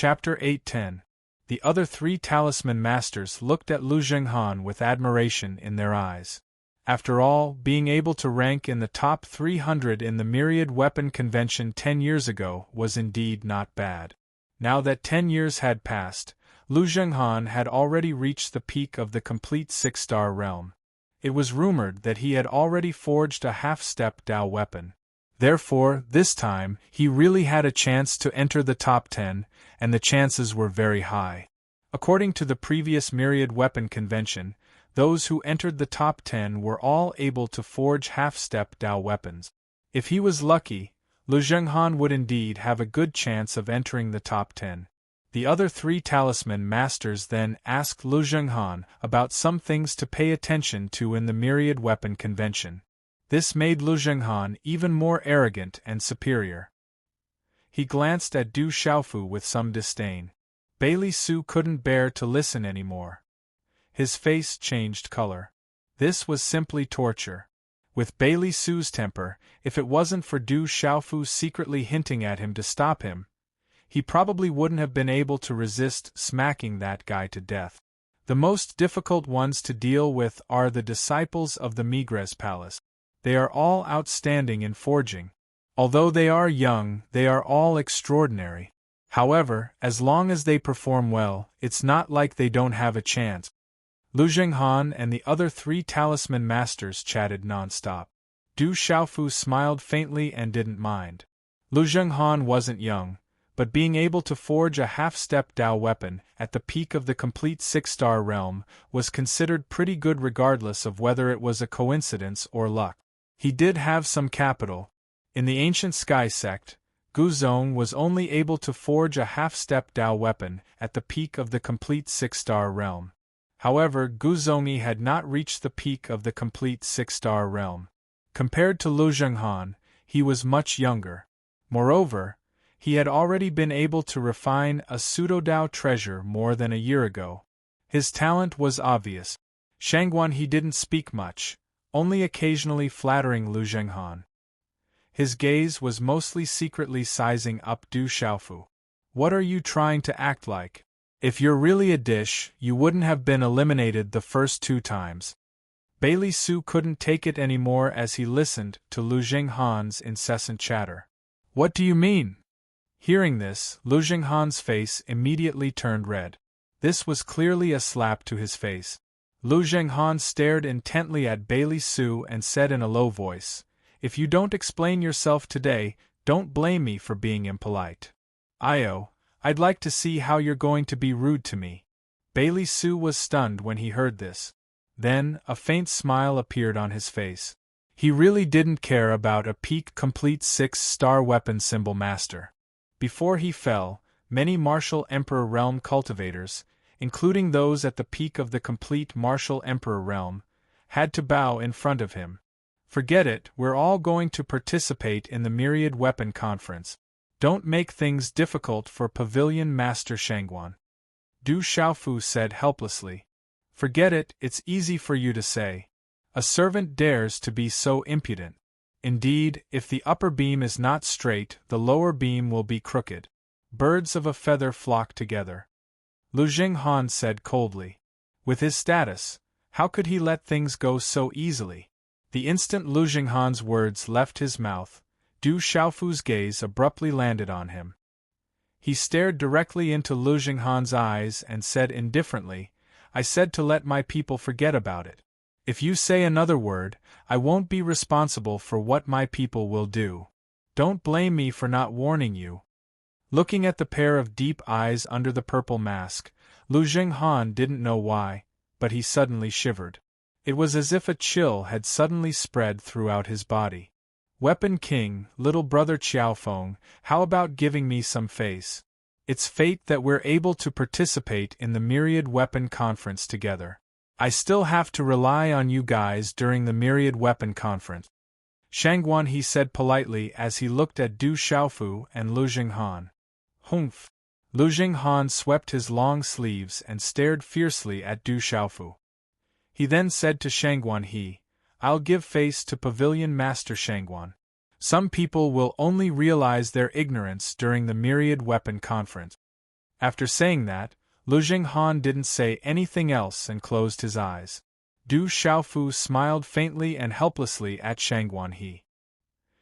Chapter 810. The other three talisman masters looked at Lu Zhenghan with admiration in their eyes. After all, being able to rank in the top 300 in the Myriad Weapon Convention 10 years ago was indeed not bad. Now that 10 years had passed, Lu Zhenghan had already reached the peak of the complete 6-star realm. It was rumored that he had already forged a half-step Dao weapon. Therefore, this time, he really had a chance to enter the top 10, and the chances were very high. According to the previous Myriad Weapon Convention, those who entered the top 10 were all able to forge half-step Dao weapons. If he was lucky, Lu Zhenghan would indeed have a good chance of entering the top 10. The other three talisman masters then asked Lu Zhenghan about some things to pay attention to in the Myriad Weapon Convention. This made Lu Zhenghan even more arrogant and superior. He glanced at Du Xiaofu with some disdain. Bailey Su couldn't bear to listen anymore. His face changed color. This was simply torture. With Bailey Su's temper, if it wasn't for Du Xiaofu secretly hinting at him to stop him, he probably wouldn't have been able to resist smacking that guy to death. The most difficult ones to deal with are the disciples of the Migres Palace. They are all outstanding in forging. Although they are young, they are all extraordinary. However, as long as they perform well, it's not like they don't have a chance. Lu Zhenghan and the other three talisman masters chatted non-stop. Du Xiaofu smiled faintly and didn't mind. Lu Zhenghan wasn't young, but being able to forge a half-step Dao weapon at the peak of the complete 6-star realm was considered pretty good regardless of whether it was a coincidence or luck. He did have some capital. In the ancient Sky Sect, Gu Zong was only able to forge a half-step Dao weapon at the peak of the complete 6-star realm. However, Gu Zongyi had not reached the peak of the complete 6-star realm. Compared to Lu Zhenghan, he was much younger. Moreover, he had already been able to refine a pseudo-Dao treasure more than a year ago. His talent was obvious. Shangguan he didn't speak much, only occasionally flattering Lu Zhenghan. His gaze was mostly secretly sizing up Du Xiaofu. What are you trying to act like? If you're really a dish, you wouldn't have been eliminated the first 2 times. Bailey Su couldn't take it anymore as he listened to Lu Zhenghan's incessant chatter. What do you mean? Hearing this, Lu Zhenghan's face immediately turned red. This was clearly a slap to his face. Lu Zhenghan stared intently at Bailey Su and said in a low voice, "If you don't explain yourself today, don't blame me for being impolite. I'd like to see how you're going to be rude to me." Bailey Su was stunned when he heard this. Then, a faint smile appeared on his face. He really didn't care about a peak complete 6-star weapon symbol master. Before he fell, many martial Emperor realm cultivators, including those at the peak of the complete martial Emperor realm, had to bow in front of him. Forget it, we're all going to participate in the Myriad Weapon Conference. Don't make things difficult for Pavilion Master Shangguan. Du Xiaofu said helplessly. Forget it, it's easy for you to say. A servant dares to be so impudent. Indeed, if the upper beam is not straight, the lower beam will be crooked. Birds of a feather flock together. Lu Zhenghan said coldly. With his status, how could he let things go so easily? The instant Lu Zhenghan's words left his mouth, Du Xiaofu's gaze abruptly landed on him. He stared directly into Lu Zhenghan's eyes and said indifferently, "I said to let my people forget about it. If you say another word, I won't be responsible for what my people will do. Don't blame me for not warning you." Looking at the pair of deep eyes under the purple mask, Lu Zhenghan didn't know why, but he suddenly shivered. It was as if a chill had suddenly spread throughout his body. "Weapon King, little brother Qiaofeng, how about giving me some face? It's fate that we're able to participate in the Myriad Weapon Conference together. I still have to rely on you guys during the Myriad Weapon Conference." Shangguan he said politely as he looked at Du Xiaofu and Lu Zhenghan. "Humph." Lu Zhenghan swept his long sleeves and stared fiercely at Du Xiaofu. He then said to Shangguan "I'll give face to Pavilion Master Shangguan. Some people will only realize their ignorance during the Myriad Weapon Conference." After saying that, Lu Jinghan didn't say anything else and closed his eyes. Du Xiaofu smiled faintly and helplessly at Shangguan He.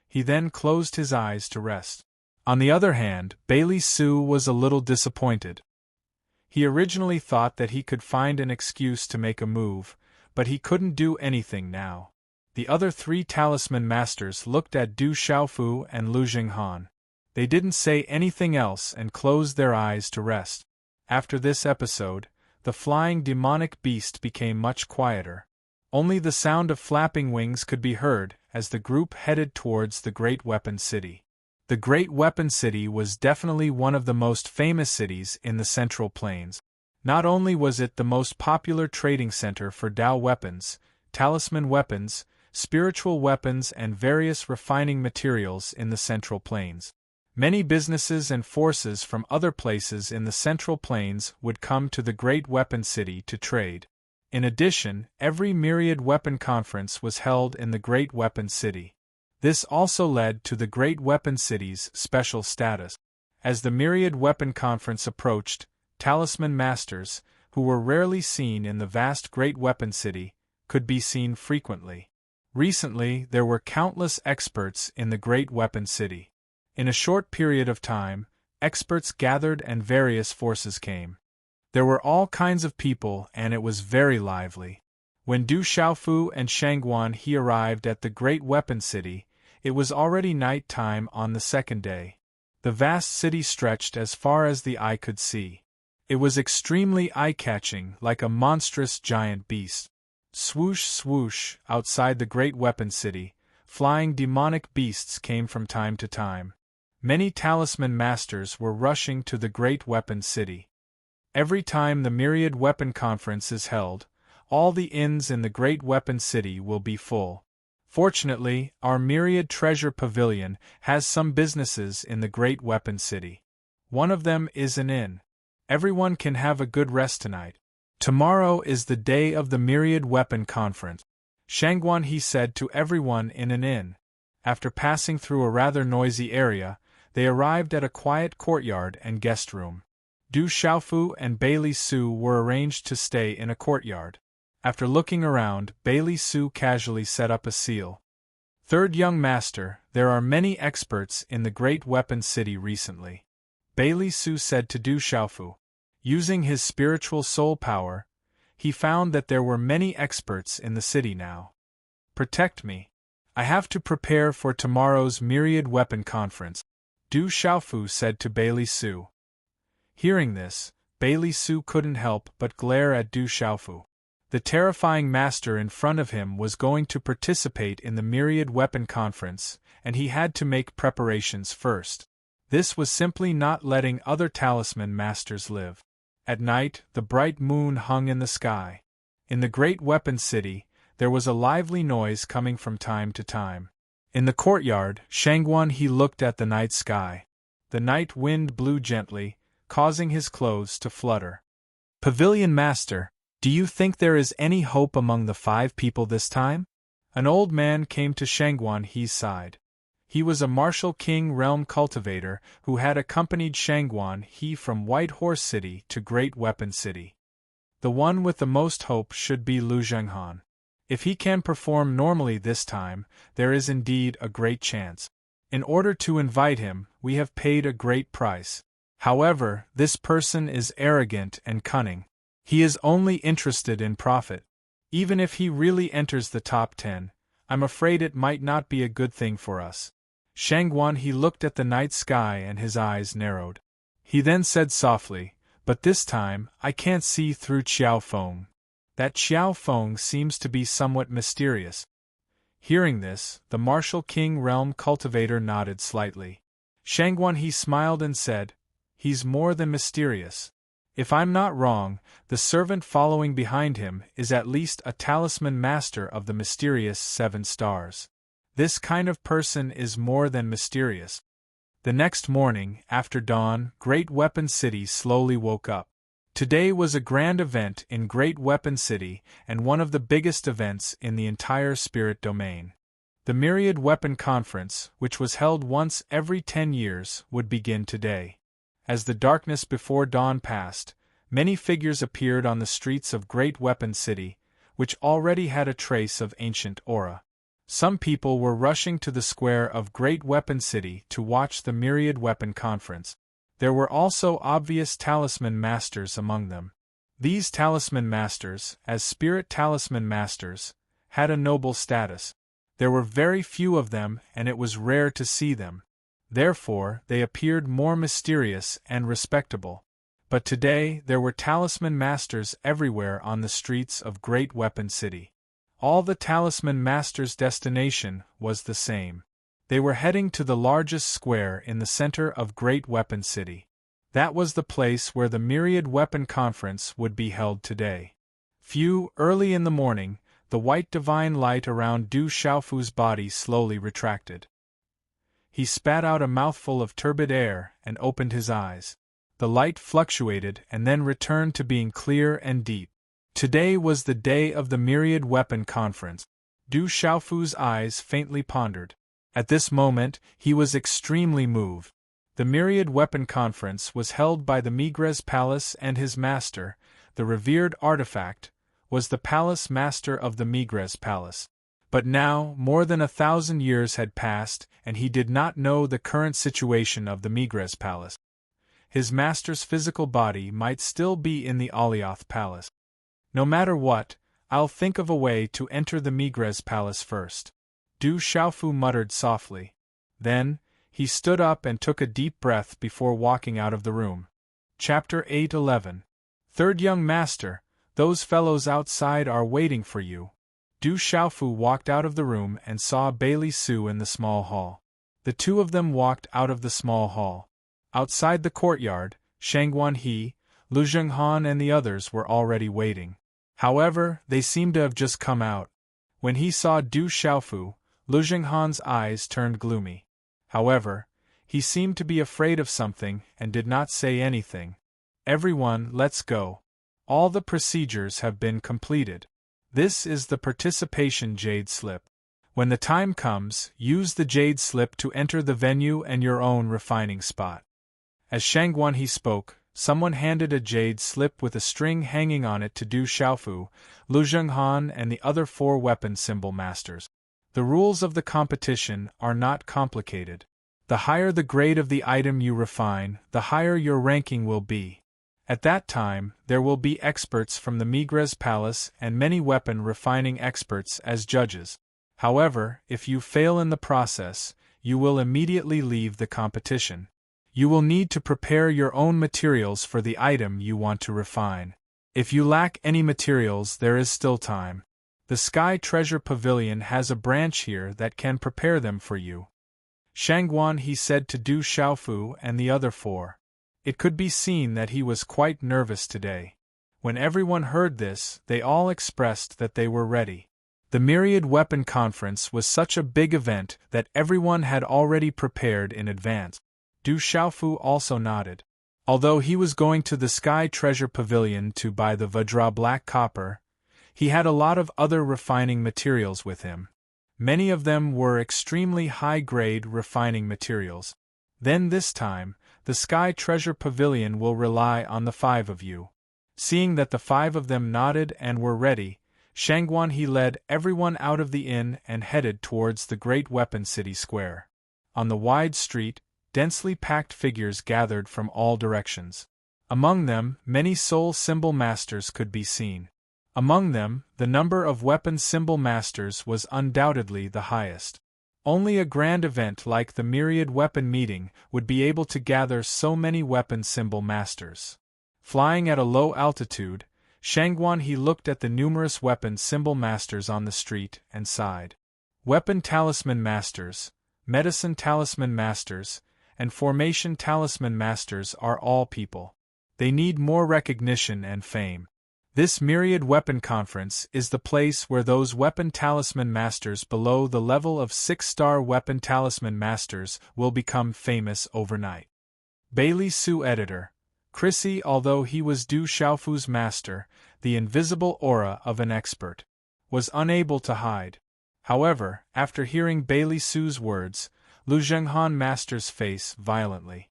He then closed his eyes to rest. On the other hand, Bailey Su was a little disappointed. He originally thought that he could find an excuse to make a move, but he couldn't do anything now. The other three talisman masters looked at Du Xiaofu and Lu Jinghan. They didn't say anything else and closed their eyes to rest. After this episode, the flying demonic beast became much quieter. Only the sound of flapping wings could be heard as the group headed towards the Great Weapon City. The Great Weapon City was definitely one of the most famous cities in the Central Plains. Not only was it the most popular trading center for Dao weapons, talisman weapons, spiritual weapons and various refining materials in the Central Plains. Many businesses and forces from other places in the Central Plains would come to the Great Weapon City to trade. In addition, every myriad weapon conference was held in the Great Weapon City. This also led to the Great Weapon City's special status. As the myriad weapon conference approached, talisman masters, who were rarely seen in the vast Great Weapon City, could be seen frequently. Recently, there were countless experts in the Great Weapon City. In a short period of time, experts gathered and various forces came. There were all kinds of people and it was very lively. When Du Xiaofu and Shangguan He arrived at the Great Weapon City, it was already night time on the second day. The vast city stretched as far as the eye could see. It was extremely eye-catching, like a monstrous giant beast. Swoosh swoosh, outside the Great Weapon City, flying demonic beasts came from time to time. Many talisman masters were rushing to the Great Weapon City. Every time the Myriad Weapon Conference is held, all the inns in the Great Weapon City will be full. Fortunately, our Myriad Treasure Pavilion has some businesses in the Great Weapon City. One of them is an inn. Everyone can have a good rest tonight. Tomorrow is the day of the Myriad Weapon Conference, Shangguan He said to everyone in an inn. After passing through a rather noisy area, they arrived at a quiet courtyard and guest room. Du Xiaofu and Bailey Su were arranged to stay in a courtyard. After looking around, Bailey Su casually set up a seal. Third young master, there are many experts in the Great Weapon City recently. Bailey Su said to Du Xiaofu. Using his spiritual soul power, he found that there were many experts in the city now. Protect me. I have to prepare for tomorrow's Myriad Weapon Conference, Du Xiaofu said to Bailey Su. Hearing this, Bailey Su couldn't help but glare at Du Xiaofu. The terrifying master in front of him was going to participate in the Myriad Weapon Conference, and he had to make preparations first. This was simply not letting other talisman masters live. At night, the bright moon hung in the sky. In the Great Weapon City, there was a lively noise coming from time to time. In the courtyard, Shangguan He looked at the night sky. The night wind blew gently, causing his clothes to flutter. Pavilion Master, do you think there is any hope among the 5 people this time? An old man came to Shangguan He's side. He was a martial king realm cultivator who had accompanied Shangguan He from White Horse City to Great Weapon City. The one with the most hope should be Lu Zhenghan. If he can perform normally this time, there is indeed a great chance. In order to invite him, we have paid a great price. However, this person is arrogant and cunning. He is only interested in profit. Even if he really enters the top 10, I'm afraid it might not be a good thing for us. Shangguan He looked at the night sky and his eyes narrowed. He then said softly, but this time, I can't see through Qiao Feng. That Qiao Feng seems to be somewhat mysterious. Hearing this, the martial king realm cultivator nodded slightly. Shangguan He smiled and said, he's more than mysterious. If I'm not wrong, the servant following behind him is at least a talisman master of the mysterious 7 stars. This kind of person is more than mysterious. The next morning, after dawn, Great Weapon City slowly woke up. Today was a grand event in Great Weapon City and one of the biggest events in the entire spirit domain. The Myriad Weapon Conference, which was held once every 10 years, would begin today. As the darkness before dawn passed, many figures appeared on the streets of Great Weapon City, which already had a trace of ancient aura. Some people were rushing to the square of Great Weapon City to watch the Myriad Weapon Conference. There were also obvious talisman masters among them. These talisman masters, as spirit talisman masters, had a noble status. There were very few of them and it was rare to see them. Therefore, they appeared more mysterious and respectable. But today there were talisman masters everywhere on the streets of Great Weapon City. All the talisman masters' destination was the same. They were heading to the largest square in the center of Great Weapon City. That was the place where the Myriad Weapon Conference would be held today. Early in the morning, the white divine light around Du Xiaofu's body slowly retracted. He spat out a mouthful of turbid air and opened his eyes. The light fluctuated and then returned to being clear and deep. Today was the day of the Myriad Weapon Conference. Du Xiaofu's eyes faintly pondered. At this moment, he was extremely moved. The Myriad Weapon Conference was held by the Migres Palace, and his master, the revered artifact, was the palace master of the Migres Palace. But now, more than 1,000 years had passed, and he did not know the current situation of the Migres Palace. His master's physical body might still be in the Alioth Palace. No matter what, I'll think of a way to enter the Migres Palace first. Du Xiaofu muttered softly. Then, he stood up and took a deep breath before walking out of the room. Chapter 8:11. Third young master, those fellows outside are waiting for you. Du Xiaofu walked out of the room and saw Bailey Su in the small hall. The two of them walked out of the small hall. Outside the courtyard, Shangguan He, Lu Zhenghan and the others were already waiting. However, they seemed to have just come out. When he saw Du Xiaofu, Lu Zhenghan's eyes turned gloomy. However, he seemed to be afraid of something and did not say anything. Everyone, let's go. All the procedures have been completed. This is the participation jade slip. When the time comes, use the jade slip to enter the venue and your own refining spot. As Shangguan He spoke, someone handed a jade slip with a string hanging on it to Du Xiaofu, Lu Zhenghan and the other 4 weapon symbol masters. The rules of the competition are not complicated. The higher the grade of the item you refine, the higher your ranking will be. At that time, there will be experts from the Migres Palace and many weapon refining experts as judges. However, if you fail in the process, you will immediately leave the competition. You will need to prepare your own materials for the item you want to refine. If you lack any materials, there is still time. The Sky Treasure Pavilion has a branch here that can prepare them for you. Shangguan He said to Du Xiaofu and the other 4. It could be seen that he was quite nervous today. When everyone heard this, they all expressed that they were ready. The Myriad Weapon Conference was such a big event that everyone had already prepared in advance. Du Xiaofu also nodded. Although he was going to the Sky Treasure Pavilion to buy the Vajra black copper, he had a lot of other refining materials with him. Many of them were extremely high-grade refining materials. Then this time, the Sky Treasure Pavilion will rely on the 5 of you. Seeing that the 5 of them nodded and were ready, Shangguan He led everyone out of the inn and headed towards the Great Weapon City Square. On the wide street, densely packed figures gathered from all directions. Among them, many soul symbol masters could be seen. Among them, the number of weapon symbol masters was undoubtedly the highest. Only a grand event like the Myriad Weapon Meeting would be able to gather so many weapon symbol masters. Flying at a low altitude, Shangguan He looked at the numerous weapon symbol masters on the street and sighed. Weapon talisman masters, medicine talisman masters, and formation talisman masters are all people. They need more recognition and fame. This Myriad Weapon Conference is the place where those weapon talisman masters below the level of 6-star weapon talisman masters will become famous overnight. Bailey Su Editor. Chrissy, although he was Du Xiaofu's master, the invisible aura of an expert, was unable to hide. However, after hearing Bailey Su's words, Lu Zhenghan master's face violently.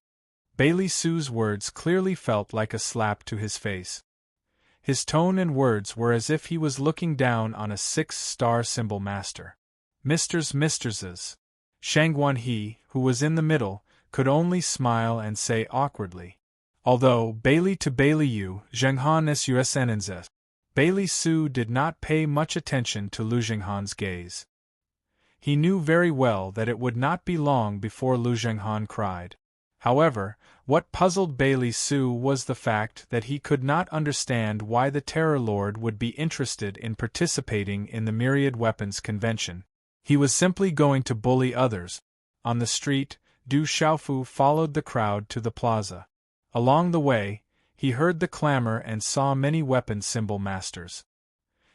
Bailey Sue's words clearly felt like a slap to his face. His tone and words were as if he was looking down on a 6-star cymbal master. Mistresses. Shangguan He, who was in the middle, could only smile and say awkwardly. Although, Bailey to Bailey Yu, Zhenghan Susnz. Bailey Su did not pay much attention to Lu Zhenghan's gaze. He knew very well that it would not be long before Lu Zhenghan cried. However, what puzzled Bailey Su was the fact that he could not understand why the Terror Lord would be interested in participating in the Myriad Weapons Convention. He was simply going to bully others. On the street, Du Xiaofu followed the crowd to the plaza. Along the way, he heard the clamor and saw many weapon symbol masters.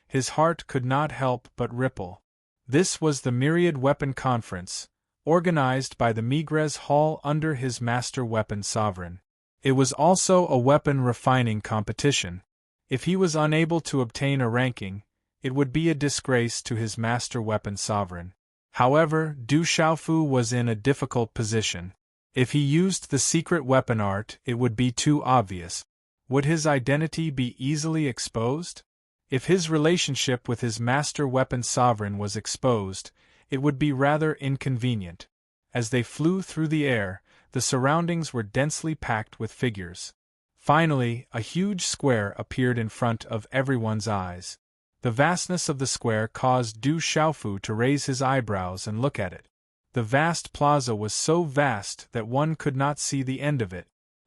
His heart could not help but ripple. This was the Myriad Weapon Conference, organized by the Migres Hall under his master weapon sovereign. It was also a weapon refining competition. If he was unable to obtain a ranking, it would be a disgrace to his master weapon sovereign. However, Du Xiaofu was in a difficult position. If he used the secret weapon art, it would be too obvious. Would his identity be easily exposed? If his relationship with his master weapon sovereign was exposed, it would be rather inconvenient. As they flew through the air, the surroundings were densely packed with figures. Finally, a huge square appeared in front of everyone's eyes. The vastness of the square caused Du Xiaofu to raise his eyebrows and look at it. The vast plaza was so vast that one could not see the end of it.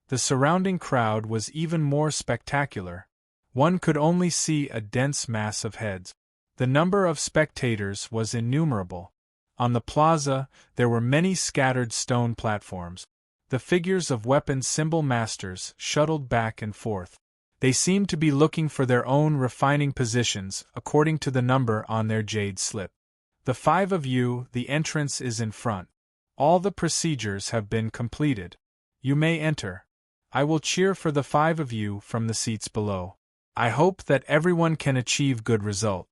The surrounding crowd was even more spectacular. One could only see a dense mass of heads. The number of spectators was innumerable. On the plaza, there were many scattered stone platforms. The figures of weapon symbol masters shuttled back and forth. They seemed to be looking for their own refining positions according to the number on their jade slip. The 5 of you, the entrance is in front. All the procedures have been completed. You may enter. I will cheer for the 5 of you from the seats below. I hope that everyone can achieve good result.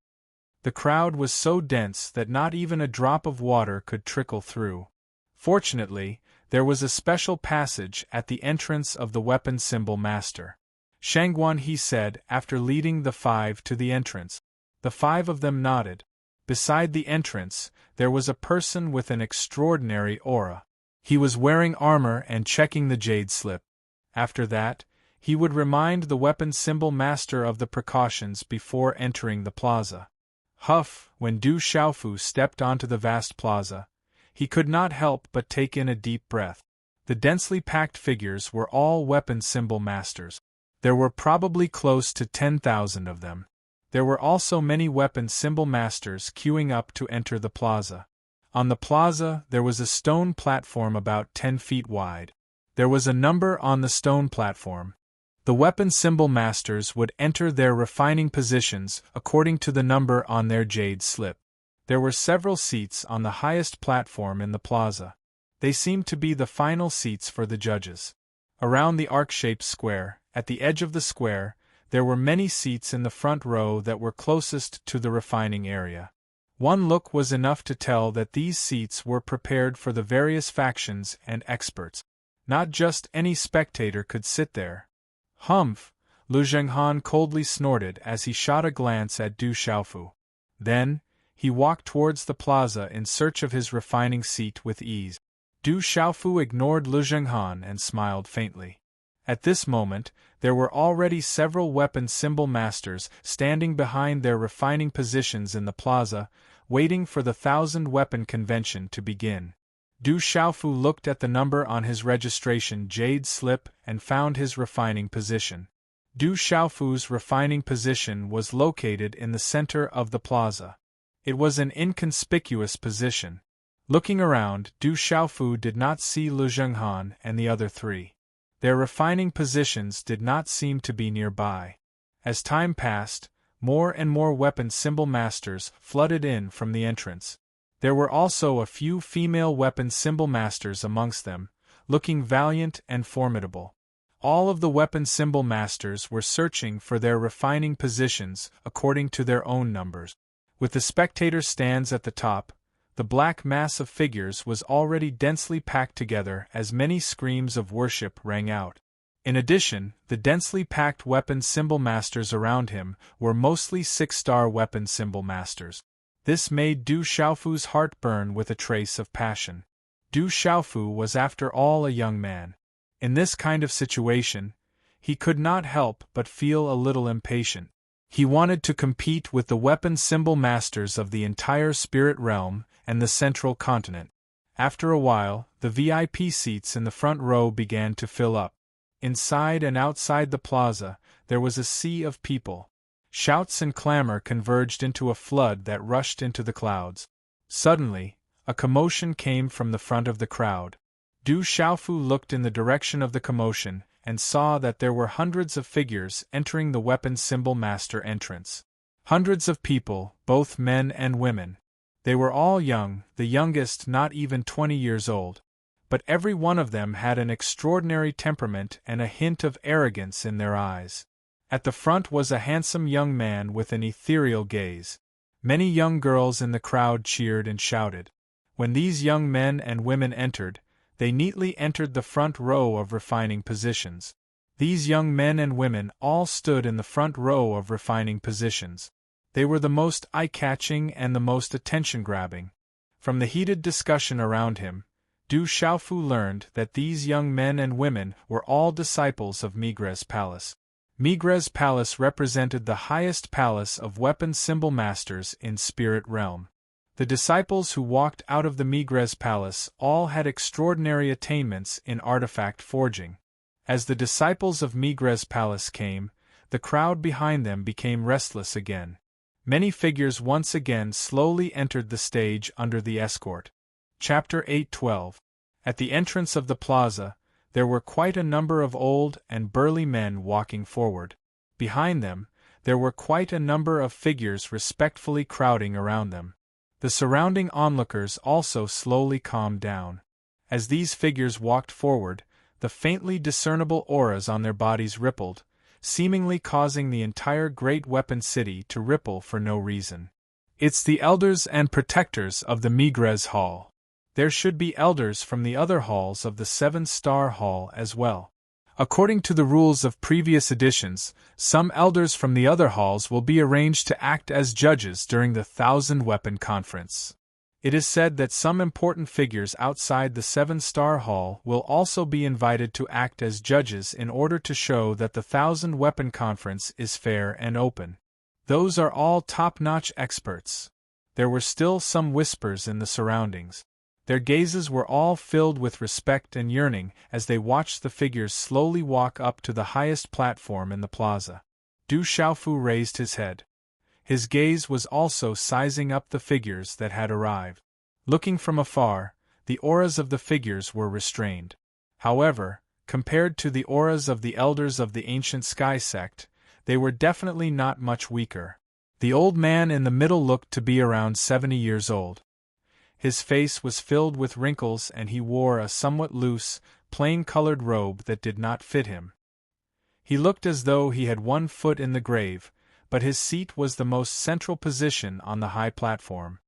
The crowd was so dense that not even a drop of water could trickle through. Fortunately, there was a special passage at the entrance of the weapon symbol master. Shangguan He said after leading the 5 to the entrance. The 5 of them nodded. Beside the entrance, there was a person with an extraordinary aura. He was wearing armor and checking the jade slip. After that, he would remind the weapon symbol master of the precautions before entering the plaza. Huff, when Du Xiaofu stepped onto the vast plaza, he could not help but take in a deep breath. The densely packed figures were all weapon symbol masters. There were probably close to 10,000 of them. There were also many weapon symbol masters queuing up to enter the plaza. On the plaza, there was a stone platform about 10 feet wide. There was a number on the stone platform. The weapon symbol masters would enter their refining positions according to the number on their jade slip. There were several seats on the highest platform in the plaza. They seemed to be the final seats for the judges. Around the arc-shaped square, at the edge of the square, there were many seats in the front row that were closest to the refining area. One look was enough to tell that these seats were prepared for the various factions and experts. Not just any spectator could sit there. Humph! Lu Zhenghan coldly snorted as he shot a glance at Du Xiaofu. Then, he walked towards the plaza in search of his refining seat with ease. Du Xiaofu ignored Lu Zhenghan and smiled faintly. At this moment, there were already several weapon symbol masters standing behind their refining positions in the plaza, waiting for the 1,000 weapon convention to begin. Du Xiaofu looked at the number on his registration jade slip and found his refining position. Du Xiaofu's refining position was located in the center of the plaza. It was an inconspicuous position. Looking around, Du Xiaofu did not see Lu Zhenghan and the other 3. Their refining positions did not seem to be nearby. As time passed, more and more weapon symbol masters flooded in from the entrance. There were also a few female weapon symbol masters amongst them, looking valiant and formidable. All of the weapon symbol masters were searching for their refining positions according to their own numbers. With the spectator stands at the top, The black mass of figures was already densely packed together as many screams of worship rang out. In addition, the densely packed weapon symbol masters around him were mostly 6-star weapon symbol masters. This made Du Xiaofu's heart burn with a trace of passion. Du Xiaofu was after all a young man. In this kind of situation, he could not help but feel a little impatient. He wanted to compete with the weapon symbol masters of the entire spirit realm and the central continent. After a while, the VIP seats in the front row began to fill up. Inside and outside the plaza, there was a sea of people. Shouts and clamor converged into a flood that rushed into the clouds. Suddenly, a commotion came from the front of the crowd. Du Xiaofu looked in the direction of the commotion and saw that there were hundreds of figures entering the weapon symbol master entrance. Hundreds of people, both men and women. They were all young, the youngest not even 20 years old. But every one of them had an extraordinary temperament and a hint of arrogance in their eyes. At the front was a handsome young man with an ethereal gaze. Many young girls in the crowd cheered and shouted. When these young men and women entered, they neatly entered the front row of refining positions. These young men and women all stood in the front row of refining positions. They were the most eye-catching and the most attention-grabbing. From the heated discussion around him, Du Xiaofu learned that these young men and women were all disciples of Migre's palace. Migre's palace represented the highest palace of weapon symbol masters in spirit realm. The disciples who walked out of the Migre's palace all had extraordinary attainments in artifact forging. As the disciples of Migre's palace came, the crowd behind them became restless again. Many figures once again slowly entered the stage under the escort. Chapter 8:12. At the entrance of the plaza, there were quite a number of old and burly men walking forward. Behind them, there were quite a number of figures respectfully crowding around them. The surrounding onlookers also slowly calmed down. As these figures walked forward, the faintly discernible auras on their bodies rippled, seemingly causing the entire great weapon city to ripple for no reason. It's the elders and protectors of the Migres Hall. There should be elders from the other halls of the 7-star hall as well. According to the rules of previous editions, some elders from the other halls will be arranged to act as judges during the 1000-weapon conference. It is said that some important figures outside the 7-star hall will also be invited to act as judges in order to show that the 1000-weapon conference is fair and open. Those are all top-notch experts. There were still some whispers in the surroundings. Their gazes were all filled with respect and yearning as they watched the figures slowly walk up to the highest platform in the plaza. Du Xiaofu raised his head. His gaze was also sizing up the figures that had arrived. Looking from afar, the auras of the figures were restrained. However, compared to the auras of the elders of the ancient sky sect, they were definitely not much weaker. The old man in the middle looked to be around 70 years old. His face was filled with wrinkles and he wore a somewhat loose, plain-colored robe that did not fit him. He looked as though he had one foot in the grave, but his seat was the most central position on the high platform.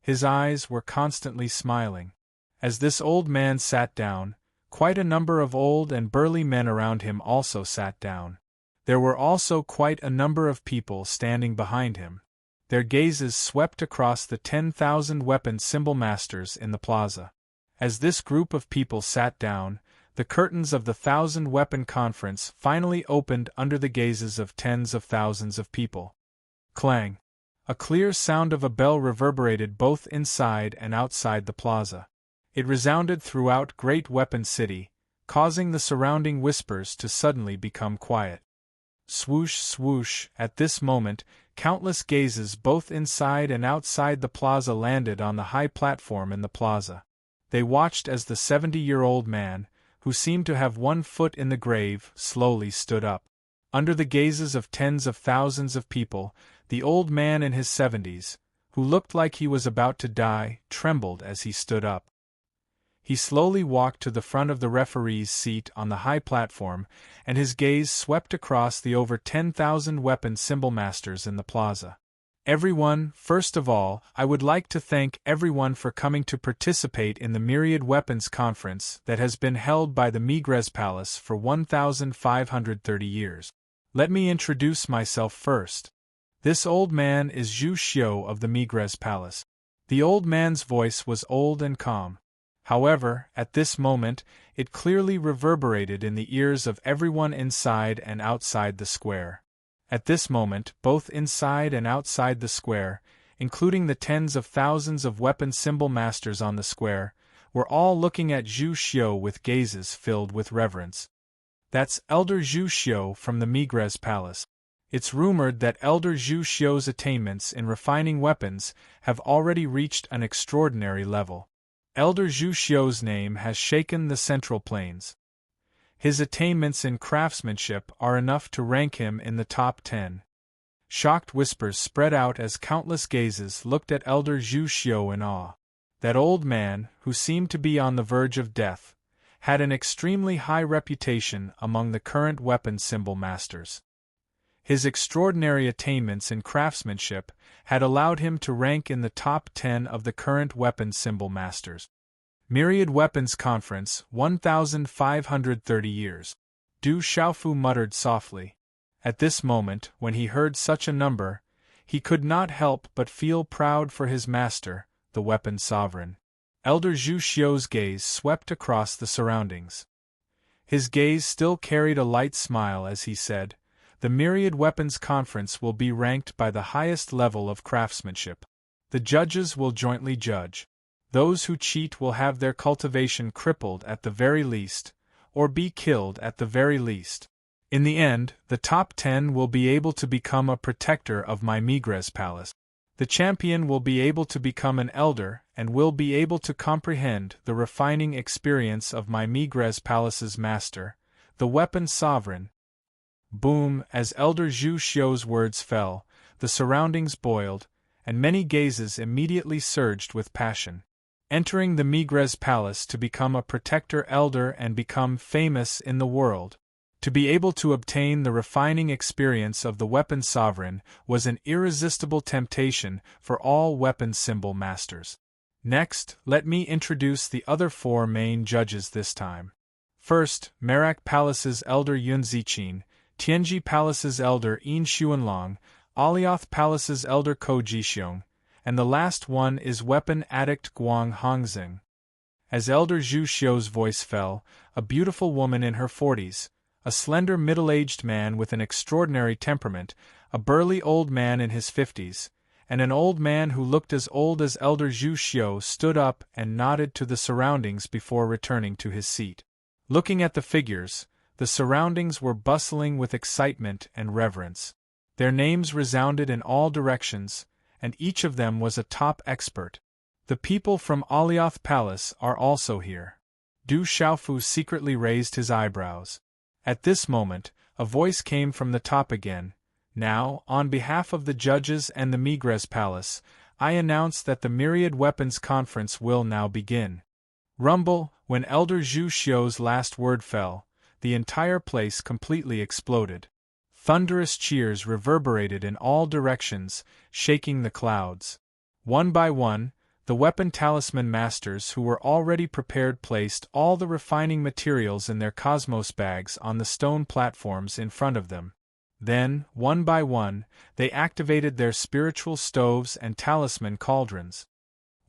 His eyes were constantly smiling. As this old man sat down, quite a number of old and burly men around him also sat down. There were also quite a number of people standing behind him. Their gazes swept across the 10,000 weapon symbol masters in the plaza. As this group of people sat down, the curtains of the 1000-weapon conference finally opened under the gazes of tens of thousands of people. Clang! A clear sound of a bell reverberated both inside and outside the plaza. It resounded throughout Great Weapon City, causing the surrounding whispers to suddenly become quiet. Swoosh, swoosh! At this moment, countless gazes both inside and outside the plaza landed on the high platform in the plaza. They watched as the 70-year-old man, who seemed to have one foot in the grave, slowly stood up. Under the gazes of tens of thousands of people, the old man in his 70s, who looked like he was about to die, trembled as he stood up. He slowly walked to the front of the referee's seat on the high platform, and his gaze swept across the over 10,000 weapon symbol masters in the plaza. Everyone, first of all, I would like to thank everyone for coming to participate in the Myriad Weapons Conference that has been held by the Migres Palace for 1,530 years. Let me introduce myself first. This old man is Zhu Xiu of the Migres Palace. The old man's voice was old and calm. However, at this moment, it clearly reverberated in the ears of everyone inside and outside the square. At this moment, both inside and outside the square, including the tens of thousands of weapon symbol masters on the square, were all looking at Zhu Xiu with gazes filled with reverence. That's Elder Zhu Xiu from the Migres Palace. It's rumored that Elder Zhu Xiu's attainments in refining weapons have already reached an extraordinary level. Elder Zhu Xiu's name has shaken the Central Plains. His attainments in craftsmanship are enough to rank him in the top 10. Shocked whispers spread out as countless gazes looked at Elder Zhu Xiu in awe. That old man, who seemed to be on the verge of death, had an extremely high reputation among the current weapon symbol masters. His extraordinary attainments in craftsmanship had allowed him to rank in the top 10 of the current weapon symbol masters. Myriad Weapons Conference, 1,530 years. Du Xiaofu muttered softly. At this moment, when he heard such a number, he could not help but feel proud for his master, the weapon sovereign. Elder Zhu Xiu's gaze swept across the surroundings. His gaze still carried a light smile as he said, "The Myriad Weapons Conference will be ranked by the highest level of craftsmanship. The judges will jointly judge. Those who cheat will have their cultivation crippled at the very least, or be killed at the very least. In the end, the top 10 will be able to become a protector of my Migres Palace. The champion will be able to become an elder and will be able to comprehend the refining experience of my Migres Palace's master, the weapon sovereign." Boom! As Elder Zhu Xiu's words fell, the surroundings boiled, and many gazes immediately surged with passion. Entering the Migres Palace to become a protector elder and become famous in the world, to be able to obtain the refining experience of the weapon sovereign was an irresistible temptation for all weapon symbol masters. Next, let me introduce the other 4 main judges this time. First, Merak Palace's elder Yun Ziqin, Tianji Palace's elder Yin Xuanlong, Alioth Palace's elder Ko Jixiong, and the last one is weapon addict Guang Hongxing. As Elder Zhu Xiu's voice fell, a beautiful woman in her 40s, a slender middle-aged man with an extraordinary temperament, a burly old man in his 50s, and an old man who looked as old as Elder Zhu Xiu stood up and nodded to the surroundings before returning to his seat. Looking at the figures, the surroundings were bustling with excitement and reverence. Their names resounded in all directions, and each of them was a top expert. The people from Alioth Palace are also here. Du Xiaofu secretly raised his eyebrows. At this moment, a voice came from the top again. "Now, on behalf of the judges and the Migres Palace, I announce that the Myriad Weapons Conference will now begin." Rumble! When Elder Zhu Xiu's last word fell, the entire place completely exploded. Thunderous cheers reverberated in all directions, shaking the clouds. One by one, the weapon talisman masters who were already prepared placed all the refining materials in their cosmos bags on the stone platforms in front of them. Then, one by one, they activated their spiritual stoves and talisman cauldrons.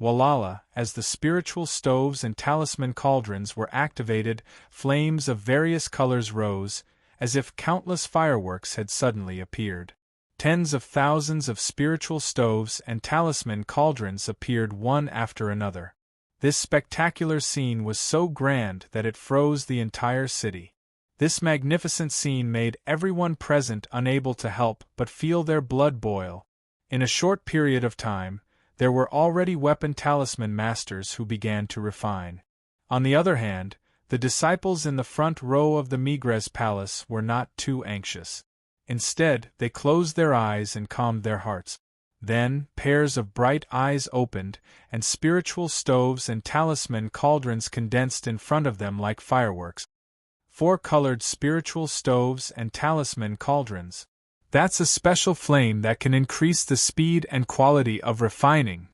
Walala, as the spiritual stoves and talisman cauldrons were activated, flames of various colors rose, as if countless fireworks had suddenly appeared. Tens of thousands of spiritual stoves and talisman cauldrons appeared one after another. This spectacular scene was so grand that it froze the entire city. This magnificent scene made everyone present unable to help but feel their blood boil. In a short period of time, there were already weapon talisman masters who began to refine. On the other hand, the disciples in the front row of the Migres Palace were not too anxious. Instead, they closed their eyes and calmed their hearts. Then, pairs of bright eyes opened, and spiritual stoves and talisman cauldrons condensed in front of them like fireworks. 4 colored spiritual stoves and talisman cauldrons. That's a special flame that can increase the speed and quality of refining.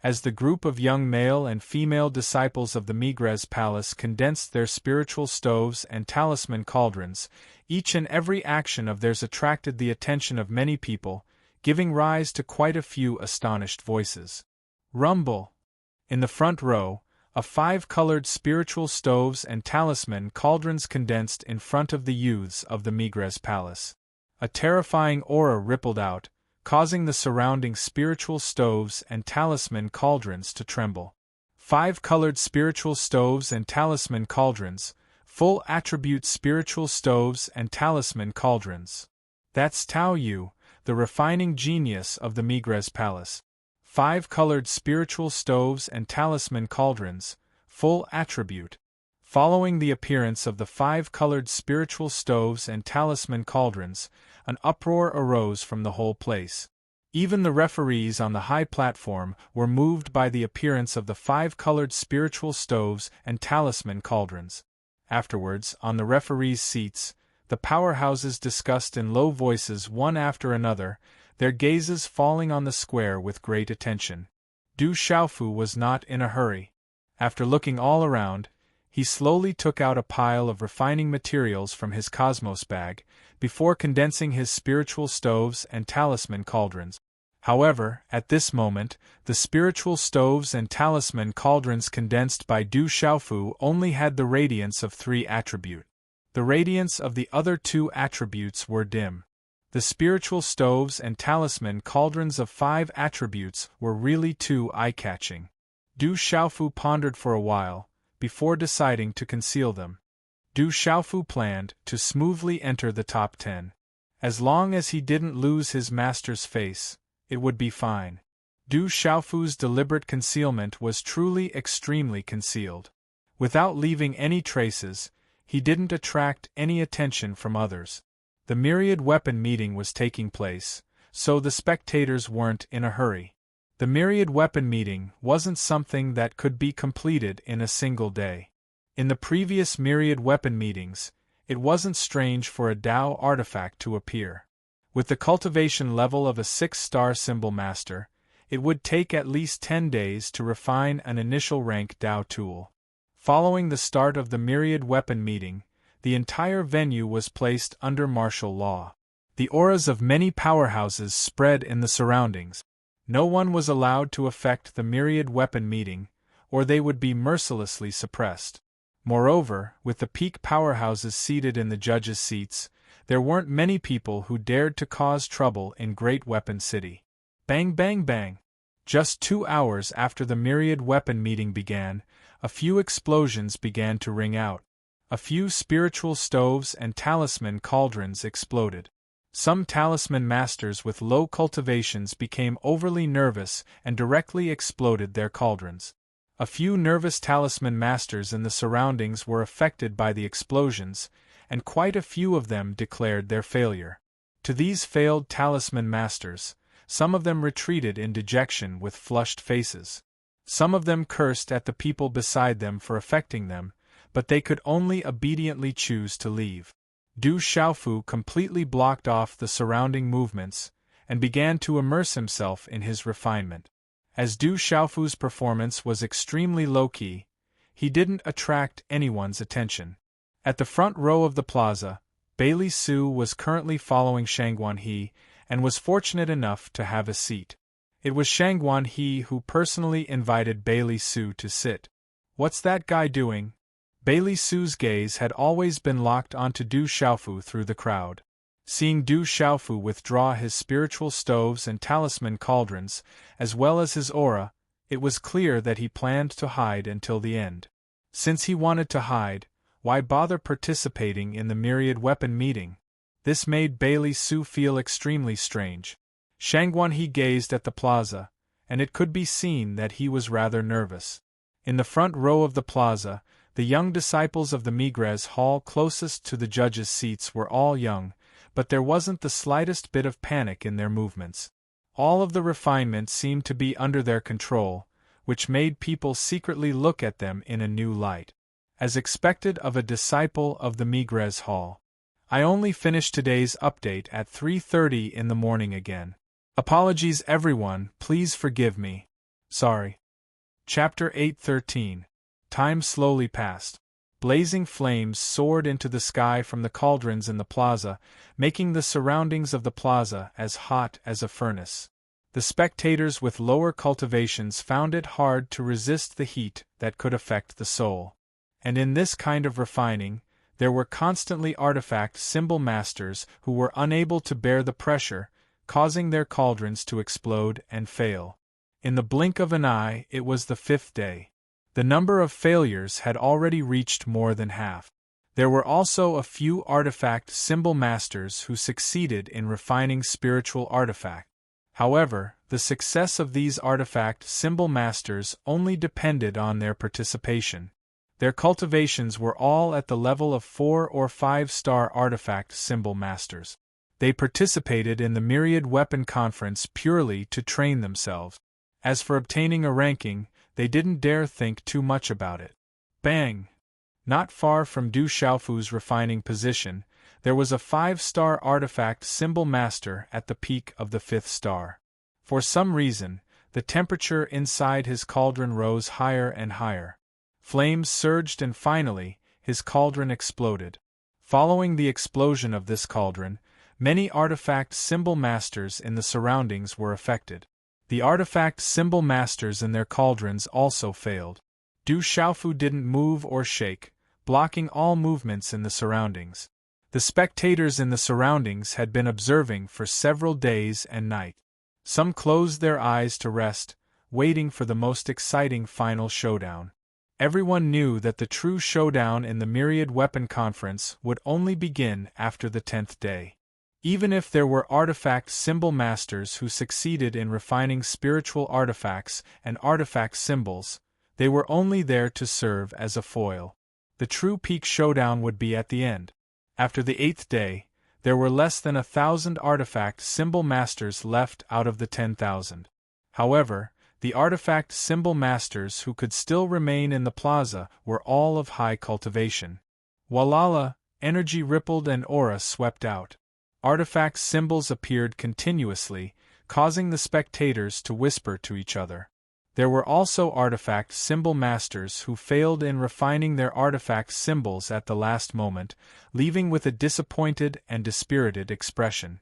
As the group of young male and female disciples of the Migres Palace condensed their spiritual stoves and talisman cauldrons, each and every action of theirs attracted the attention of many people, giving rise to quite a few astonished voices. Rumble! In the front row, a 5-colored spiritual stoves and talisman cauldrons condensed in front of the youths of the Migres Palace. A terrifying aura rippled out, causing the surrounding spiritual stoves and talisman cauldrons to tremble. 5-colored spiritual stoves and talisman cauldrons, full attribute spiritual stoves and talisman cauldrons. That's Tao Yu, the refining genius of the Migres Palace. 5-colored spiritual stoves and talisman cauldrons, full attribute. Following the appearance of the 5-colored spiritual stoves and talisman cauldrons, an uproar arose from the whole place. Even the referees on the high platform were moved by the appearance of the 5-colored spiritual stoves and talisman cauldrons. Afterwards, on the referees' seats, the powerhouses discussed in low voices one after another, their gazes falling on the square with great attention. Du Xiaofu was not in a hurry. After looking all around, he slowly took out a pile of refining materials from his cosmos bag, before condensing his spiritual stoves and talisman cauldrons. However, at this moment, the spiritual stoves and talisman cauldrons condensed by Du Xiaofu only had the radiance of 3 attributes. The radiance of the other 2 attributes were dim. The spiritual stoves and talisman cauldrons of 5 attributes were really too eye-catching. Du Xiaofu pondered for a while, before deciding to conceal them. Du Xiaofu planned to smoothly enter the top 10. As long as he didn't lose his master's face, it would be fine. Du Xiaofu's deliberate concealment was truly extremely concealed. Without leaving any traces, he didn't attract any attention from others. The myriad weapon meeting was taking place, so the spectators weren't in a hurry. The myriad weapon meeting wasn't something that could be completed in a single day. In the previous myriad weapon meetings, it wasn't strange for a Dao artifact to appear. With the cultivation level of a 6-star symbol master, it would take at least 10 days to refine an initial rank Dao tool. Following the start of the myriad weapon meeting, the entire venue was placed under martial law. The auras of many powerhouses spread in the surroundings. No one was allowed to affect the myriad weapon meeting, or they would be mercilessly suppressed. Moreover, with the peak powerhouses seated in the judges' seats, there weren't many people who dared to cause trouble in Great Weapon City. Bang bang bang! Just 2 hours after the myriad weapon meeting began, a few explosions began to ring out. A few spiritual stoves and talisman cauldrons exploded. Some talisman masters with low cultivations became overly nervous and directly exploded their cauldrons. A few nervous talisman masters in the surroundings were affected by the explosions, and quite a few of them declared their failure. To these failed talisman masters, some of them retreated in dejection with flushed faces. Some of them cursed at the people beside them for affecting them, but they could only obediently choose to leave. Du Xiaofu completely blocked off the surrounding movements, and began to immerse himself in his refinement. As Du Xiaofu's performance was extremely low-key, he didn't attract anyone's attention. At the front row of the plaza, Bailey Su was currently following Shangguan He, and was fortunate enough to have a seat. It was Shangguan He who personally invited Bailey Su to sit. "What's that guy doing?" Bailey Su's gaze had always been locked onto Du Xiaofu through the crowd. Seeing Du Xiaofu withdraw his spiritual stoves and talisman cauldrons, as well as his aura, it was clear that he planned to hide until the end. Since he wanted to hide, why bother participating in the myriad weapon meeting? This made Bailey Su feel extremely strange. Shangguan He gazed at the plaza, and it could be seen that he was rather nervous. In the front row of the plaza, the young disciples of the Migres Hall closest to the judges' seats were all young, but there wasn't the slightest bit of panic in their movements. All of the refinement seemed to be under their control, which made people secretly look at them in a new light. As expected of a disciple of the Migres Hall, I only finished today's update at 3:30 in the morning again. Apologies everyone, please forgive me. Sorry. Chapter 8:13. Time slowly passed. Blazing flames soared into the sky from the cauldrons in the plaza, making the surroundings of the plaza as hot as a furnace. The spectators with lower cultivations found it hard to resist the heat that could affect the soul. And in this kind of refining, there were constantly artifact symbol masters who were unable to bear the pressure, causing their cauldrons to explode and fail. In the blink of an eye, it was the 5th day. The number of failures had already reached more than half. There were also a few artifact symbol masters who succeeded in refining spiritual artifacts. However, the success of these artifact symbol masters only depended on their participation. Their cultivations were all at the level of 4 or 5-star artifact symbol masters. They participated in the Myriad Weapon Conference purely to train themselves. As for obtaining a ranking, they didn't dare think too much about it. Bang! Not far from Du Xiaofu's refining position, there was a 5-star artifact symbol master at the peak of the 5th star. For some reason, the temperature inside his cauldron rose higher and higher. Flames surged and finally, his cauldron exploded. Following the explosion of this cauldron, many artifact symbol masters in the surroundings were affected. The artifact symbol masters in their cauldrons also failed. Du Xiaofu didn't move or shake, blocking all movements in the surroundings. The spectators in the surroundings had been observing for several days and nights. Some closed their eyes to rest, waiting for the most exciting final showdown. Everyone knew that the true showdown in the Myriad Weapon Conference would only begin after the 10th day. Even if there were artifact symbol masters who succeeded in refining spiritual artifacts and artifact symbols, they were only there to serve as a foil. The true peak showdown would be at the end. After the 8th day, there were less than 1,000 artifact symbol masters left out of the 10,000. However, the artifact symbol masters who could still remain in the plaza were all of high cultivation. Walala, energy rippled and aura swept out. Artifact symbols appeared continuously, causing the spectators to whisper to each other. There were also artifact symbol masters who failed in refining their artifact symbols at the last moment, leaving with a disappointed and dispirited expression.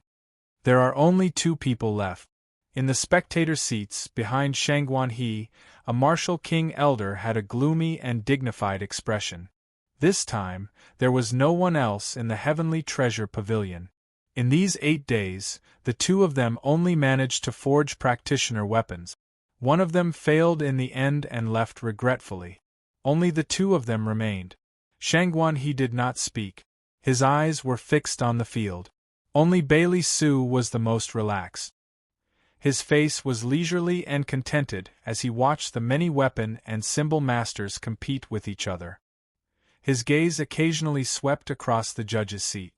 There are only 2 people left. In the spectator seats, behind Shangguan He, a martial king elder had a gloomy and dignified expression. This time, there was no one else in the Heavenly Treasure Pavilion. In these 8 days, the 2 of them only managed to forge practitioner weapons. One of them failed in the end and left regretfully. Only the 2 of them remained. Shangguan He did not speak. His eyes were fixed on the field. Only Bailey Su was the most relaxed. His face was leisurely and contented as he watched the many weapon and symbol masters compete with each other. His gaze occasionally swept across the judge's seat.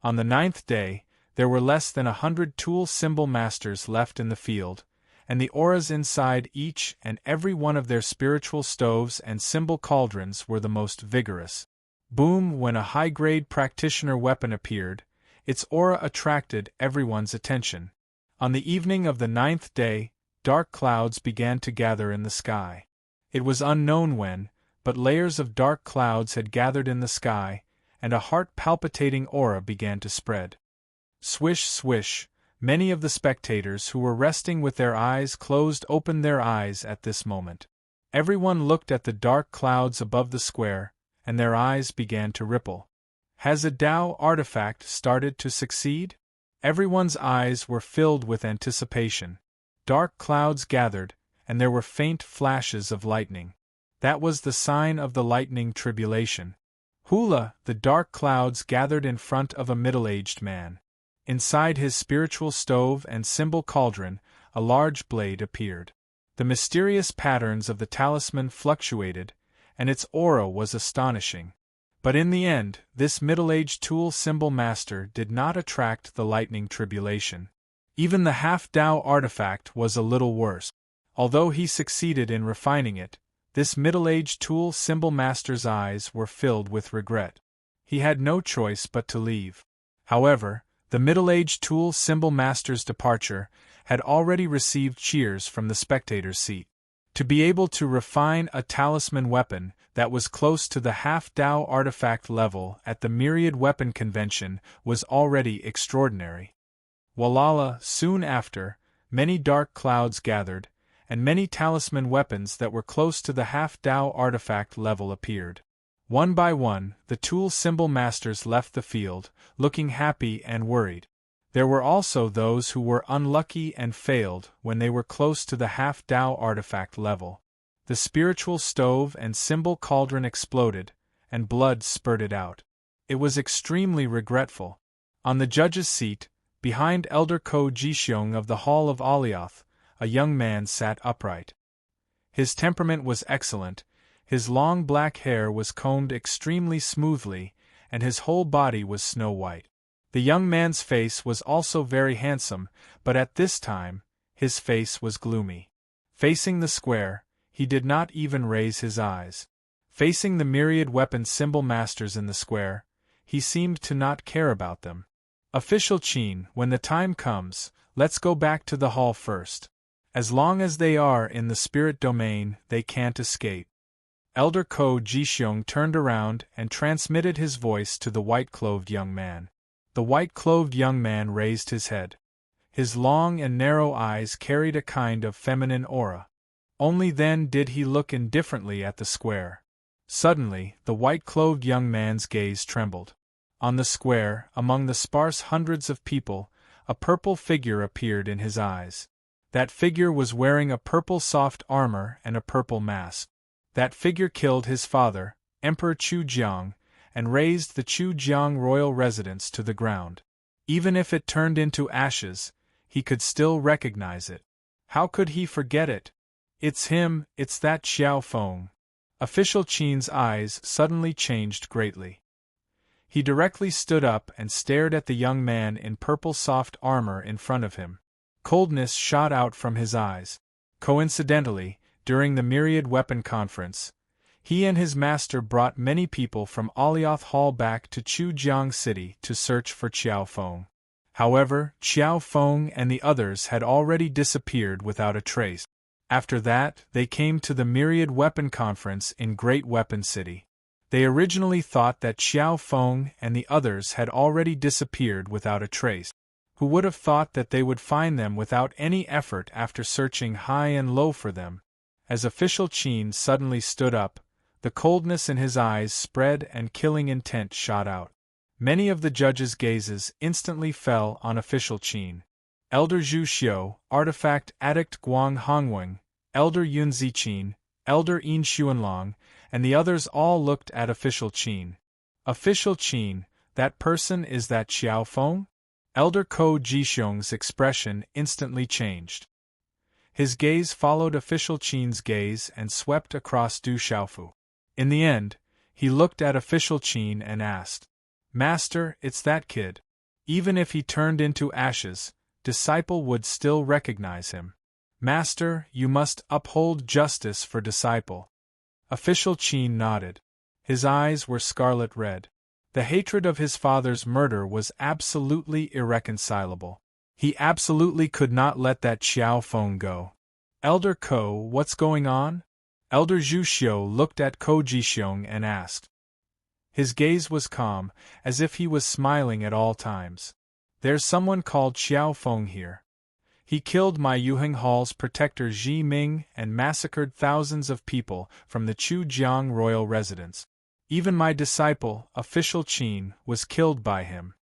On the 9th day, there were less than 100 tool symbol masters left in the field, and the auras inside each and every one of their spiritual stoves and symbol cauldrons were the most vigorous. Boom! When a high-grade practitioner weapon appeared, its aura attracted everyone's attention. On the evening of the 9th day, dark clouds began to gather in the sky. It was unknown when, but layers of dark clouds had gathered in the sky, and a heart-palpitating aura began to spread. Swish, swish, many of the spectators who were resting with their eyes closed opened their eyes at this moment. Everyone looked at the dark clouds above the square, and their eyes began to ripple. Has a Tao artifact started to succeed? Everyone's eyes were filled with anticipation. Dark clouds gathered, and there were faint flashes of lightning. That was the sign of the lightning tribulation. Hula, the dark clouds gathered in front of a middle-aged man. Inside his spiritual stove and symbol cauldron, a large blade appeared. The mysterious patterns of the talisman fluctuated, and its aura was astonishing. But in the end, this middle-aged tool symbol master did not attract the lightning tribulation. Even the half-Tao artifact was a little worse. Although he succeeded in refining it, this middle-aged tool symbol master's eyes were filled with regret. He had no choice but to leave. However, the middle-aged tool symbol master's departure had already received cheers from the spectator's seat. To be able to refine a talisman weapon that was close to the half-Dao artifact level at the Myriad Weapon Convention was already extraordinary. Walala, soon after, many dark clouds gathered, and many talisman weapons that were close to the half-Dao artifact level appeared. One by one, the tool symbol masters left the field, looking happy and worried. There were also those who were unlucky and failed when they were close to the half-Dao artifact level. The spiritual stove and symbol cauldron exploded, and blood spurted out. It was extremely regretful. On the judge's seat, behind Elder Ko Jixiong of the Hall of Alioth, a young man sat upright. His temperament was excellent, his long black hair was combed extremely smoothly, and his whole body was snow-white. The young man's face was also very handsome, but at this time, his face was gloomy. Facing the square, he did not even raise his eyes. Facing the myriad weapon symbol masters in the square, he seemed to not care about them. Official Qin, when the time comes, let's go back to the hall first. As long as they are in the spirit domain, they can't escape. Elder Ko Jixiong turned around and transmitted his voice to the white-clothed young man. The white-clothed young man raised his head. His long and narrow eyes carried a kind of feminine aura. Only then did he look indifferently at the square. Suddenly, the white-clothed young man's gaze trembled. On the square, among the sparse hundreds of people, a purple figure appeared in his eyes. That figure was wearing a purple soft armor and a purple mask. That figure killed his father, Emperor Chu Jiang, and razed the Chu Jiang royal residence to the ground. Even if it turned into ashes, he could still recognize it. How could he forget it? It's him, it's that Xiao Feng. Official Qin's eyes suddenly changed greatly. He directly stood up and stared at the young man in purple soft armor in front of him. Coldness shot out from his eyes. Coincidentally, during the Myriad Weapon Conference, he and his master brought many people from Alioth Hall back to Chujiang City to search for Xiao Feng. However, Xiao Feng and the others had already disappeared without a trace. After that, they came to the Myriad Weapon Conference in Great Weapon City. They originally thought that Xiao Feng and the others had already disappeared without a trace. Who would have thought that they would find them without any effort after searching high and low for them? As Official Qin suddenly stood up, the coldness in his eyes spread and killing intent shot out. Many of the judges' gazes instantly fell on Official Qin. Elder Zhu Xiu, Artifact Addict Guang Hongweng, Elder Yun Ziqin, Elder Yin Xuanlong, and the others all looked at Official Qin. Official Qin, that person is that Xiao Feng? Elder Ko Jixiong's expression instantly changed. His gaze followed Official Qin's gaze and swept across Du Xiaofu. In the end, he looked at Official Qin and asked, "Master, it's that kid. Even if he turned into ashes, disciple would still recognize him. Master, you must uphold justice for disciple." Official Qin nodded. His eyes were scarlet red. The hatred of his father's murder was absolutely irreconcilable. He absolutely could not let that Xiao Feng go. Elder Ko, what's going on? Elder Zhu Xiu looked at Ko Jixiong and asked. His gaze was calm, as if he was smiling at all times. There's someone called Xiao Feng here. He killed my Yuheng Hall's protector Ji Ming and massacred thousands of people from the Chujiang royal residence. Even my disciple, Official Qin, was killed by him.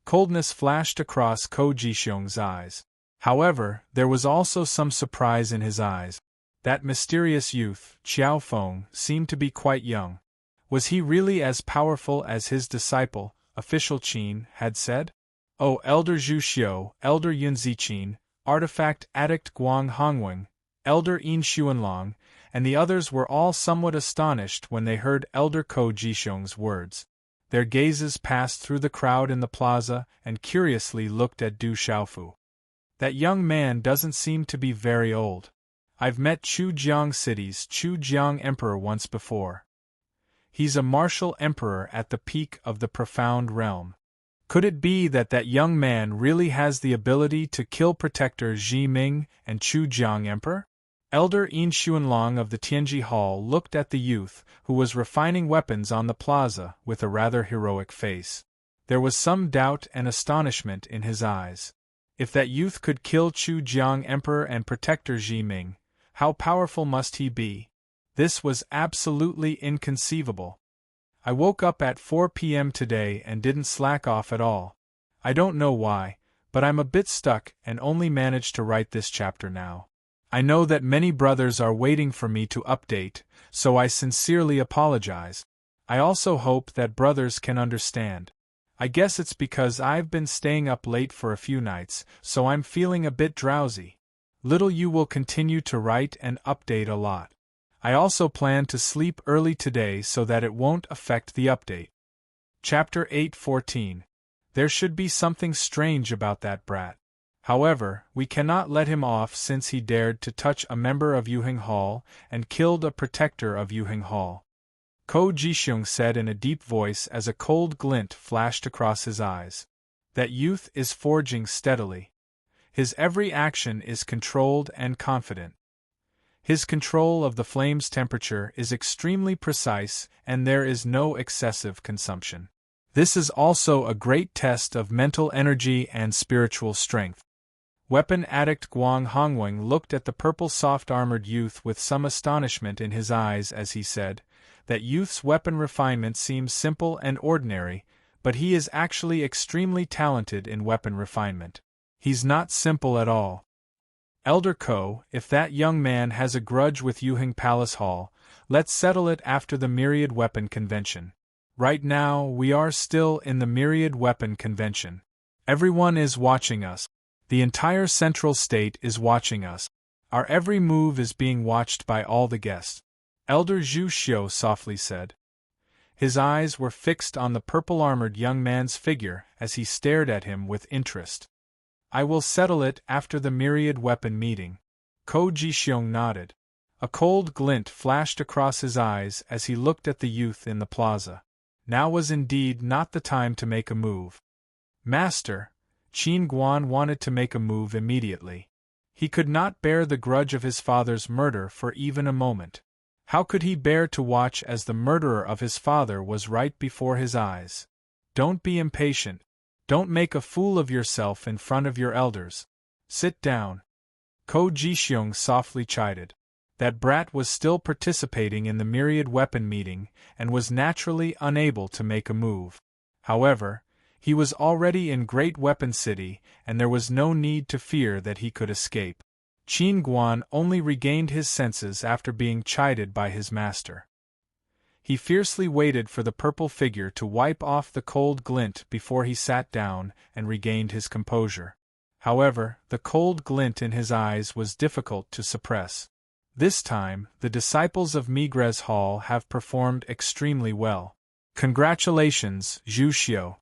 Coldness flashed across Ko Jixiong's eyes. However, there was also some surprise in his eyes. That mysterious youth, Xiao Feng, seemed to be quite young. Was he really as powerful as his disciple, Official Qin, had said? Oh, Elder Zhu Xiu, Elder Yun Ziqin, Artifact Addict Guang Hongweng, Elder Yin Xuanlong, and the others were all somewhat astonished when they heard Elder Ko Jixiong's words. Their gazes passed through the crowd in the plaza and curiously looked at Du Xiaofu. That young man doesn't seem to be very old. I've met Chujiang City's Chujiang Emperor once before. He's a martial emperor at the peak of the profound realm. Could it be that that young man really has the ability to kill Protector Zhi Ming and Chu Jiang Emperor? Elder Yin Xuanlong of the Tianji Hall looked at the youth, who was refining weapons on the plaza, with a rather heroic face. There was some doubt and astonishment in his eyes. If that youth could kill Chu Jiang Emperor and Protector Zhi Ming, how powerful must he be? This was absolutely inconceivable. I woke up at 4 p.m. today and didn't slack off at all. I don't know why, but I'm a bit stuck and only managed to write this chapter now. I know that many brothers are waiting for me to update, so I sincerely apologize. I also hope that brothers can understand. I guess it's because I've been staying up late for a few nights, so I'm feeling a bit drowsy. Little you will continue to write and update a lot. I also plan to sleep early today so that it won't affect the update. Chapter 8:14. There should be something strange about that brat. However, we cannot let him off since he dared to touch a member of Yuheng Hall and killed a protector of Yuheng Hall. Ko Jixiong said in a deep voice as a cold glint flashed across his eyes. That youth is forging steadily. His every action is controlled and confident. His control of the flame's temperature is extremely precise and there is no excessive consumption. This is also a great test of mental energy and spiritual strength. Weapon addict Guang Hongweng looked at the purple soft-armored youth with some astonishment in his eyes as he said, that youth's weapon refinement seems simple and ordinary, but he is actually extremely talented in weapon refinement. He's not simple at all. Elder Ko, if that young man has a grudge with Yuheng Palace Hall, let's settle it after the Myriad Weapon Convention. Right now, we are still in the Myriad Weapon Convention. Everyone is watching us. The entire Central State is watching us. Our every move is being watched by all the guests. Elder Zhu Xiu softly said. His eyes were fixed on the purple-armored young man's figure as he stared at him with interest. I will settle it after the Myriad Weapon meeting. Ko Jixiong nodded. A cold glint flashed across his eyes as he looked at the youth in the plaza. Now was indeed not the time to make a move. Master, Qin Guan wanted to make a move immediately. He could not bear the grudge of his father's murder for even a moment. How could he bear to watch as the murderer of his father was right before his eyes? Don't be impatient. Don't make a fool of yourself in front of your elders. Sit down. Ko Jixiong softly chided. That brat was still participating in the Myriad Weapon meeting and was naturally unable to make a move. However, he was already in Great Weapon City and there was no need to fear that he could escape. Qin Guan only regained his senses after being chided by his master. He fiercely waited for the purple figure to wipe off the cold glint before he sat down and regained his composure. However, the cold glint in his eyes was difficult to suppress. This time, the disciples of Migres Hall have performed extremely well. Congratulations, Zhu Xiu.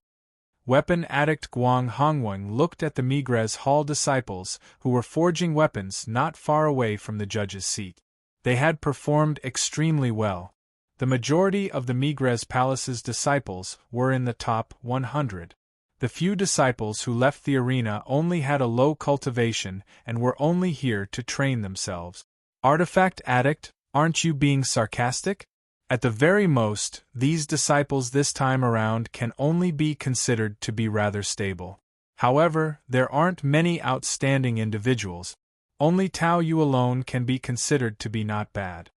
Weapon addict Guang Hongweng looked at the Migres Hall disciples who were forging weapons not far away from the judge's seat. They had performed extremely well. The majority of the Migres Palace's disciples were in the top 100. The few disciples who left the arena only had a low cultivation and were only here to train themselves. Artifact addict, aren't you being sarcastic? At the very most, these disciples this time around can only be considered to be rather stable. However, there aren't many outstanding individuals. Only Tao Yu alone can be considered to be not bad.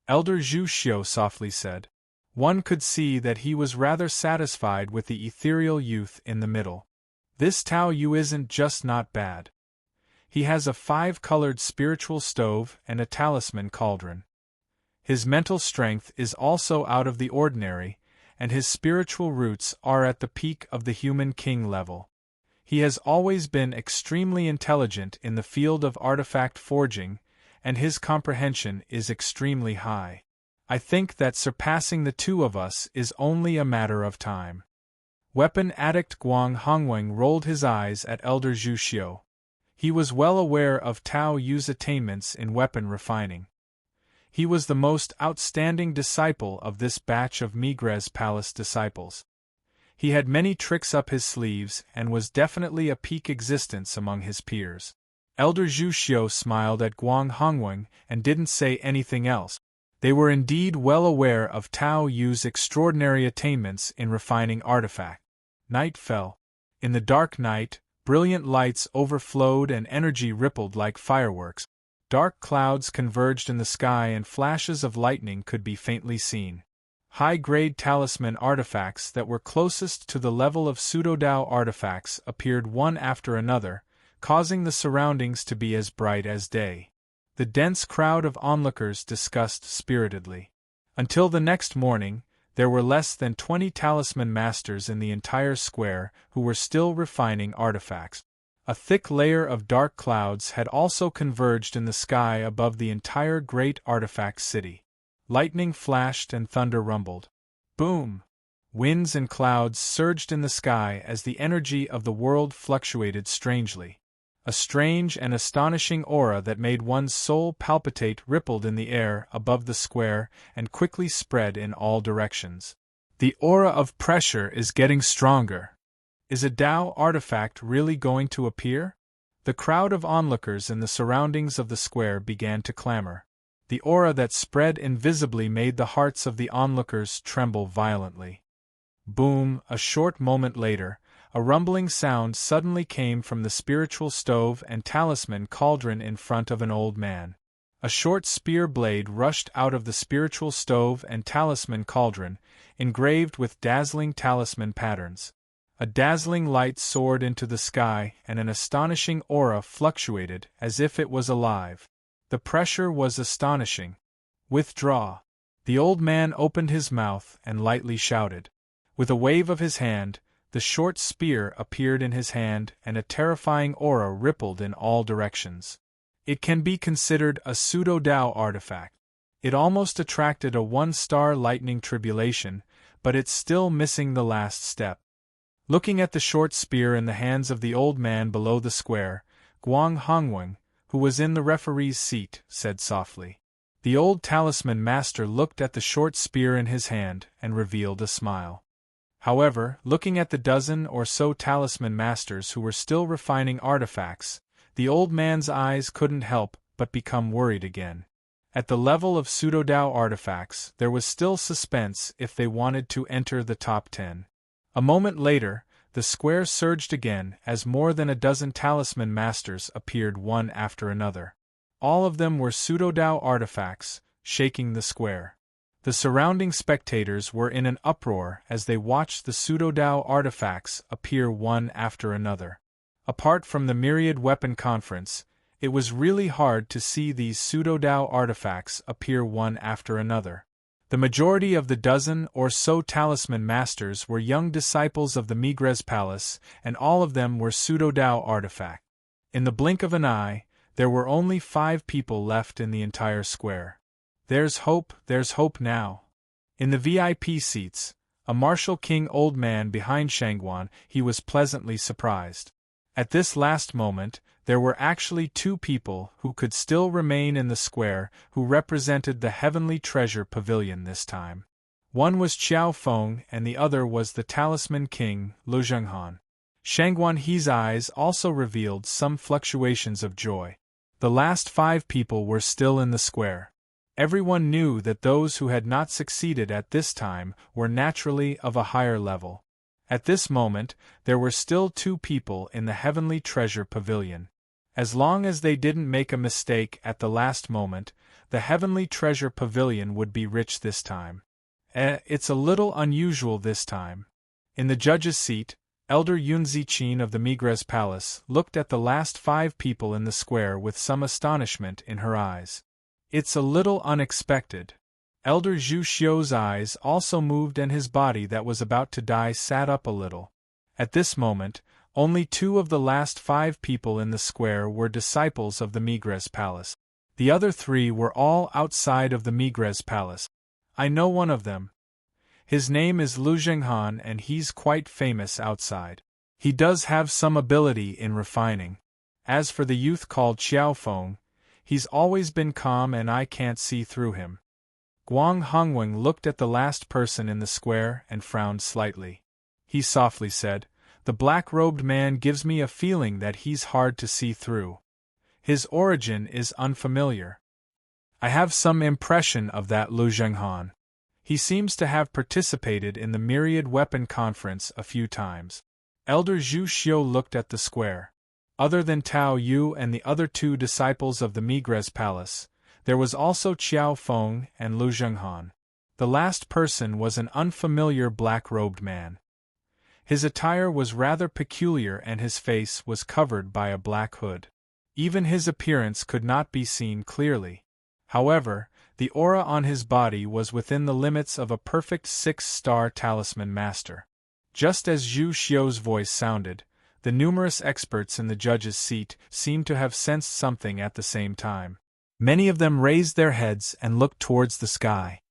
Elder Zhu Xiu softly said. One could see that he was rather satisfied with the ethereal youth in the middle. This Tao Yu isn't just not bad. He has a 5-colored spiritual stove and a talisman cauldron. His mental strength is also out of the ordinary, and his spiritual roots are at the peak of the human king level. He has always been extremely intelligent in the field of artifact forging, and his comprehension is extremely high. I think that surpassing the two of us is only a matter of time. Weapon addict Guang Hongweng rolled his eyes at Elder Zhu Xiu. He was well aware of Tao Yu's attainments in weapon refining. He was the most outstanding disciple of this batch of Migres Palace disciples. He had many tricks up his sleeves and was definitely a peak existence among his peers. Elder Zhu Xiu smiled at Guang Hongwen and didn't say anything else. They were indeed well aware of Tao Yu's extraordinary attainments in refining artifact. Night fell. In the dark night, brilliant lights overflowed and energy rippled like fireworks. Dark clouds converged in the sky and flashes of lightning could be faintly seen. High-grade talisman artifacts that were closest to the level of pseudo-Dao artifacts appeared one after another, causing the surroundings to be as bright as day. The dense crowd of onlookers discussed spiritedly. Until the next morning, there were less than 20 talisman masters in the entire square who were still refining artifacts. A thick layer of dark clouds had also converged in the sky above the entire great artifact city. Lightning flashed and thunder rumbled. Boom! Winds and clouds surged in the sky as the energy of the world fluctuated strangely. A strange and astonishing aura that made one's soul palpitate rippled in the air above the square and quickly spread in all directions. The aura of pressure is getting stronger. Is a Dao artifact really going to appear? The crowd of onlookers in the surroundings of the square began to clamor. The aura that spread invisibly made the hearts of the onlookers tremble violently. Boom! A short moment later, a rumbling sound suddenly came from the spiritual stove and talisman cauldron in front of an old man. A short spear blade rushed out of the spiritual stove and talisman cauldron, engraved with dazzling talisman patterns. A dazzling light soared into the sky and an astonishing aura fluctuated as if it was alive. The pressure was astonishing. Withdraw. The old man opened his mouth and lightly shouted. With a wave of his hand, the short spear appeared in his hand and a terrifying aura rippled in all directions. It can be considered a pseudo-Dao artifact. It almost attracted a one-star lightning tribulation, but it's still missing the last step. Looking at the short spear in the hands of the old man below the square, Guang Hongwen, who was in the referee's seat, said softly. The old talisman master looked at the short spear in his hand and revealed a smile. However, looking at the dozen or so talisman masters who were still refining artifacts, the old man's eyes couldn't help but become worried again. At the level of pseudo-Dao artifacts, there was still suspense if they wanted to enter the top 10. A moment later, the square surged again as more than a dozen talisman masters appeared one after another. All of them were pseudo-Dao artifacts, shaking the square. The surrounding spectators were in an uproar as they watched the pseudo-Dao artifacts appear one after another. Apart from the myriad weapon conference, it was really hard to see these pseudo-Dao artifacts appear one after another. The majority of the dozen or so talisman masters were young disciples of the Migres Palace, and all of them were pseudo-Dao artifacts. In the blink of an eye, there were only 5 people left in the entire square. There's hope now. In the VIP seats, a martial king old man behind Shangguan, he was pleasantly surprised. At this last moment, there were actually 2 people who could still remain in the square who represented the Heavenly Treasure Pavilion this time. One was Qiao Feng and the other was the Talisman King, Lu Zhenghan. Shangguan He's eyes also revealed some fluctuations of joy. The last 5 people were still in the square. Everyone knew that those who had not succeeded at this time were naturally of a higher level. At this moment, there were still 2 people in the Heavenly Treasure Pavilion. As long as they didn't make a mistake at the last moment, the Heavenly Treasure Pavilion would be rich this time. It's a little unusual this time. In the judge's seat, Elder Yun Ziqin of the Migres Palace looked at the last 5 people in the square with some astonishment in her eyes. It's a little unexpected. Elder Zhu Xiu's eyes also moved and his body that was about to die sat up a little. At this moment, only 2 of the last 5 people in the square were disciples of the Migres Palace. The other 3 were all outside of the Migres Palace. I know one of them. His name is Lu Zhenghan and he's quite famous outside. He does have some ability in refining. As for the youth called Qiao Feng, he's always been calm and I can't see through him. Guang Hongwen looked at the last person in the square and frowned slightly. he softly said. The black-robed man gives me a feeling that he's hard to see through. His origin is unfamiliar. I have some impression of that Lu Zhenghan. He seems to have participated in the Myriad Weapon Conference a few times. Elder Zhu Xiu looked at the square. Other than Tao Yu and the other two disciples of the Migres Palace, there was also Qiao Feng and Lu Zhenghan. The last person was an unfamiliar black-robed man. His attire was rather peculiar and his face was covered by a black hood. Even his appearance could not be seen clearly. However, the aura on his body was within the limits of a perfect 6-star talisman master. Just as Zhu Xiu's voice sounded, the numerous experts in the judge's seat seemed to have sensed something at the same time. Many of them raised their heads and looked towards the sky.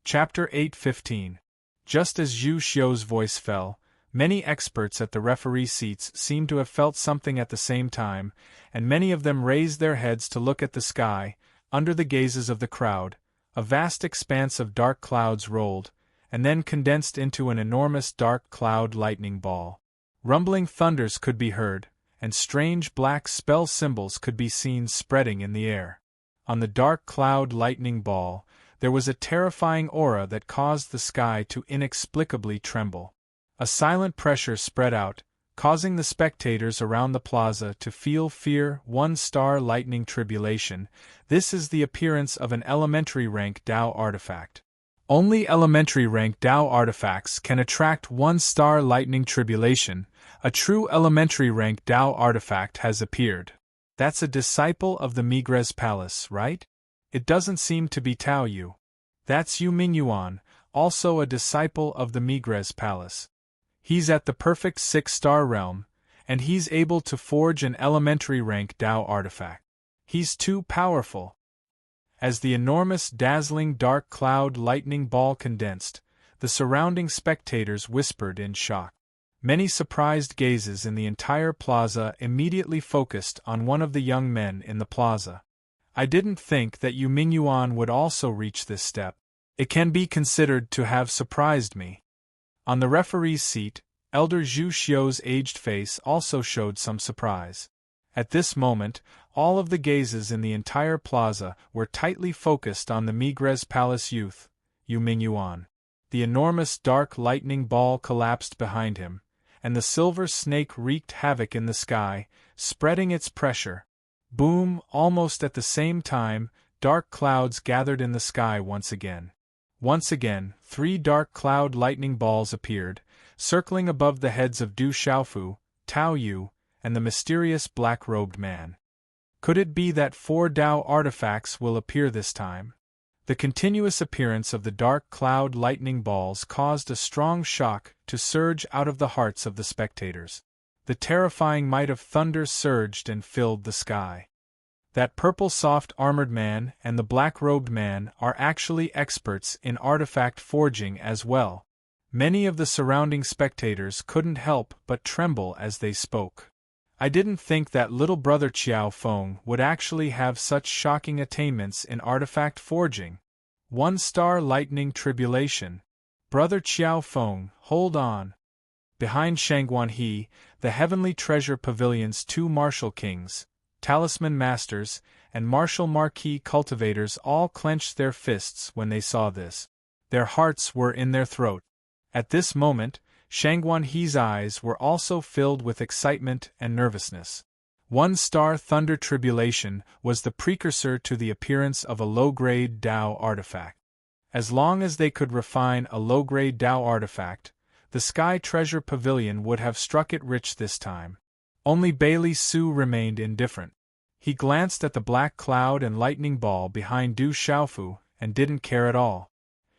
Chapter 8:15. Just as Zhu Xiu's voice fell, many experts at the referee seats seemed to have felt something at the same time, and many of them raised their heads to look at the sky. Under the gazes of the crowd, a vast expanse of dark clouds rolled, and then condensed into an enormous dark cloud lightning ball. Rumbling thunders could be heard, and strange black spell symbols could be seen spreading in the air. On the dark cloud lightning ball, there was a terrifying aura that caused the sky to inexplicably tremble. A silent pressure spread out, causing the spectators around the plaza to feel fear. 1-star lightning tribulation. This is the appearance of an elementary rank Tao artifact. Only elementary rank Tao artifacts can attract 1-star lightning tribulation. A true elementary rank Tao artifact has appeared. That's a disciple of the Migres Palace, right? It doesn't seem to be Tao Yu. That's Yu Mingyuan, also a disciple of the Migres Palace. He's at the perfect 6-star realm, and he's able to forge an elementary rank Tao artifact. He's too powerful. As the enormous dazzling dark cloud lightning ball condensed, the surrounding spectators whispered in shock. Many surprised gazes in the entire plaza immediately focused on one of the young men in the plaza. I didn't think that Yu Mingyuan would also reach this step. It can be considered to have surprised me. On the referee's seat, Elder Zhu Xiu's aged face also showed some surprise. At this moment, all of the gazes in the entire plaza were tightly focused on the Migres Palace youth, Yu Mingyuan. The enormous dark lightning ball collapsed behind him, and the silver snake wreaked havoc in the sky, spreading its pressure. Boom! Almost at the same time, dark clouds gathered in the sky once again. Once again, 3 dark cloud lightning balls appeared, circling above the heads of Du Xiaofu, Tao Yu, and the mysterious black-robed man. Could it be that 4 Tao artifacts will appear this time? The continuous appearance of the dark cloud lightning balls caused a strong shock to surge out of the hearts of the spectators. The terrifying might of thunder surged and filled the sky. That purple soft armored man and the black-robed man are actually experts in artifact forging as well. Many of the surrounding spectators couldn't help but tremble as they spoke. I didn't think that little brother Qiao Feng would actually have such shocking attainments in artifact forging. 1-star lightning tribulation. Brother Qiao Feng, hold on. Behind Shangguan He, the Heavenly Treasure Pavilion's 2 martial kings, talisman masters, and martial marquis cultivators all clenched their fists when they saw this. Their hearts were in their throat. At this moment, Shangguan He's eyes were also filled with excitement and nervousness. 1-star thunder tribulation was the precursor to the appearance of a low-grade Tao artifact. As long as they could refine a low-grade Tao artifact, the Sky Treasure Pavilion would have struck it rich this time. Only Bailey Su remained indifferent. He glanced at the black cloud and lightning ball behind Du Xiaofu and didn't care at all.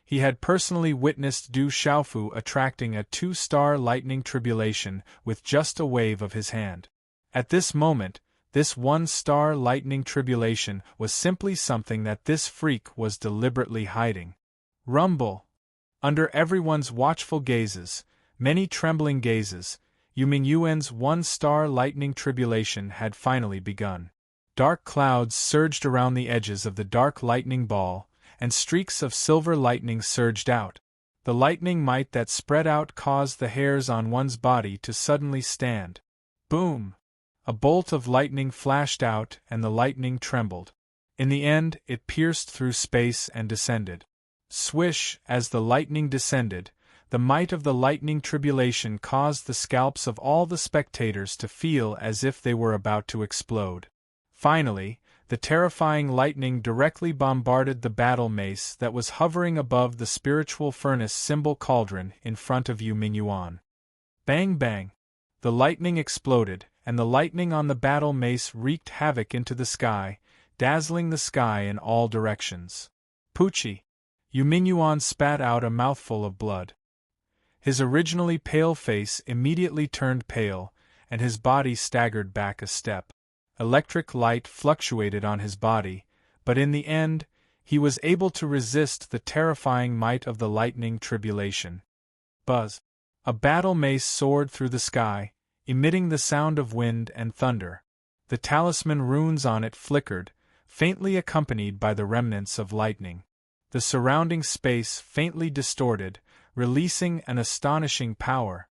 He had personally witnessed Du Xiaofu attracting a 2-star lightning tribulation with just a wave of his hand. At this moment, this 1-star lightning tribulation was simply something that this freak was deliberately hiding. Rumble! Under everyone's watchful gazes, many trembling gazes, Yu Mingyuan's 1-star lightning tribulation had finally begun. Dark clouds surged around the edges of the dark lightning ball, and streaks of silver lightning surged out. The lightning might that spread out caused the hairs on one's body to suddenly stand. Boom! A bolt of lightning flashed out and the lightning trembled. In the end, it pierced through space and descended. Swish, as the lightning descended, the might of the lightning tribulation caused the scalps of all the spectators to feel as if they were about to explode. Finally, the terrifying lightning directly bombarded the battle mace that was hovering above the spiritual furnace symbol cauldron in front of Yu Mingyuan. Bang bang! The lightning exploded, and the lightning on the battle mace wreaked havoc into the sky, dazzling the sky in all directions. Poochie! Yu Mingyuan spat out a mouthful of blood. His originally pale face immediately turned pale, and his body staggered back a step. Electric light fluctuated on his body, but in the end, he was able to resist the terrifying might of the lightning tribulation. Buzz! A battle mace soared through the sky, emitting the sound of wind and thunder. The talisman runes on it flickered, faintly accompanied by the remnants of lightning. The surrounding space faintly distorted, releasing an astonishing power.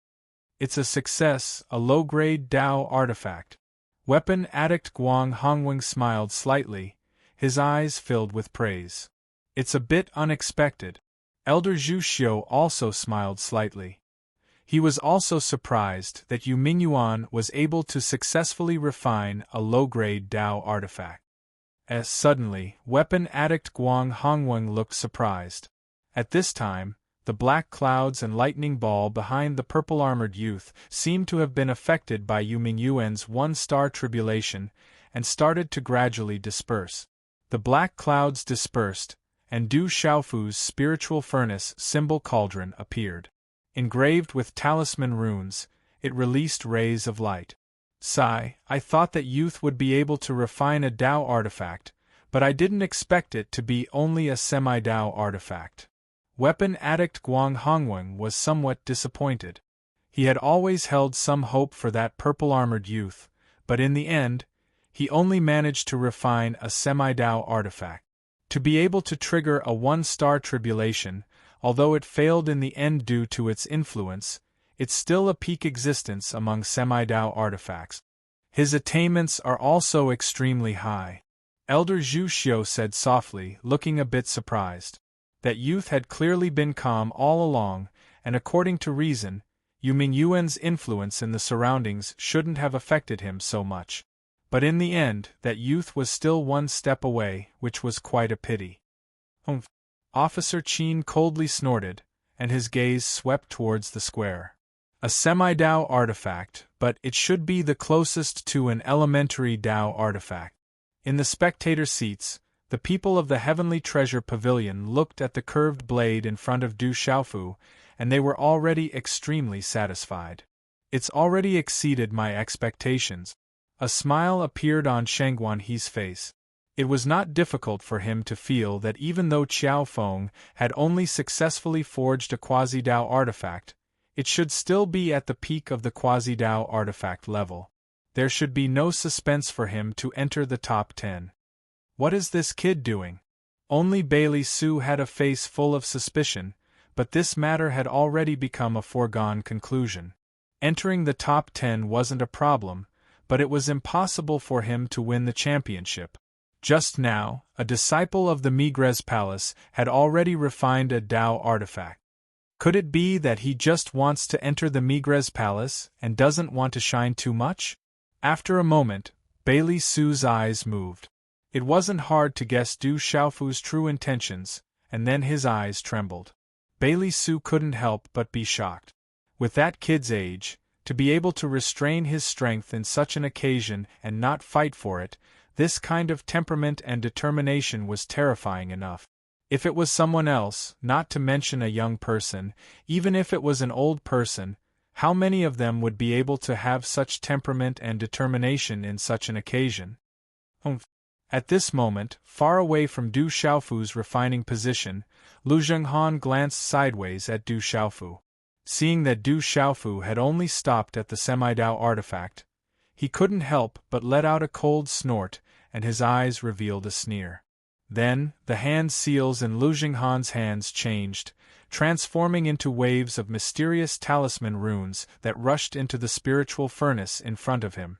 It's a success, a low-grade Dao artifact. Weapon Addict Guang Hongwing smiled slightly, his eyes filled with praise. It's a bit unexpected. Elder Zhu Xiu also smiled slightly. He was also surprised that Yu Mingyuan was able to successfully refine a low-grade Dao artifact. As suddenly, Weapon Addict Guang Hongwing looked surprised. At this time, the black clouds and lightning ball behind the purple-armored youth seemed to have been affected by Yu Mingyuan's one-star tribulation and started to gradually disperse. The black clouds dispersed, and Du Xiaofu's spiritual furnace symbol cauldron appeared. Engraved with talisman runes, it released rays of light. Sigh, I thought that youth would be able to refine a Dao artifact, but I didn't expect it to be only a semi-Dao artifact. Weapon Addict Guang Hongwing was somewhat disappointed. He had always held some hope for that purple-armored youth, but in the end, he only managed to refine a semi-Dao artifact. To be able to trigger a one-star tribulation, although it failed in the end due to its influence, it's still a peak existence among semi-Dao artifacts. His attainments are also extremely high. Elder Zhu Xiu said softly, looking a bit surprised. That youth had clearly been calm all along, and according to reason, Yu Mingyuan's influence in the surroundings shouldn't have affected him so much. But in the end, that youth was still one step away, which was quite a pity. Humph! Officer Qin coldly snorted, and his gaze swept towards the square. A semi-Dao artifact, but it should be the closest to an elementary Dao artifact. In the spectator seats, the people of the Heavenly Treasure Pavilion looked at the curved blade in front of Du Xiaofu, and they were already extremely satisfied. It's already exceeded my expectations. A smile appeared on Sheng Guanhe's face. It was not difficult for him to feel that even though Qiao Feng had only successfully forged a quasi-Dao artifact, it should still be at the peak of the quasi-Dao artifact level. There should be no suspense for him to enter the top 10. What is this kid doing? Only Bailey Su had a face full of suspicion, but this matter had already become a foregone conclusion. Entering the top 10 wasn't a problem, but it was impossible for him to win the championship. Just now, a disciple of the Migres Palace had already refined a Dao artifact. Could it be that he just wants to enter the Migres Palace and doesn't want to shine too much? After a moment, Bailey Su's eyes moved. It wasn't hard to guess Du Xiaofu's true intentions, and then his eyes trembled. Bailey Su couldn't help but be shocked. With that kid's age, to be able to restrain his strength in such an occasion and not fight for it, this kind of temperament and determination was terrifying enough. If it was someone else, not to mention a young person, even if it was an old person, how many of them would be able to have such temperament and determination in such an occasion? At this moment, far away from Du Xiaofu's refining position, Lu Zhenghan glanced sideways at Du Xiaofu. Seeing that Du Xiaofu had only stopped at the semi-Dao artifact, he couldn't help but let out a cold snort, and his eyes revealed a sneer. Then, the hand seals in Lu Zhenghan's hands changed, transforming into waves of mysterious talisman runes that rushed into the spiritual furnace in front of him.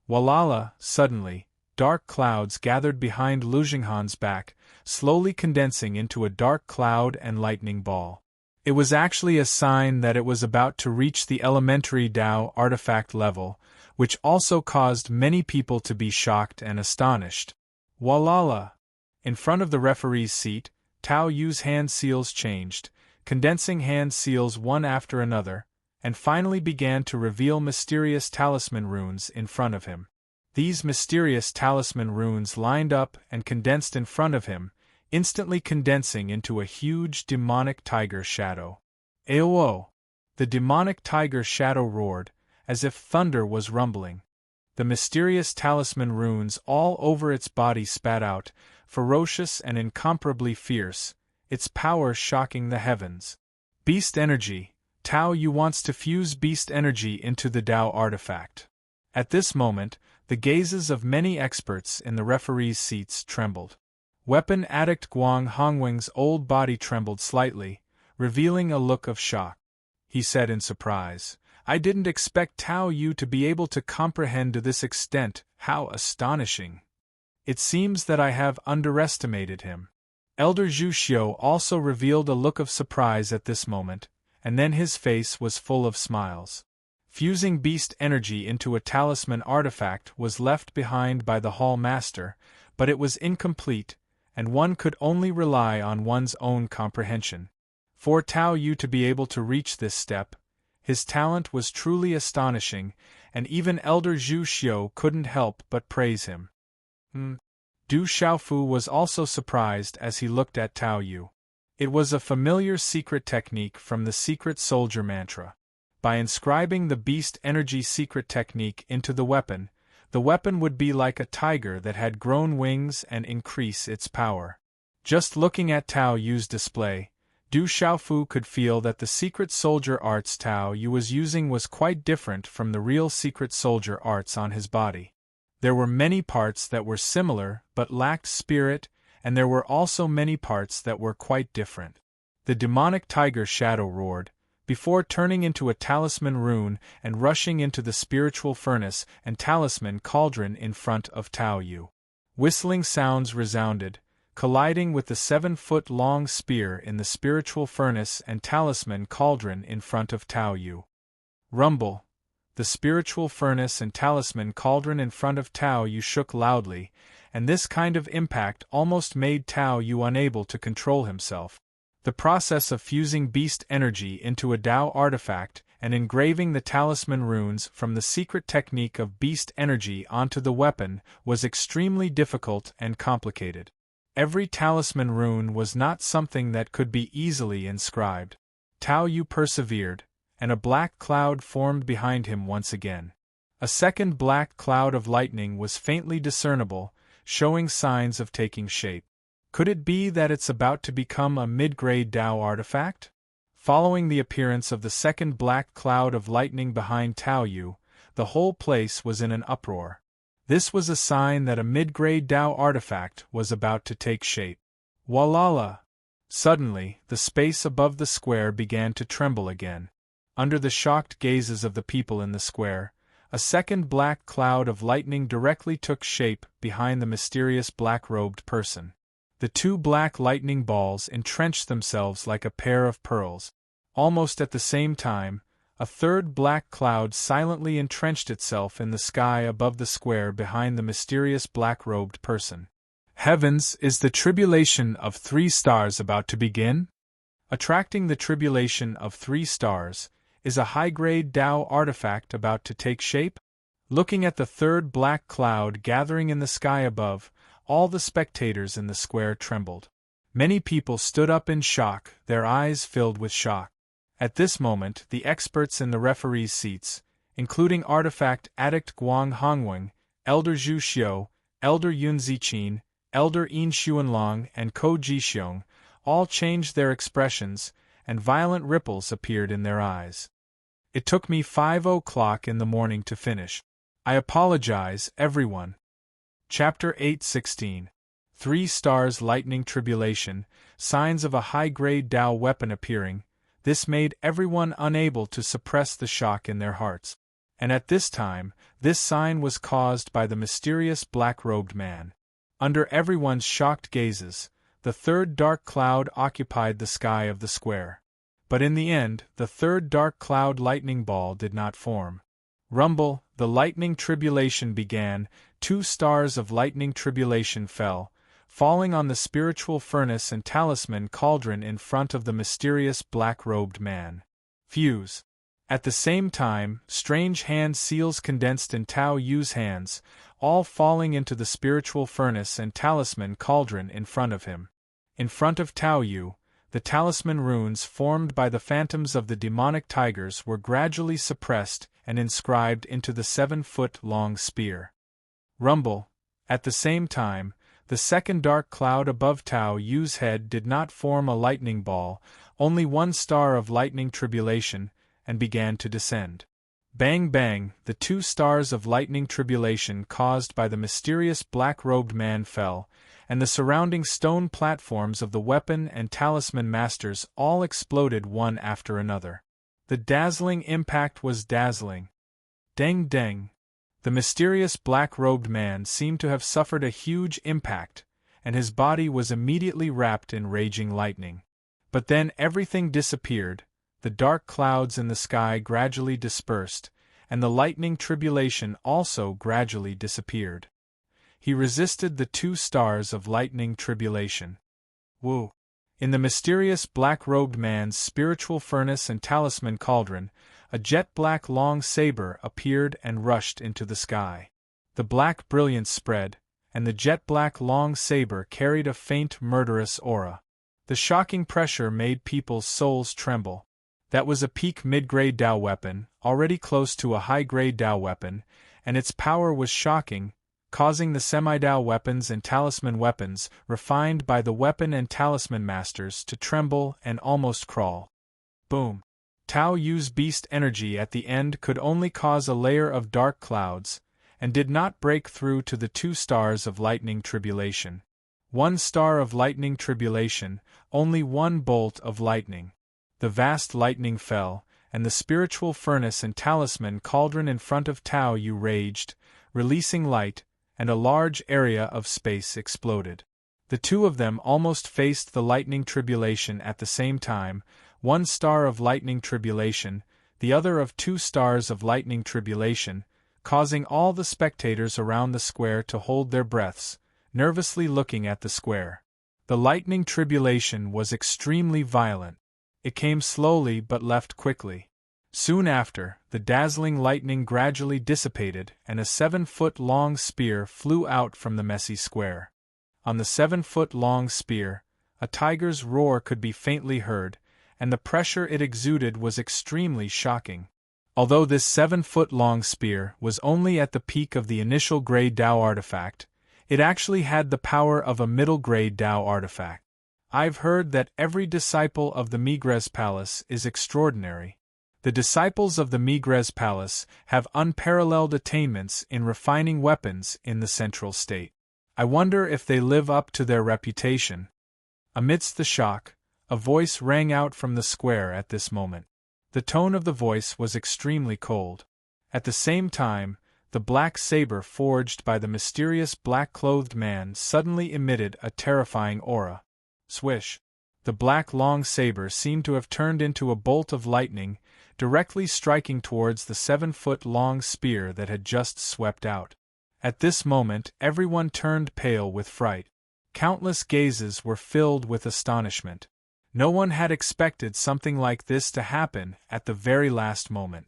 Walala, suddenly, dark clouds gathered behind Lu Jinghan's back, slowly condensing into a dark cloud and lightning ball. It was actually a sign that it was about to reach the elementary Tao artifact level, which also caused many people to be shocked and astonished. Walala! In front of the referee's seat, Tao Yu's hand seals changed, condensing hand seals one after another, and finally began to reveal mysterious talisman runes in front of him. These mysterious talisman runes lined up and condensed in front of him, instantly condensing into a huge demonic tiger shadow. Aowo! The demonic tiger shadow roared, as if thunder was rumbling. The mysterious talisman runes all over its body spat out, ferocious and incomparably fierce, its power shocking the heavens. Beast energy. Tao Yu wants to fuse beast energy into the Tao artifact. At this moment, the gazes of many experts in the referee's seats trembled. Weapon addict Guang Hongwing's old body trembled slightly, revealing a look of shock. He said in surprise, "I didn't expect Tao Yu to be able to comprehend to this extent. How astonishing! It seems that I have underestimated him." Elder Zhu Xiu also revealed a look of surprise at this moment, and then his face was full of smiles. Fusing beast energy into a talisman artifact was left behind by the Hall Master, but it was incomplete, and one could only rely on one's own comprehension. For Tao Yu to be able to reach this step, his talent was truly astonishing, and even Elder Zhu Xiu couldn't help but praise him. Du Xiaofu was also surprised as he looked at Tao Yu. It was a familiar secret technique from the Secret Soldier mantra. By inscribing the beast energy secret technique into the weapon would be like a tiger that had grown wings and increase its power. Just looking at Tao Yu's display, Du Xiaofu could feel that the secret soldier arts Tao Yu was using was quite different from the real secret soldier arts on his body. There were many parts that were similar but lacked spirit, and there were also many parts that were quite different. The demonic tiger shadow roared, before turning into a talisman rune and rushing into the spiritual furnace and talisman cauldron in front of Tao Yu. Whistling sounds resounded, colliding with the 7-foot-long spear in the spiritual furnace and talisman cauldron in front of Tao Yu. Rumble! The spiritual furnace and talisman cauldron in front of Tao Yu shook loudly, and this kind of impact almost made Tao Yu unable to control himself. The process of fusing beast energy into a Tao artifact and engraving the talisman runes from the secret technique of beast energy onto the weapon was extremely difficult and complicated. Every talisman rune was not something that could be easily inscribed. Tao Yu persevered, and a black cloud formed behind him once again. A second black cloud of lightning was faintly discernible, showing signs of taking shape. Could it be that it's about to become a mid-grade Tao artifact? Following the appearance of the second black cloud of lightning behind Tao Yu, the whole place was in an uproar. This was a sign that a mid-grade Tao artifact was about to take shape. Walala! Suddenly, the space above the square began to tremble again. Under the shocked gazes of the people in the square, a second black cloud of lightning directly took shape behind the mysterious black-robed person. The two black lightning balls entrenched themselves like a pair of pearls. Almost at the same time, a third black cloud silently entrenched itself in the sky above the square behind the mysterious black-robed person. Heavens, is the tribulation of 3 stars about to begin? Attracting the tribulation of 3 stars, is a high-grade Tao artifact about to take shape? Looking at the third black cloud gathering in the sky above, all the spectators in the square trembled. Many people stood up in shock, their eyes filled with shock. At this moment, the experts in the referees' seats, including artifact addict Guang Hongwing, Elder Zhu Xiu, Elder Yun Ziqin, Elder Yin Xuanlong, and Ko Jixiong, all changed their expressions, and violent ripples appeared in their eyes. It took me 5 o'clock in the morning to finish. I apologize, everyone. Chapter 8:16. 3 stars lightning tribulation, signs of a high-grade Tao weapon appearing. This made everyone unable to suppress the shock in their hearts. And at this time, this sign was caused by the mysterious black-robed man. Under everyone's shocked gazes, the third dark cloud occupied the sky of the square. But in the end, the third dark cloud lightning ball did not form. Rumble, the lightning tribulation began, 2 stars of lightning tribulation fell, falling on the spiritual furnace and talisman cauldron in front of the mysterious black-robed man. Fuse. At the same time, strange hand seals condensed in Tao Yu's hands, all falling into the spiritual furnace and talisman cauldron in front of him. In front of Tao Yu, the talisman runes formed by the phantoms of the demonic tigers were gradually suppressed and inscribed into the 7-foot-long spear. Rumble. At the same time, the second dark cloud above Tao Yu's head did not form a lightning ball, only 1 star of lightning tribulation, and began to descend. Bang bang, the 2 stars of lightning tribulation caused by the mysterious black-robed man fell, and the surrounding stone platforms of the weapon and talisman masters all exploded one after another. The dazzling impact was dazzling. Deng deng. The mysterious black-robed man seemed to have suffered a huge impact, and his body was immediately wrapped in raging lightning. But then everything disappeared, the dark clouds in the sky gradually dispersed, and the lightning tribulation also gradually disappeared. He resisted the 2 stars of lightning tribulation. Woo! In the mysterious black-robed man's spiritual furnace and talisman cauldron, a jet-black long saber appeared and rushed into the sky. The black brilliance spread, and the jet-black long saber carried a faint murderous aura. The shocking pressure made people's souls tremble. That was a peak mid-grade Tao weapon, already close to a high-grade Tao weapon, and its power was shocking, causing the semi-Tao weapons and talisman weapons, refined by the weapon and talisman masters, to tremble and almost crawl. Boom! Tao Yu's beast energy at the end could only cause a layer of dark clouds, and did not break through to the 2 stars of lightning tribulation. 1 star of lightning tribulation, only 1 bolt of lightning. The vast lightning fell, and the spiritual furnace and talisman cauldron in front of Tao Yu raged, releasing light, and a large area of space exploded. The 2 of them almost faced the lightning tribulation at the same time, 1 star of lightning tribulation, the other of 2 stars of lightning tribulation, causing all the spectators around the square to hold their breaths, nervously looking at the square. The lightning tribulation was extremely violent. It came slowly but left quickly. Soon after, the dazzling lightning gradually dissipated and a 7-foot-long spear flew out from the messy square. On the 7-foot-long spear, a tiger's roar could be faintly heard, and the pressure it exuded was extremely shocking. Although this 7-foot-long spear was only at the peak of the initial grade Tao artifact, it actually had the power of a middle-grade Tao artifact. I've heard that every disciple of the Migres Palace is extraordinary. The disciples of the Migres Palace have unparalleled attainments in refining weapons in the Central State. I wonder if they live up to their reputation. Amidst the shock, a voice rang out from the square at this moment. The tone of the voice was extremely cold. At the same time, the black saber forged by the mysterious black-clothed man suddenly emitted a terrifying aura. Swish! The black long saber seemed to have turned into a bolt of lightning, directly striking towards the 7-foot-long spear that had just swept out. At this moment everyone turned pale with fright. Countless gazes were filled with astonishment. No one had expected something like this to happen at the very last moment.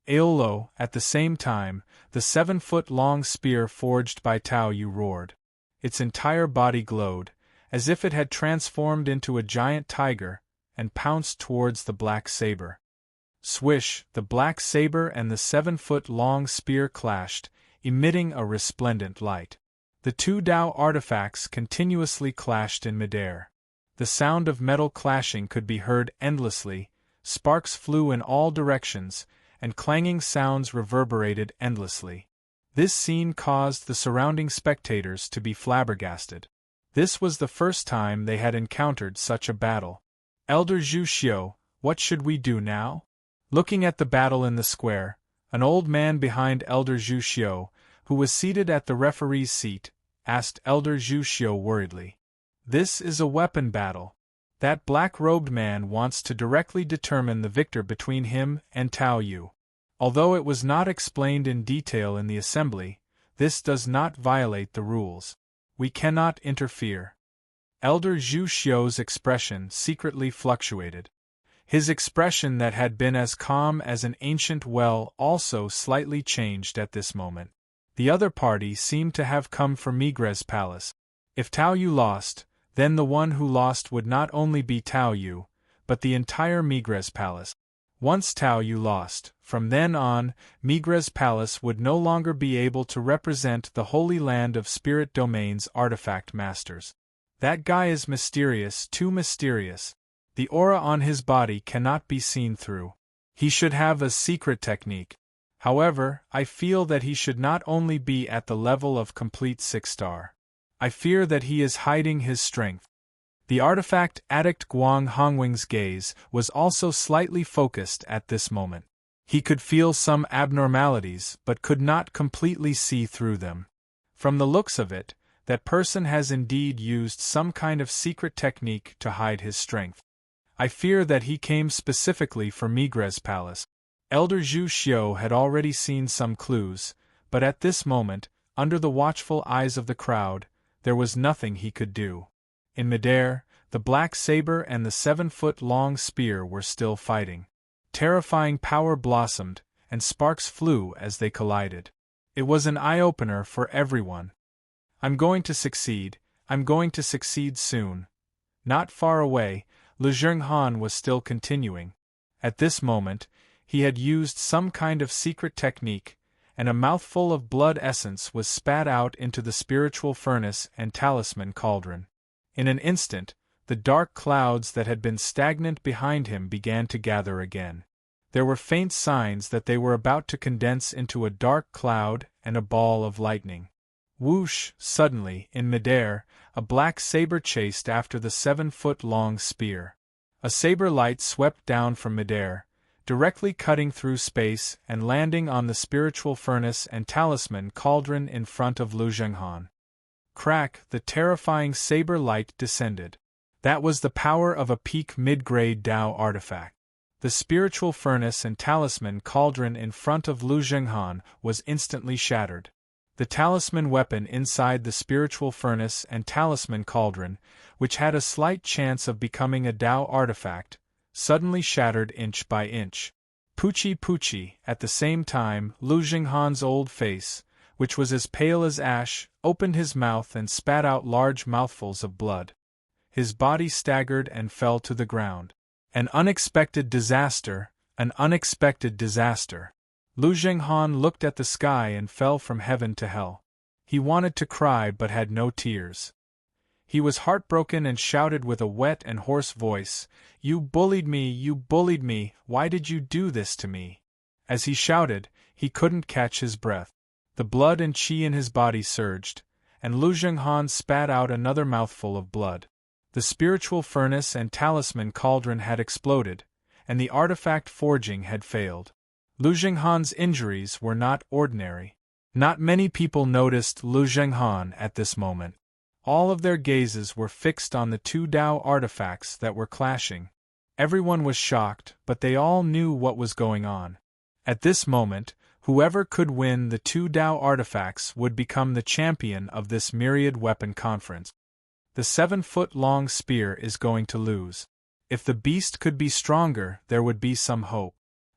Aolo, at the same time, the 7-foot-long spear forged by Tao Yu roared. Its entire body glowed, as if it had transformed into a giant tiger, and pounced towards the black saber. Swish! The black saber and the 7-foot-long spear clashed, emitting a resplendent light. The 2 Tao artifacts continuously clashed in midair. The sound of metal clashing could be heard endlessly, sparks flew in all directions, and clanging sounds reverberated endlessly. This scene caused the surrounding spectators to be flabbergasted. This was the first time they had encountered such a battle. Elder Zhu Xiu, what should we do now? Looking at the battle in the square, an old man behind Elder Zhu Xiu, who was seated at the referee's seat, asked Elder Zhu Xiu worriedly. This is a weapon battle. That black-robed man wants to directly determine the victor between him and Tao Yu. Although it was not explained in detail in the assembly, this does not violate the rules. We cannot interfere. Elder Zhu Xiu's expression secretly fluctuated. His expression that had been as calm as an ancient well also slightly changed at this moment. The other party seemed to have come for Migre's palace. If Tao Yu lost, then the one who lost would not only be Tao Yu, but the entire Migre's palace. Once Tao Yu lost, from then on, Migre's palace would no longer be able to represent the Holy Land of Spirit Domain's artifact masters. That guy is mysterious, too mysterious. The aura on his body cannot be seen through. He should have a secret technique. However, I feel that he should not only be at the level of complete 6-star. I fear that he is hiding his strength. The artifact addict Guang Hongwing's gaze was also slightly focused at this moment. He could feel some abnormalities but could not completely see through them. From the looks of it, that person has indeed used some kind of secret technique to hide his strength. I fear that he came specifically for Migre's palace. Elder Zhu Xiu had already seen some clues, but at this moment, under the watchful eyes of the crowd, there was nothing he could do. In midair, the black saber and the 7-foot-long spear were still fighting. Terrifying power blossomed, and sparks flew as they collided. It was an eye-opener for everyone. I'm going to succeed soon. Not far away, Lu Zhenghan was still continuing. At this moment, he had used some kind of secret technique, and a mouthful of blood essence was spat out into the spiritual furnace and talisman cauldron. In an instant, the dark clouds that had been stagnant behind him began to gather again. There were faint signs that they were about to condense into a dark cloud and a ball of lightning. Whoosh! Suddenly, in midair, a black saber chased after the 7-foot-long spear. A saber light swept down from midair, directly cutting through space and landing on the spiritual furnace and talisman cauldron in front of Lu Zhenghan. Crack! The terrifying saber light descended. That was the power of a peak mid-grade Dao artifact. The spiritual furnace and talisman cauldron in front of Lu Zhenghan was instantly shattered. The talisman weapon inside the spiritual furnace and talisman cauldron, which had a slight chance of becoming a Dao artifact, suddenly shattered inch by inch. Poochie! At the same time, Lu Zhenghan's old face, which was as pale as ash, opened his mouth and spat out large mouthfuls of blood. His body staggered and fell to the ground. An unexpected disaster, an unexpected disaster. Lu Zhenghan looked at the sky and fell from heaven to hell. He wanted to cry but had no tears. He was heartbroken and shouted with a wet and hoarse voice, "You bullied me, why did you do this to me?" As he shouted, he couldn't catch his breath. The blood and qi in his body surged, and Lu Zhenghan spat out another mouthful of blood. The spiritual furnace and talisman cauldron had exploded, and the artifact forging had failed. Lu Zhenghan's injuries were not ordinary. Not many people noticed Lu Zhenghan at this moment. All of their gazes were fixed on the 2 Dao artifacts that were clashing. Everyone was shocked, but they all knew what was going on. At this moment, whoever could win the 2 Dao artifacts would become the champion of this myriad weapon conference. The 7-foot-long spear is going to lose. If the beast could be stronger, there would be some hope.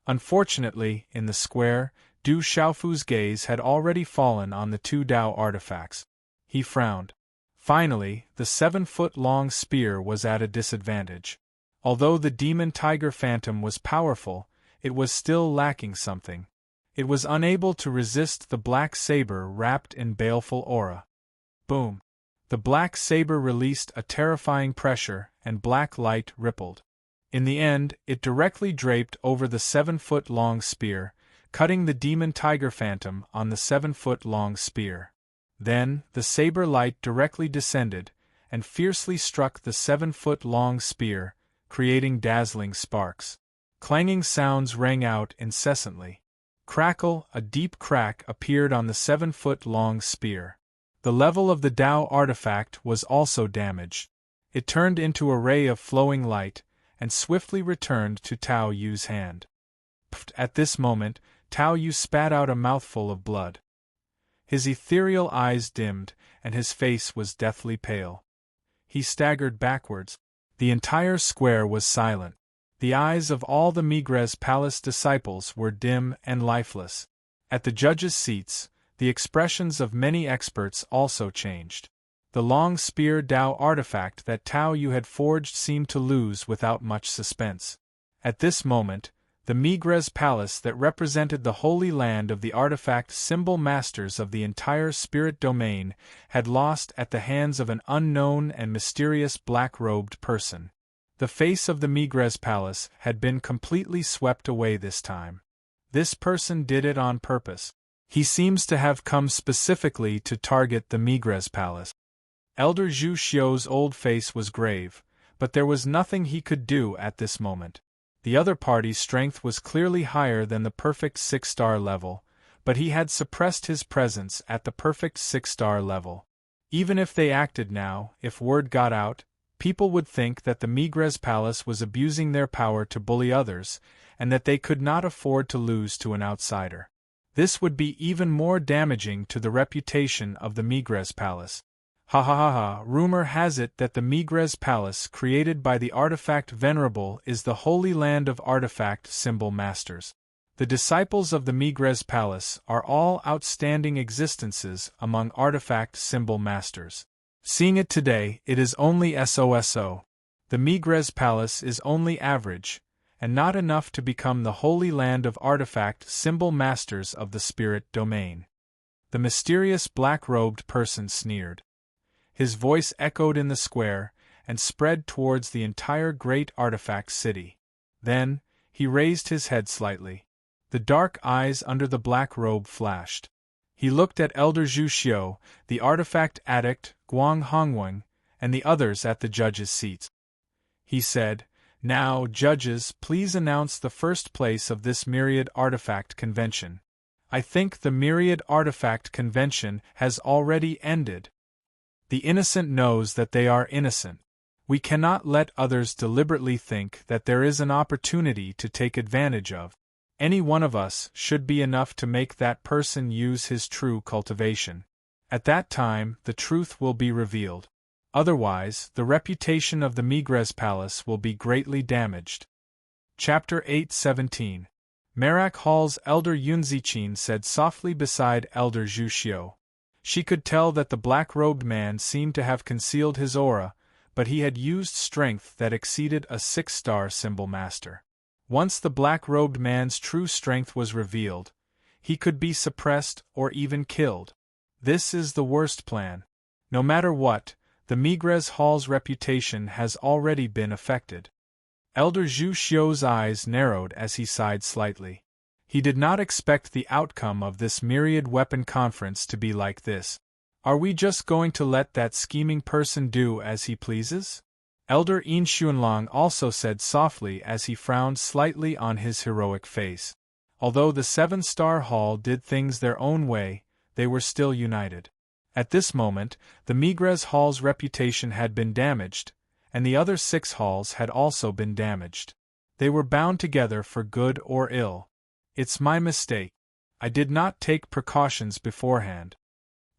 Unfortunately, in the square, Du Xiaofu's gaze had already fallen on the 2 Dao artifacts. He frowned. Finally, the 7-foot-long spear was at a disadvantage. Although the demon tiger phantom was powerful, it was still lacking something. It was unable to resist the black saber wrapped in baleful aura. Boom! The black saber released a terrifying pressure, and black light rippled. In the end, it directly draped over the 7-foot-long spear, cutting the demon tiger phantom on the 7-foot-long spear. Then, the saber light directly descended, and fiercely struck the 7-foot-long spear, creating dazzling sparks. Clanging sounds rang out incessantly. Crackle, a deep crack appeared on the 7-foot-long spear. The level of the Tao artifact was also damaged. It turned into a ray of flowing light, and swiftly returned to Tao Yu's hand. At this moment, Tao Yu spat out a mouthful of blood. His ethereal eyes dimmed, and his face was deathly pale. He staggered backwards. The entire square was silent. The eyes of all the Migres Palace disciples were dim and lifeless. At the judges' seats, the expressions of many experts also changed. The long spear Tao artifact that Tao Yu had forged seemed to lose without much suspense. At this moment, the Migres Palace that represented the Holy Land of the artifact symbol masters of the entire spirit domain had lost at the hands of an unknown and mysterious black-robed person. The face of the Migres Palace had been completely swept away this time. This person did it on purpose. He seems to have come specifically to target the Migres Palace. Elder Zhu Xiu's old face was grave, but there was nothing he could do at this moment. The other party's strength was clearly higher than the perfect 6-star level, but he had suppressed his presence at the perfect 6-star level. Even if they acted now, if word got out, people would think that the Migres Palace was abusing their power to bully others, and that they could not afford to lose to an outsider. This would be even more damaging to the reputation of the Migres Palace. Ha ha ha ha! Rumor has it that the Migres Palace created by the artifact Venerable is the Holy Land of Artifact Symbol Masters. The disciples of the Migres Palace are all outstanding existences among artifact symbol masters. Seeing it today, it is only SOSO. The Migres Palace is only average, and not enough to become the Holy Land of Artifact Symbol Masters of the Spirit Domain. The mysterious black-robed person sneered. His voice echoed in the square, and spread towards the entire great artifact city. Then, he raised his head slightly. The dark eyes under the black robe flashed. He looked at Elder Zhu Xiu, the artifact addict, Guang Hongwen, and the others at the judges' seats. He said, "Now, judges, please announce the first place of this Myriad Artifact Convention. I think the Myriad Artifact Convention has already ended. The innocent knows that they are innocent. We cannot let others deliberately think that there is an opportunity to take advantage of. Any one of us should be enough to make that person use his true cultivation. At that time, the truth will be revealed. Otherwise, the reputation of the Migres Palace will be greatly damaged." Chapter 8:17. Merak Hall's Elder Yunzichin said softly beside Elder Zhu Xiu. She could tell that the black-robed man seemed to have concealed his aura, but he had used strength that exceeded a 6-star symbol master. Once the black-robed man's true strength was revealed, he could be suppressed or even killed. This is the worst plan. No matter what, the Migres Hall's reputation has already been affected. Elder Zhu Xiu's eyes narrowed as he sighed slightly. He did not expect the outcome of this myriad weapon conference to be like this. Are we just going to let that scheming person do as he pleases? Elder Yin Xuanlong also said softly as he frowned slightly on his heroic face. Although the 7-star hall did things their own way, they were still united. At this moment, the Migres Hall's reputation had been damaged, and the other 6 halls had also been damaged. They were bound together for good or ill. It's my mistake. I did not take precautions beforehand.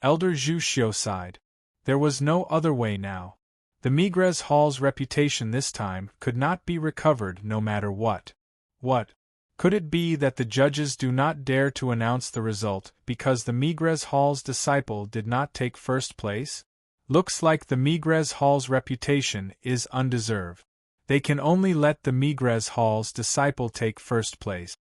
Elder Zhu Xiu sighed. There was no other way now. The Migres Hall's reputation this time could not be recovered no matter what. What? Could it be that the judges do not dare to announce the result because the Migres Hall's disciple did not take first place? Looks like the Migres Hall's reputation is undeserved. They can only let the Migres Hall's disciple take first place.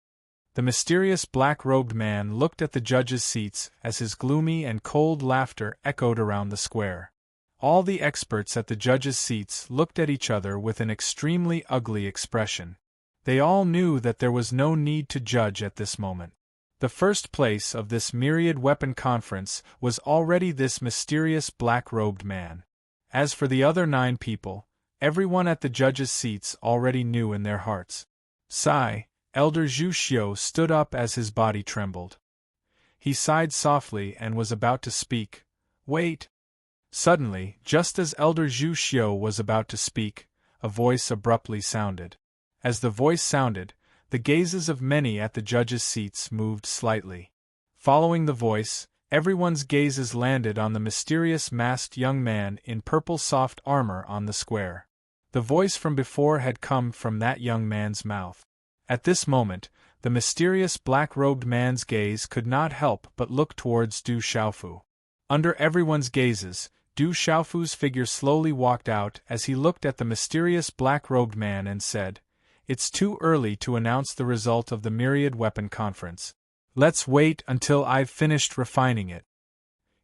The mysterious black-robed man looked at the judges' seats as his gloomy and cold laughter echoed around the square. All the experts at the judges' seats looked at each other with an extremely ugly expression. They all knew that there was no need to judge at this moment. The first place of this myriad weapon conference was already this mysterious black-robed man. As for the other 9 people, everyone at the judges' seats already knew in their hearts. Sigh, Elder Zhu Xiu stood up as his body trembled. He sighed softly and was about to speak. Wait! Suddenly, just as Elder Zhu Xiu was about to speak, a voice abruptly sounded. As the voice sounded, the gazes of many at the judges' seats moved slightly. Following the voice, everyone's gazes landed on the mysterious masked young man in purple soft armor on the square. The voice from before had come from that young man's mouth. At this moment, the mysterious black-robed man's gaze could not help but look towards Du Xiaofu. Under everyone's gazes, Du Xiaofu's figure slowly walked out as he looked at the mysterious black-robed man and said, "It's too early to announce the result of the Myriad Weapon Conference. Let's wait until I've finished refining it."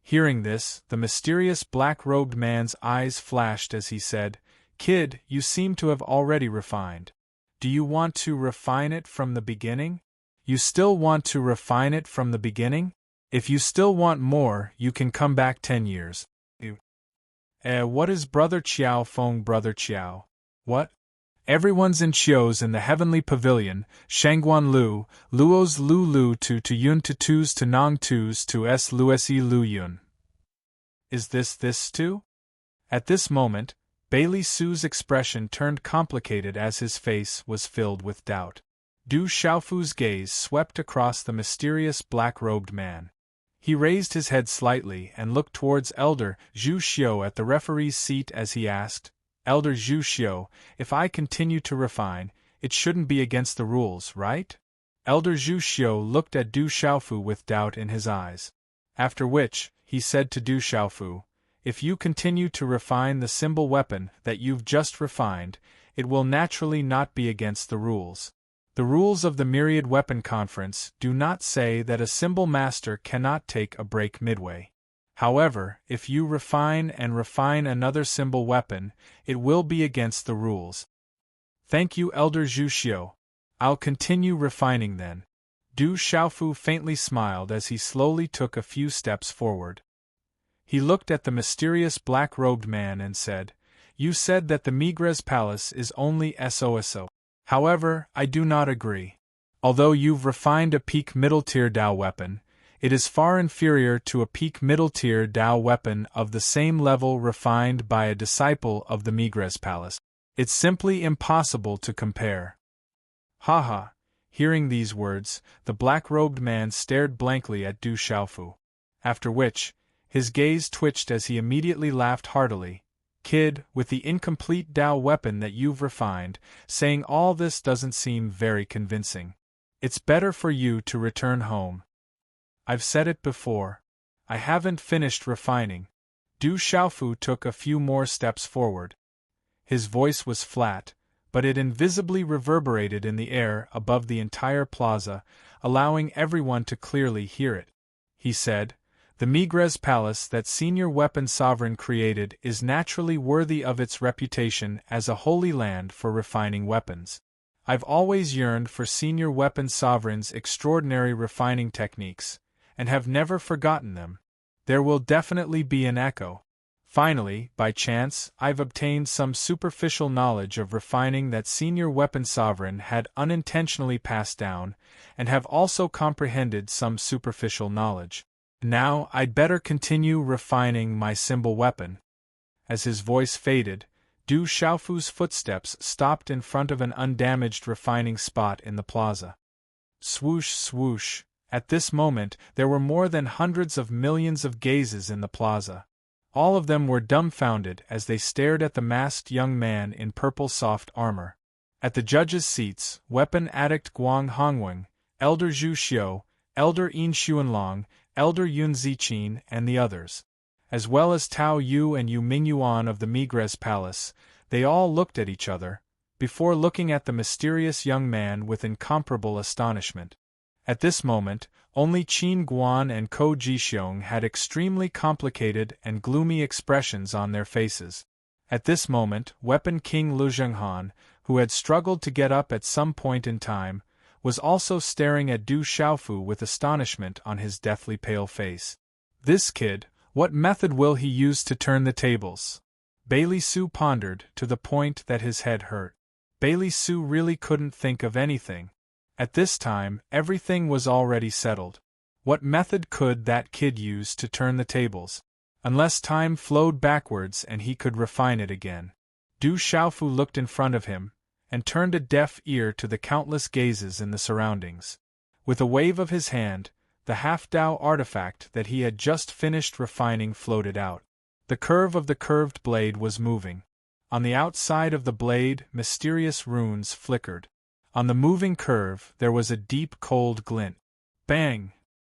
Hearing this, the mysterious black-robed man's eyes flashed as he said, "Kid, you seem to have already refined. Do you want to refine it from the beginning? You still want to refine it from the beginning? If you still want more, you can come back 10 years. What is Brother Qiao Feng Brother Qiao? What? Everyone's in Qiu's in the heavenly pavilion, Shangguan Lu, Luo's Lu Lu to Yun to Tu's to Nong Tu's to S Lusi Lu Yun. Is this too? At this moment, Bailey Su's expression turned complicated as his face was filled with doubt. Du Xiaofu's gaze swept across the mysterious black-robed man. He raised his head slightly and looked towards Elder Zhu Xiu at the referee's seat as he asked, "Elder Zhu Xiu, if I continue to refine, it shouldn't be against the rules, right?" Elder Zhu Xiu looked at Du Xiaofu with doubt in his eyes. After which, he said to Du Xiaofu, "If you continue to refine the symbol weapon that you've just refined, it will naturally not be against the rules. The rules of the Myriad Weapon Conference do not say that a symbol master cannot take a break midway. However, if you refine and refine another symbol weapon, it will be against the rules." "Thank you, Elder Zhu Xiu. I'll continue refining then." Du Xiaofu faintly smiled as he slowly took a few steps forward. He looked at the mysterious black-robed man and said, "You said that the Migres Palace is only SOSO. However, I do not agree. Although you've refined a peak middle-tier Dao weapon, it is far inferior to a peak middle-tier Dao weapon of the same level refined by a disciple of the Migres Palace. It's simply impossible to compare." Haha! Hearing these words, the black-robed man stared blankly at Du Xiaofu. After which, his gaze twitched as he immediately laughed heartily. "Kid, with the incomplete Dao weapon that you've refined, saying all this doesn't seem very convincing. It's better for you to return home. I've said it before. I haven't finished refining." Du Xiaofu took a few more steps forward. His voice was flat, but it invisibly reverberated in the air above the entire plaza, allowing everyone to clearly hear it. He said, "The Migres Palace that Senior Weapon Sovereign created is naturally worthy of its reputation as a holy land for refining weapons. I've always yearned for Senior Weapon Sovereign's extraordinary refining techniques, and have never forgotten them. There will definitely be an echo. Finally, by chance, I've obtained some superficial knowledge of refining that Senior Weapon Sovereign had unintentionally passed down, and have also comprehended some superficial knowledge. Now I'd better continue refining my symbol weapon." As his voice faded, Du Xiaofu's footsteps stopped in front of an undamaged refining spot in the plaza. Swoosh, swoosh. At this moment, there were more than hundreds of millions of gazes in the plaza. All of them were dumbfounded as they stared at the masked young man in purple soft armor. At the judges' seats, weapon addict Guang Hongwen, Elder Zhu Xiu, Elder Yin Xuanlong, Elder Yun Ziqin, and the others, as well as Tao Yu and Yu Mingyuan of the Migres Palace, they all looked at each other, before looking at the mysterious young man with incomparable astonishment. At this moment, only Qin Guan and Ko Jixiong had extremely complicated and gloomy expressions on their faces. At this moment, Weapon King Lu Zhenghan, who had struggled to get up at some point in time, was also staring at Du Xiaofu with astonishment on his deathly pale face. "This kid, what method will he use to turn the tables?" Bailey Sue pondered, to the point that his head hurt. Bailey Sue really couldn't think of anything. At this time, everything was already settled. What method could that kid use to turn the tables? Unless time flowed backwards and he could refine it again. Du Xiaofu looked in front of him, and turned a deaf ear to the countless gazes in the surroundings. With a wave of his hand, the half-Dao artifact that he had just finished refining floated out. The curve of the curved blade was moving. On the outside of the blade, mysterious runes flickered. On the moving curve, there was a deep cold glint. Bang!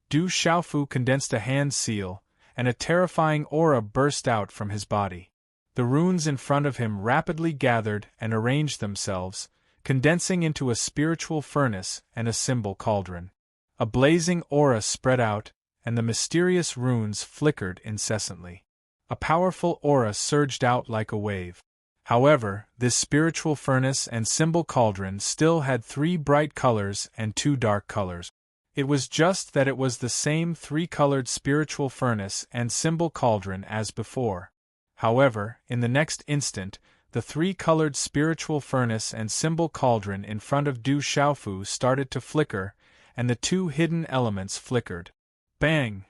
Du Xiaofu condensed a hand seal, and a terrifying aura burst out from his body. The runes in front of him rapidly gathered and arranged themselves, condensing into a spiritual furnace and a symbol cauldron. A blazing aura spread out, and the mysterious runes flickered incessantly. A powerful aura surged out like a wave. However, this spiritual furnace and symbol cauldron still had 3 bright colors and 2 dark colors. It was just that it was the same 3-colored spiritual furnace and symbol cauldron as before. However, in the next instant, the 3-colored spiritual furnace and symbol cauldron in front of Du Xiaofu started to flicker, and the 2 hidden elements flickered. Bang!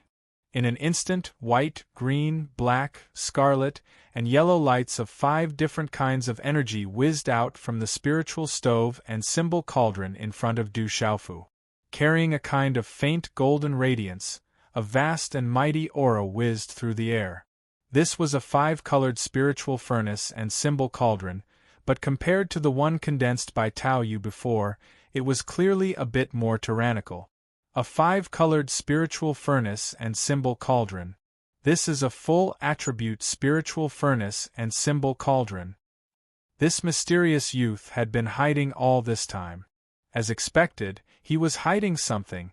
In an instant, white, green, black, scarlet, and yellow lights of 5 different kinds of energy whizzed out from the spiritual stove and symbol cauldron in front of Du Xiaofu. Carrying a kind of faint golden radiance, a vast and mighty aura whizzed through the air. This was a 5-colored spiritual furnace and symbol cauldron, but compared to the one condensed by Tao Yu before, it was clearly a bit more tyrannical. A 5-colored spiritual furnace and symbol cauldron. This is a full attribute spiritual furnace and symbol cauldron. This mysterious youth had been hiding all this time. As expected, he was hiding something.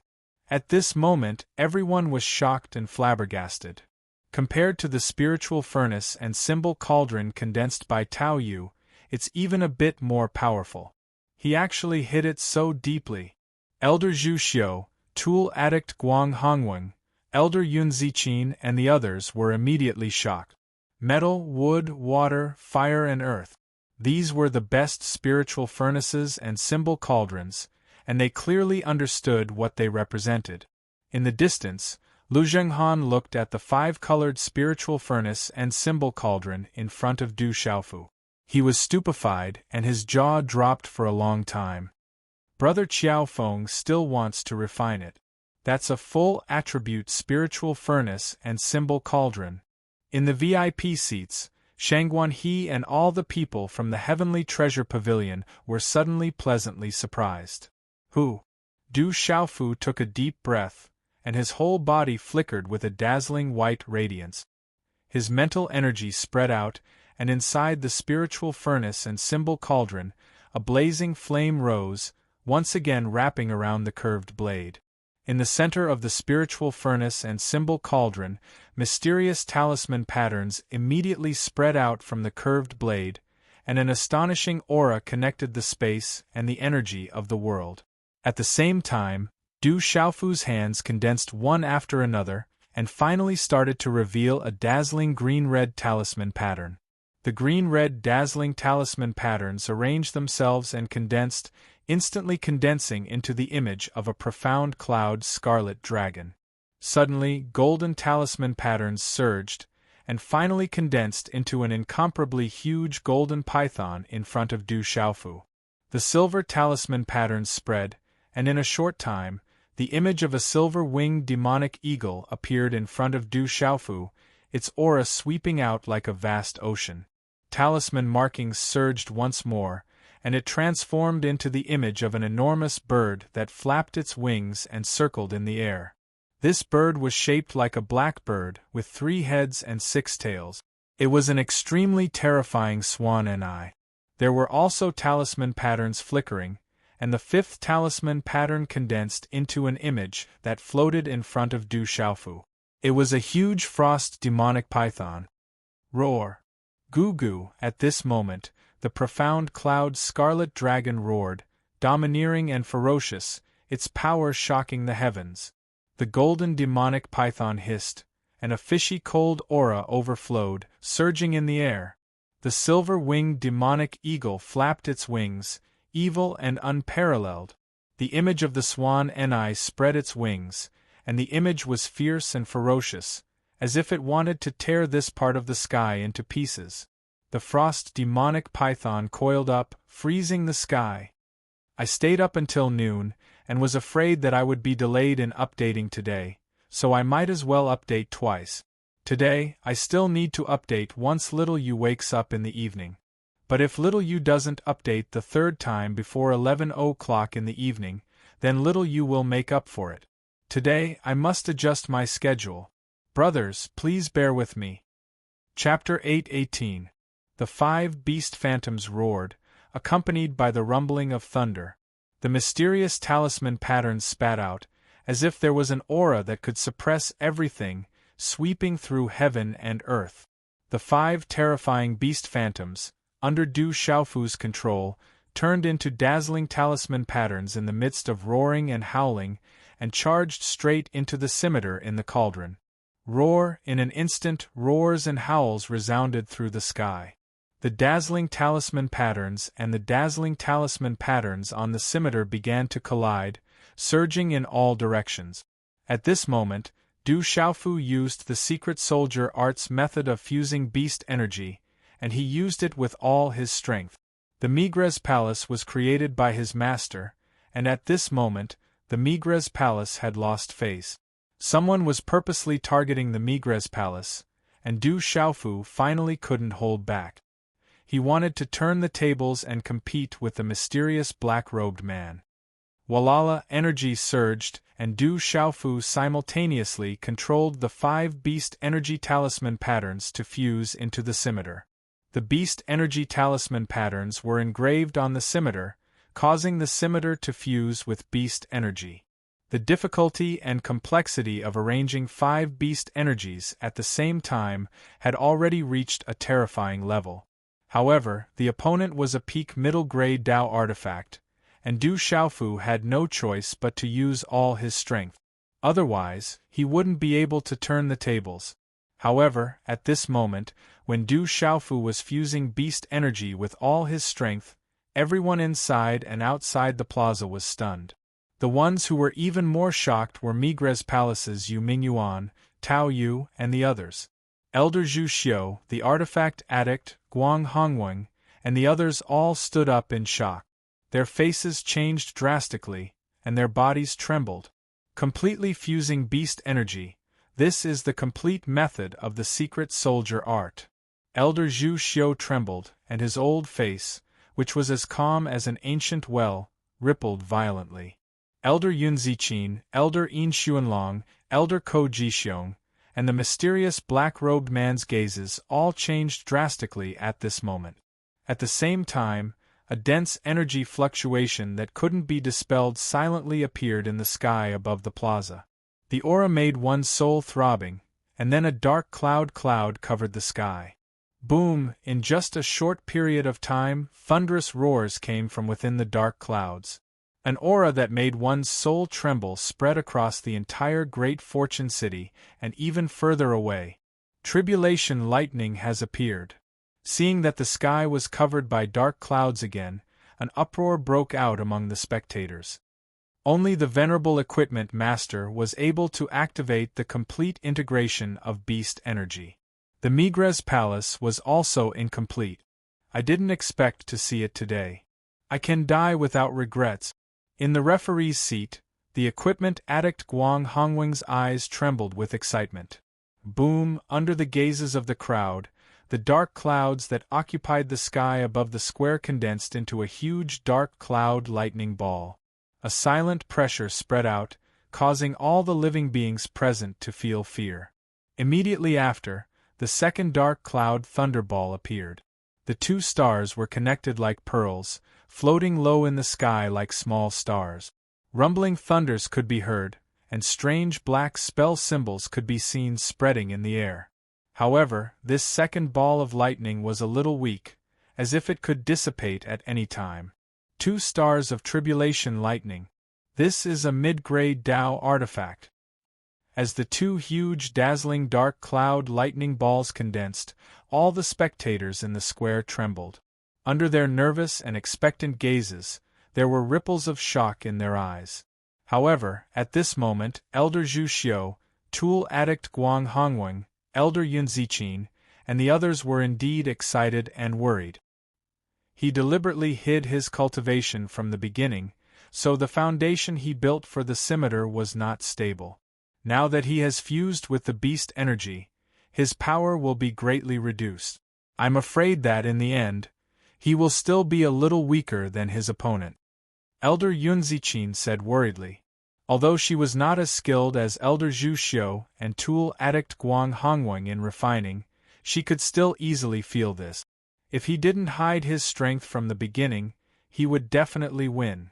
At this moment, everyone was shocked and flabbergasted. Compared to the spiritual furnace and symbol cauldron condensed by Tao Yu, it's even a bit more powerful. He actually hid it so deeply. Elder Zhu Xiu, tool addict Guang Hongwen, Elder Yun Ziqin and the others were immediately shocked. Metal, wood, water, fire and earth. These were the best spiritual furnaces and symbol cauldrons, and they clearly understood what they represented. In the distance, Lu Zhenghan looked at the 5-colored spiritual furnace and symbol cauldron in front of Du Xiaofu. He was stupefied and his jaw dropped for a long time. Brother Qiaofeng still wants to refine it. That's a full attribute spiritual furnace and symbol cauldron. In the VIP seats, Shangguan He and all the people from the Heavenly Treasure Pavilion were suddenly pleasantly surprised. Du Xiaofu took a deep breath, and his whole body flickered with a dazzling white radiance. His mental energy spread out, and inside the spiritual furnace and symbol cauldron, a blazing flame rose, once again wrapping around the curved blade. In the center of the spiritual furnace and symbol cauldron, mysterious talisman patterns immediately spread out from the curved blade, and an astonishing aura connected the space and the energy of the world. At the same time, Du Xiaofu's hands condensed one after another, and finally started to reveal a dazzling green-red talisman pattern. The green-red dazzling talisman patterns arranged themselves and condensed, instantly condensing into the image of a profound cloud scarlet dragon. Suddenly, golden talisman patterns surged, and finally condensed into an incomparably huge golden python in front of Du Xiaofu. The silver talisman patterns spread, and in a short time, the image of a silver-winged demonic eagle appeared in front of Du Xiaofu, its aura sweeping out like a vast ocean. Talisman markings surged once more, and it transformed into the image of an enormous bird that flapped its wings and circled in the air. This bird was shaped like a blackbird, with 3 heads and 6 tails. It was an extremely terrifying swan and eye. There were also talisman patterns flickering, and the 5th talisman pattern condensed into an image that floated in front of Du Xiaofu. It was a huge frost demonic python. Roar! Goo-goo! At this moment, the profound cloud scarlet dragon roared, domineering and ferocious, its power shocking the heavens. The golden demonic python hissed, and a fishy cold aura overflowed, surging in the air. The silver-winged demonic eagle flapped its wings, evil and unparalleled. The image of the swan Enai spread its wings, and the image was fierce and ferocious, as if it wanted to tear this part of the sky into pieces. The frost demonic python coiled up, freezing the sky. I stayed up until noon, and was afraid that I would be delayed in updating today, so I might as well update twice. Today, I still need to update once little you wakes up in the evening. But if little you doesn't update the third time before 11 o'clock in the evening, then little you will make up for it. Today, I must adjust my schedule. Brothers, please bear with me. Chapter 8:18. The 5 beast phantoms roared, accompanied by the rumbling of thunder. The mysterious talisman patterns spat out, as if there was an aura that could suppress everything, sweeping through heaven and earth. The 5 terrifying beast phantoms, under Du Xiaofu's control, turned into dazzling talisman patterns in the midst of roaring and howling, and charged straight into the scimitar in the cauldron. Roar! In an instant, roars and howls resounded through the sky. The dazzling talisman patterns and the dazzling talisman patterns on the scimitar began to collide, surging in all directions. At this moment, Du Xiaofu used the secret soldier art's method of fusing beast energy, and he used it with all his strength. The Migres Palace was created by his master, and at this moment, the Migres Palace had lost face. Someone was purposely targeting the Migres Palace, and Du Xiaofu finally couldn't hold back. He wanted to turn the tables and compete with the mysterious black-robed man. Walala energy surged, and Du Xiaofu simultaneously controlled the 5 beast energy talisman patterns to fuse into the scimitar. The beast energy talisman patterns were engraved on the scimitar, causing the scimitar to fuse with beast energy. The difficulty and complexity of arranging 5 beast energies at the same time had already reached a terrifying level. However, the opponent was a peak middle-grade Dao artifact, and Du Xiaofu had no choice but to use all his strength. Otherwise, he wouldn't be able to turn the tables. However, at this moment, when Du Xiaofu was fusing beast energy with all his strength, everyone inside and outside the plaza was stunned. The ones who were even more shocked were Migres Palace's Yu Mingyuan, Tao Yu, and the others. Elder Zhu Xiu, the artifact addict, Guang Hongweng, and the others all stood up in shock. Their faces changed drastically, and their bodies trembled. Completely fusing beast energy, this is the complete method of the secret soldier art. Elder Zhu Xiu trembled, and his old face, which was as calm as an ancient well, rippled violently. Elder Yun Ziqin, Elder Yin Xuanlong, Elder Ko Jixiong, and the mysterious black-robed man's gazes all changed drastically at this moment. At the same time, a dense energy fluctuation that couldn't be dispelled silently appeared in the sky above the plaza. The aura made one's soul throbbing, and then a dark cloud covered the sky. Boom! In just a short period of time, thunderous roars came from within the dark clouds. An aura that made one's soul tremble spread across the entire Great Fortune City and even further away. Tribulation lightning has appeared. Seeing that the sky was covered by dark clouds again, an uproar broke out among the spectators. Only the venerable equipment master was able to activate the complete integration of beast energy. The Migres Palace was also incomplete. I didn't expect to see it today. I can die without regrets. In the referee's seat, the equipment addict Guang Hongweng's eyes trembled with excitement. Boom! Under the gazes of the crowd, the dark clouds that occupied the sky above the square condensed into a huge dark cloud lightning ball. A silent pressure spread out, causing all the living beings present to feel fear. Immediately after, the second dark cloud thunderball appeared. The 2 stars were connected like pearls, floating low in the sky like small stars. Rumbling thunders could be heard, and strange black spell symbols could be seen spreading in the air. However, this second ball of lightning was a little weak, as if it could dissipate at any time. 2 stars of tribulation lightning. This is a mid-grade Dao artifact. As the two huge, dazzling dark cloud lightning balls condensed, all the spectators in the square trembled. Under their nervous and expectant gazes, there were ripples of shock in their eyes. However, at this moment, Elder Zhu Xiu, tool addict Guang Hongweng, Elder Yun Ziqin, and the others were indeed excited and worried. He deliberately hid his cultivation from the beginning, so the foundation he built for the scimitar was not stable. Now that he has fused with the beast energy, his power will be greatly reduced. I'm afraid that, in the end, he will still be a little weaker than his opponent. Elder Yun Ziqin said worriedly. Although she was not as skilled as Elder Zhu Xiu and tool addict Guang Hongweng in refining, she could still easily feel this. If he didn't hide his strength from the beginning, he would definitely win.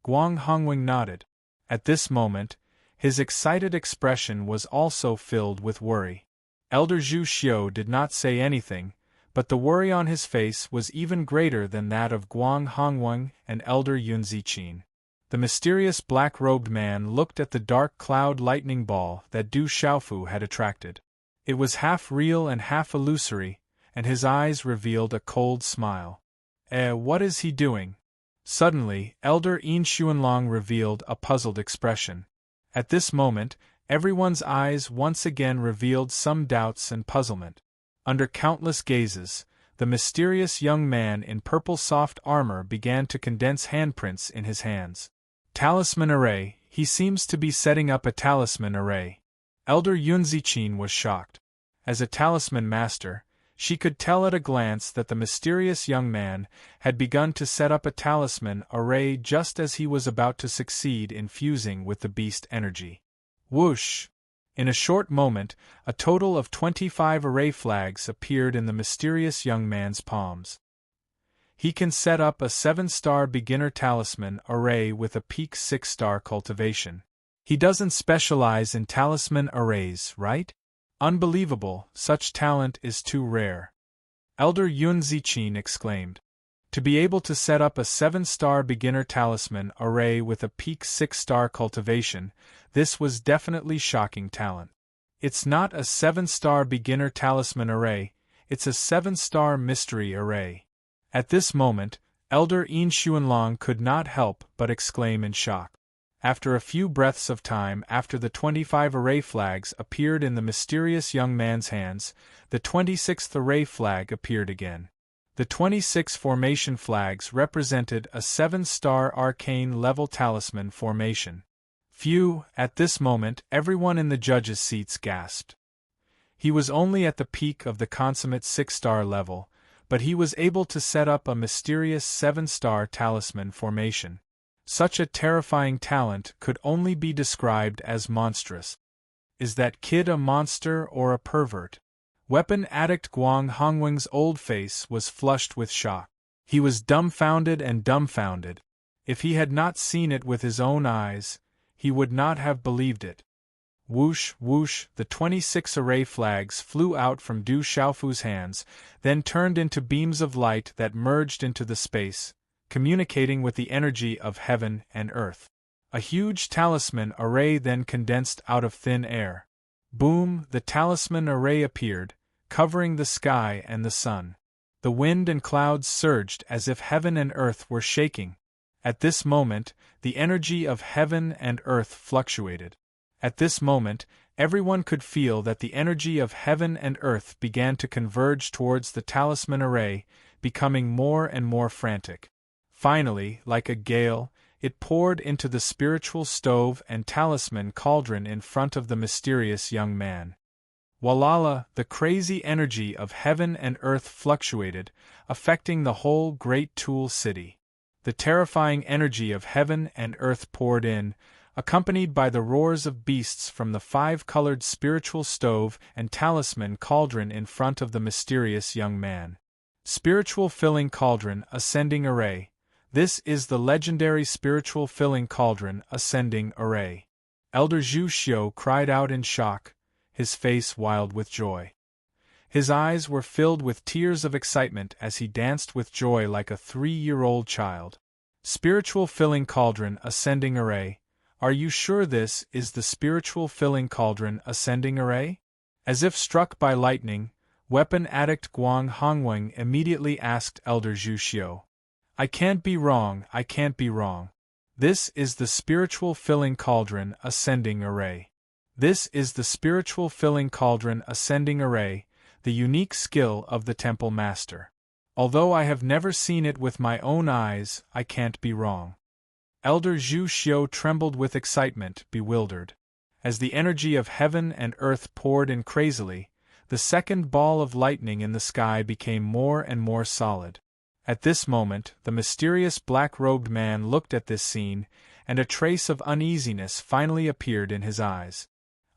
Guang Hongweng nodded. At this moment, his excited expression was also filled with worry. Elder Zhu Xiu did not say anything, but the worry on his face was even greater than that of Guang Hongweng and Elder Yun Ziqin. The mysterious black-robed man looked at the dark cloud lightning ball that Du Xiaofu had attracted. It was half real and half illusory, and his eyes revealed a cold smile. What is he doing? Suddenly, Elder Yin Xuanlong revealed a puzzled expression. At this moment, everyone's eyes once again revealed some doubts and puzzlement. Under countless gazes, the mysterious young man in purple soft armor began to condense handprints in his hands. Talisman array, he seems to be setting up a talisman array. Elder Yun Ziqin was shocked. As a talisman master, she could tell at a glance that the mysterious young man had begun to set up a talisman array just as he was about to succeed in fusing with the beast energy. Whoosh! In a short moment, a total of 25 array flags appeared in the mysterious young man's palms. He can set up a 7-star beginner talisman array with a peak 6-star cultivation. He doesn't specialize in talisman arrays, right? Unbelievable, such talent is too rare. Elder Yun Ziqin exclaimed. To be able to set up a 7-star beginner talisman array with a peak 6-star cultivation, this was definitely shocking talent. It's not a 7-star beginner talisman array, it's a 7-star mystery array. At this moment, Elder Yin Xuanlong could not help but exclaim in shock. After a few breaths of time after the 25 array flags appeared in the mysterious young man's hands, the 26th array flag appeared again. The 26 formation flags represented a 7-star arcane level talisman formation. Phew, at this moment everyone in the judges' seats gasped. He was only at the peak of the consummate 6-star level, but he was able to set up a mysterious 7-star talisman formation. Such a terrifying talent could only be described as monstrous. Is that kid a monster or a pervert? Weapon addict Guang Hongweng's old face was flushed with shock. He was dumbfounded and dumbfounded. If he had not seen it with his own eyes, he would not have believed it. Whoosh, whoosh, the 26 array flags flew out from Du Xiaofu's hands, then turned into beams of light that merged into the space, communicating with the energy of heaven and earth. A huge talisman array then condensed out of thin air. Boom, the talisman array appeared, covering the sky and the sun. The wind and clouds surged as if heaven and earth were shaking. At this moment, the energy of heaven and earth fluctuated. At this moment, everyone could feel that the energy of heaven and earth began to converge towards the talisman array, becoming more and more frantic. Finally, like a gale, it poured into the spiritual stove and talisman cauldron in front of the mysterious young man. Walala, the crazy energy of heaven and earth fluctuated, affecting the whole great Tool City. The terrifying energy of heaven and earth poured in, accompanied by the roars of beasts from the 5-colored spiritual stove and talisman cauldron in front of the mysterious young man. Spiritual filling cauldron ascending array. This is the legendary spiritual filling cauldron ascending array. Elder Zhu Xiu cried out in shock, his face wild with joy. His eyes were filled with tears of excitement as he danced with joy like a 3-year-old child. Spiritual filling cauldron ascending array, Are you sure this is the spiritual filling cauldron ascending array? As if struck by lightning, weapon addict Guang Hongweng immediately asked Elder Zhu Xiu. I can't be wrong, I can't be wrong. This is the spiritual filling cauldron ascending array. This is the spiritual filling cauldron ascending array, the unique skill of the temple master. Although I have never seen it with my own eyes, I can't be wrong. Elder Zhu Xiu trembled with excitement, bewildered. As the energy of heaven and earth poured in crazily, the second ball of lightning in the sky became more and more solid. At this moment, the mysterious black-robed man looked at this scene, and a trace of uneasiness finally appeared in his eyes.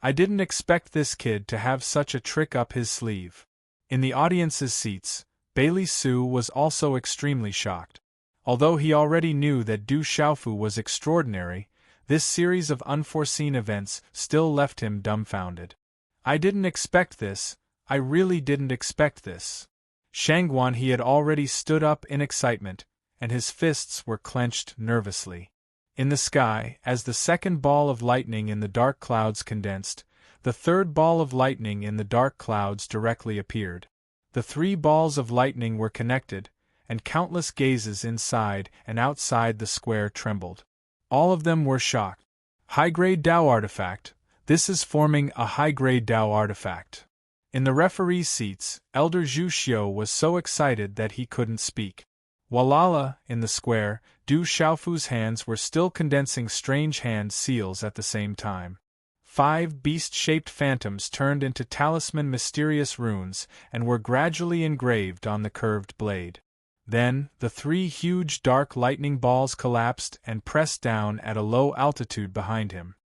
I didn't expect this kid to have such a trick up his sleeve. In the audience's seats, Bailey Su was also extremely shocked. Although he already knew that Du Xiaofu was extraordinary, this series of unforeseen events still left him dumbfounded. I didn't expect this, I really didn't expect this. Shangguan he had already stood up in excitement, and his fists were clenched nervously. In the sky, as the second ball of lightning in the dark clouds condensed, the third ball of lightning in the dark clouds directly appeared. The three balls of lightning were connected, and countless gazes inside and outside the square trembled. All of them were shocked. High-grade Dao artifact, this is forming a high-grade Dao artifact. In the referee's seats, Elder Zhu Xiu was so excited that he couldn't speak. Walala, in the square, Du Xiaofu's hands were still condensing strange hand seals at the same time. 5 beast-shaped phantoms turned into talisman mysterious runes and were gradually engraved on the curved blade. Then, the 3 huge dark lightning balls collapsed and pressed down at a low altitude behind him.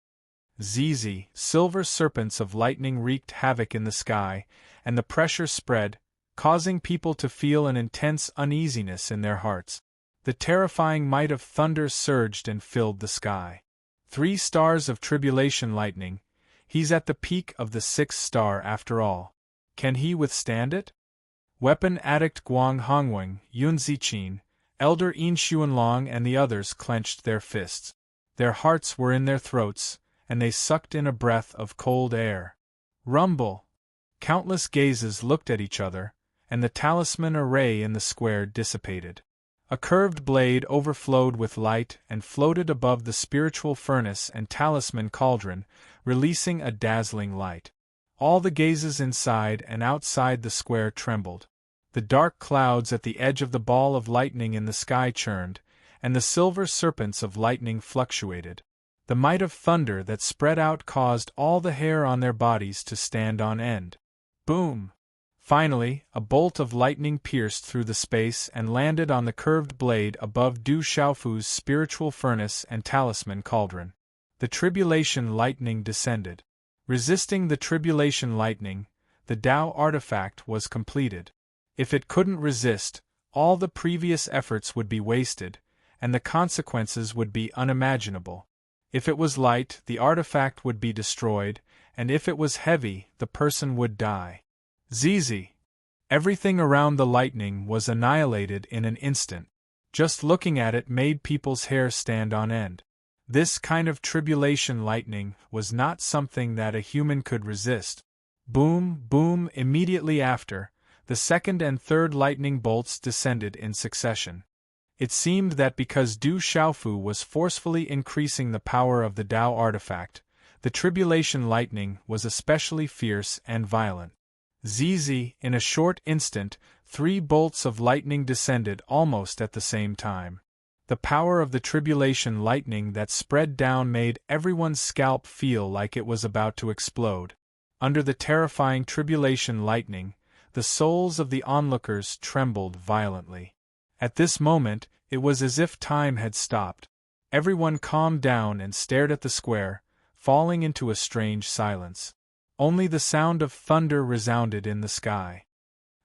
Zizi, silver serpents of lightning wreaked havoc in the sky, and the pressure spread, causing people to feel an intense uneasiness in their hearts. The terrifying might of thunder surged and filled the sky. 3 stars of tribulation lightning, he's at the peak of the 6th star after all. Can he withstand it? Weapon addict Guang Hongweng, Yun Ziqin, Elder Yin Xuanlong and the others clenched their fists. Their hearts were in their throats, and they sucked in a breath of cold air. Rumble! Countless gazes looked at each other, and the talisman array in the square dissipated. A curved blade overflowed with light and floated above the spiritual furnace and talisman cauldron, releasing a dazzling light. All the gazes inside and outside the square trembled. The dark clouds at the edge of the ball of lightning in the sky churned, and the silver serpents of lightning fluctuated. The might of thunder that spread out caused all the hair on their bodies to stand on end. Boom! Finally, a bolt of lightning pierced through the space and landed on the curved blade above Du Xiaofu's spiritual furnace and talisman cauldron. The tribulation lightning descended. Resisting the tribulation lightning, the Dao artifact was completed. If it couldn't resist, all the previous efforts would be wasted, and the consequences would be unimaginable. If it was light, the artifact would be destroyed, and if it was heavy, the person would die. Zizi! Everything around the lightning was annihilated in an instant. Just looking at it made people's hair stand on end. This kind of tribulation lightning was not something that a human could resist. Boom, boom! Immediately after, the second and third lightning bolts descended in succession. It seemed that because Du Xiaofu was forcefully increasing the power of the Dao artifact, the tribulation lightning was especially fierce and violent. Zizi, in a short instant, 3 bolts of lightning descended almost at the same time. The power of the tribulation lightning that spread down made everyone's scalp feel like it was about to explode. Under the terrifying tribulation lightning, the souls of the onlookers trembled violently. At this moment, it was as if time had stopped. Everyone calmed down and stared at the square, falling into a strange silence. Only the sound of thunder resounded in the sky.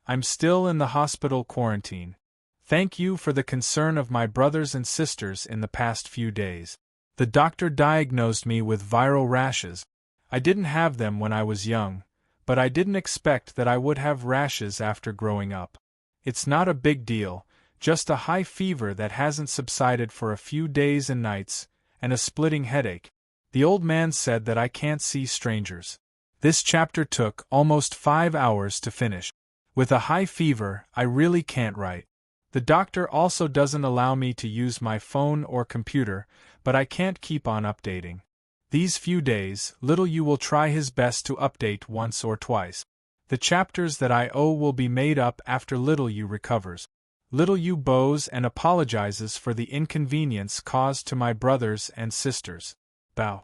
I'm still in the hospital quarantine. Thank you for the concern of my brothers and sisters in the past few days. The doctor diagnosed me with viral rashes. I didn't have them when I was young, but I didn't expect that I would have rashes after growing up. It's not a big deal, just a high fever that hasn't subsided for a few days and nights, and a splitting headache. The old man said that I can't see strangers. This chapter took almost 5 hours to finish. With a high fever, I really can't write. The doctor also doesn't allow me to use my phone or computer, but I can't keep on updating. These few days, little you will try his best to update once or twice. The chapters that I owe will be made up after little you recovers. Little you bows and apologizes for the inconvenience caused to my brothers and sisters. Bow.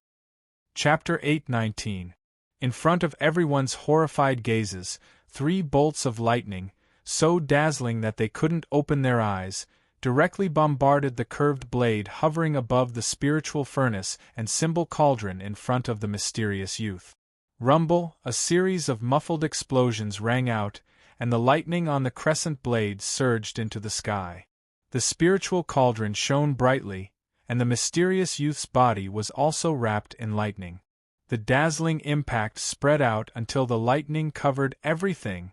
Chapter 8:19. In front of everyone's horrified gazes, 3 bolts of lightning, so dazzling that they couldn't open their eyes, directly bombarded the curved blade hovering above the spiritual furnace and symbol cauldron in front of the mysterious youth. Rumble, a series of muffled explosions rang out, and the lightning on the crescent blade surged into the sky. The spiritual cauldron shone brightly, and the mysterious youth's body was also wrapped in lightning. The dazzling impact spread out until the lightning covered everything.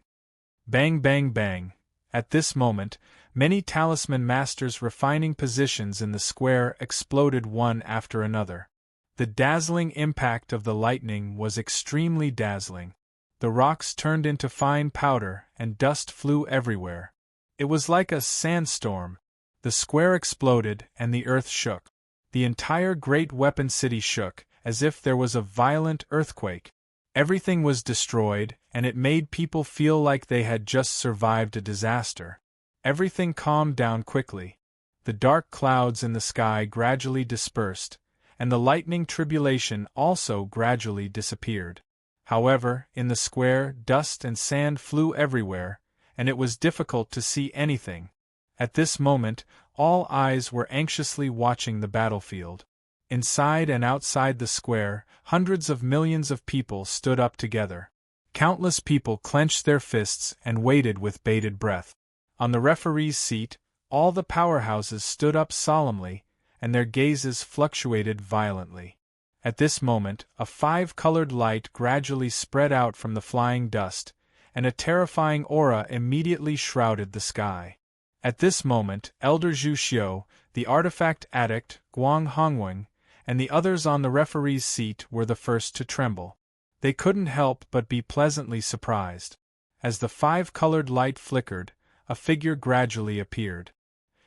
Bang, bang, bang. At this moment, many talisman masters refining positions in the square exploded one after another. The dazzling impact of the lightning was extremely dazzling. The rocks turned into fine powder and dust flew everywhere. It was like a sandstorm. The square exploded and the earth shook. The entire great weapon city shook, as if there was a violent earthquake. Everything was destroyed, and it made people feel like they had just survived a disaster. Everything calmed down quickly. The dark clouds in the sky gradually dispersed, and the lightning tribulation also gradually disappeared. However, in the square, dust and sand flew everywhere, and it was difficult to see anything. At this moment, all eyes were anxiously watching the battlefield. Inside and outside the square, hundreds of millions of people stood up together. Countless people clenched their fists and waited with bated breath. On the referee's seat, all the powerhouses stood up solemnly, and their gazes fluctuated violently. At this moment, a 5-colored light gradually spread out from the flying dust, and a terrifying aura immediately shrouded the sky. At this moment, Elder Zhu Xiu, the artifact addict, Guang Hongweng, and the others on the referee's seat were the first to tremble. They couldn't help but be pleasantly surprised. As the 5-colored light flickered, a figure gradually appeared.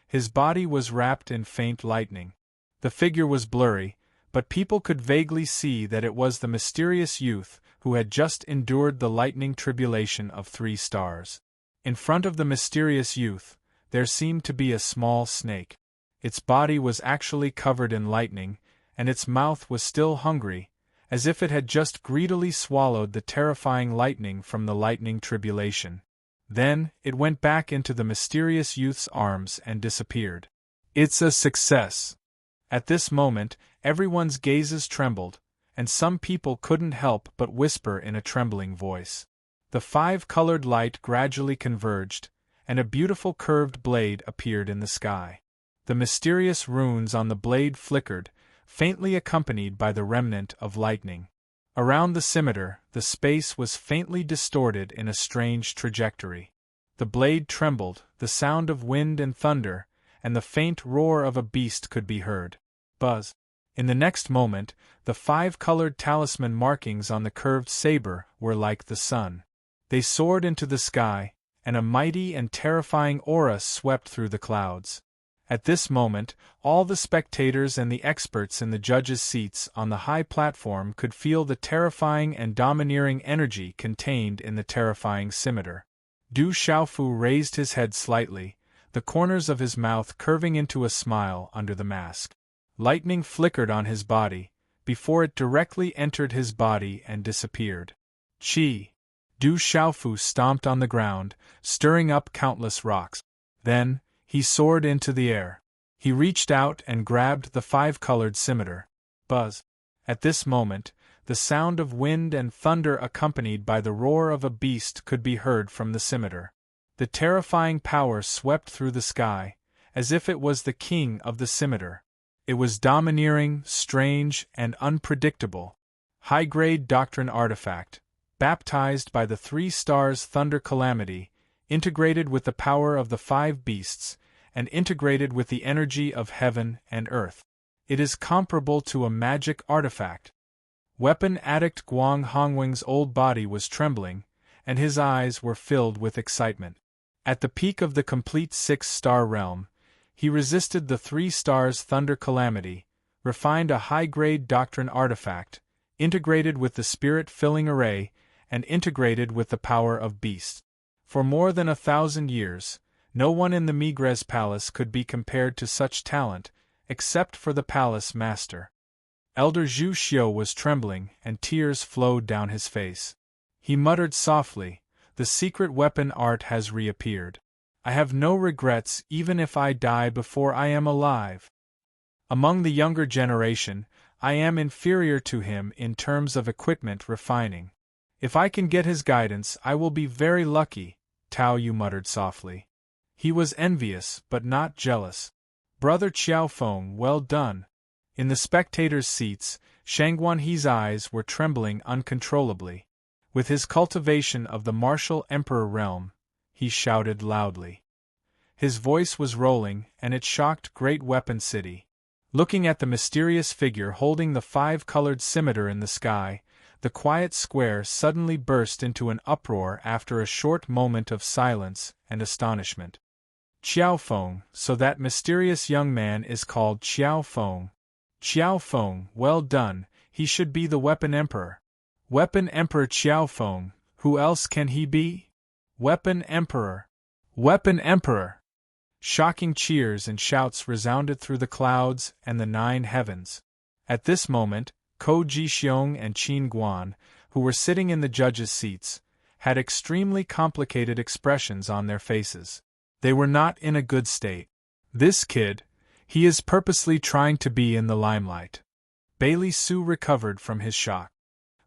His body was wrapped in faint lightning. The figure was blurry, but people could vaguely see that it was the mysterious youth who had just endured the lightning tribulation of 3 stars. In front of the mysterious youth, there seemed to be a small snake. Its body was actually covered in lightning, and its mouth was still hungry, as if it had just greedily swallowed the terrifying lightning from the lightning tribulation. Then, it went back into the mysterious youth's arms and disappeared. It's a success! At this moment, everyone's gazes trembled, and some people couldn't help but whisper in a trembling voice. The 5-colored light gradually converged, and a beautiful curved blade appeared in the sky. The mysterious runes on the blade flickered, faintly accompanied by the remnant of lightning. Around the scimitar, the space was faintly distorted in a strange trajectory. The blade trembled, the sound of wind and thunder, and the faint roar of a beast could be heard. Buzz. In the next moment, the 5-colored talisman markings on the curved saber were like the sun. They soared into the sky, and a mighty and terrifying aura swept through the clouds. At this moment, all the spectators and the experts in the judges' seats on the high platform could feel the terrifying and domineering energy contained in the terrifying scimitar. Du Xiaofu raised his head slightly, the corners of his mouth curving into a smile under the mask. Lightning flickered on his body, before it directly entered his body and disappeared. Chi! Du Xiaofu stomped on the ground, stirring up countless rocks. Then, he soared into the air. He reached out and grabbed the 5-colored scimitar. Buzz! At this moment, the sound of wind and thunder accompanied by the roar of a beast could be heard from the scimitar. The terrifying power swept through the sky, as if it was the king of the scimitar. It was domineering, strange, and unpredictable. High-grade doctrine artifact, baptized by the 3 stars thunder calamity, integrated with the power of the 5 beasts, and integrated with the energy of heaven and earth. It is comparable to a magic artifact. Weapon addict Guang Hongwing's old body was trembling, and his eyes were filled with excitement. At the peak of the complete 6-star realm, he resisted the 3 stars Thunder Calamity, refined a high-grade doctrine artifact, integrated with the spirit-filling array, and integrated with the power of beasts. For more than 1,000 years, no one in the Migres Palace could be compared to such talent, except for the palace master. Elder Zhu Xiu was trembling, and tears flowed down his face. He muttered softly, "The secret weapon art has reappeared. I have no regrets even if I die before I am alive. Among the younger generation, I am inferior to him in terms of equipment refining. If I can get his guidance, I will be very lucky," Tao Yu muttered softly. He was envious, but not jealous. "Brother Qiao Feng, well done." In the spectators' seats, Shang Guanhe's eyes were trembling uncontrollably. With his cultivation of the martial emperor realm, he shouted loudly. His voice was rolling, and it shocked Great Weapon City. Looking at the mysterious figure holding the 5-colored scimitar in the sky, the quiet square suddenly burst into an uproar after a short moment of silence and astonishment. "Qiao Feng, so that mysterious young man is called Qiao Feng. Qiao Feng, well done, he should be the Weapon Emperor. Weapon Emperor Qiao Feng, who else can he be? Weapon Emperor! Weapon Emperor!" Shocking cheers and shouts resounded through the clouds and the 9 heavens. At this moment, Ko Jixiong and Qin Guan, who were sitting in the judges' seats, had extremely complicated expressions on their faces. They were not in a good state. "This kid, he is purposely trying to be in the limelight." Bailey Su recovered from his shock.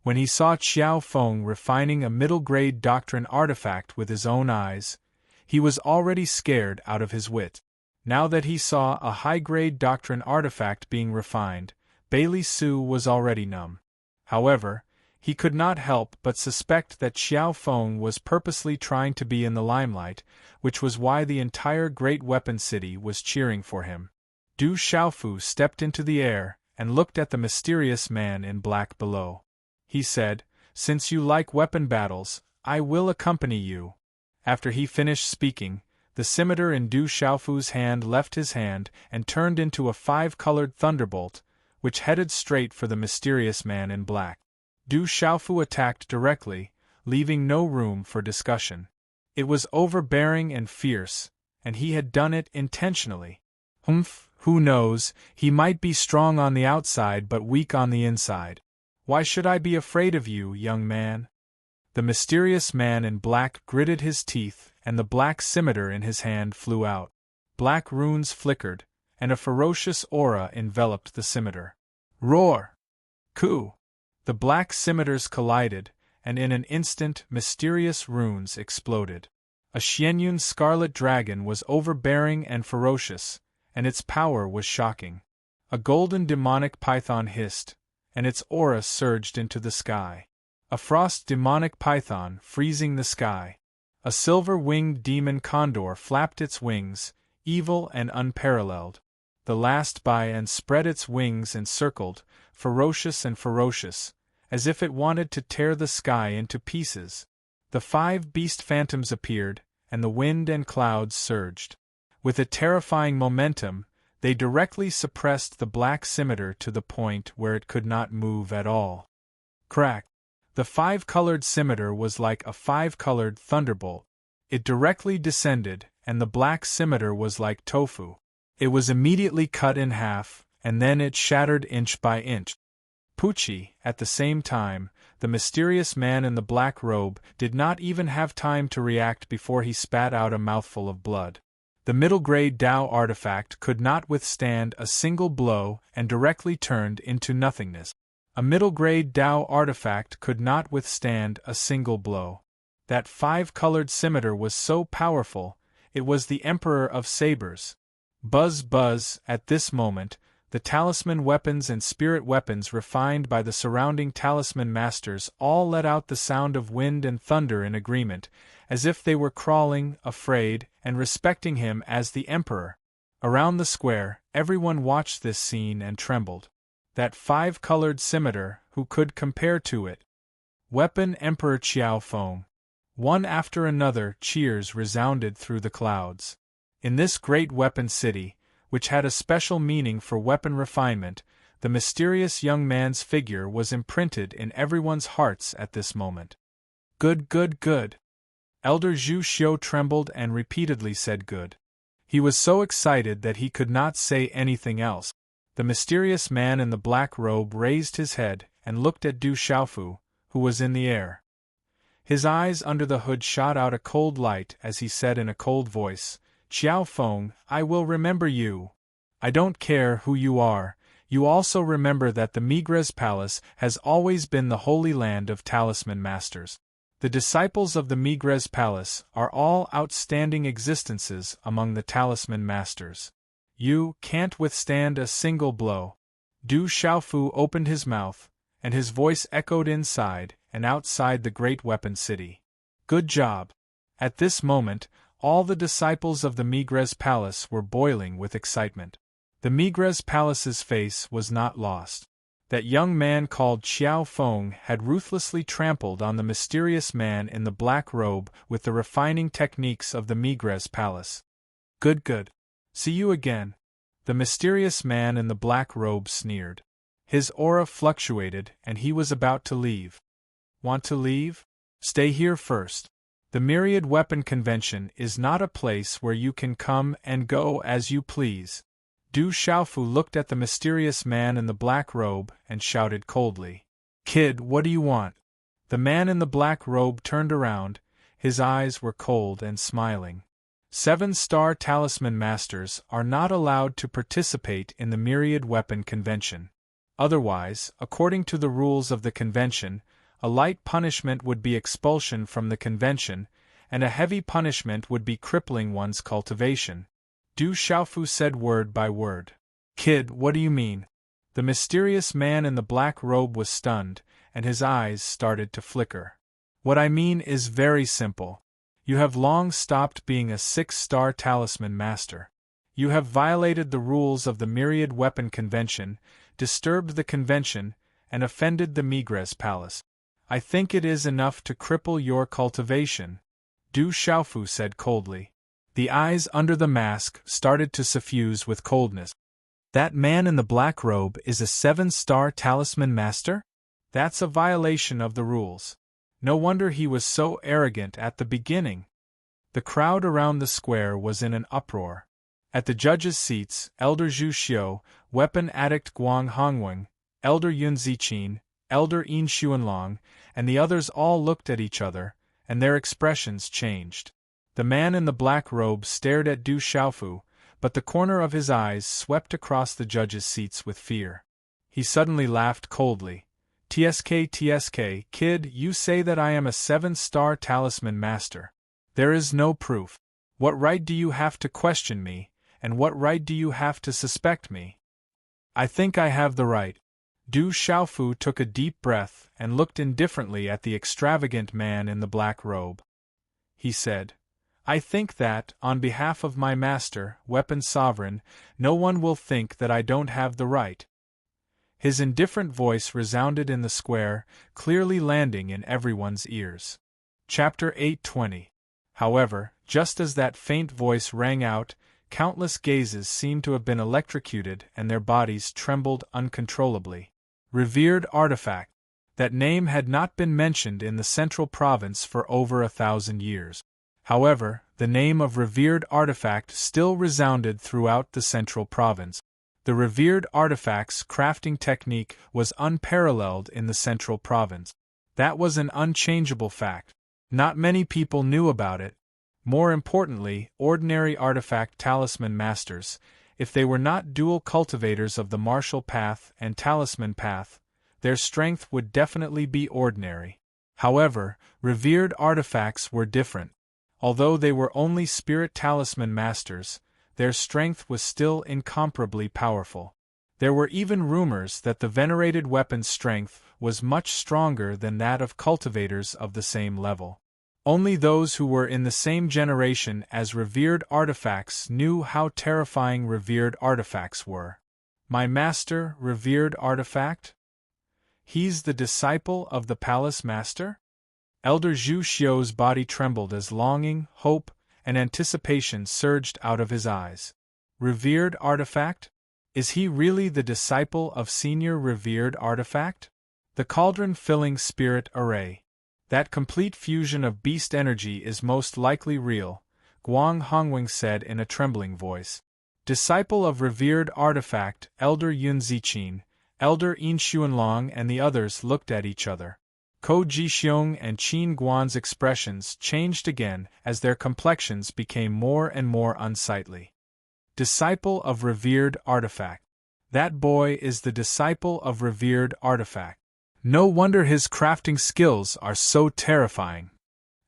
When he saw Qiao Feng refining a middle-grade doctrine artifact with his own eyes, he was already scared out of his wit. Now that he saw a high-grade doctrine artifact being refined, Bailey Su was already numb. However, he could not help but suspect that Qiao Feng was purposely trying to be in the limelight, which was why the entire Great Weapon City was cheering for him. Du Xiaofu stepped into the air and looked at the mysterious man in black below. He said, "Since you like weapon battles, I will accompany you." After he finished speaking, the scimitar in Du Xiaofu's hand left his hand and turned into a 5-colored thunderbolt, which headed straight for the mysterious man in black. Du Xiaofu attacked directly, leaving no room for discussion. It was overbearing and fierce, and he had done it intentionally. Who knows, he might be strong on the outside but weak on the inside. "Why should I be afraid of you, young man?" The mysterious man in black gritted his teeth, and the black scimitar in his hand flew out. Black runes flickered, and a ferocious aura enveloped the scimitar. Roar! Ku! The black scimitars collided, and in an instant mysterious runes exploded. A Xianyun scarlet dragon was overbearing and ferocious, and its power was shocking. A golden demonic python hissed, and its aura surged into the sky. A frost demonic python freezing the sky. A silver-winged demon condor flapped its wings, evil and unparalleled. The last by and spread its wings and circled, ferocious, as if it wanted to tear the sky into pieces. The 5 beast phantoms appeared, and the wind and clouds surged. With a terrifying momentum, they directly suppressed the black scimitar to the point where it could not move at all. Crack! The 5-colored scimitar was like a 5-colored thunderbolt. It directly descended, and the black scimitar was like tofu. It was immediately cut in half, and then it shattered inch by inch. Pucci, at the same time, the mysterious man in the black robe, did not even have time to react before he spat out a mouthful of blood. The middle-grade Dao artifact could not withstand a single blow and directly turned into nothingness. A middle-grade Dao artifact could not withstand a single blow. That 5-colored scimitar was so powerful, it was the Emperor of Sabers. Buzz buzz, at this moment, the talisman weapons and spirit weapons refined by the surrounding talisman masters all let out the sound of wind and thunder in agreement, as if they were crawling, afraid, and respecting him as the Emperor. Around the square, everyone watched this scene and trembled. That five-colored scimitar, who could compare to it? Weapon Emperor Qiao Feng. One after another cheers resounded through the clouds. In this great weapon city, which had a special meaning for weapon refinement, the mysterious young man's figure was imprinted in everyone's hearts at this moment. Good, good, good. Elder Zhu Xiu trembled and repeatedly said good. He was so excited that he could not say anything else. The mysterious man in the black robe raised his head and looked at Du Xiaofu, who was in the air. His eyes under the hood shot out a cold light as he said in a cold voice, "Qiao Feng, I will remember you. I don't care who you are, you also remember that the Migres Palace has always been the holy land of talisman masters. The disciples of the Migres Palace are all outstanding existences among the talisman masters. You can't withstand a single blow." Du Xiaofu opened his mouth, and his voice echoed inside and outside the great weapon city. Good job! At this moment, all the disciples of the Migres Palace were boiling with excitement. The Migres Palace's face was not lost. That young man called Qiao Feng had ruthlessly trampled on the mysterious man in the black robe with the refining techniques of the Migres Palace. Good, good. See you again. The mysterious man in the black robe sneered. His aura fluctuated and he was about to leave. Want to leave? Stay here first. The Myriad Weapon Convention is not a place where you can come and go as you please. Du Xiaofu looked at the mysterious man in the black robe and shouted coldly, "Kid, what do you want?" The man in the black robe turned around, his eyes were cold and smiling. 7-star talisman masters are not allowed to participate in the Myriad Weapon Convention. Otherwise, according to the rules of the convention, a light punishment would be expulsion from the convention, and a heavy punishment would be crippling one's cultivation. Du Xiaofu said word by word. Kid, what do you mean? The mysterious man in the black robe was stunned, and his eyes started to flicker. What I mean is very simple. You have long stopped being a 6-star talisman master. You have violated the rules of the Myriad Weapon Convention, disturbed the convention, and offended the Migres Palace. I think it is enough to cripple your cultivation, Du Xiaofu said coldly. The eyes under the mask started to suffuse with coldness. That man in the black robe is a 7-star talisman master? That's a violation of the rules. No wonder he was so arrogant at the beginning. The crowd around the square was in an uproar. At the judges' seats, Elder Zhu Xiu, weapon addict Guang Hongweng, Elder Yun Ziqin, Elder Yin Xuanlong, and the others all looked at each other, and their expressions changed. The man in the black robe stared at Du Xiaofu, but the corner of his eyes swept across the judges' seats with fear. He suddenly laughed coldly. TSK, kid, you say that I am a 7-star talisman master. There is no proof. What right do you have to question me, and what right do you have to suspect me? I think I have the right. Du Xiaofu took a deep breath and looked indifferently at the extravagant man in the black robe. He said, I think that, on behalf of my master, Weapon Sovereign, no one will think that I don't have the right. His indifferent voice resounded in the square, clearly landing in everyone's ears. Chapter 820. However, just as that faint voice rang out, countless gazes seemed to have been electrocuted and their bodies trembled uncontrollably. Revered artifact. That name had not been mentioned in the central province for over 1,000 years. However, the name of revered artifact still resounded throughout the central province. The revered artifact's crafting technique was unparalleled in the central province. That was an unchangeable fact. Not many people knew about it. More importantly, ordinary artifact talisman masters, if they were not dual cultivators of the martial path and talisman path, their strength would definitely be ordinary. However, revered artifacts were different. Although they were only spirit talisman masters, their strength was still incomparably powerful. There were even rumors that the venerated weapon's strength was much stronger than that of cultivators of the same level. Only those who were in the same generation as revered artifacts knew how terrifying revered artifacts were. My master, revered artifact? He's the disciple of the palace master? Elder Zhu Xiu's body trembled as longing, hope, and anticipation surged out of his eyes. Revered artifact? Is he really the disciple of senior revered artifact? The cauldron-filling spirit array. That complete fusion of beast energy is most likely real, Guang Hongwing said in a trembling voice. Disciple of revered artifact, Elder Yun Ziqin, Elder Yin Xuanlong and the others looked at each other. Ko Jixiong and Qin Guan's expressions changed again as their complexions became more and more unsightly. Disciple of revered artifact. That boy is the disciple of revered artifact. No wonder his crafting skills are so terrifying.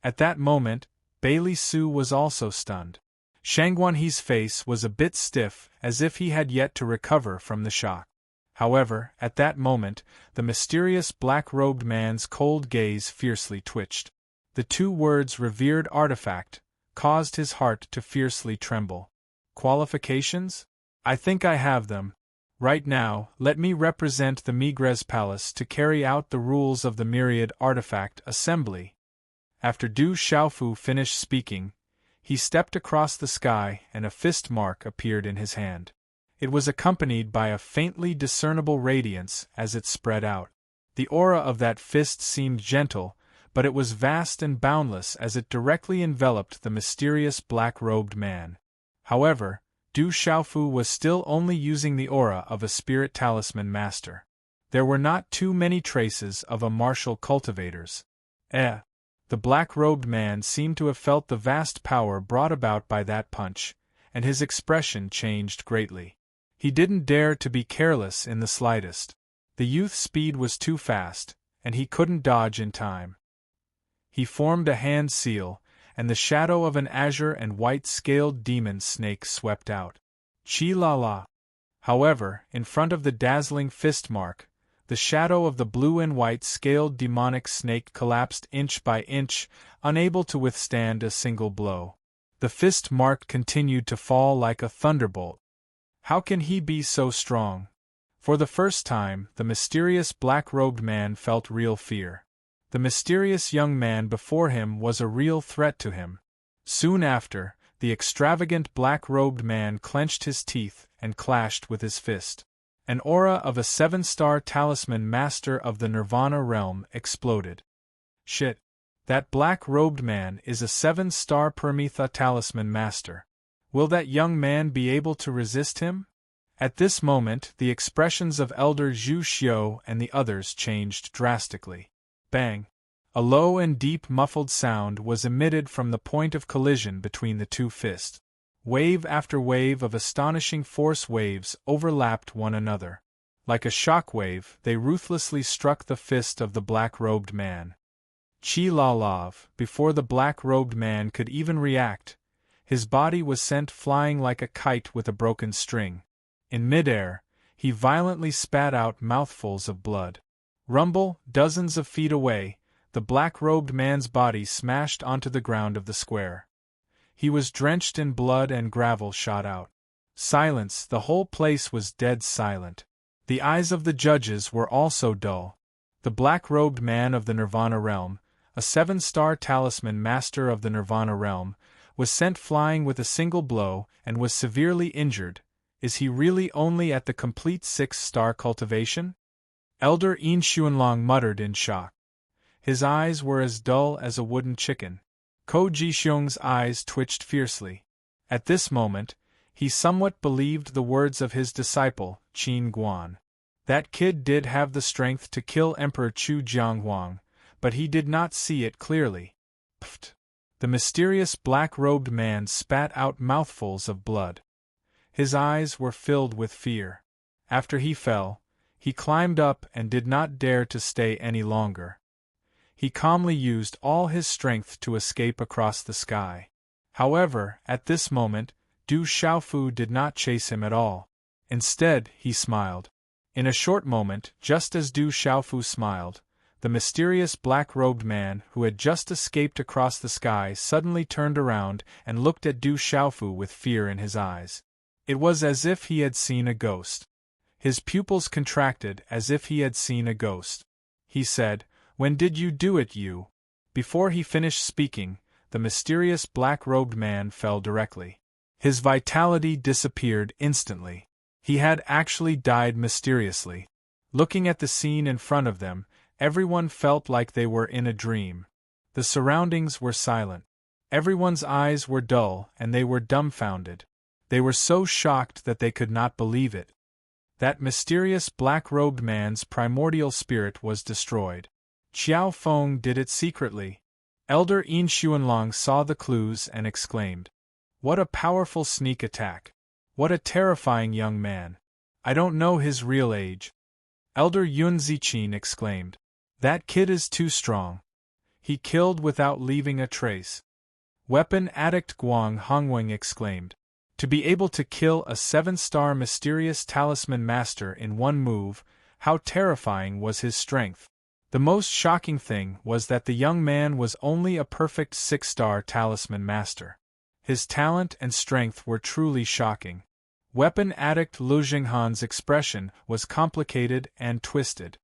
At that moment, Bailey Su was also stunned. Shangguanhe's face was a bit stiff, as if he had yet to recover from the shock. However, at that moment, the mysterious black-robed man's cold gaze fiercely twitched. The two words revered artifact caused his heart to fiercely tremble. Qualifications? I think I have them. Right now, let me represent the Migres Palace to carry out the rules of the Myriad Artifact Assembly. After Du Xiaofu finished speaking, he stepped across the sky and a fist mark appeared in his hand. It was accompanied by a faintly discernible radiance as it spread out. The aura of that fist seemed gentle, but it was vast and boundless as it directly enveloped the mysterious black-robed man. However, Du Xiaofu was still only using the aura of a spirit talisman master. There were not too many traces of a martial cultivator's. The black-robed man seemed to have felt the vast power brought about by that punch, and his expression changed greatly. He didn't dare to be careless in the slightest. The youth's speed was too fast, and he couldn't dodge in time. He formed a hand seal, and the shadow of an azure and white-scaled demon snake swept out. Chi-la-la. However, in front of the dazzling fist mark, the shadow of the blue and white-scaled demonic snake collapsed inch by inch, unable to withstand a single blow. The fist mark continued to fall like a thunderbolt. How can he be so strong? For the first time, the mysterious black-robed man felt real fear. The mysterious young man before him was a real threat to him. Soon after, the extravagant black-robed man clenched his teeth and clashed with his fist. An aura of a 7-star talisman master of the Nirvana realm exploded. Shit! That black-robed man is a 7-star Paramitha talisman master. Will that young man be able to resist him? At this moment, the expressions of Elder Zhu Xiu and the others changed drastically. Bang! A low and deep muffled sound was emitted from the point of collision between the two fists. Wave after wave of astonishing force waves overlapped one another. Like a shock wave, they ruthlessly struck the fist of the black-robed man. Chi-la-lav, before the black-robed man could even react, his body was sent flying like a kite with a broken string. In midair, he violently spat out mouthfuls of blood. Rumble, dozens of feet away, the black-robed man's body smashed onto the ground of the square. He was drenched in blood and gravel shot out. Silence, the whole place was dead silent. The eyes of the judges were also dull. The black-robed man of the Nirvana realm, a 7-star talisman master of the Nirvana realm, was sent flying with a single blow and was severely injured. Is he really only at the complete 6-star cultivation? Elder Yin Xuanlong muttered in shock. His eyes were as dull as a wooden chicken. Ko Jixiong's eyes twitched fiercely. At this moment, he somewhat believed the words of his disciple, Qin Guan. That kid did have the strength to kill Emperor Chu Jianghuang, but he did not see it clearly. Pfft! The mysterious black-robed man spat out mouthfuls of blood. His eyes were filled with fear. After he fell, he climbed up and did not dare to stay any longer. He calmly used all his strength to escape across the sky. However, at this moment, Du Xiaofu did not chase him at all. Instead, he smiled. In a short moment, just as Du Xiaofu smiled, The mysterious black-robed man who had just escaped across the sky suddenly turned around and looked at Du Xiaofu with fear in his eyes. It was as if he had seen a ghost. His pupils contracted as if he had seen a ghost. He said, "When did you do it, you?" Before he finished speaking, the mysterious black-robed man fell directly. His vitality disappeared instantly. He had actually died mysteriously. Looking at the scene in front of them, everyone felt like they were in a dream. The surroundings were silent. Everyone's eyes were dull and they were dumbfounded. They were so shocked that they could not believe it. That mysterious black-robed man's primordial spirit was destroyed. Qiao Feng did it secretly. Elder Yin Xuanlong saw the clues and exclaimed, "What a powerful sneak attack! What a terrifying young man! I don't know his real age." Elder Yun Ziqin exclaimed, "That kid is too strong. He killed without leaving a trace." Weapon addict Guang Hongweng exclaimed, "To be able to kill a 7-star mysterious talisman master in one move, how terrifying was his strength." The most shocking thing was that the young man was only a perfect 6-star talisman master. His talent and strength were truly shocking. Weapon addict Lu Jinghan's expression was complicated and twisted.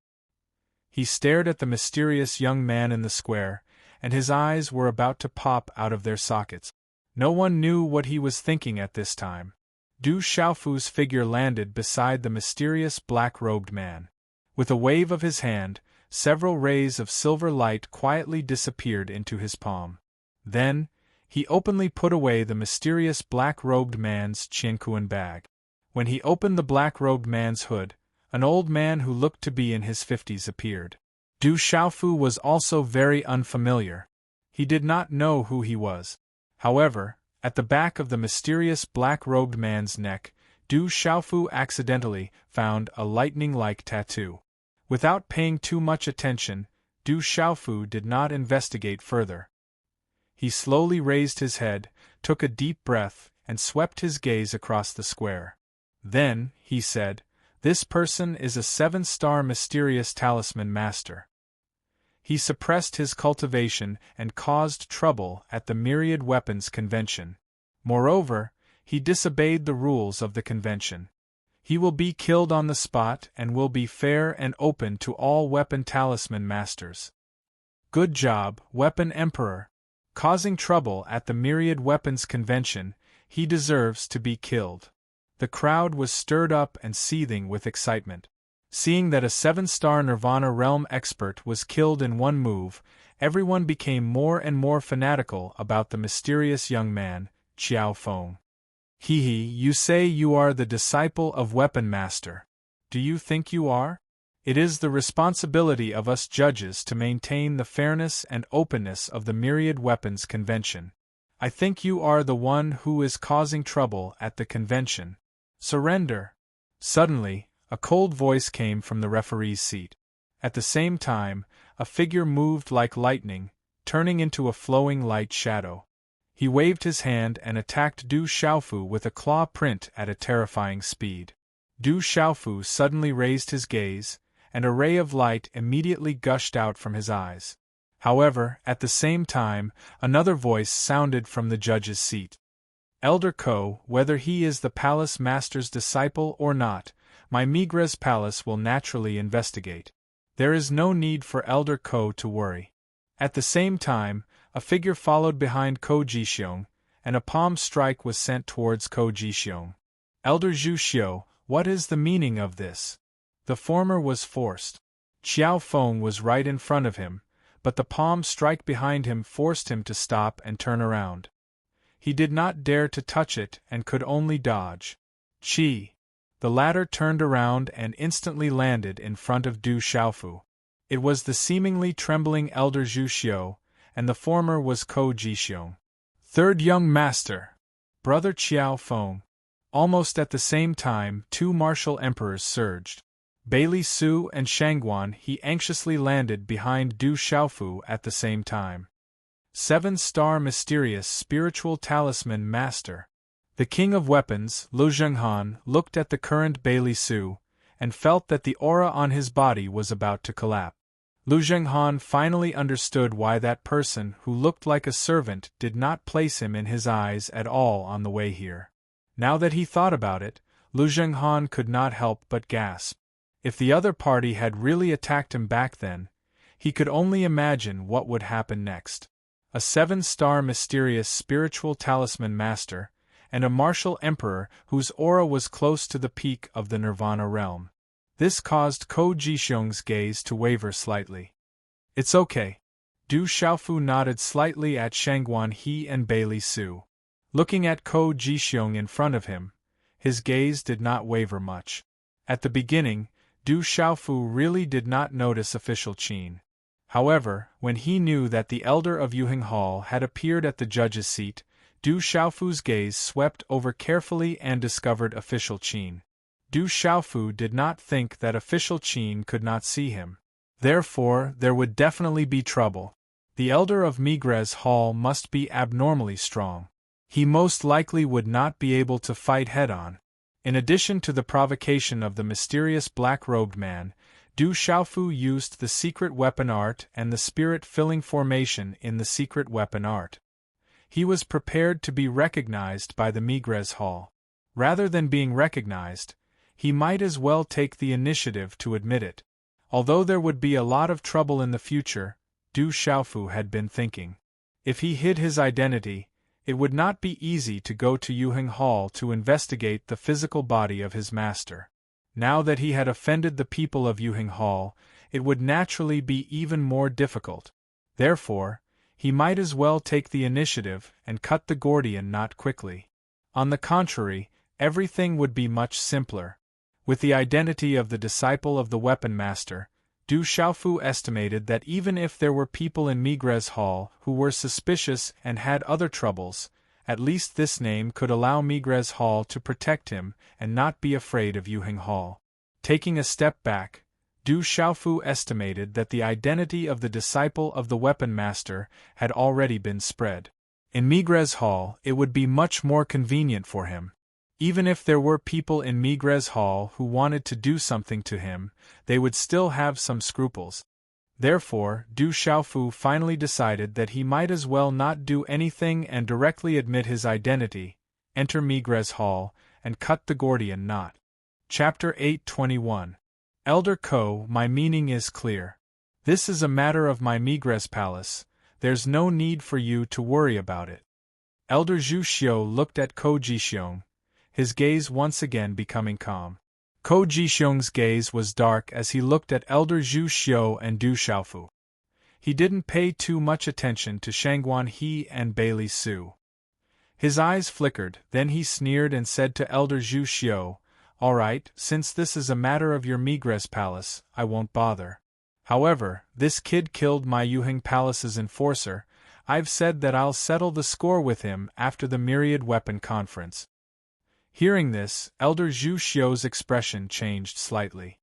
He stared at the mysterious young man in the square, and his eyes were about to pop out of their sockets. No one knew what he was thinking at this time. Du Xiaofu's figure landed beside the mysterious black-robed man. With a wave of his hand, several rays of silver light quietly disappeared into his palm. Then, he openly put away the mysterious black-robed man's Qiankuan bag. When he opened the black-robed man's hood, an old man who looked to be in his 50s appeared. Du Xiaofu was also very unfamiliar. He did not know who he was. However, at the back of the mysterious black-robed man's neck, Du Xiaofu accidentally found a lightning-like tattoo. Without paying too much attention, Du Xiaofu did not investigate further. He slowly raised his head, took a deep breath, and swept his gaze across the square. Then, he said, "This person is a 7-star mysterious talisman master." He suppressed his cultivation and caused trouble at the Myriad Weapons Convention. Moreover, he disobeyed the rules of the convention. He will be killed on the spot and will be fair and open to all weapon talisman masters. Good job, Weapon Emperor. Causing trouble at the Myriad Weapons Convention, he deserves to be killed. The crowd was stirred up and seething with excitement. Seeing that a 7-star Nirvana realm expert was killed in one move, everyone became more and more fanatical about the mysterious young man, Qiao Feng. You say you are the disciple of Weapon Master. Do you think you are? It is the responsibility of us judges to maintain the fairness and openness of the Myriad Weapons Convention. I think you are the one who is causing trouble at the convention. Surrender. Suddenly, a cold voice came from the referee's seat. At the same time, a figure moved like lightning, turning into a flowing light shadow. He waved his hand and attacked Du Xiaofu with a claw print at a terrifying speed. Du Xiaofu suddenly raised his gaze, and a ray of light immediately gushed out from his eyes. However, at the same time, another voice sounded from the judge's seat. "Elder Ko, whether he is the palace master's disciple or not, my Migres palace will naturally investigate. There is no need for Elder Ko to worry." At the same time, a figure followed behind Ko Jixiong, and a palm strike was sent towards Ko Jixiong. "Elder Zhu Xiu, what is the meaning of this?" The former was forced. Qiao Feng was right in front of him, but the palm strike behind him forced him to stop and turn around. He did not dare to touch it and could only dodge. Qi. The latter turned around and instantly landed in front of Du Xiaofu. It was the seemingly trembling Elder Zhu Xiu, and the former was Ko Jixiong. "Third young master! Brother Qiao Feng!" Almost at the same time, 2 martial emperors surged. Bailey Su and Shangguan He anxiously landed behind Du Xiaofu at the same time. 7-star mysterious spiritual talisman master. The king of weapons, Lu Zhenghan, looked at the current Bailey Su, and felt that the aura on his body was about to collapse. Lu Zhenghan finally understood why that person who looked like a servant did not place him in his eyes at all on the way here. Now that he thought about it, Lu Zhenghan could not help but gasp. If the other party had really attacked him back then, he could only imagine what would happen next. A 7-star mysterious spiritual talisman master, and a martial emperor whose aura was close to the peak of the Nirvana realm. This caused Ko Jixiong's gaze to waver slightly. It's okay. Du Xiaofu nodded slightly at Shangguan He and Bailey Su. Looking at Ko Jixiong in front of him, his gaze did not waver much. At the beginning, Du Xiaofu really did not notice official Qin. However, when he knew that the elder of Yuheng Hall had appeared at the judge's seat, Du Xiaofu's gaze swept over carefully and discovered official Qin. Du Xiaofu did not think that official Qin could not see him. Therefore, there would definitely be trouble. The elder of Migres Hall must be abnormally strong. He most likely would not be able to fight head-on. In addition to the provocation of the mysterious black-robed man, Du Xiaofu used the secret weapon art and the spirit-filling formation in the secret weapon art. He was prepared to be recognized by the Migres Hall. Rather than being recognized, he might as well take the initiative to admit it. Although there would be a lot of trouble in the future, Du Xiaofu had been thinking. If he hid his identity, it would not be easy to go to Yuheng Hall to investigate the physical body of his master. Now that he had offended the people of Yuheng Hall, it would naturally be even more difficult. Therefore, he might as well take the initiative and cut the Gordian knot quickly. On the contrary, everything would be much simpler. With the identity of the disciple of the weapon master, Du Xiaofu estimated that even if there were people in Migres Hall who were suspicious and had other troubles, at least this name could allow Migres Hall to protect him and not be afraid of Yuheng Hall. Taking a step back, Du Xiaofu estimated that the identity of the disciple of the weapon master had already been spread. In Migres Hall, it would be much more convenient for him. Even if there were people in Migres Hall who wanted to do something to him, they would still have some scruples. Therefore, Du Xiaofu finally decided that he might as well not do anything and directly admit his identity, enter Migres Hall, and cut the Gordian knot. Chapter 821. Elder Ko, my meaning is clear. This is a matter of my Migres Palace, there's no need for you to worry about it. Elder Zhu Xiu looked at Ko Jixiong, his gaze once again becoming calm. Ko Jixiong's gaze was dark as he looked at Elder Zhu Xiu and Du Xiaofu. He didn't pay too much attention to Shangguan He and Bailey Su. His eyes flickered, then he sneered and said to Elder Zhu Xiu, "All right, since this is a matter of your Migres Palace, I won't bother. However, this kid killed my Yuheng Palace's enforcer. I've said that I'll settle the score with him after the Myriad Weapon Conference." Hearing this, Elder Zhu Xiu's expression changed slightly.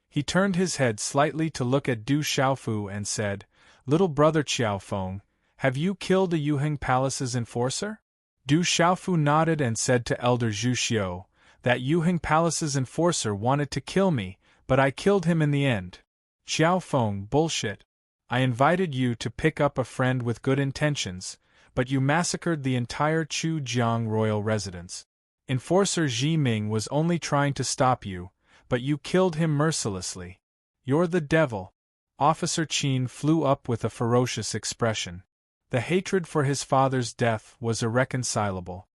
He turned his head slightly to look at Du Xiaofu and said, "Little brother Xiaofeng, have you killed a Yuheng Palace's enforcer?" Du Xiaofu nodded and said to Elder Zhu Xiu, "That Yuheng Palace's enforcer wanted to kill me, but I killed him in the end." "Xiaofeng, bullshit. I invited you to pick up a friend with good intentions, but you massacred the entire Chujiang royal residence. Enforcer Ji Ming was only trying to stop you, but you killed him mercilessly. You're the devil." Officer Qin flew up with a ferocious expression. The hatred for his father's death was irreconcilable.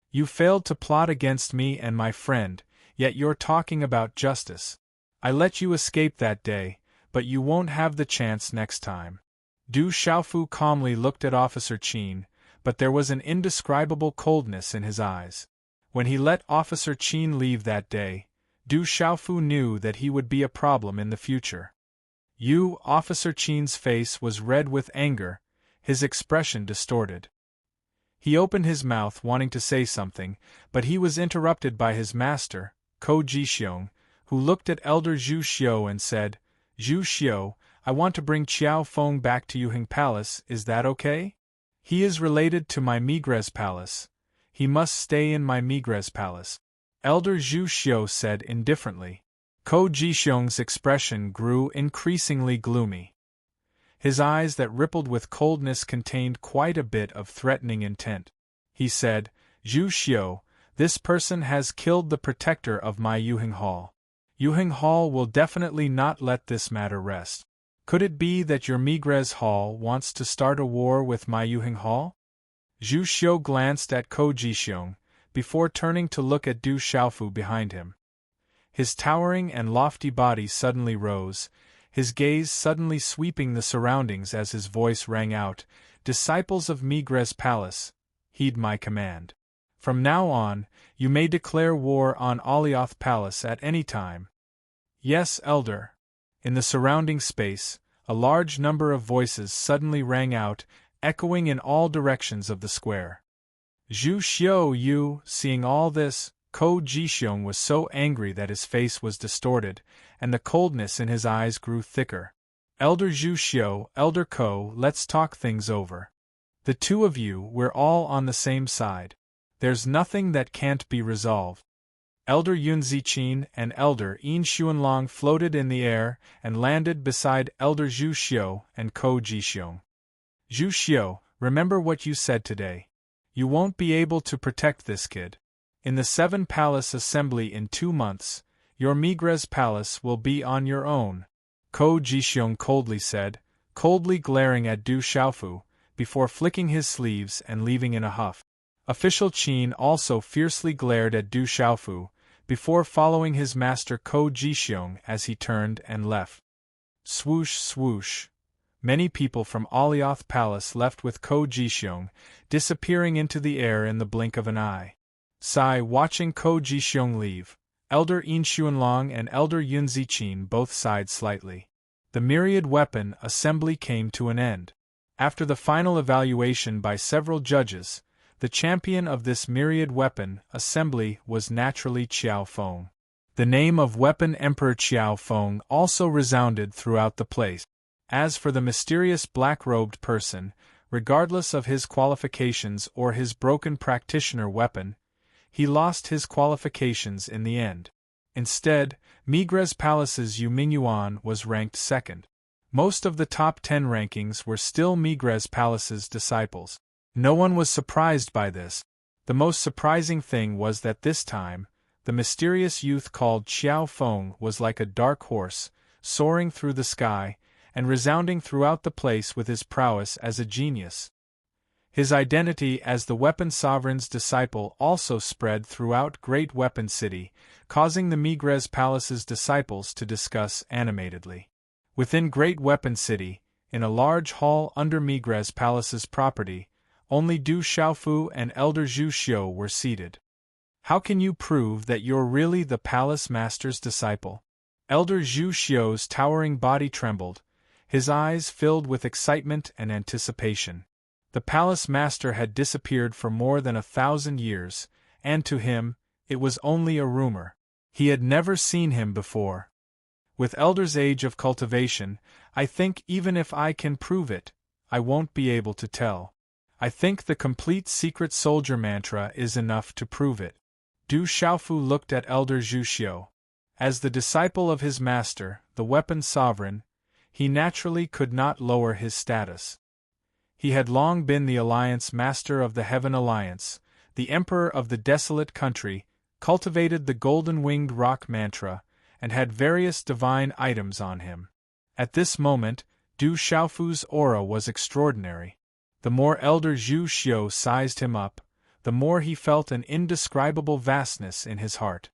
"You failed to plot against me and my friend, yet you're talking about justice. I let you escape that day, but you won't have the chance next time." Du Xiaofu calmly looked at Officer Qin, but there was an indescribable coldness in his eyes. When he let Officer Qin leave that day, Du Xiaofu knew that he would be a problem in the future. Officer Qin's face was red with anger, his expression distorted. He opened his mouth wanting to say something, but he was interrupted by his master, Ko Jixiong, who looked at Elder Zhu Xiu and said, "Zhu Xiu, I want to bring Xiaofeng back to Yuheng Palace, is that okay? He is related to my Migres Palace. He must stay in my Migres Palace." Elder Zhu Xiu said indifferently. Ko Jixiong's expression grew increasingly gloomy. His eyes that rippled with coldness contained quite a bit of threatening intent. He said, "Zhu Xiu, this person has killed the protector of my Yuheng Hall. Yuheng Hall will definitely not let this matter rest. Could it be that your Migres Hall wants to start a war with my Yuheng Hall?" Zhu Xiu glanced at Ko Jixiong, before turning to look at Du Xiaofu behind him. His towering and lofty body suddenly rose, his gaze suddenly sweeping the surroundings as his voice rang out, "Disciples of Migres Palace, heed my command. From now on, you may declare war on Alioth Palace at any time." "Yes, Elder." In the surrounding space, a large number of voices suddenly rang out, echoing in all directions of the square. Zhu Xiu Yu, seeing all this, Ko Jixiong was so angry that his face was distorted, and the coldness in his eyes grew thicker. "Elder Zhu Xiu, Elder Ko, let's talk things over. The two of you, we're all on the same side. There's nothing that can't be resolved." Elder Yun Ziqin and Elder Yin Xuanlong floated in the air and landed beside Elder Zhu Xiu and Ko Jixiong. "Zhu Xiu, remember what you said today. You won't be able to protect this kid. In the Seven Palace Assembly in 2 months, your Migres Palace will be on your own," Ko Jixiong coldly said, coldly glaring at Du Xiaofu, before flicking his sleeves and leaving in a huff. Official Qin also fiercely glared at Du Xiaofu, before following his master Ko Jixiong as he turned and left. Swoosh swoosh. Many people from Alioth Palace left with Ko Jixiong, disappearing into the air in the blink of an eye. Sai, watching Ko Jixiong leave, Elder Yin Xuanlong and Elder Yun Ziqin both sighed slightly. The myriad weapon assembly came to an end. After the final evaluation by several judges, the champion of this myriad weapon assembly was naturally Qiao Feng. The name of Weapon Emperor Qiao Feng also resounded throughout the place. As for the mysterious black-robed person, regardless of his qualifications or his broken practitioner weapon, he lost his qualifications in the end. Instead, Migres Palace's Yu Mingyuan was ranked second. Most of the top 10 rankings were still Migres Palace's disciples. No one was surprised by this. The most surprising thing was that this time, the mysterious youth called Qiao Feng was like a dark horse, soaring through the sky, and resounding throughout the place with his prowess as a genius. His identity as the Weapon Sovereign's disciple also spread throughout Great Weapon City, causing the Migres Palace's disciples to discuss animatedly. Within Great Weapon City, in a large hall under Migres Palace's property, only Du Xiaofu and Elder Zhu Xiu were seated. "How can you prove that you're really the Palace Master's disciple?" Elder Zhu Xiu's towering body trembled, his eyes filled with excitement and anticipation. The Palace Master had disappeared for more than 1,000 years, and to him, it was only a rumor. He had never seen him before. With Elder's age of cultivation, I think even if I can prove it, I won't be able to tell. I think the complete secret soldier mantra is enough to prove it. Du Xiaofu looked at Elder Zhu Xiu. As the disciple of his master, the Weapon Sovereign, he naturally could not lower his status. He had long been the Alliance Master of the Heaven Alliance, the Emperor of the Desolate Country, cultivated the Golden-Winged Rock mantra, and had various divine items on him. At this moment, Du Xiaofu's aura was extraordinary. The more Elder Zhu Xiu sized him up, the more he felt an indescribable vastness in his heart.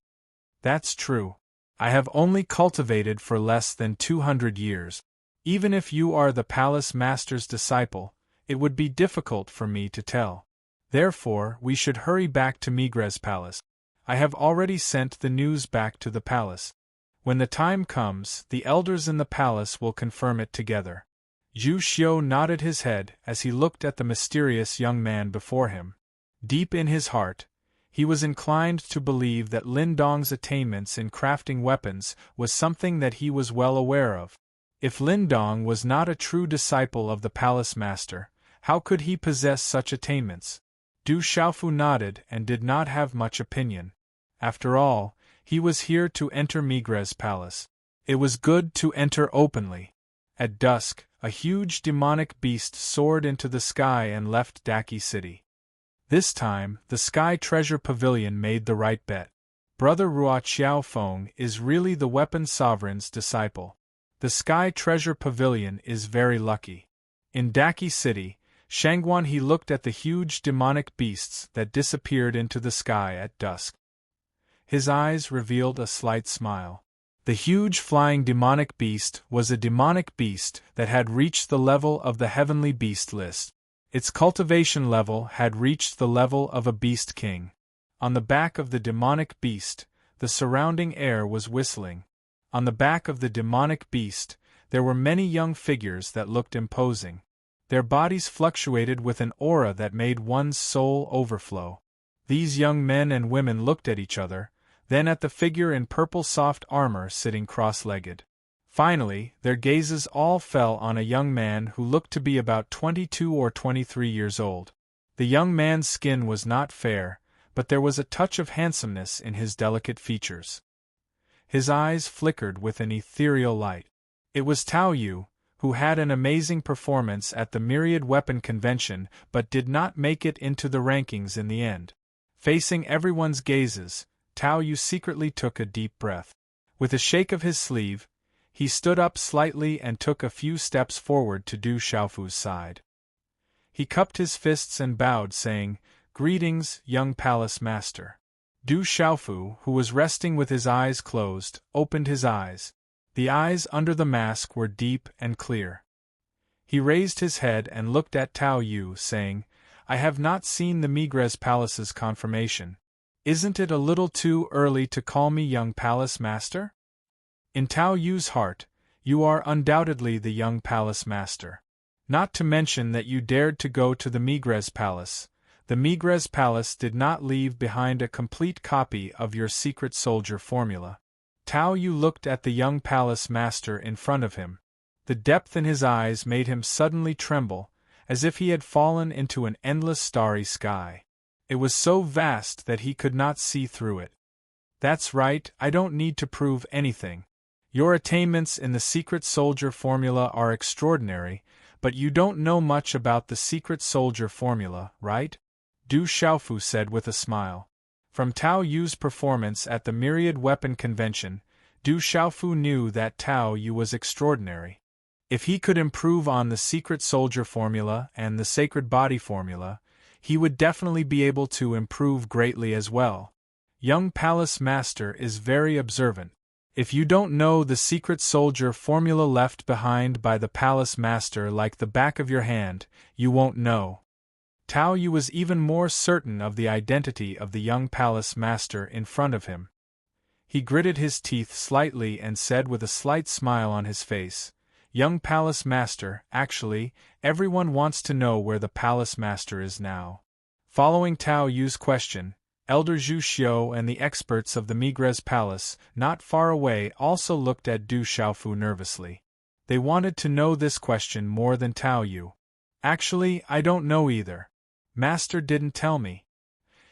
"That's true. I have only cultivated for less than 200 years. Even if you are the Palace Master's disciple, it would be difficult for me to tell. Therefore, we should hurry back to Migres Palace. I have already sent the news back to the palace. When the time comes, the elders in the palace will confirm it together." Zhu Xiu nodded his head as he looked at the mysterious young man before him. Deep in his heart, he was inclined to believe that Lin Dong's attainments in crafting weapons was something that he was well aware of. If Lin Dong was not a true disciple of the Palace Master, how could he possess such attainments? Du Xiaofu nodded and did not have much opinion. After all, he was here to enter Migres Palace. It was good to enter openly. At dusk, a huge demonic beast soared into the sky and left Daki City. This time, the Sky Treasure Pavilion made the right bet. Brother Ruo Qiaofeng is really the Weapon Sovereign's disciple. The Sky Treasure Pavilion is very lucky. In Daki City, Shangguan he looked at the huge demonic beasts that disappeared into the sky at dusk. His eyes revealed a slight smile. The huge flying demonic beast was a demonic beast that had reached the level of the heavenly beast list. Its cultivation level had reached the level of a beast king. On the back of the demonic beast, the surrounding air was whistling. On the back of the demonic beast, there were many young figures that looked imposing. Their bodies fluctuated with an aura that made one's soul overflow. These young men and women looked at each other, then at the figure in purple soft armor sitting cross-legged. Finally, their gazes all fell on a young man who looked to be about 22 or 23 years old. The young man's skin was not fair, but there was a touch of handsomeness in his delicate features. His eyes flickered with an ethereal light. It was Tao Yu, who had an amazing performance at the Myriad Weapon Convention but did not make it into the rankings in the end. Facing everyone's gazes, Tao Yu secretly took a deep breath. With a shake of his sleeve, he stood up slightly and took a few steps forward to Du Xiaofu's side. He cupped his fists and bowed, saying, "Greetings, young palace master." Du Xiaofu, who was resting with his eyes closed, opened his eyes. The eyes under the mask were deep and clear. He raised his head and looked at Tao Yu, saying, "I have not seen the Migres Palace's confirmation. Isn't it a little too early to call me young palace master?" In Tao Yu's heart, you are undoubtedly the young palace master. Not to mention that you dared to go to the Migres Palace. The Migres Palace did not leave behind a complete copy of your secret soldier formula. Tao Yu looked at the young palace master in front of him. The depth in his eyes made him suddenly tremble, as if he had fallen into an endless starry sky. It was so vast that he could not see through it. "That's right, I don't need to prove anything. Your attainments in the secret soldier formula are extraordinary, but you don't know much about the secret soldier formula, right?" Du Xiaofu said with a smile. From Tao Yu's performance at the Myriad Weapon Convention, Du Xiaofu knew that Tao Yu was extraordinary. If he could improve on the secret soldier formula and the sacred body formula, he would definitely be able to improve greatly as well. Young Palace Master is very observant. If you don't know the secret soldier formula left behind by the Palace Master like the back of your hand, you won't know. Tao Yu was even more certain of the identity of the young Palace Master in front of him. He gritted his teeth slightly and said with a slight smile on his face, "Young Palace Master, actually, everyone wants to know where the Palace Master is now." Following Tao Yu's question, Elder Zhu Xiu and the experts of the Migres Palace, not far away, also looked at Du Xiaofu nervously. They wanted to know this question more than Tao Yu. "Actually, I don't know either. Master didn't tell me.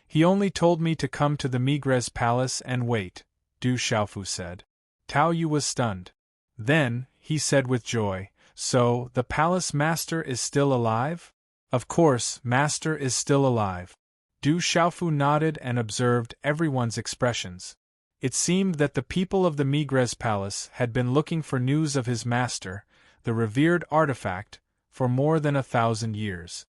He only told me to come to the Migres Palace and wait," Du Xiaofu said. Tao Yu was stunned. Then, he said with joy, "So, the Palace Master is still alive?" "Of course, Master is still alive." Du Xiaofu nodded and observed everyone's expressions. It seemed that the people of the Migres Palace had been looking for news of his master, the revered artifact, for more than 1,000 years.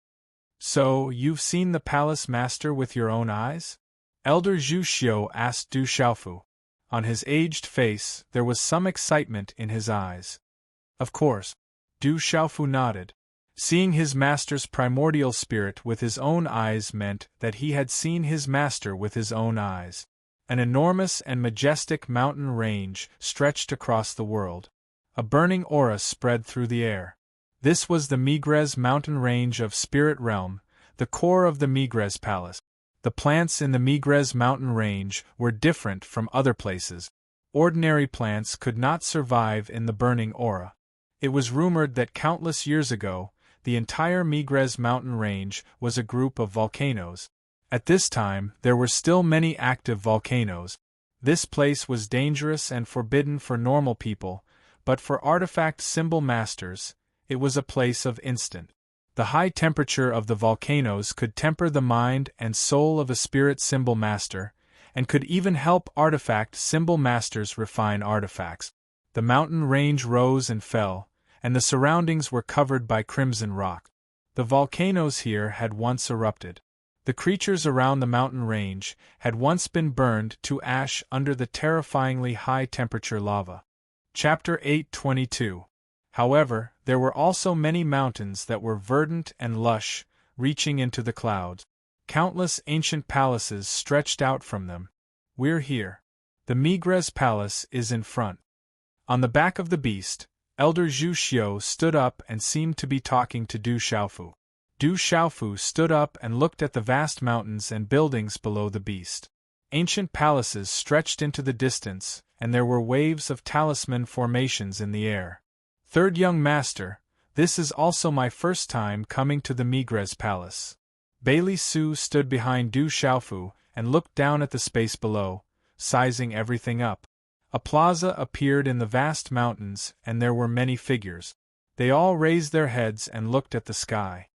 "So, you've seen the Palace Master with your own eyes?" Elder Zhu Xiu asked Du Xiaofu. On his aged face, there was some excitement in his eyes. "Of course." Du Xiaofu nodded. Seeing his master's primordial spirit with his own eyes meant that he had seen his master with his own eyes. An enormous and majestic mountain range stretched across the world. A burning aura spread through the air. This was the Migres mountain range of Spirit Realm, the core of the Migres Palace. The plants in the Migres mountain range were different from other places. Ordinary plants could not survive in the burning aura. It was rumored that countless years ago, the entire Migres mountain range was a group of volcanoes. At this time, there were still many active volcanoes. This place was dangerous and forbidden for normal people, but for artifact symbol masters, it was a place of instant. The high temperature of the volcanoes could temper the mind and soul of a spirit symbol master, and could even help artifact symbol masters refine artifacts. The mountain range rose and fell, and the surroundings were covered by crimson rock. The volcanoes here had once erupted. The creatures around the mountain range had once been burned to ash under the terrifyingly high-temperature lava. Chapter 8:22. However, there were also many mountains that were verdant and lush, reaching into the clouds. Countless ancient palaces stretched out from them. We're here. The Migres Palace is in front. On the back of the beast, Elder Zhu Xiu stood up and seemed to be talking to Du Xiaofu. Du Xiaofu stood up and looked at the vast mountains and buildings below the beast. Ancient palaces stretched into the distance, and there were waves of talisman formations in the air. Third young master, this is also my first time coming to the Migres Palace. Bailey Su stood behind Du Xiaofu and looked down at the space below, sizing everything up. A plaza appeared in the vast mountains, and there were many figures. They all raised their heads and looked at the sky.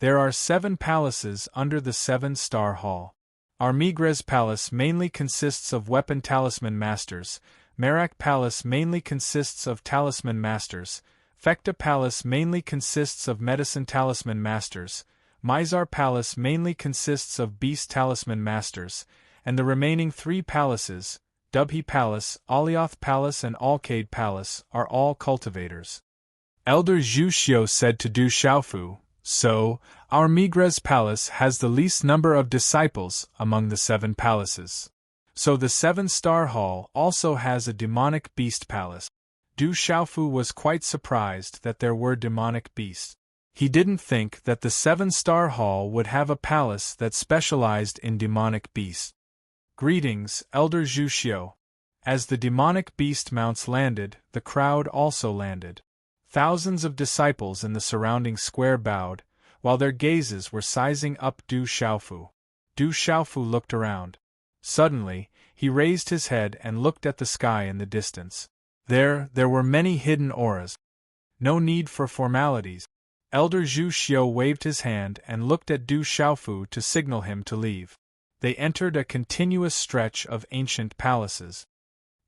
There are 7 palaces under the 7-star hall. Our Migres Palace mainly consists of weapon talisman masters, Merak Palace mainly consists of talisman masters, Fekta Palace mainly consists of medicine talisman masters, Mizar Palace mainly consists of beast talisman masters, and the remaining 3 palaces, Dubhi Palace, Alioth Palace and Alcade Palace, are all cultivators. Elder Zhu Xiu said to Du Xiaofu, "So, our Migres Palace has the least number of disciples among the 7 palaces. So the 7-star hall also has a demonic beast palace." Du Xiaofu was quite surprised that there were demonic beasts. He didn't think that the 7-star hall would have a palace that specialized in demonic beasts. "Greetings, Elder Zhu Xiu." As the demonic beast mounts landed, the crowd also landed. Thousands of disciples in the surrounding square bowed, while their gazes were sizing up Du Xiaofu. Du Xiaofu looked around. Suddenly, he raised his head and looked at the sky in the distance. There were many hidden auras. No need for formalities. Elder Zhu Xiu waved his hand and looked at Du Xiaofu to signal him to leave. They entered a continuous stretch of ancient palaces.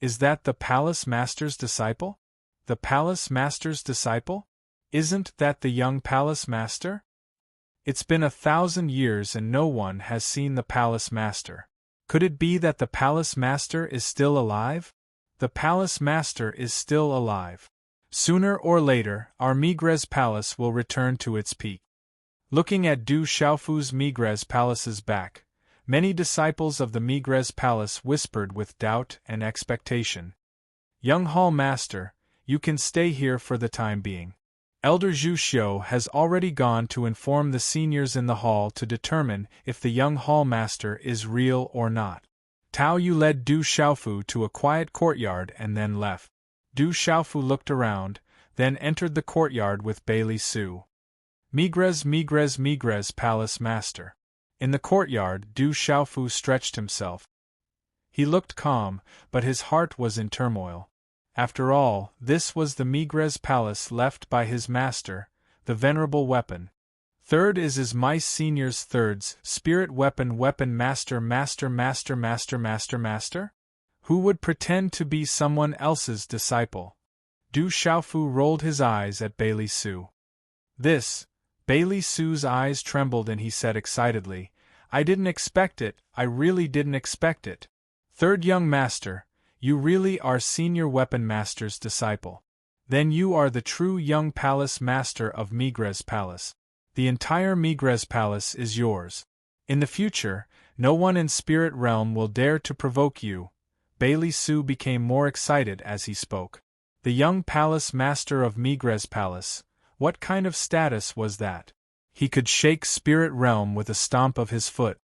Is that the palace master's disciple? The palace master's disciple? Isn't that the young palace master? It's been 1,000 years and no one has seen the palace master. Could it be that the palace master is still alive? The palace master is still alive. Sooner or later, our Migres Palace will return to its peak. Looking at Du Xiaofu's Migres Palace's back, many disciples of the Migres Palace whispered with doubt and expectation. "Young Hall Master, you can stay here for the time being. Elder Zhu Xiu has already gone to inform the seniors in the hall to determine if the young hall master is real or not." Tao Yu led Du Xiaofu to a quiet courtyard and then left. Du Xiaofu looked around, then entered the courtyard with Bailey Su. Migres Palace Master. In the courtyard, Du Xiaofu stretched himself. He looked calm, but his heart was in turmoil. After all, this was the Migres Palace left by his master, the venerable weapon. Third is his mice senior's third's spirit weapon master. Who would pretend to be someone else's disciple? Du Xiaofu rolled his eyes at Bailey Su. Bailey Su's eyes trembled and he said excitedly, "I didn't expect it, I really didn't expect it. Third young master, you really are senior weapon master's disciple. Then you are the true young palace master of Migres Palace. The entire Migres Palace is yours. In the future, no one in Spirit Realm will dare to provoke you." Bailey Su became more excited as he spoke. The young palace master of Migres Palace, what kind of status was that? He could shake Spirit Realm with a stomp of his foot.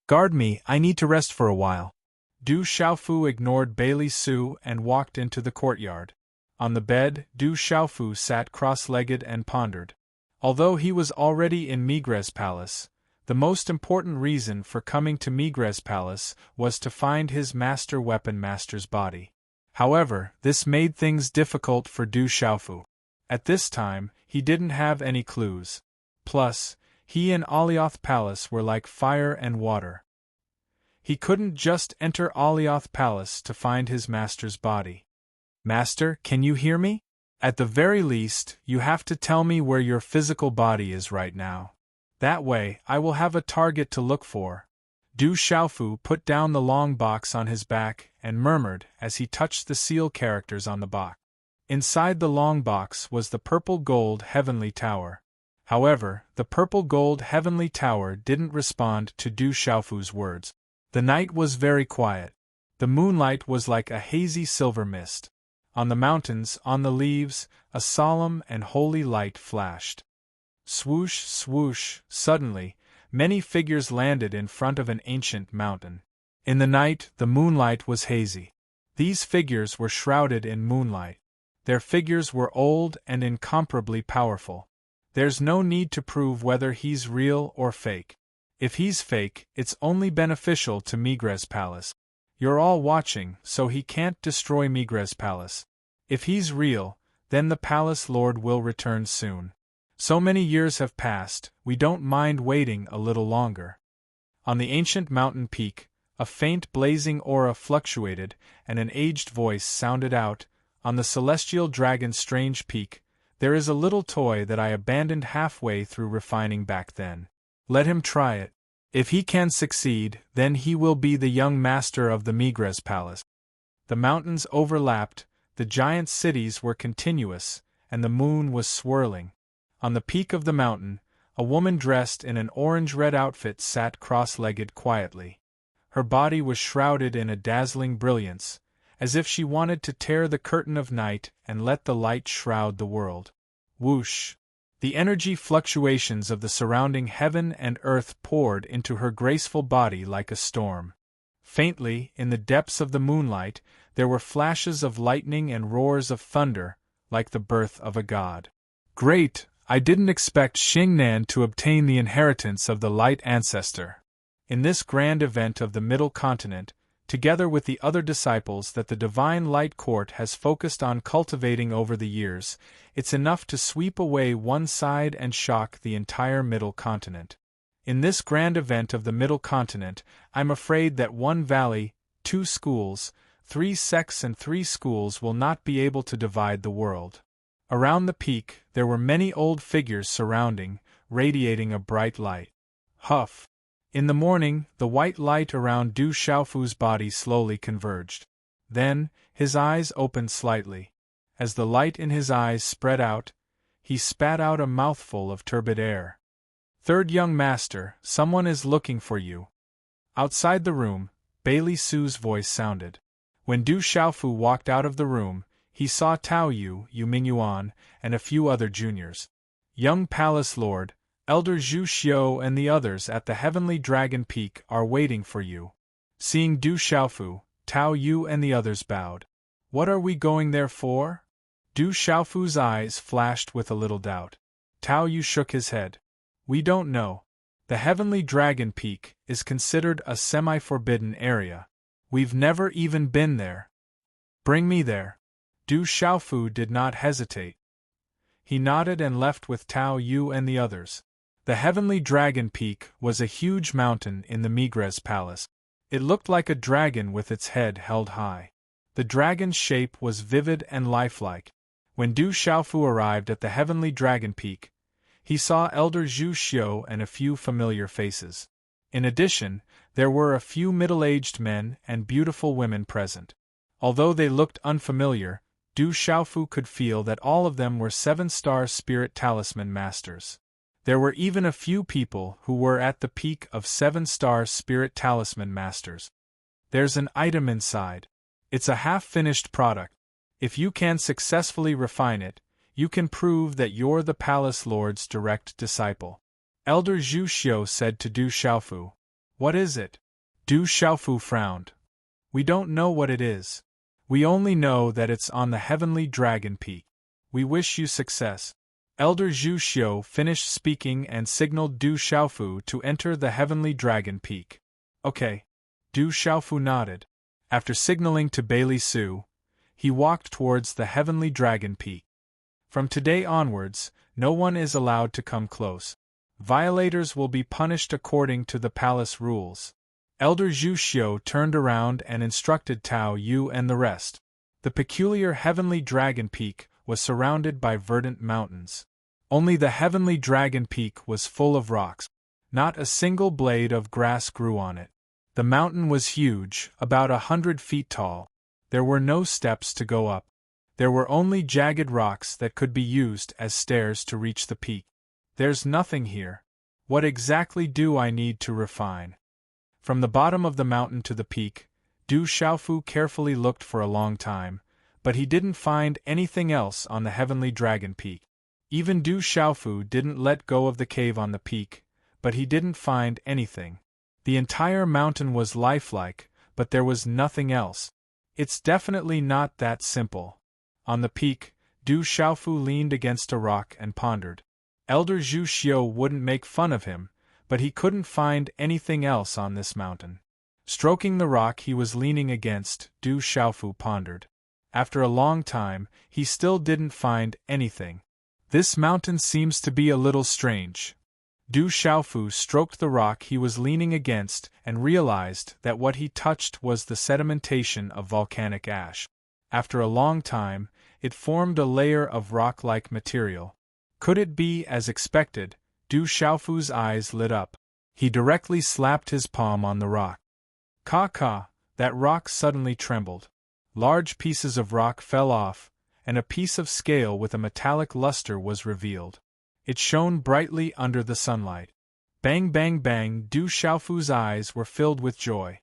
"Guard me, I need to rest for a while." Du Xiaofu ignored Bailey Su and walked into the courtyard. On the bed, Du Xiaofu sat cross-legged and pondered. Although he was already in Migres Palace, the most important reason for coming to Migres Palace was to find his master weapon master's body. However, this made things difficult for Du Xiaofu. At this time, he didn't have any clues. Plus, he and Alioth Palace were like fire and water. He couldn't just enter Alioth Palace to find his master's body. Master, can you hear me? At the very least, you have to tell me where your physical body is right now. That way, I will have a target to look for. Du Xiaofu put down the long box on his back and murmured as he touched the seal characters on the box. Inside the long box was the purple gold heavenly tower. However, the purple gold heavenly tower didn't respond to Du Xiaofu's words. The night was very quiet. The moonlight was like a hazy silver mist. On the mountains, on the leaves, a solemn and holy light flashed. Swoosh, swoosh, suddenly, many figures landed in front of an ancient mountain. In the night, the moonlight was hazy. These figures were shrouded in moonlight. Their figures were old and incomparably powerful. There's no need to prove whether he's real or fake. If he's fake, it's only beneficial to Migres Palace. You're all watching, so he can't destroy Migres Palace. If he's real, then the Palace Lord will return soon. So many years have passed, we don't mind waiting a little longer. On the ancient mountain peak, a faint blazing aura fluctuated, and an aged voice sounded out, "On the celestial dragon's strange peak, there is a little toy that I abandoned halfway through refining back then. Let him try it. If he can succeed, then he will be the young master of the Migres Palace." The mountains overlapped, the giant cities were continuous, and the moon was swirling. On the peak of the mountain, a woman dressed in an orange-red outfit sat cross-legged quietly. Her body was shrouded in a dazzling brilliance, as if she wanted to tear the curtain of night and let the light shroud the world. Whoosh! The energy fluctuations of the surrounding heaven and earth poured into her graceful body like a storm. Faintly, in the depths of the moonlight, there were flashes of lightning and roars of thunder, like the birth of a god. Great! I didn't expect Xingnan to obtain the inheritance of the Light Ancestor. In this grand event of the Middle Continent, together with the other disciples that the Divine Light Court has focused on cultivating over the years, it's enough to sweep away one side and shock the entire Middle Continent. In this grand event of the Middle Continent, I'm afraid that one valley, 2 schools, 3 sects and 3 schools will not be able to divide the world. Around the peak, there were many old figures surrounding, radiating a bright light. Huff! In the morning, the white light around Du Xiaofu's body slowly converged. Then, his eyes opened slightly. As the light in his eyes spread out, he spat out a mouthful of turbid air. "Third young master, someone is looking for you." Outside the room, Bailey Su's voice sounded. When Du Xiaofu walked out of the room, he saw Tao Yu, Yu Mingyuan, and a few other juniors. "Young Palace Lord, Elder Zhu Xiu and the others at the Heavenly Dragon Peak are waiting for you." Seeing Du Xiaofu, Tao Yu and the others bowed. "What are we going there for?" Du Xiaofu's eyes flashed with a little doubt. Tao Yu shook his head. "We don't know. The Heavenly Dragon Peak is considered a semi-forbidden area. We've never even been there." "Bring me there." Du Xiaofu did not hesitate. He nodded and left with Tao Yu and the others. The Heavenly Dragon Peak was a huge mountain in the Migres Palace. It looked like a dragon with its head held high. The dragon's shape was vivid and lifelike. When Du Xiaofu arrived at the Heavenly Dragon Peak, he saw Elder Zhu Xiu and a few familiar faces. In addition, there were a few middle-aged men and beautiful women present. Although they looked unfamiliar, Du Xiaofu could feel that all of them were 7-star Spirit Talisman Masters. There were even a few people who were at the peak of 7-star Spirit Talisman Masters. "There's an item inside. It's a half-finished product. If you can successfully refine it, you can prove that you're the Palace Lord's direct disciple." Elder Zhu Xiu said to Du Xiaofu. "What is it?" Du Xiaofu frowned. "We don't know what it is. We only know that it's on the Heavenly Dragon Peak. We wish you success." Elder Zhu Xiu finished speaking and signaled Du Xiaofu to enter the Heavenly Dragon Peak. "Okay." Du Xiaofu nodded. After signaling to Bailey Su, he walked towards the Heavenly Dragon Peak. From today onwards, no one is allowed to come close. Violators will be punished according to the palace rules. Elder Zhu Xiu turned around and instructed Tao Yu and the rest. The peculiar heavenly dragon peak was surrounded by verdant mountains. Only the heavenly dragon peak was full of rocks. Not a single blade of grass grew on it. The mountain was huge, about 100 feet tall. There were no steps to go up. There were only jagged rocks that could be used as stairs to reach the peak. There's nothing here. What exactly do I need to refine? From the bottom of the mountain to the peak, Du Xiaofu carefully looked for a long time, but he didn't find anything else on the heavenly dragon peak. Even Du Xiaofu didn't let go of the cave on the peak, but he didn't find anything. The entire mountain was lifelike, but there was nothing else. It's definitely not that simple. On the peak, Du Xiaofu leaned against a rock and pondered. Elder Zhu Xiu wouldn't make fun of him, but he couldn't find anything else on this mountain. Stroking the rock he was leaning against, Du Xiaofu pondered. After a long time, he still didn't find anything. This mountain seems to be a little strange. Du Xiaofu stroked the rock he was leaning against and realized that what he touched was the sedimentation of volcanic ash. After a long time, it formed a layer of rock-like material. Could it be as expected? Du Xiaofu's eyes lit up. He directly slapped his palm on the rock. Ka! That rock suddenly trembled. Large pieces of rock fell off, and a piece of scale with a metallic luster was revealed. It shone brightly under the sunlight. Bang bang bang! Du Xiaofu's eyes were filled with joy.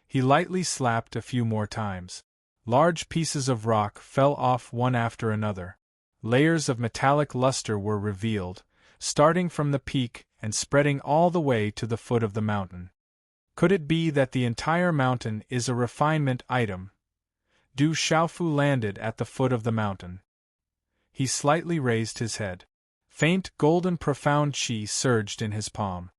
He lightly slapped a few more times. Large pieces of rock fell off one after another. Layers of metallic luster were revealed, starting from the peak and spreading all the way to the foot of the mountain. Could it be that the entire mountain is a refinement item? Du Xiaofu landed at the foot of the mountain. He slightly raised his head. Faint golden profound qi surged in his palm.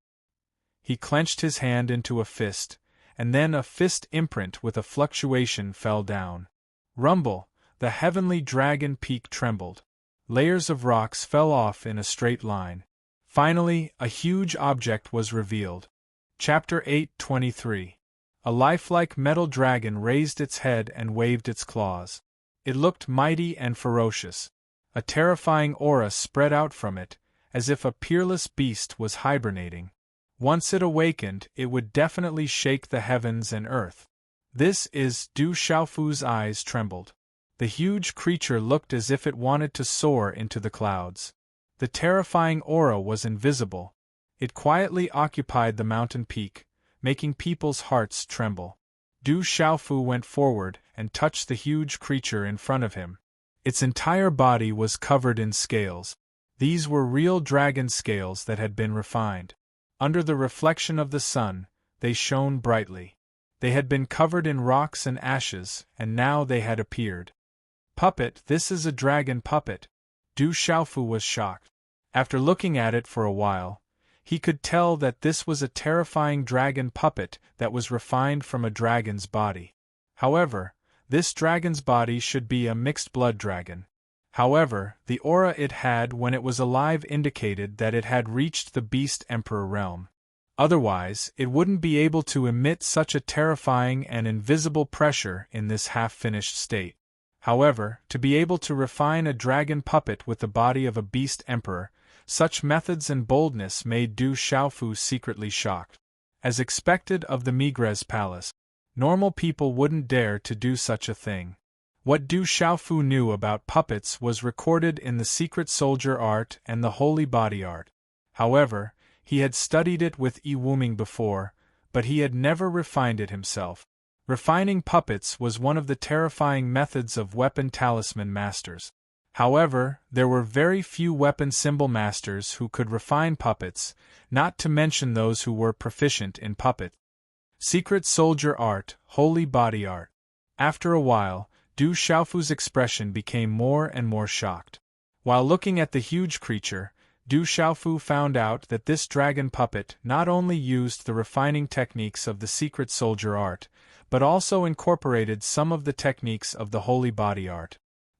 He clenched his hand into a fist, and then a fist imprint with a fluctuation fell down. Rumble! The heavenly dragon peak trembled. Layers of rocks fell off in a straight line. Finally, a huge object was revealed. Chapter 8:23. A lifelike metal dragon raised its head and waved its claws. It looked mighty and ferocious. A terrifying aura spread out from it, as if a peerless beast was hibernating. Once it awakened, it would definitely shake the heavens and earth. This is Du Xiaofu's eyes trembled. The huge creature looked as if it wanted to soar into the clouds. The terrifying aura was invisible. It quietly occupied the mountain peak, making people's hearts tremble. Du Xiaofu went forward and touched the huge creature in front of him. Its entire body was covered in scales. These were real dragon scales that had been refined. Under the reflection of the sun, they shone brightly. They had been covered in rocks and ashes, and now they had appeared. Puppet, this is a dragon puppet. Du Xiaofu was shocked. After looking at it for a while, he could tell that this was a terrifying dragon puppet that was refined from a dragon's body. However, this dragon's body should be a mixed-blood dragon. However, the aura it had when it was alive indicated that it had reached the Beast Emperor realm. Otherwise, it wouldn't be able to emit such a terrifying and invisible pressure in this half-finished state. However, to be able to refine a dragon puppet with the body of a Beast Emperor, such methods and boldness made Du Xiaofu secretly shocked. As expected of the Migres Palace, normal people wouldn't dare to do such a thing. What Du Xiaofu knew about puppets was recorded in the secret soldier art and the holy body art. However, he had studied it with Yi Wuming before, but he had never refined it himself. Refining puppets was one of the terrifying methods of weapon talisman masters. However, there were very few weapon symbol masters who could refine puppets, not to mention those who were proficient in puppet. Secret soldier art, holy body art. After a while, Du Xiaofu's expression became more and more shocked. While looking at the huge creature, Du Xiaofu found out that this dragon puppet not only used the refining techniques of the secret soldier art, but also incorporated some of the techniques of the holy body art.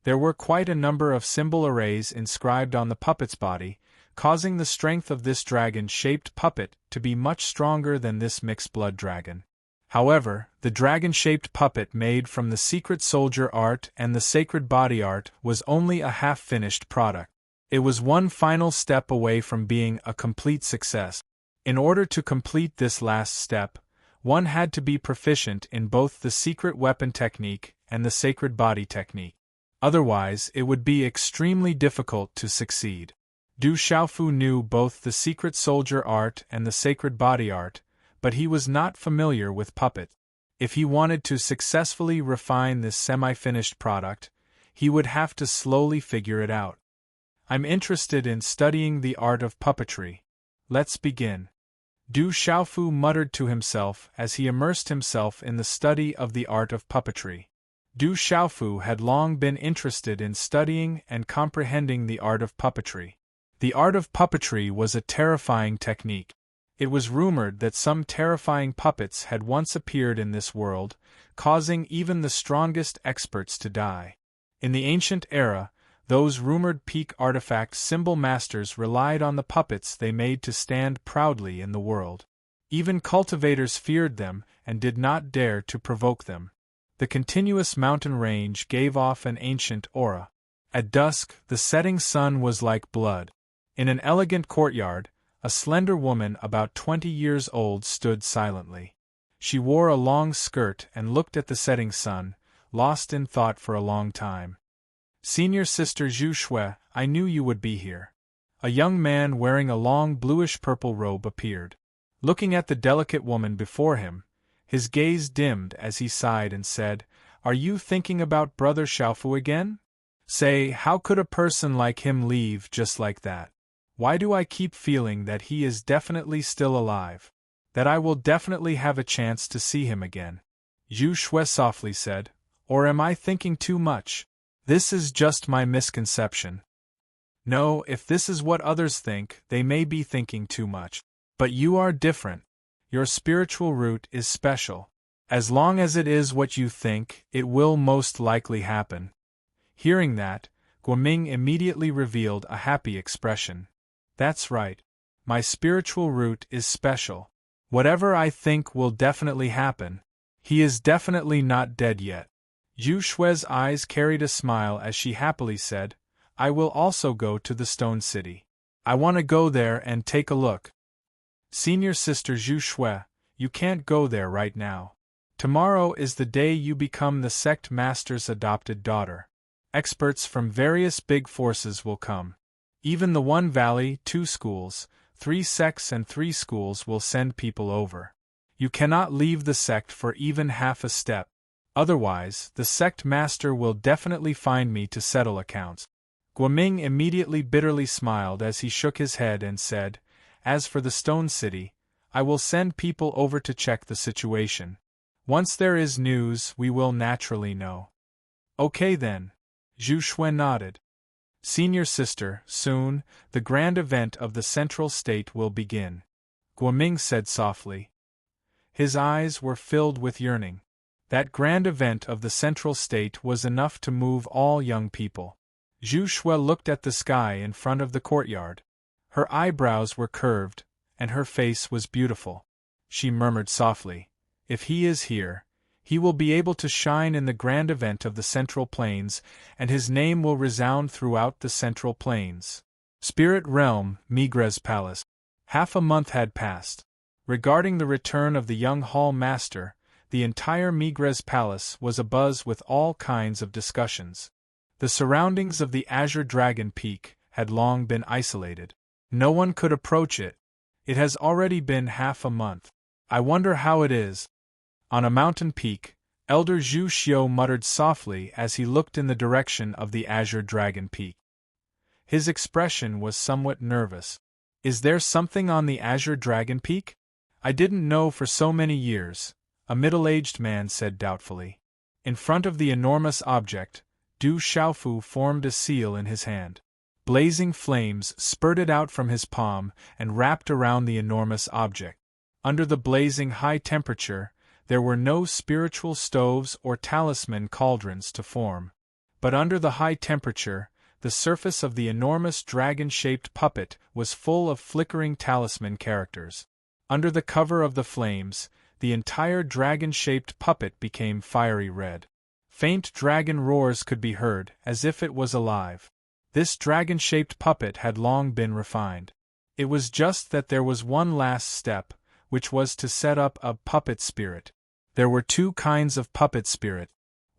There were quite a number of symbol arrays inscribed on the puppet's body, causing the strength of this dragon-shaped puppet to be much stronger than this mixed-blood dragon. However, the dragon-shaped puppet made from the secret soldier art and the sacred body art was only a half-finished product. It was one final step away from being a complete success. In order to complete this last step, one had to be proficient in both the secret weapon technique and the sacred body technique. Otherwise, it would be extremely difficult to succeed. Du Xiaofu knew both the secret soldier art and the sacred body art, but he was not familiar with puppet. If he wanted to successfully refine this semi-finished product, he would have to slowly figure it out. I'm interested in studying the art of puppetry. Let's begin. Du Xiaofu muttered to himself as he immersed himself in the study of the art of puppetry. Du Xiaofu had long been interested in studying and comprehending the art of puppetry. The art of puppetry was a terrifying technique. It was rumored that some terrifying puppets had once appeared in this world, causing even the strongest experts to die. In the ancient era, those rumored peak artifact symbol masters relied on the puppets they made to stand proudly in the world. Even cultivators feared them and did not dare to provoke them. The continuous mountain range gave off an ancient aura. At dusk, the setting sun was like blood. In an elegant courtyard, a slender woman about 20 years old stood silently. She wore a long skirt and looked at the setting sun, lost in thought for a long time. "Senior Sister Zhu Shui, I knew you would be here." A young man wearing a long bluish-purple robe appeared. Looking at the delicate woman before him, his gaze dimmed as he sighed and said, "Are you thinking about Brother Xiaofu again? Say, how could a person like him leave just like that? Why do I keep feeling that he is definitely still alive? That I will definitely have a chance to see him again?" Zhu Shui softly said, "Or am I thinking too much? This is just my misconception." "No, if this is what others think, they may be thinking too much. But you are different. Your spiritual root is special. As long as it is what you think, it will most likely happen." Hearing that, Guoming immediately revealed a happy expression. "That's right. My spiritual root is special. Whatever I think will definitely happen. He is definitely not dead yet." Zhu Shui's eyes carried a smile as she happily said, "I will also go to the Stone City. I want to go there and take a look." "Senior Sister Zhu Shui, you can't go there right now. Tomorrow is the day you become the sect master's adopted daughter. Experts from various big forces will come. Even the 1 valley, 2 schools, 3 sects and 3 schools will send people over. You cannot leave the sect for even half a step. Otherwise, the sect master will definitely find me to settle accounts." Guoming immediately bitterly smiled as he shook his head and said, "As for the Stone City, I will send people over to check the situation. Once there is news, we will naturally know." "Okay then." Zhu Shui nodded. "Senior Sister, soon, the grand event of the Central State will begin," Guoming said softly. His eyes were filled with yearning. That grand event of the Central State was enough to move all young people. Zhu Shui looked at the sky in front of the courtyard. Her eyebrows were curved, and her face was beautiful. She murmured softly, "If he is here, he will be able to shine in the grand event of the Central Plains, and his name will resound throughout the Central Plains." Spirit Realm, Migres Palace. Half a month had passed. Regarding the return of the young Hall Master, the entire Migres Palace was abuzz with all kinds of discussions. The surroundings of the Azure Dragon Peak had long been isolated. No one could approach it. It has already been half a month. I wonder how it is. On a mountain peak, Elder Zhu Xiu muttered softly as he looked in the direction of the Azure Dragon Peak. His expression was somewhat nervous. "Is there something on the Azure Dragon Peak? I didn't know for so many years," a middle-aged man said doubtfully. In front of the enormous object, Du Xiaofu formed a seal in his hand. Blazing flames spurted out from his palm and wrapped around the enormous object. Under the blazing high temperature, there were no spiritual stoves or talisman cauldrons to form. But under the high temperature, the surface of the enormous dragon-shaped puppet was full of flickering talisman characters. Under the cover of the flames, the entire dragon-shaped puppet became fiery red. Faint dragon roars could be heard, as if it was alive. This dragon-shaped puppet had long been refined. It was just that there was one last step, which was to set up a puppet spirit. There were two kinds of puppet spirit.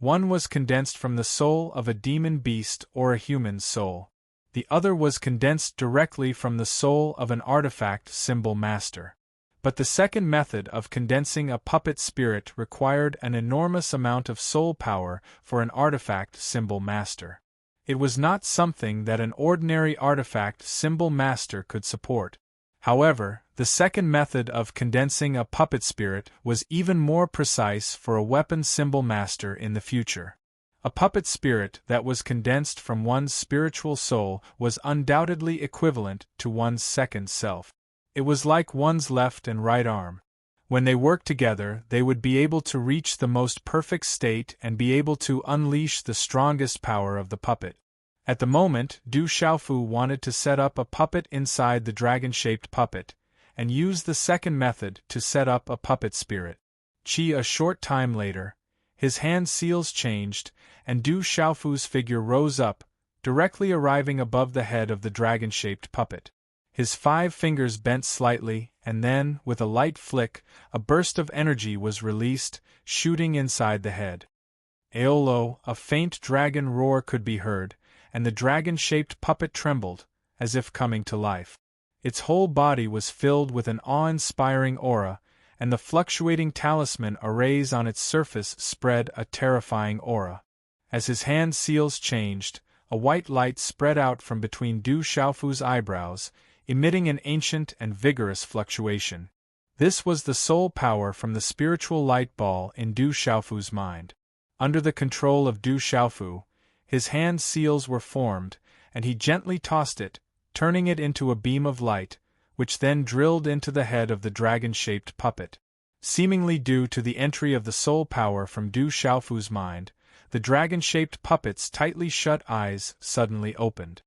One was condensed from the soul of a demon beast or a human soul. The other was condensed directly from the soul of an artifact symbol master. But the second method of condensing a puppet spirit required an enormous amount of soul power for an artifact symbol master. It was not something that an ordinary artifact symbol master could support. However, the second method of condensing a puppet spirit was even more precise for a weapon symbol master in the future. A puppet spirit that was condensed from one's spiritual soul was undoubtedly equivalent to one's second self. It was like one's left and right arm. When they worked together, they would be able to reach the most perfect state and be able to unleash the strongest power of the puppet. At the moment, Du Xiaofu wanted to set up a puppet inside the dragon-shaped puppet, and use the second method to set up a puppet spirit. A short time later, his hand seals changed, and Du Xiaofu's figure rose up, directly arriving above the head of the dragon-shaped puppet. His 5 fingers bent slightly, and then, with a light flick, a burst of energy was released, shooting inside the head. Aolo, a faint dragon roar could be heard, and the dragon-shaped puppet trembled, as if coming to life. Its whole body was filled with an awe-inspiring aura, and the fluctuating talisman arrays on its surface spread a terrifying aura. As his hand seals changed, a white light spread out from between Du Xiaofu's eyebrows, emitting an ancient and vigorous fluctuation. This was the soul power from the spiritual light ball in Du Xiaofu's mind. Under the control of Du Xiaofu, his hand seals were formed, and he gently tossed it, turning it into a beam of light, which then drilled into the head of the dragon-shaped puppet. Seemingly due to the entry of the soul power from Du Xiaofu's mind, the dragon-shaped puppet's tightly shut eyes suddenly opened.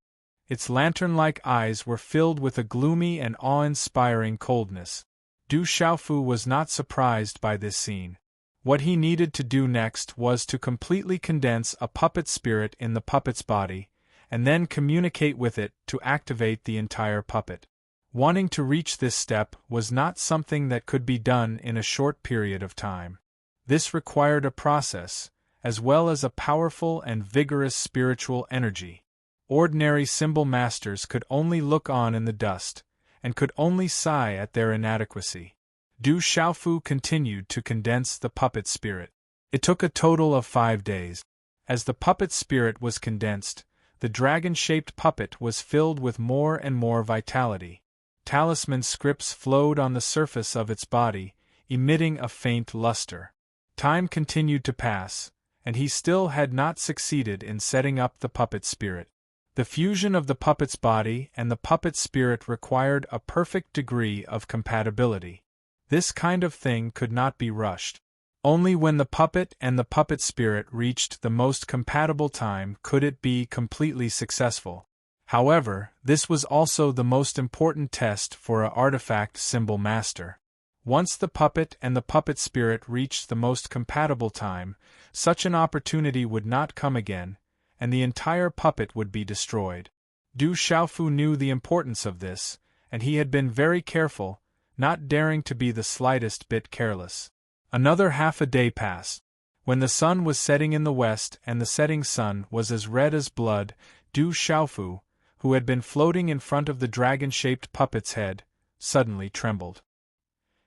Its lantern-like eyes were filled with a gloomy and awe-inspiring coldness. Du Xiaofu was not surprised by this scene. What he needed to do next was to completely condense a puppet spirit in the puppet's body, and then communicate with it to activate the entire puppet. Wanting to reach this step was not something that could be done in a short period of time. This required a process, as well as a powerful and vigorous spiritual energy. Ordinary symbol masters could only look on in the dust, and could only sigh at their inadequacy. Du Xiaofu continued to condense the puppet spirit. It took a total of 5 days. As the puppet spirit was condensed, the dragon-shaped puppet was filled with more and more vitality. Talisman scripts flowed on the surface of its body, emitting a faint luster. Time continued to pass, and he still had not succeeded in setting up the puppet spirit. The fusion of the puppet's body and the puppet spirit required a perfect degree of compatibility. This kind of thing could not be rushed. Only when the puppet and the puppet spirit reached the most compatible time could it be completely successful. However, this was also the most important test for an artifact symbol master. Once the puppet and the puppet spirit reached the most compatible time, such an opportunity would not come again, and the entire puppet would be destroyed. Du Xiaofu knew the importance of this, and he had been very careful, not daring to be the slightest bit careless. Another half a day passed. When the sun was setting in the west and the setting sun was as red as blood, Du Xiaofu, who had been floating in front of the dragon-shaped puppet's head, suddenly trembled.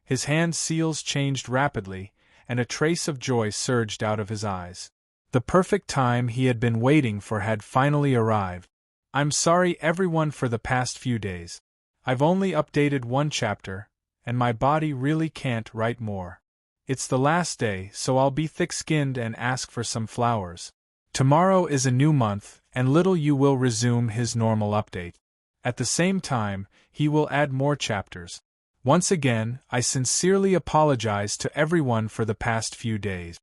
His hand seals changed rapidly, and a trace of joy surged out of his eyes. The perfect time he had been waiting for had finally arrived. I'm sorry everyone for the past few days. I've only updated 1 chapter, and my body really can't write more. It's the last day, so I'll be thick-skinned and ask for some flowers. Tomorrow is a new month, and Little You will resume his normal update. At the same time, he will add more chapters. Once again, I sincerely apologize to everyone for the past few days.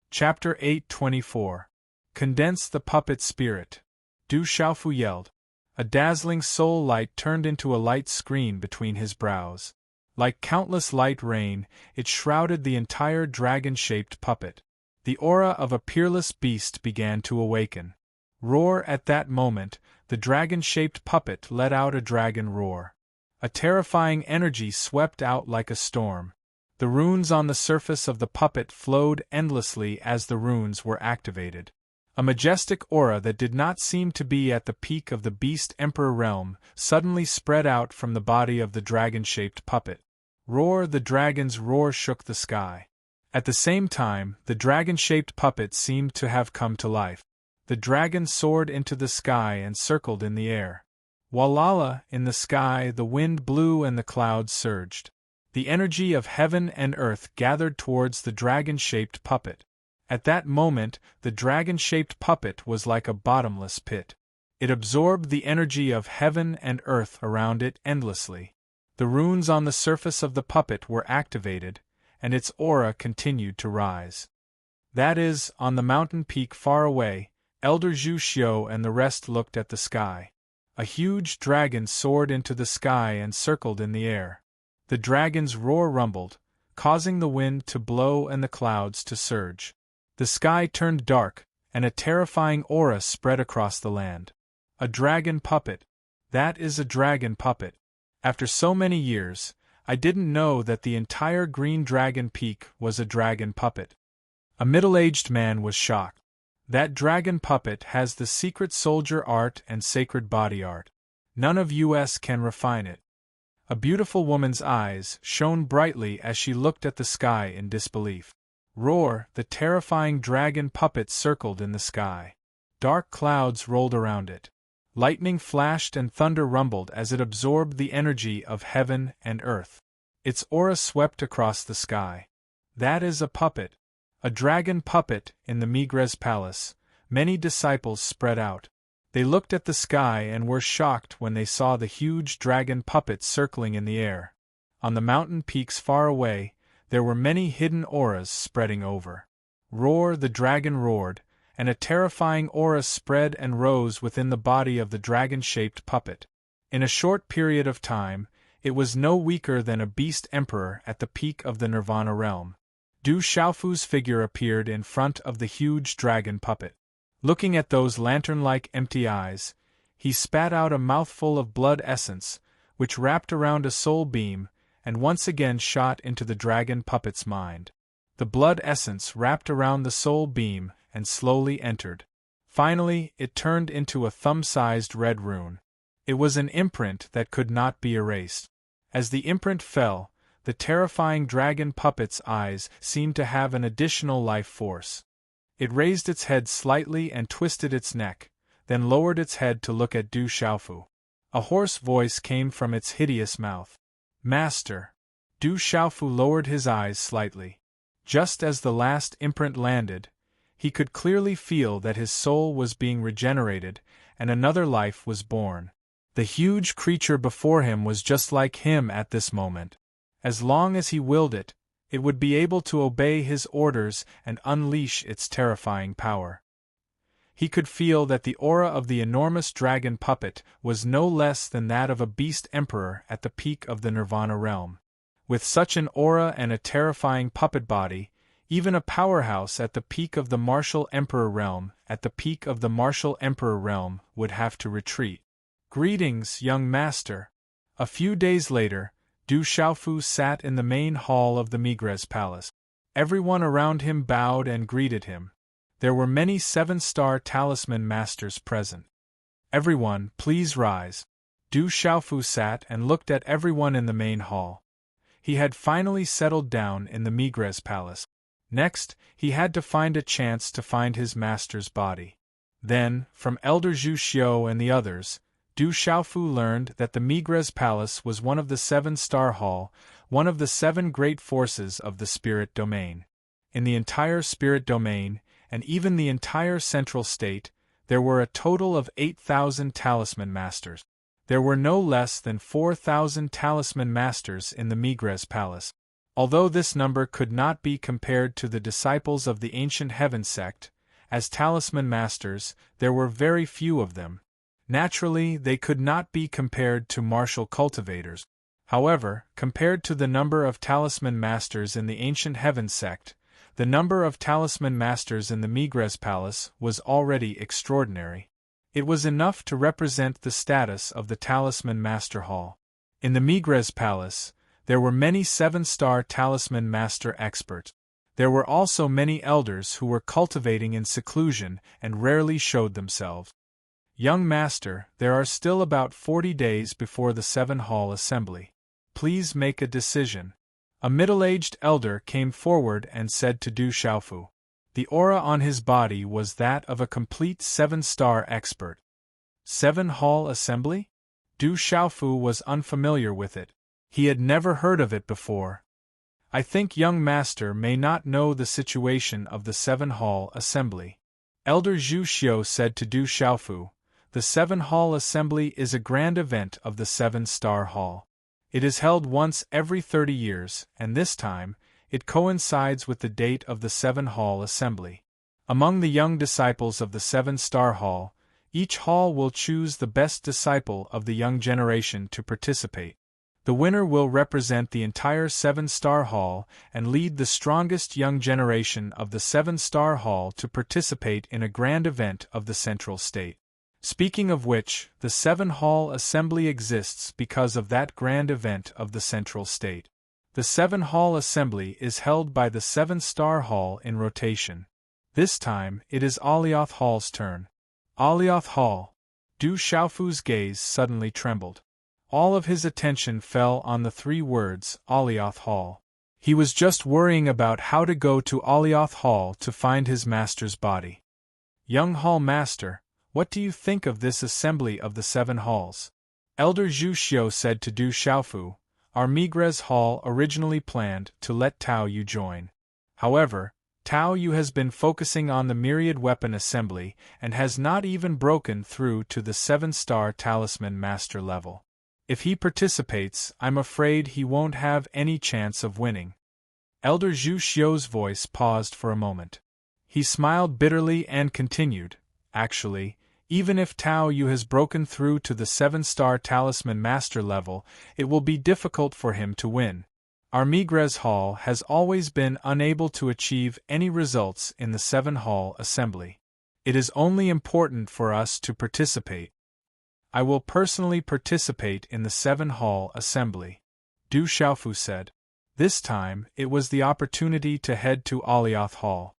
Chapter 824. Condense the puppet spirit, Du Xiaofu yelled. A dazzling soul light turned into a light screen between his brows. Like countless light rain, it shrouded the entire dragon-shaped puppet. The aura of a peerless beast began to awaken. Roar! At that moment, the dragon-shaped puppet let out a dragon roar. A terrifying energy swept out like a storm. The runes on the surface of the puppet flowed endlessly as the runes were activated. A majestic aura that did not seem to be at the peak of the Beast Emperor realm suddenly spread out from the body of the dragon-shaped puppet. Roar! The dragon's roar shook the sky. At the same time, the dragon-shaped puppet seemed to have come to life. The dragon soared into the sky and circled in the air. Walala! In the sky, the wind blew and the clouds surged. The energy of heaven and earth gathered towards the dragon-shaped puppet. At that moment, the dragon-shaped puppet was like a bottomless pit. It absorbed the energy of heaven and earth around it endlessly. The runes on the surface of the puppet were activated, and its aura continued to rise. That is, on the mountain peak far away, Elder Zhu Xiu and the rest looked at the sky. A huge dragon soared into the sky and circled in the air. The dragon's roar rumbled, causing the wind to blow and the clouds to surge. The sky turned dark, and a terrifying aura spread across the land. A dragon puppet. That is a dragon puppet. After so many years, I didn't know that the entire Green Dragon Peak was a dragon puppet. A middle-aged man was shocked. That dragon puppet has the secret soldier art and sacred body art. None of us can refine it. A beautiful woman's eyes shone brightly as she looked at the sky in disbelief. Roar! The terrifying dragon puppet circled in the sky. Dark clouds rolled around it. Lightning flashed and thunder rumbled as it absorbed the energy of heaven and earth. Its aura swept across the sky. That is a puppet. A dragon puppet in the Migres Palace. Many disciples spread out. They looked at the sky and were shocked when they saw the huge dragon puppet circling in the air. On the mountain peaks far away, there were many hidden auras spreading over. Roar! The dragon roared, and a terrifying aura spread and rose within the body of the dragon-shaped puppet. In a short period of time, it was no weaker than a beast emperor at the peak of the Nirvana realm. Du Xiaofu's figure appeared in front of the huge dragon puppet. Looking at those lantern-like empty eyes, he spat out a mouthful of blood essence, which wrapped around a soul beam, and once again shot into the dragon puppet's mind. The blood essence wrapped around the soul beam and slowly entered. Finally, it turned into a thumb-sized red rune. It was an imprint that could not be erased. As the imprint fell, the terrifying dragon puppet's eyes seemed to have an additional life force. It raised its head slightly and twisted its neck, then lowered its head to look at Du Xiaofu. A hoarse voice came from its hideous mouth. Master! Du Xiaofu lowered his eyes slightly. Just as the last imprint landed, he could clearly feel that his soul was being regenerated and another life was born. The huge creature before him was just like him at this moment. As long as he willed it, it would be able to obey his orders and unleash its terrifying power. He could feel that the aura of the enormous dragon puppet was no less than that of a beast emperor at the peak of the Nirvana realm. With such an aura and a terrifying puppet body, even a powerhouse at the peak of the martial emperor realm would have to retreat. Greetings, young master. A few days later, Du Xiaofu sat in the main hall of the Migres Palace. Everyone around him bowed and greeted him. There were many 7-star talisman masters present. Everyone, please rise. Du Xiaofu sat and looked at everyone in the main hall. He had finally settled down in the Migres Palace. Next, he had to find a chance to find his master's body. Then, from Elder Zhu Xiu and the others, Du Xiaofu learned that the Migres Palace was one of the 7-star hall, one of the 7 great forces of the spirit domain. In the entire spirit domain, and even the entire central state, there were a total of 8,000 talisman masters. There were no less than 4,000 talisman masters in the Migres Palace. Although this number could not be compared to the disciples of the ancient heaven sect, As talisman masters, there were very few of them. Naturally, they could not be compared to martial cultivators. However, compared to the number of talisman masters in the ancient heaven sect, the number of talisman masters in the Migres Palace was already extraordinary. It was enough to represent the status of the Talisman Master Hall. In the Migres Palace, there were many 7-star Talisman Master experts. There were also many elders who were cultivating in seclusion and rarely showed themselves. Young Master, there are still about 40 days before the 7-hall assembly. Please make a decision. A middle-aged elder came forward and said to Du Xiaofu. The aura on his body was that of a complete 7-star expert. 7-hall assembly? Du Xiaofu was unfamiliar with it. He had never heard of it before. I think young master may not know the situation of the 7-hall assembly. Elder Zhu Xiu said to Du Xiaofu, the 7-hall assembly is a grand event of the 7-star hall. It is held once every 30 years, and this time, it coincides with the date of the 7-hall assembly. Among the young disciples of the 7-star hall, each hall will choose the best disciple of the young generation to participate. The winner will represent the entire 7-star hall and lead the strongest young generation of the 7-star hall to participate in a grand event of the central state. Speaking of which, the 7-hall assembly exists because of that grand event of the central state. The 7-hall assembly is held by the 7-star hall in rotation. This time, it is Alioth Hall's turn. Alioth Hall. Du Xiaofu's gaze suddenly trembled. All of his attention fell on the 3 words, Alioth Hall. He was just worrying about how to go to Alioth Hall to find his master's body. Young Hall Master, what do you think of this assembly of the 7 halls? Elder Zhu Xiu said to Du Xiaofu, our Migres Hall originally planned to let Tao Yu join. However, Tao Yu has been focusing on the myriad weapon assembly and has not even broken through to the 7-star talisman master level. If he participates, I'm afraid he won't have any chance of winning. Elder Zhu Xiu's voice paused for a moment. He smiled bitterly and continued, actually, even if Tao Yu has broken through to the 7-star talisman master level, it will be difficult for him to win. Our Migres Hall has always been unable to achieve any results in the 7-hall assembly. It is only important for us to participate. I will personally participate in the 7-hall assembly, Du Xiaofu said. This time, it was the opportunity to head to Alioth Hall.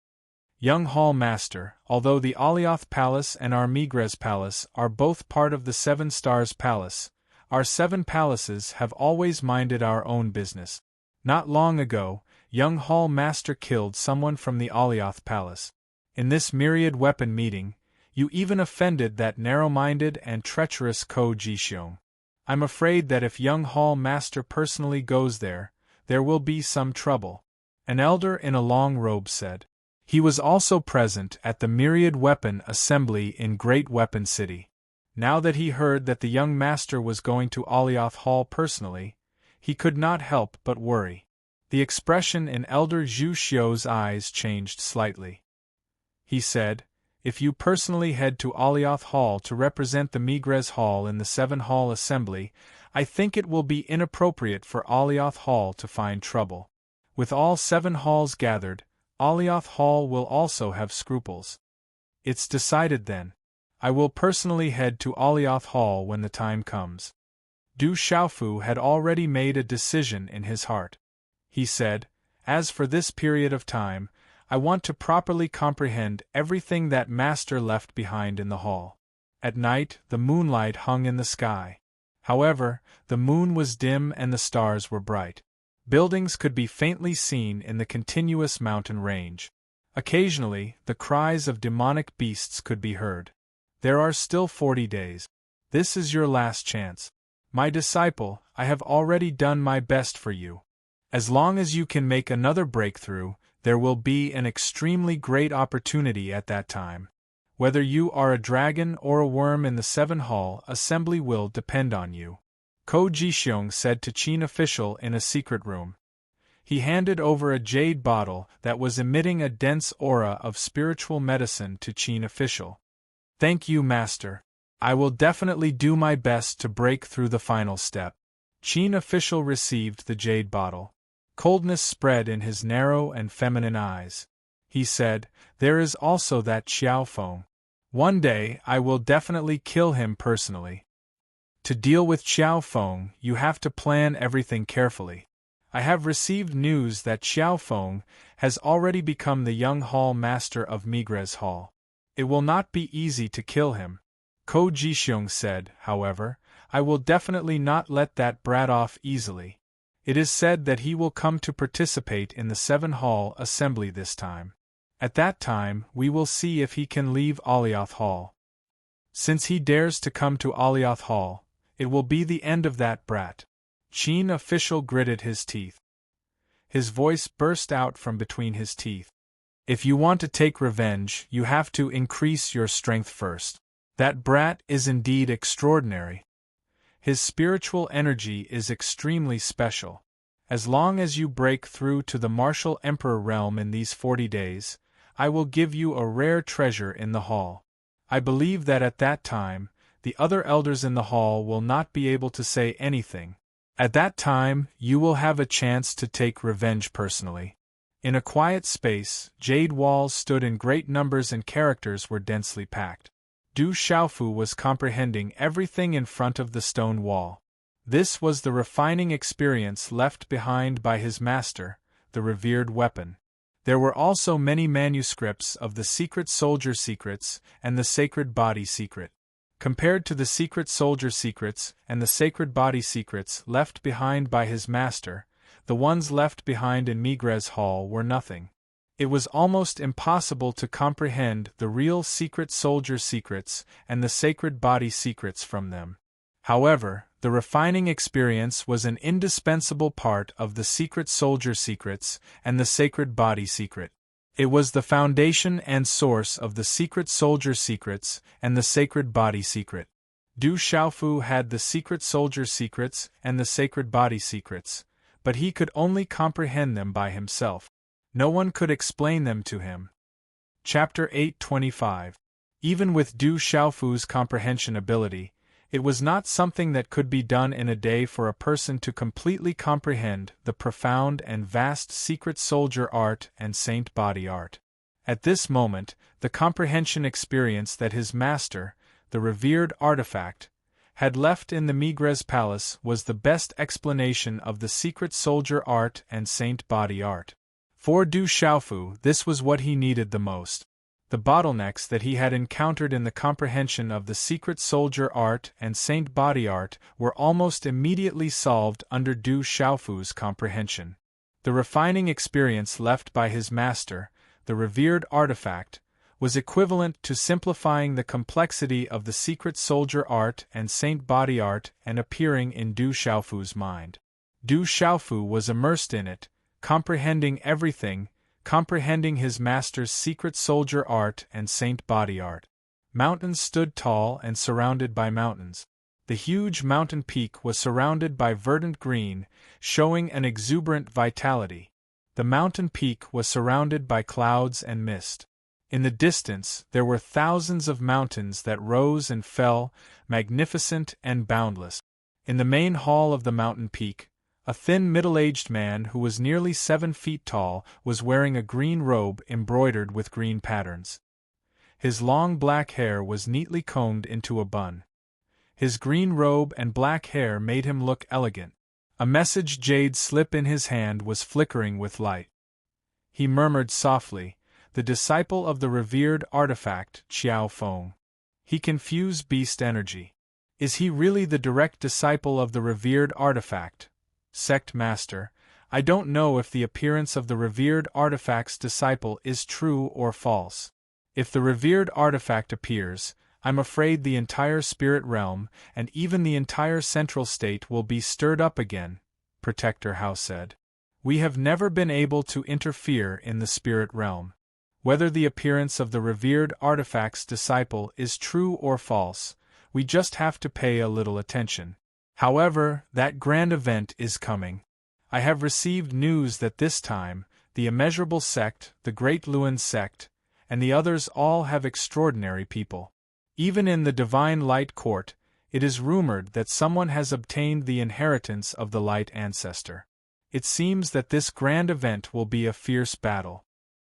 Young Hall Master, although the Alioth Palace and our Migres Palace are both part of the 7 Stars Palace, our 7 palaces have always minded our own business. Not long ago, young Hall Master killed someone from the Alioth Palace. In this myriad weapon meeting, you even offended that narrow-minded and treacherous Ko Jixiong. I'm afraid that if young Hall Master personally goes there will be some trouble. An elder in a long robe said. He was also present at the myriad weapon assembly in Great Weapon City. Now that he heard that the young master was going to Alioth Hall personally, he could not help but worry. The expression in Elder Zhu Xiu's eyes changed slightly. He said, if you personally head to Alioth Hall to represent the Migres Hall in the 7-hall assembly, I think it will be inappropriate for Alioth Hall to find trouble. With all 7 halls gathered, Alioth Hall will also have scruples. It's decided then. I will personally head to Alioth Hall when the time comes. Du Xiaofu had already made a decision in his heart. He said, as for this period of time, I want to properly comprehend everything that Master left behind in the hall. At night, the moonlight hung in the sky. However, the moon was dim and the stars were bright. Buildings could be faintly seen in the continuous mountain range. Occasionally, the cries of demonic beasts could be heard. There are still 40 days. This is your last chance. My disciple, I have already done my best for you. As long as you can make another breakthrough, there will be an extremely great opportunity at that time. Whether you are a dragon or a worm in the 7-hall assembly will depend on you. Ko Jixiong said to Qin official in a secret room. He handed over a jade bottle that was emitting a dense aura of spiritual medicine to Qin official. Thank you, Master. I will definitely do my best to break through the final step. Qin official received the jade bottle. Coldness spread in his narrow and feminine eyes. He said, "There is also that Xiao Feng. One day I will definitely kill him personally. To deal with Xiao Feng, you have to plan everything carefully. I have received news that Xiao Feng has already become the young hall master of Migres Hall. It will not be easy to kill him." Ko Jixiong said, "However, I will definitely not let that brat off easily. It is said that he will come to participate in the 7-hall assembly this time. At that time, we will see if he can leave Alioth Hall. Since he dares to come to Alioth Hall, it will be the end of that brat." Qin official gritted his teeth. His voice burst out from between his teeth. "If you want to take revenge, you have to increase your strength first. That brat is indeed extraordinary. His spiritual energy is extremely special. As long as you break through to the martial emperor realm in these 40 days, I will give you a rare treasure in the hall. I believe that at that time, the other elders in the hall will not be able to say anything. At that time, you will have a chance to take revenge personally." In a quiet space, jade walls stood in great numbers and characters were densely packed. Du Xiaofu was comprehending everything in front of the stone wall. This was the refining experience left behind by his master, the revered weapon. There were also many manuscripts of the secret soldier secrets and the sacred body secret. Compared to the secret soldier secrets and the sacred body secrets left behind by his master, the ones left behind in Migres Hall were nothing. It was almost impossible to comprehend the real secret soldier secrets and the sacred body secrets from them. However, the refining experience was an indispensable part of the secret soldier secrets and the sacred body secret. It was the foundation and source of the secret soldier secrets and the sacred body secret. Du Xiaofu had the secret soldier secrets and the sacred body secrets, but he could only comprehend them by himself. No one could explain them to him. Chapter 825. Even with Du Xiaofu's comprehension ability, it was not something that could be done in a day for a person to completely comprehend the profound and vast secret soldier art and saint body art. At this moment, the comprehension experience that his master, the revered artifact, had left in the Migres Palace was the best explanation of the secret soldier art and saint body art. For Du Xiaofu, this was what he needed the most. The bottlenecks that he had encountered in the comprehension of the secret soldier art and saint body art were almost immediately solved under Du Xiaofu's comprehension. The refining experience left by his master, the revered artifact, was equivalent to simplifying the complexity of the secret soldier art and saint body art and appearing in Du Xiaofu's mind. Du Xiaofu was immersed in it, comprehending everything, comprehending his master's secret soldier art and saint body art. Mountains stood tall and surrounded by mountains. The huge mountain peak was surrounded by verdant green, showing an exuberant vitality. The mountain peak was surrounded by clouds and mist. In the distance, there were thousands of mountains that rose and fell, magnificent and boundless. In the main hall of the mountain peak, a thin middle-aged man who was nearly 7 feet tall was wearing a green robe embroidered with green patterns. His long black hair was neatly combed into a bun. His green robe and black hair made him look elegant. A message jade slip in his hand was flickering with light. He murmured softly, "The disciple of the revered artifact, Xiao Feng. He can fuse beast energy. Is he really the direct disciple of the revered artifact? Sect Master, I don't know if the appearance of the revered artifact's disciple is true or false. If the revered artifact appears, I'm afraid the entire spirit realm, and even the entire central state will be stirred up again," Protector Hao said. "We have never been able to interfere in the spirit realm. Whether the appearance of the revered artifact's disciple is true or false, we just have to pay a little attention. However, that grand event is coming. I have received news that this time, the immeasurable sect, the great Luan sect, and the others all have extraordinary people. Even in the divine light court, it is rumored that someone has obtained the inheritance of the light ancestor. It seems that this grand event will be a fierce battle.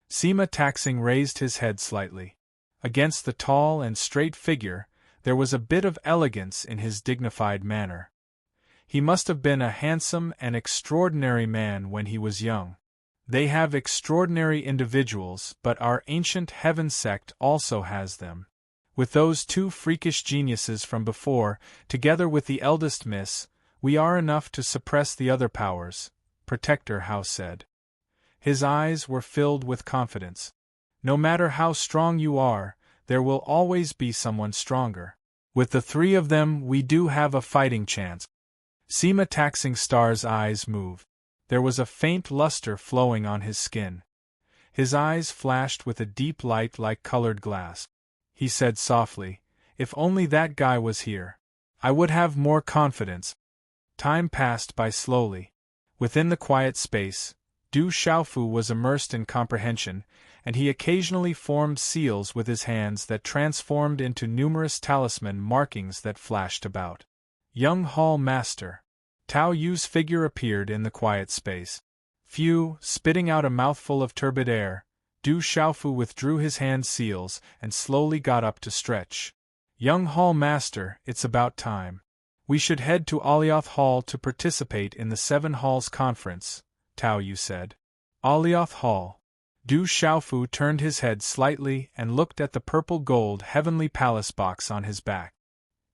Sima Taxing raised his head slightly. Against the tall and straight figure, there was a bit of elegance in his dignified manner. He must have been a handsome and extraordinary man when he was young. They have extraordinary individuals, but our ancient heaven sect also has them. With those two freakish geniuses from before, together with the eldest miss, we are enough to suppress the other powers, Protector Hao said. His eyes were filled with confidence. No matter how strong you are, there will always be someone stronger. With the three of them we do have a fighting chance. Sima Taxing Star's eyes moved. There was a faint luster flowing on his skin. His eyes flashed with a deep light like colored glass. He said softly, "If only that guy was here, I would have more confidence." Time passed by slowly. Within the quiet space, Du Xiaofu was immersed in comprehension, and he occasionally formed seals with his hands that transformed into numerous talisman markings that flashed about. Young Hall Master. Tao Yu's figure appeared in the quiet space. Phew, spitting out a mouthful of turbid air, Du Xiaofu withdrew his hand seals and slowly got up to stretch. Young Hall Master, it's about time. We should head to Alioth Hall to participate in the Seven Halls Conference, Tao Yu said. Alioth Hall. Du Xiaofu turned his head slightly and looked at the purple-gold heavenly palace box on his back.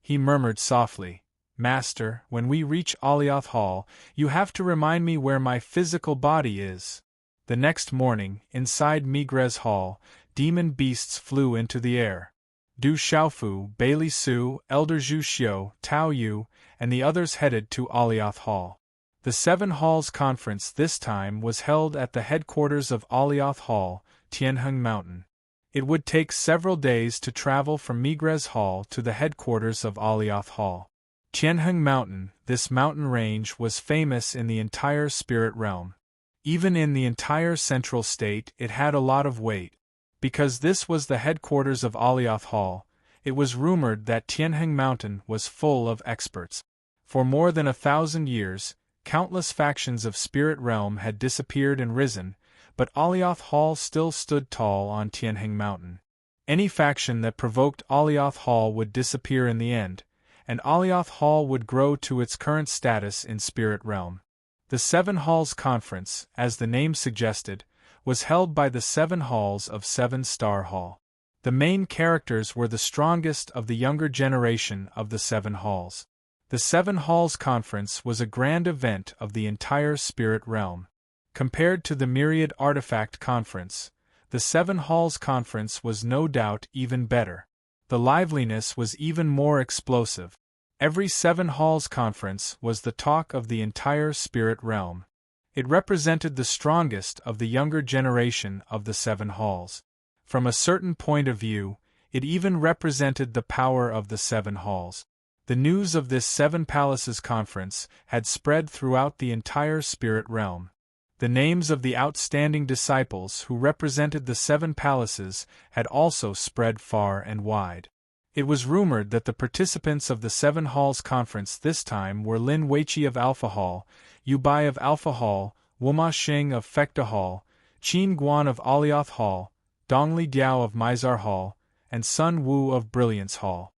He murmured softly, "Master, when we reach Alioth Hall, you have to remind me where my physical body is." The next morning, inside Migres Hall, demon beasts flew into the air. Du Xiaofu, Bailey Su, Elder Zhu Xiu, Tao Yu, and the others headed to Alioth Hall. The Seven Halls Conference this time was held at the headquarters of Alioth Hall, Tianheng Mountain. It would take several days to travel from Migres Hall to the headquarters of Alioth Hall. Tianheng Mountain, this mountain range was famous in the entire spirit realm. Even in the entire central state it had a lot of weight. Because this was the headquarters of Alioth Hall, it was rumored that Tianheng Mountain was full of experts. For more than 1,000 years, countless factions of spirit realm had disappeared and risen, but Alioth Hall still stood tall on Tianheng Mountain. Any faction that provoked Alioth Hall would disappear in the end, and Alioth Hall would grow to its current status in spirit realm. The Seven Halls Conference, as the name suggested, was held by the Seven Halls of Seven Star Hall. The main characters were the strongest of the younger generation of the Seven Halls. The Seven Halls Conference was a grand event of the entire spirit realm. Compared to the Myriad Artifact Conference, the Seven Halls Conference was no doubt even better. The liveliness was even more explosive. Every Seven Halls Conference was the talk of the entire spirit realm. It represented the strongest of the younger generation of the Seven Halls. From a certain point of view, it even represented the power of the Seven Halls. The news of this Seven Palaces Conference had spread throughout the entire spirit realm. The names of the outstanding disciples who represented the Seven Palaces had also spread far and wide. It was rumored that the participants of the Seven Halls Conference this time were Lin Weiqi of Alpha Hall, Yu Bai of Alpha Hall, Wuma Xing of Fecta Hall, Qin Guan of Alioth Hall, Dongli Diao of Mizar Hall, and Sun Wu of Brilliance Hall.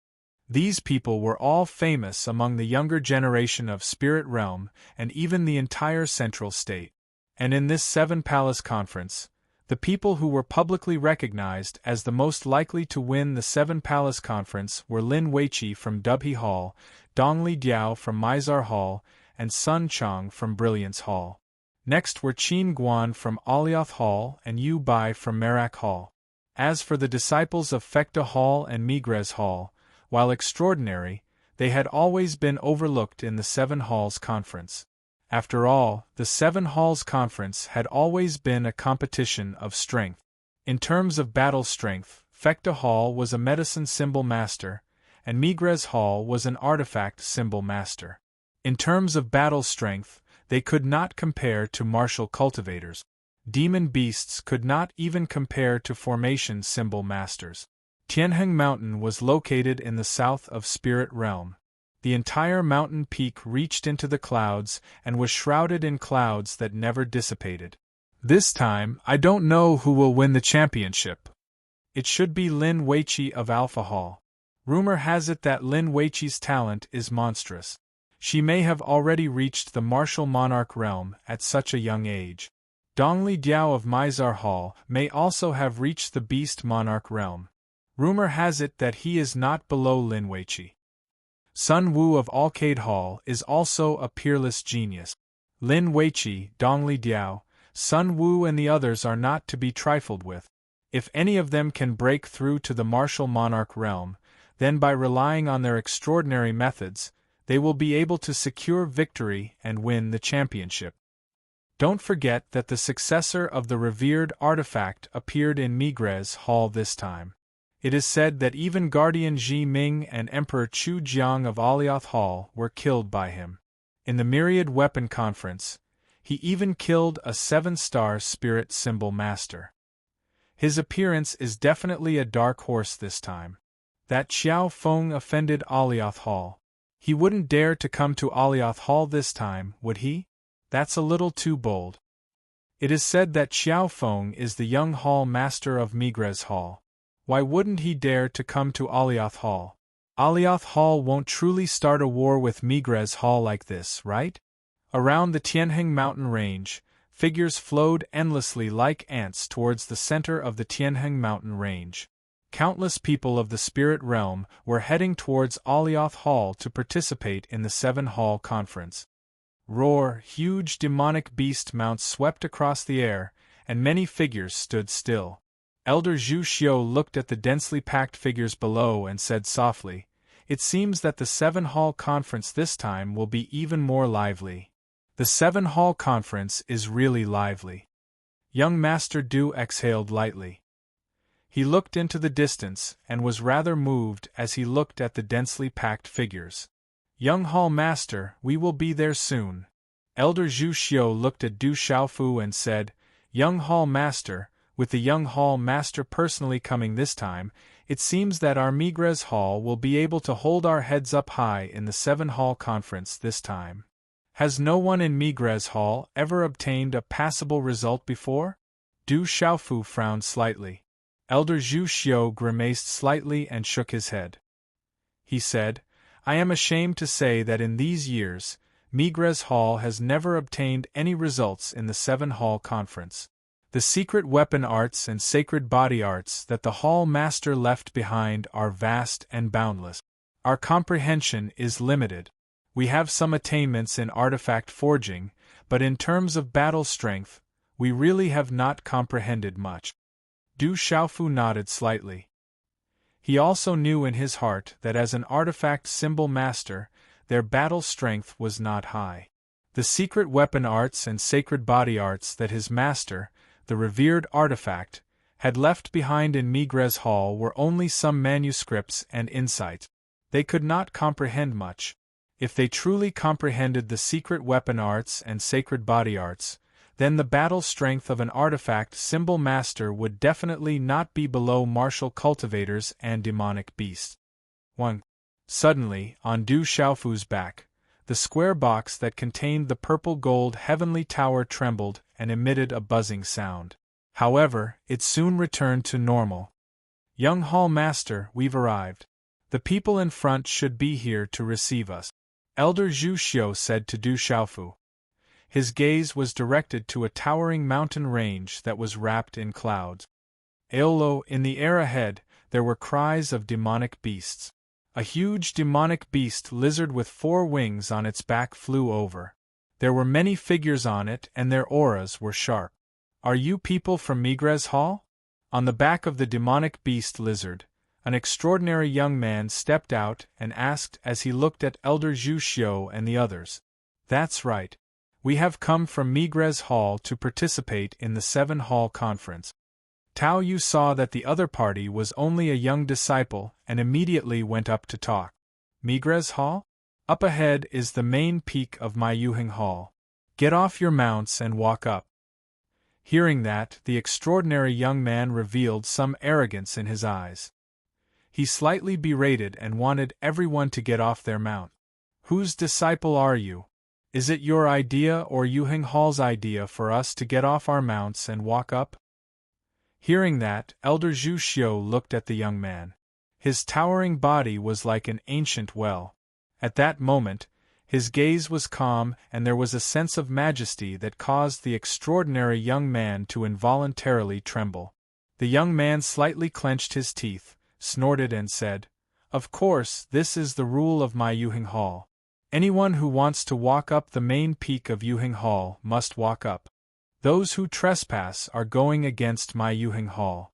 These people were all famous among the younger generation of Spirit Realm and even the entire Central State. And in this Seven Palace Conference, the people who were publicly recognized as the most likely to win the Seven Palace Conference were Lin Weiqi from Dubhe Hall, Dongli Diao from Mizar Hall, and Sun Chong from Brilliance Hall. Next were Qin Guan from Alioth Hall and Yu Bai from Merak Hall. As for the disciples of Fecta Hall and Migres Hall, while extraordinary, they had always been overlooked in the Seven Halls Conference. After all, the Seven Halls Conference had always been a competition of strength. In terms of battle strength, Fecta Hall was a medicine symbol master, and Migres Hall was an artifact symbol master. In terms of battle strength, They could not compare to martial cultivators. Demon beasts could not even compare to formation symbol masters. Tianheng Mountain was located in the south of Spirit Realm. The entire mountain peak reached into the clouds and was shrouded in clouds that never dissipated. This time, I don't know who will win the championship. It should be Lin Weiqi of Alpha Hall. Rumor has it that Lin Weiqi's talent is monstrous. She may have already reached the martial monarch realm at such a young age. Dongli Diao of Mizar Hall may also have reached the beast monarch realm. Rumor has it that he is not below Lin Weiqi. Sun Wu of Alcade Hall is also a peerless genius. Lin Weiqi, Dongli Diao, Sun Wu and the others are not to be trifled with. If any of them can break through to the martial monarch realm, then by relying on their extraordinary methods, they will be able to secure victory and win the championship. Don't forget that the successor of the revered artifact appeared in Migres Hall this time. It is said that even Guardian Ji Ming and Emperor Chu Jiang of Alioth Hall were killed by him. In the Myriad Weapon Conference, he even killed a 7-star spirit symbol master. His appearance is definitely a dark horse this time. That Xiao Feng offended Alioth Hall. He wouldn't dare to come to Alioth Hall this time, would he? That's a little too bold. It is said that Xiao Feng is the young hall master of Migres Hall. Why wouldn't he dare to come to Alioth Hall? Alioth Hall won't truly start a war with Migres Hall like this, right? Around the Tianheng mountain range, figures flowed endlessly like ants towards the center of the Tianheng mountain range. Countless people of the spirit realm were heading towards Alioth Hall to participate in the 7-hall conference. Roar, huge demonic beast mounts swept across the air, and many figures stood still. Elder Zhu Xiu looked at the densely packed figures below and said softly, "It seems that the 7-hall conference this time will be even more lively." The 7-hall conference is really lively. Young Master Du exhaled lightly. He looked into the distance and was rather moved as he looked at the densely packed figures. "Young Hall Master, we will be there soon." Elder Zhu Xiu looked at Du Xiaofu and said, "Young Hall Master, with the Young Hall Master personally coming this time, it seems that our Migres Hall will be able to hold our heads up high in the 7-hall conference this time. Has no one in Migres Hall ever obtained a passable result before?" Du Xiaofu frowned slightly. Elder Zhu Xiu grimaced slightly and shook his head. He said, "I am ashamed to say that in these years, Migres Hall has never obtained any results in the 7-hall conference. The secret weapon arts and sacred body arts that the Hall Master left behind are vast and boundless. Our comprehension is limited. We have some attainments in artifact forging, but in terms of battle strength, we really have not comprehended much." Du Xiaofu nodded slightly. He also knew in his heart that as an artifact symbol master, their battle strength was not high. The secret weapon arts and sacred body arts that his master, the revered artifact, had left behind in Migres Hall were only some manuscripts and insights. They could not comprehend much. If they truly comprehended the secret weapon arts and sacred body arts, then the battle strength of an artifact symbol master would definitely not be below martial cultivators and demonic beasts. 1. Suddenly, on Du Xiaofu's back, the square box that contained the purple-gold heavenly tower trembled and emitted a buzzing sound. However, it soon returned to normal. "Young Hall Master, we've arrived. The people in front should be here to receive us," Elder Zhu Xiu said to Du Xiaofu. His gaze was directed to a towering mountain range that was wrapped in clouds. Aolo, in the air ahead, there were cries of demonic beasts. A huge demonic beast lizard with 4 wings on its back flew over. There were many figures on it and their auras were sharp. "Are you people from Migres Hall?" On the back of the demonic beast lizard, an extraordinary young man stepped out and asked as he looked at Elder Zhu Xiu and the others. "That's right. We have come from Migres Hall to participate in the 7-hall conference." Tao Yu saw that the other party was only a young disciple and immediately went up to talk. "Migres Hall? Up ahead is the main peak of Maiyuheng Hall. Get off your mounts and walk up." Hearing that, the extraordinary young man revealed some arrogance in his eyes. He slightly berated and wanted everyone to get off their mount. "Whose disciple are you? Is it your idea or Yuheng Hall's idea for us to get off our mounts and walk up?" Hearing that, Elder Zhu Xiu looked at the young man. His towering body was like an ancient well. At that moment, his gaze was calm and there was a sense of majesty that caused the extraordinary young man to involuntarily tremble. The young man slightly clenched his teeth, snorted and said, "Of course, this is the rule of my Yuheng Hall. Anyone who wants to walk up the main peak of Yuheng Hall must walk up. Those who trespass are going against my Yuheng Hall."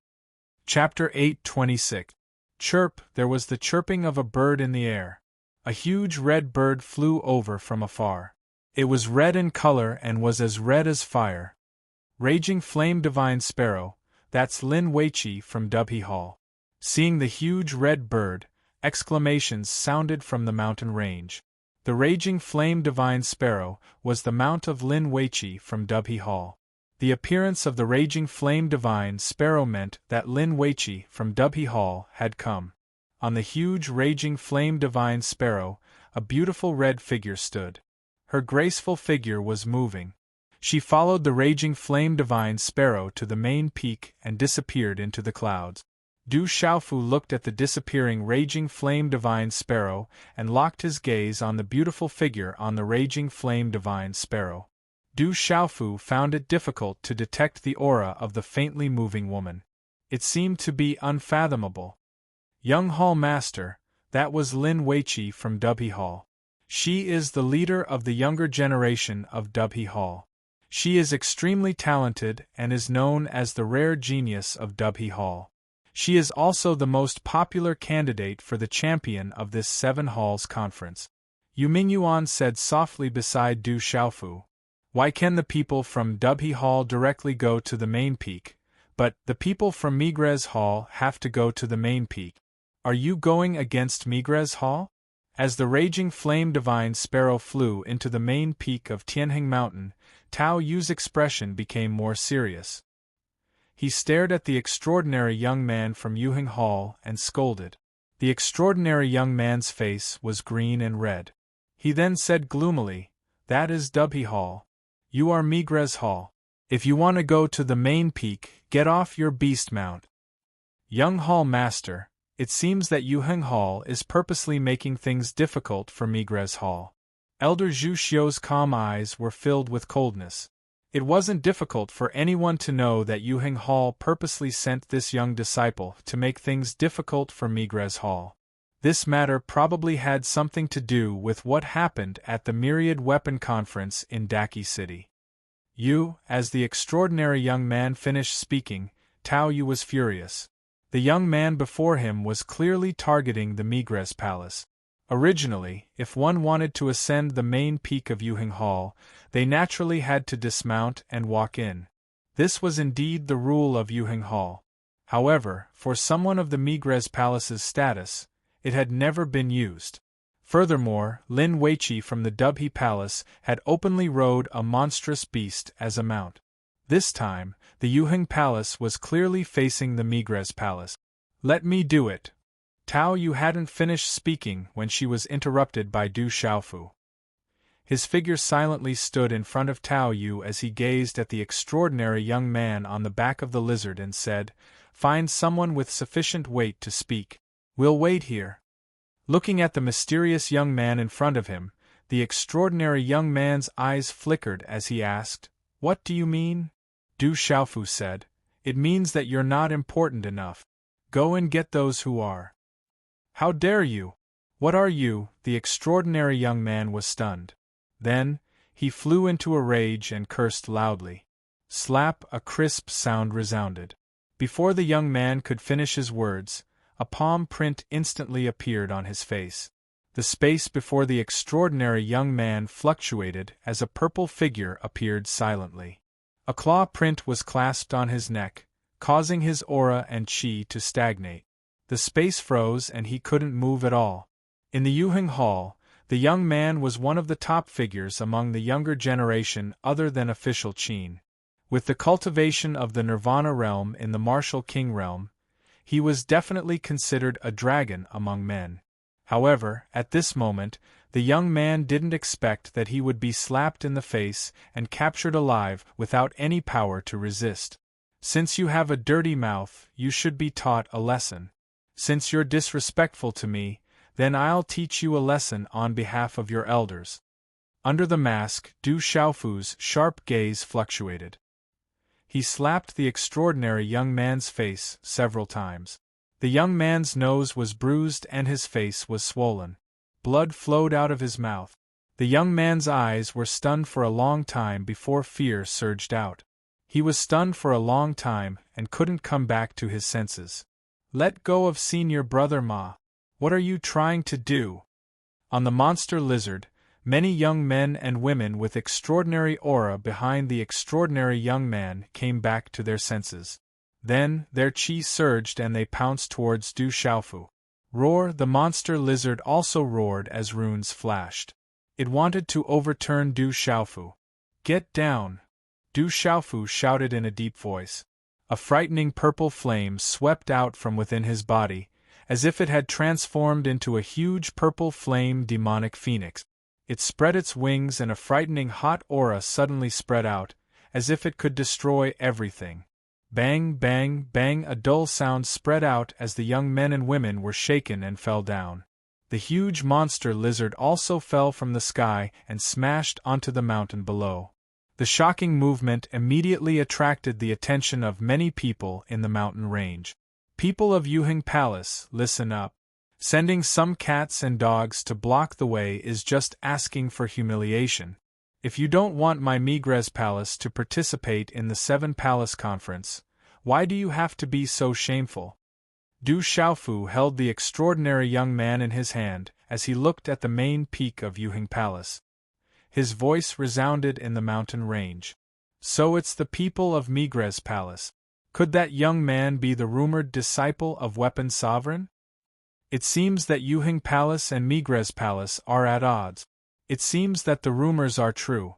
Chapter 8:26. Chirp. There was the chirping of a bird in the air. A huge red bird flew over from afar. It was red in color and was as red as fire. Raging Flame Divine Sparrow, that's Lin Weiqi from Dubhe Hall. Seeing the huge red bird, exclamations sounded from the mountain range. The Raging Flame Divine Sparrow was the mount of Lin Weiqi from Dubhe Hall. The appearance of the Raging Flame Divine Sparrow meant that Lin Weiqi from Dubhe Hall had come. On the huge Raging Flame Divine Sparrow, a beautiful red figure stood. Her graceful figure was moving. She followed the Raging Flame Divine Sparrow to the main peak and disappeared into the clouds. Du Xiaofu looked at the disappearing Raging Flame Divine Sparrow and locked his gaze on the beautiful figure on the Raging Flame Divine Sparrow. Du Xiaofu found it difficult to detect the aura of the faintly moving woman. It seemed to be unfathomable. Young Hall Master, that was Lin Weiqi from Dubhe Hall. She is the leader of the younger generation of Dubhe Hall. She is extremely talented and is known as the rare genius of Dubhe Hall. She is also the most popular candidate for the champion of this 7 Halls conference. Yu Mingyuan said softly beside Du Xiaofu. "Why can the people from Dubhe Hall directly go to the main peak, but the people from Migres Hall have to go to the main peak? Are you going against Migres Hall?" As the Raging Flame Divine Sparrow flew into the main peak of Tianheng Mountain, Tao Yu's expression became more serious. He stared at the extraordinary young man from Yuheng Hall and scolded. The extraordinary young man's face was green and red. He then said gloomily, "That is Dubhe Hall. You are Migres Hall. If you want to go to the main peak, get off your beast mount." "Young Hall Master, it seems that Yuheng Hall is purposely making things difficult for Migres Hall." Elder Zhu Xiu's calm eyes were filled with coldness. It wasn't difficult for anyone to know that Yuheng Hall purposely sent this young disciple to make things difficult for Migres Hall. This matter probably had something to do with what happened at the Myriad Weapon Conference in Daki City. As the extraordinary young man finished speaking, Tao Yu was furious. The young man before him was clearly targeting the Migres Palace. Originally, if one wanted to ascend the main peak of Yuheng Hall, they naturally had to dismount and walk in. This was indeed the rule of Yuheng Hall. However, for someone of the Migres Palace's status, it had never been used. Furthermore, Lin Weiqi from the Dubhe Palace had openly rode a monstrous beast as a mount. This time, the Yuheng Palace was clearly facing the Migres Palace. "Let me do it." Tao Yu hadn't finished speaking when she was interrupted by Du Xiaofu. His figure silently stood in front of Tao Yu as he gazed at the extraordinary young man on the back of the lizard and said, "Find someone with sufficient weight to speak. We'll wait here." Looking at the mysterious young man in front of him, the extraordinary young man's eyes flickered as he asked, "What do you mean?" Du Xiaofu said, "It means that you're not important enough. Go and get those who are." "How dare you? What are you?" The extraordinary young man was stunned. Then, he flew into a rage and cursed loudly. Slap! A crisp sound resounded. Before the young man could finish his words, a palm print instantly appeared on his face. The space before the extraordinary young man fluctuated as a purple figure appeared silently. A claw print was clasped on his neck, causing his aura and qi to stagnate. The space froze and he couldn't move at all. In the Yuheng Hall, The young man was one of the top figures among the younger generation other than official Qin. With the cultivation of the Nirvana realm in the martial king realm, he was definitely considered a dragon among men. However, at this moment, the young man didn't expect that he would be slapped in the face and captured alive without any power to resist. Since you have a dirty mouth, you should be taught a lesson. Since you're disrespectful to me, then I'll teach you a lesson on behalf of your elders. Under the mask, Du Xiaofu's sharp gaze fluctuated. He slapped the extraordinary young man's face several times. The young man's nose was bruised and his face was swollen. Blood flowed out of his mouth. The young man's eyes were stunned for a long time before fear surged out. He was stunned for a long time and couldn't come back to his senses. Let go of senior brother Ma. What are you trying to do? On the monster lizard, many young men and women with extraordinary aura behind the extraordinary young man came back to their senses. Then, their chi surged and they pounced towards Du Xiaofu. Roar! The monster lizard also roared as runes flashed. It wanted to overturn Du Xiaofu. Get down! Du Xiaofu shouted in a deep voice. A frightening purple flame swept out from within his body, as if it had transformed into a huge purple flame demonic phoenix. It spread its wings and a frightening hot aura suddenly spread out, as if it could destroy everything. Bang, bang, bang, a dull sound spread out as the young men and women were shaken and fell down. The huge monster lizard also fell from the sky and smashed onto the mountain below. The shocking movement immediately attracted the attention of many people in the mountain range. People of Yuheng Palace, listen up. Sending some cats and dogs to block the way is just asking for humiliation. If you don't want my Migres Palace to participate in the 7 Palace Conference, why do you have to be so shameful? Du Xiaofu held the extraordinary young man in his hand as he looked at the main peak of Yuheng Palace. His voice resounded in the mountain range. So it's the people of Migres Palace. Could that young man be the rumored disciple of Weapon Sovereign? It seems that Yuheng Palace and Migres Palace are at odds. It seems that the rumors are true.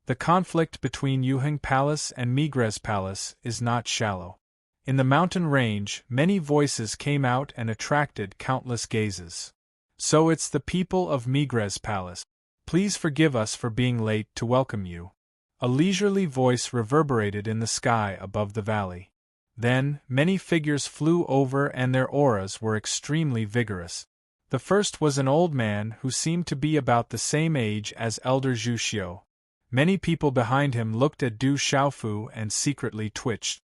The conflict between Yuheng Palace and Migres Palace is not shallow. In the mountain range, many voices came out and attracted countless gazes. So it's the people of Migres Palace. Please forgive us for being late to welcome you. A leisurely voice reverberated in the sky above the valley. Then, many figures flew over and their auras were extremely vigorous. The first was an old man who seemed to be about the same age as Elder Zhu Xiu. Many people behind him looked at Du Xiaofu and secretly twitched.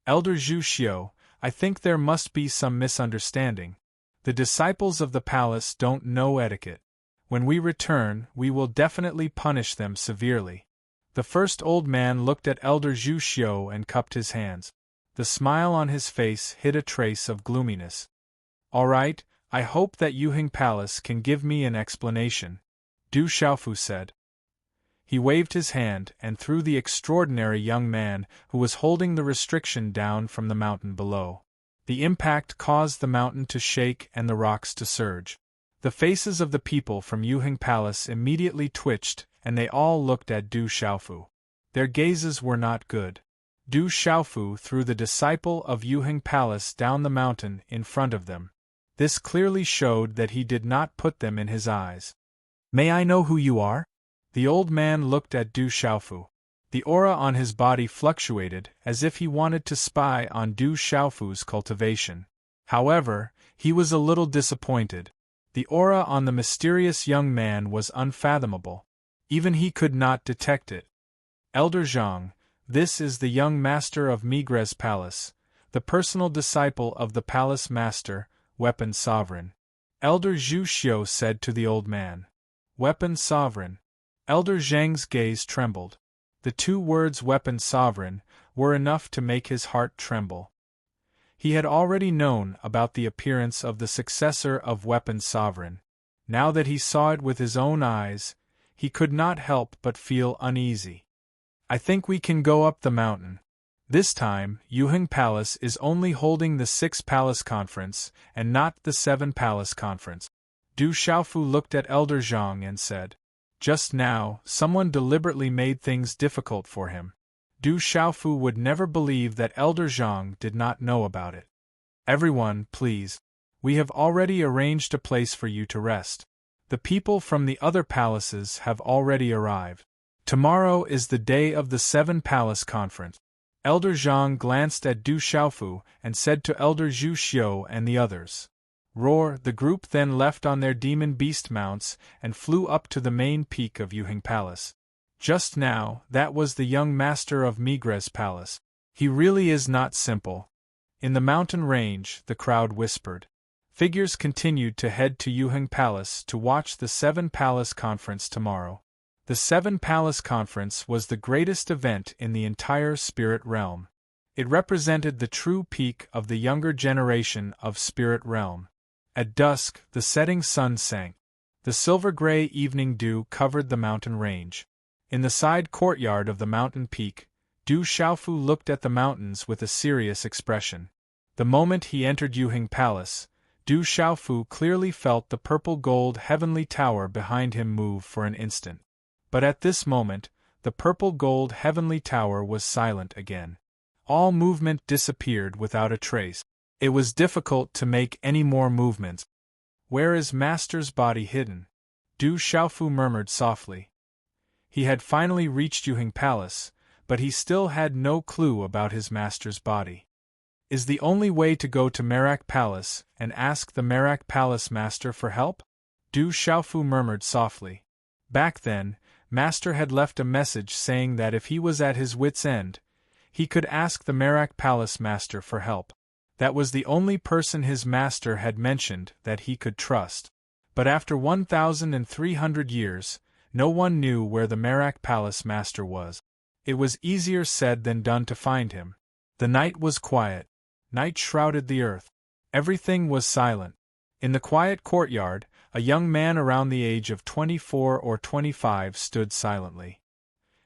Elder Zhu Xiu, I think there must be some misunderstanding. The disciples of the palace don't know etiquette. When we return, we will definitely punish them severely. The first old man looked at Elder Zhu Xiu and cupped his hands. The smile on his face hid a trace of gloominess. All right, I hope that Yuheng Palace can give me an explanation, Du Xiaofu said. He waved his hand and threw the extraordinary young man who was holding the restriction down from the mountain below. The impact caused the mountain to shake and the rocks to surge. The faces of the people from Yuheng Palace immediately twitched, and they all looked at Du Xiaofu. Their gazes were not good. Du Xiaofu threw the disciple of Yuheng Palace down the mountain in front of them. This clearly showed that he did not put them in his eyes. May I know who you are? The old man looked at Du Xiaofu. The aura on his body fluctuated as if he wanted to spy on Du Xiaofu's cultivation. However, he was a little disappointed. The aura on the mysterious young man was unfathomable. Even he could not detect it. Elder Zhang, this is the young master of Migres Palace, the personal disciple of the palace master, Weapon Sovereign. Elder Zhu Xiu said to the old man. Weapon Sovereign. Elder Zhang's gaze trembled. The 2 words Weapon Sovereign were enough to make his heart tremble. He had already known about the appearance of the successor of Weapon Sovereign. Now that he saw it with his own eyes, he could not help but feel uneasy. I think we can go up the mountain. This time, Yuheng Palace is only holding the 6 Palace Conference and not the 7 Palace Conference. Du Xiaofu looked at Elder Zhang and said, "Just now, someone deliberately made things difficult for him." Du Xiaofu would never believe that Elder Zhang did not know about it. "Everyone, please. We have already arranged a place for you to rest. The people from the other palaces have already arrived. Tomorrow is the day of the 7-Palace Conference." Elder Zhang glanced at Du Xiaofu and said to Elder Zhu Xiu and the others, "Roar." The group then left on their demon beast mounts and flew up to the main peak of Yuheng Palace. Just now, that was the young master of Migre's palace. "He really is not simple." In the mountain range, the crowd whispered. Figures continued to head to Yuheng Palace to watch the 7-Palace Conference tomorrow. The 7-Palace Conference was the greatest event in the entire spirit realm. It represented the true peak of the younger generation of spirit realm. At dusk, the setting sun sank. The silver-gray evening dew covered the mountain range. In the side courtyard of the mountain peak, Du Xiaofu looked at the mountains with a serious expression. The moment he entered Yuheng Palace, Du Xiaofu clearly felt the purple-gold heavenly tower behind him move for an instant. But at this moment, the purple-gold heavenly tower was silent again. All movement disappeared without a trace. It was difficult to make any more movements. "Where is Master's body hidden?" Du Xiaofu murmured softly. He had finally reached Yuheng Palace, but he still had no clue about his master's body. "Is the only way to go to Merak Palace and ask the Merak Palace Master for help?" Du Xiaofu murmured softly. Back then, Master had left a message saying that if he was at his wit's end, he could ask the Merak Palace Master for help. That was the only person his master had mentioned that he could trust. But after 1,300 years, no one knew where the Merak Palace Master was. It was easier said than done to find him. The night was quiet. Night shrouded the earth. Everything was silent. In the quiet courtyard, a young man around the age of 24 or 25 stood silently.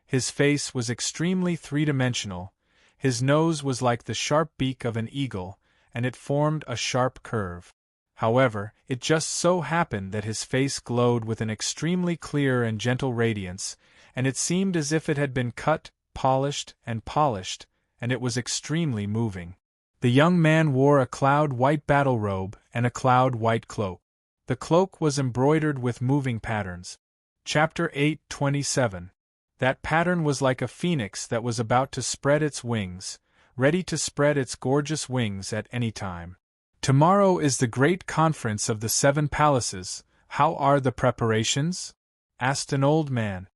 His face was extremely three-dimensional. His nose was like the sharp beak of an eagle, and it formed a sharp curve. However, it just so happened that his face glowed with an extremely clear and gentle radiance, and it seemed as if it had been cut, polished, and it was extremely moving. The young man wore a cloud-white battle robe and a cloud-white cloak. The cloak was embroidered with moving patterns. Chapter 8:27. That pattern was like a phoenix that was about to spread its wings, ready to spread its gorgeous wings at any time. "Tomorrow is the great conference of the 7 palaces. How are the preparations?" asked an old man.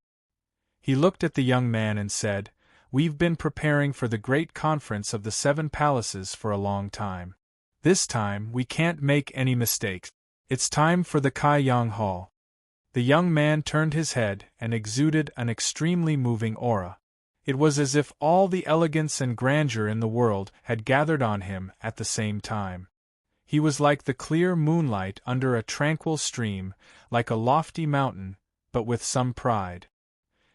He looked at the young man and said, "We've been preparing for the great conference of the 7 palaces for a long time. This time we can't make any mistakes. It's time for the Kaiyang Hall." The young man turned his head and exuded an extremely moving aura. It was as if all the elegance and grandeur in the world had gathered on him at the same time. He was like the clear moonlight under a tranquil stream, like a lofty mountain, but with some pride.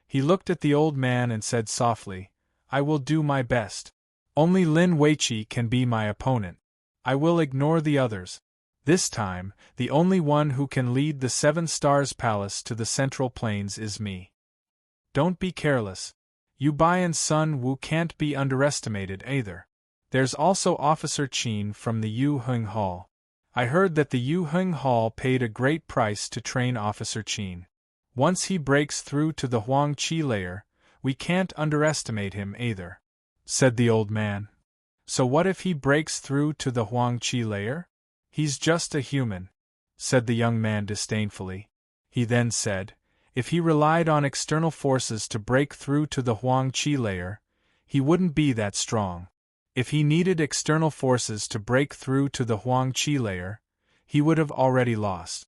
He looked at the old man and said softly, "I will do my best. Only Lin Weiqi can be my opponent. I will ignore the others. This time, the only one who can lead the 7 Stars Palace to the Central Plains is me. Don't be careless. Yu Bai and Sun Wu can't be underestimated either. There's also Officer Qin from the Yu Heng Hall. I heard that the Yu Heng Hall paid a great price to train Officer Qin. Once he breaks through to the Huang Qi layer, we can't underestimate him either," said the old man. "So what if he breaks through to the Huang Qi layer? He's just a human," said the young man disdainfully. He then said, "If he relied on external forces to break through to the Huang Qi layer, he wouldn't be that strong. If he needed external forces to break through to the Huang Qi layer, he would have already lost."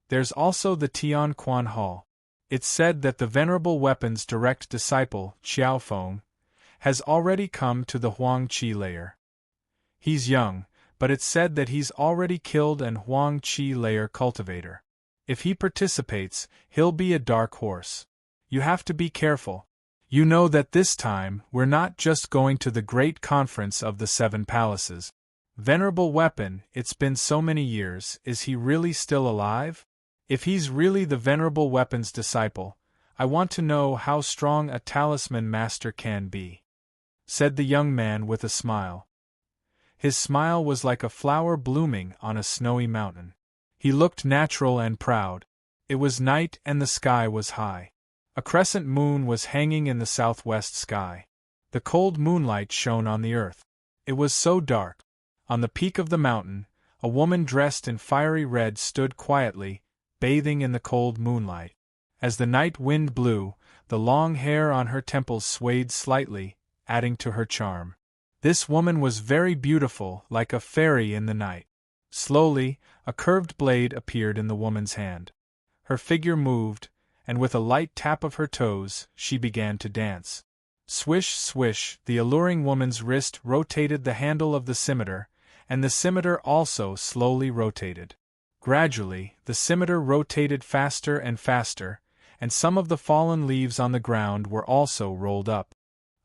There's also the Tian Quan Hall. It's said that the venerable weapon's direct disciple, Qiao Feng, has already come to the Huang Qi layer. He's young, but it's said that he's already killed an Huang Qi layer cultivator. If he participates, he'll be a dark horse. You have to be careful. You know that this time, we're not just going to the great conference of the 7 palaces. Venerable weapon, it's been so many years, is he really still alive? If he's really the venerable weapon's disciple, I want to know how strong a talisman master can be," said the young man with a smile. His smile was like a flower blooming on a snowy mountain. He looked natural and proud. It was night and the sky was high. A crescent moon was hanging in the southwest sky. The cold moonlight shone on the earth. It was so dark. On the peak of the mountain, a woman dressed in fiery red stood quietly, bathing in the cold moonlight. As the night wind blew, the long hair on her temples swayed slightly, adding to her charm. This woman was very beautiful, like a fairy in the night. Slowly, a curved blade appeared in the woman's hand. Her figure moved, and with a light tap of her toes, she began to dance. Swish, swish, the alluring woman's wrist rotated the handle of the scimitar, and the scimitar also slowly rotated. Gradually, the scimitar rotated faster and faster, and some of the fallen leaves on the ground were also rolled up.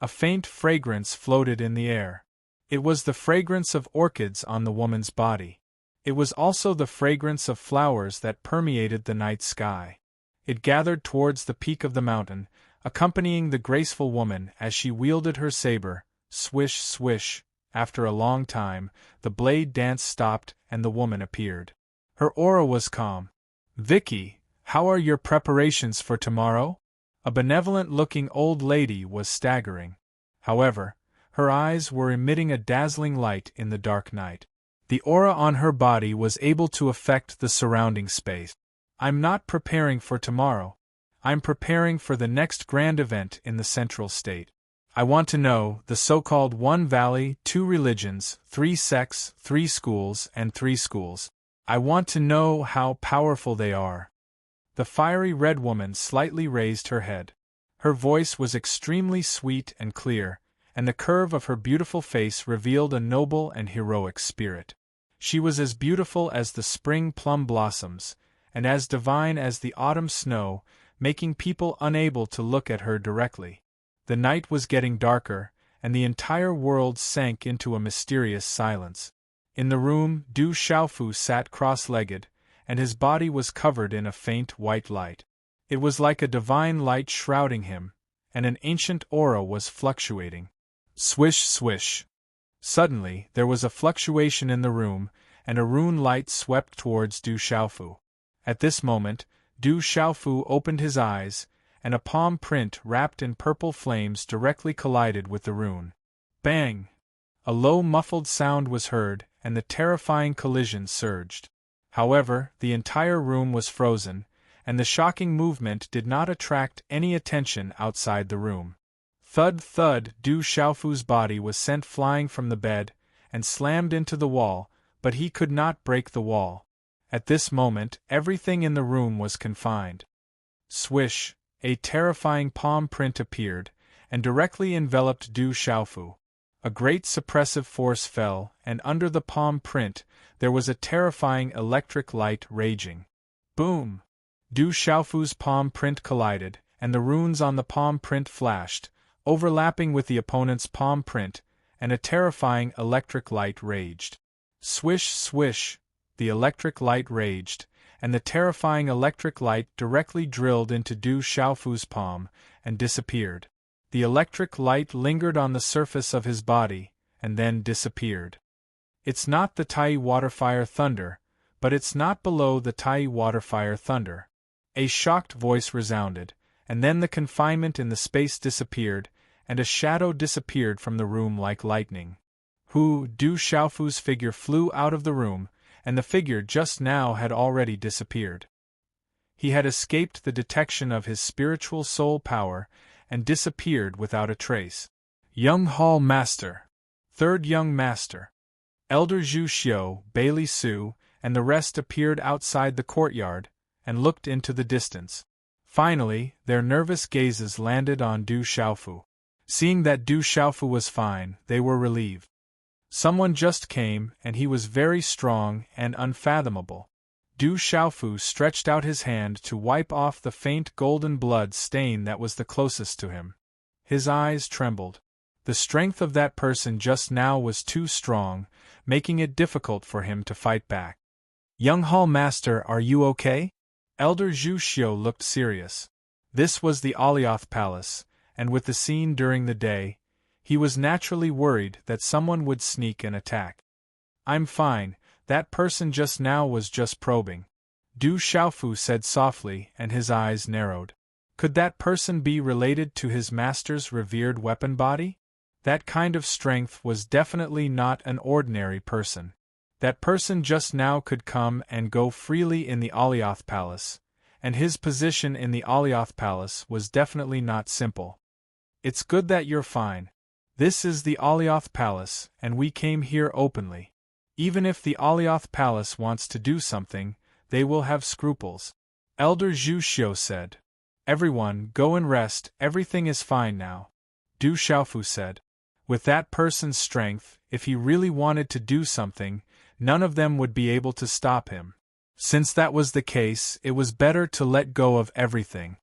A faint fragrance floated in the air. It was the fragrance of orchids on the woman's body. It was also the fragrance of flowers that permeated the night sky. It gathered towards the peak of the mountain, accompanying the graceful woman as she wielded her saber. Swish, swish. After a long time, the blade dance stopped and the woman appeared. Her aura was calm. "Vicky, how are your preparations for tomorrow?" A benevolent-looking old lady was staggering. However, her eyes were emitting a dazzling light in the dark night. The aura on her body was able to affect the surrounding space. "I'm not preparing for tomorrow. I'm preparing for the next grand event in the Central State. I want to know the so-called One Valley, 2 religions, 3 sects, 3 schools, and 3 schools. I want to know how powerful they are." The fiery red woman slightly raised her head. Her voice was extremely sweet and clear, and the curve of her beautiful face revealed a noble and heroic spirit. She was as beautiful as the spring plum blossoms, and as divine as the autumn snow, making people unable to look at her directly. The night was getting darker, and the entire world sank into a mysterious silence. In the room, Du Xiaofu sat cross-legged, and his body was covered in a faint white light. It was like a divine light shrouding him, and an ancient aura was fluctuating. Swish, swish. Suddenly, there was a fluctuation in the room, and a rune light swept towards Du Xiaofu. At this moment, Du Xiaofu opened his eyes, and a palm print wrapped in purple flames directly collided with the rune. Bang! A low muffled sound was heard, and the terrifying collision surged. However, the entire room was frozen, and the shocking movement did not attract any attention outside the room. Thud, thud, Du Xiaofu's body was sent flying from the bed, and slammed into the wall, but he could not break the wall. At this moment, everything in the room was confined. Swish! A terrifying palm print appeared, and directly enveloped Du Xiaofu. A great suppressive force fell, and under the palm print, there was a terrifying electric light raging. Boom! Du Xiaofu's palm print collided, and the runes on the palm print flashed, overlapping with the opponent's palm print, and a terrifying electric light raged. Swish, swish! The electric light raged, and the terrifying electric light directly drilled into Du Xiaofu's palm, and disappeared. The electric light lingered on the surface of his body, and then disappeared. It's not the Tai Waterfire Thunder, but it's not below the Tai Waterfire Thunder. A shocked voice resounded, and then the confinement in the space disappeared, and a shadow disappeared from the room like lightning. Du Xiaofu's figure flew out of the room, and the figure just now had already disappeared. He had escaped the detection of his spiritual soul power, and disappeared without a trace. Young Hall Master, Third Young Master, Elder Zhu Xiu, Bailey Su, and the rest appeared outside the courtyard, and looked into the distance. Finally, their nervous gazes landed on Du Xiaofu. Seeing that Du Xiaofu was fine, they were relieved. Someone just came, and he was very strong and unfathomable. Du Xiaofu stretched out his hand to wipe off the faint golden blood stain that was the closest to him. His eyes trembled. The strength of that person just now was too strong, making it difficult for him to fight back. Young Hall Master, are you okay? Elder Zhu Xiu looked serious. This was the Alioth Palace, and with the scene during the day, he was naturally worried that someone would sneak and attack. I'm fine, that person just now was just probing. Du Xiaofu said softly, and his eyes narrowed. Could that person be related to his master's revered weapon body? That kind of strength was definitely not an ordinary person. That person just now could come and go freely in the Alioth Palace, and his position in the Alioth Palace was definitely not simple. It's good that you're fine. This is the Alioth Palace, and we came here openly. Even if the Alioth Palace wants to do something, they will have scruples. Elder Zhu Xiu said. Everyone, go and rest, everything is fine now. Du Xiaofu said. With that person's strength, if he really wanted to do something, none of them would be able to stop him. Since that was the case, it was better to let go of everything.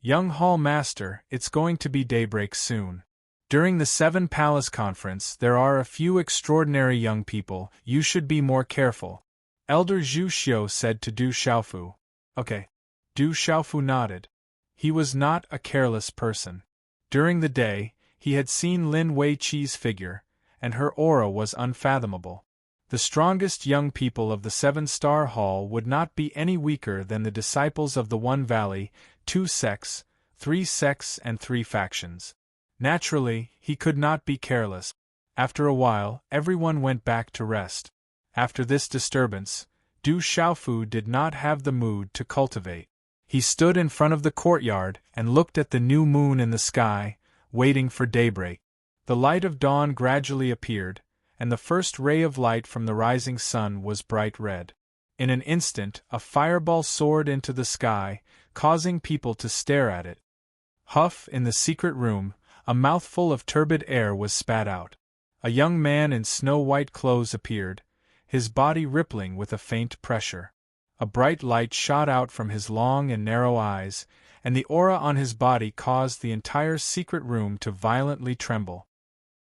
Young Hall Master, it's going to be daybreak soon. During the Seven Palace Conference, there are a few extraordinary young people, you should be more careful. Elder Zhu Xiu said to Du Xiaofu. Okay. Du Xiaofu nodded. He was not a careless person. During the day, he had seen Lin Weiqi's figure, and her aura was unfathomable. The strongest young people of the Seven-Star Hall would not be any weaker than the disciples of the One Valley, 2 sects, 3 sects and 3 factions. Naturally, he could not be careless. After a while, everyone went back to rest. After this disturbance, Du Xiaofu did not have the mood to cultivate. He stood in front of the courtyard and looked at the new moon in the sky, waiting for daybreak. The light of dawn gradually appeared, and the first ray of light from the rising sun was bright red. In an instant, a fireball soared into the sky, causing people to stare at it. Huff, in the secret room, a mouthful of turbid air was spat out. A young man in snow-white clothes appeared, his body rippling with a faint pressure. A bright light shot out from his long and narrow eyes, and the aura on his body caused the entire secret room to violently tremble.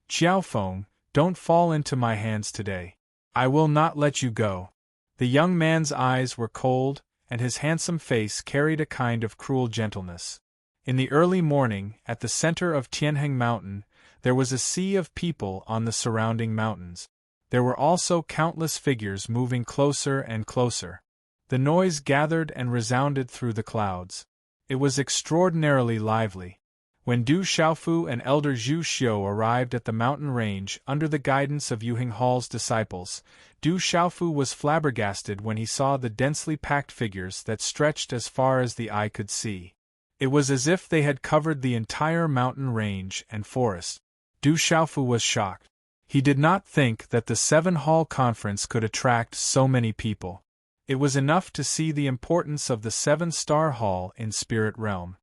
Qiaofeng, don't fall into my hands today. I will not let you go. The young man's eyes were cold, and his handsome face carried a kind of cruel gentleness. In the early morning, at the center of Tianheng Mountain, there was a sea of people on the surrounding mountains. There were also countless figures moving closer and closer. The noise gathered and resounded through the clouds. It was extraordinarily lively. When Du Xiaofu and Elder Zhu Xiu arrived at the mountain range under the guidance of Yuheng Hall's disciples, Du Xiaofu was flabbergasted when he saw the densely packed figures that stretched as far as the eye could see. It was as if they had covered the entire mountain range and forest. Du Xiaofu was shocked. He did not think that the Seven-Hall Conference could attract so many people. It was enough to see the importance of the Seven-Star Hall in Spirit Realm.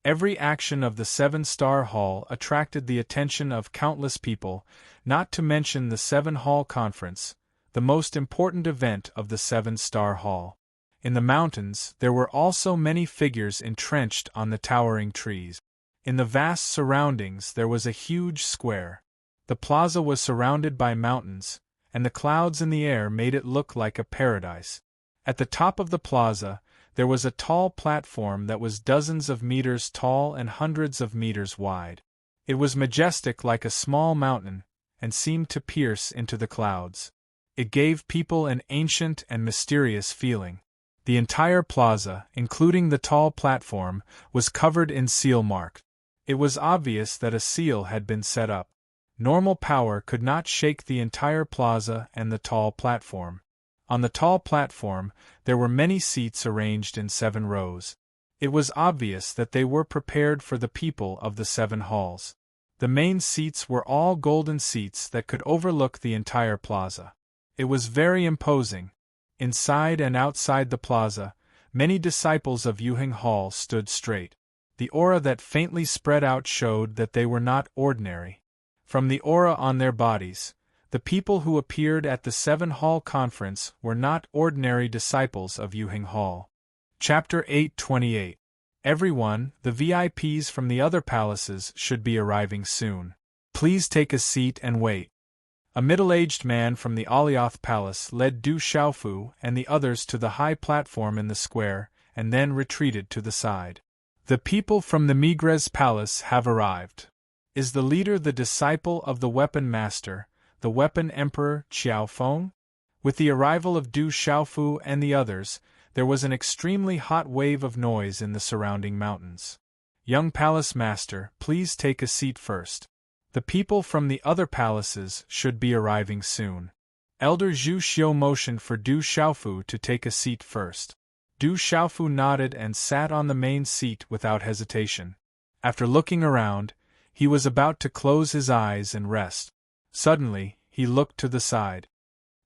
Every action of the Seven-Star Hall attracted the attention of countless people, not to mention the Seven-Hall Conference, the most important event of the Seven-Star Hall. In the mountains, there were also many figures entrenched on the towering trees. In the vast surroundings there was a huge square. The plaza was surrounded by mountains, and the clouds in the air made it look like a paradise. At the top of the plaza, there was a tall platform that was dozens of meters tall and hundreds of meters wide. It was majestic like a small mountain, and seemed to pierce into the clouds. It gave people an ancient and mysterious feeling. The entire plaza, including the tall platform, was covered in seal marks. It was obvious that a seal had been set up. Normal power could not shake the entire plaza and the tall platform. On the tall platform, there were many seats arranged in 7 rows. It was obvious that they were prepared for the people of the 7 halls. The main seats were all golden seats that could overlook the entire plaza. It was very imposing. Inside and outside the plaza, many disciples of Yuheng Hall stood straight. The aura that faintly spread out showed that they were not ordinary. From the aura on their bodies, the people who appeared at the 7-Hall Conference were not ordinary disciples of Yuheng Hall. Chapter 828. Everyone, the VIPs from the other palaces should be arriving soon. Please take a seat and wait. A middle-aged man from the Alioth Palace led Du Xiaofu and the others to the high platform in the square, and then retreated to the side. The people from the Migres Palace have arrived. Is the leader the disciple of the weapon master, the weapon emperor Qiao Feng? With the arrival of Du Xiaofu and the others, there was an extremely hot wave of noise in the surrounding mountains. Young palace master, please take a seat first. The people from the other palaces should be arriving soon. Elder Zhu Xiu motioned for Du Xiaofu to take a seat first. Du Xiaofu nodded and sat on the main seat without hesitation. After looking around, he was about to close his eyes and rest. Suddenly, he looked to the side.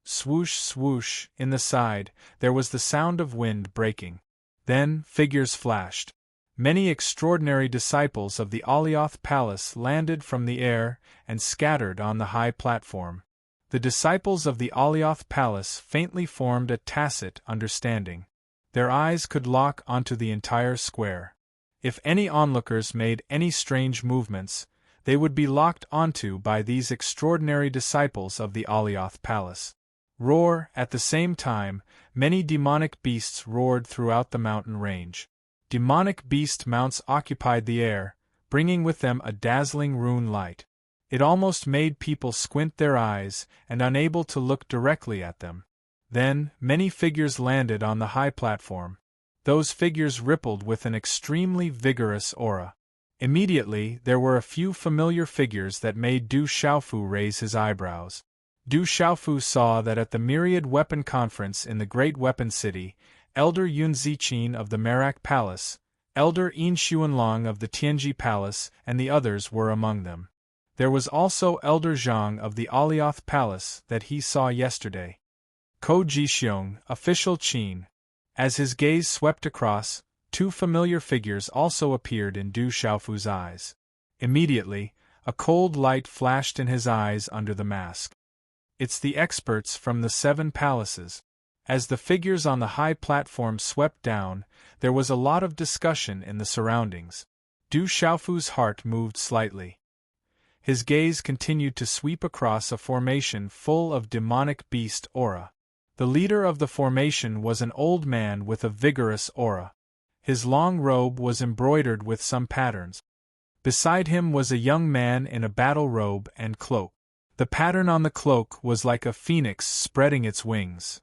Swoosh, swoosh, in the side, there was the sound of wind breaking. Then, figures flashed. Many extraordinary disciples of the Alioth Palace landed from the air and scattered on the high platform. The disciples of the Alioth Palace faintly formed a tacit understanding. Their eyes could lock onto the entire square. If any onlookers made any strange movements, they would be locked onto by these extraordinary disciples of the Alioth Palace. Roar! At the same time, many demonic beasts roared throughout the mountain range. Demonic beast mounts occupied the air, bringing with them a dazzling rune light. It almost made people squint their eyes and unable to look directly at them. Then, many figures landed on the high platform. Those figures rippled with an extremely vigorous aura. Immediately, there were a few familiar figures that made Du Xiaofu raise his eyebrows. Du Xiaofu saw that at the Myriad Weapon Conference in the Great Weapon City, Elder Yun Ziqin of the Merak Palace, Elder Yin Xuanlong of the Tianji Palace, and the others were among them. There was also Elder Zhang of the Alioth Palace that he saw yesterday. Ko Jixiong, official Qin. As his gaze swept across, two familiar figures also appeared in Du Xiaofu's eyes. Immediately, a cold light flashed in his eyes under the mask. It's the experts from the 7 palaces. As the figures on the high platform swept down, there was a lot of discussion in the surroundings. Du Xiaofu's heart moved slightly. His gaze continued to sweep across a formation full of demonic beast aura. The leader of the formation was an old man with a vigorous aura. His long robe was embroidered with some patterns. Beside him was a young man in a battle robe and cloak. The pattern on the cloak was like a phoenix spreading its wings.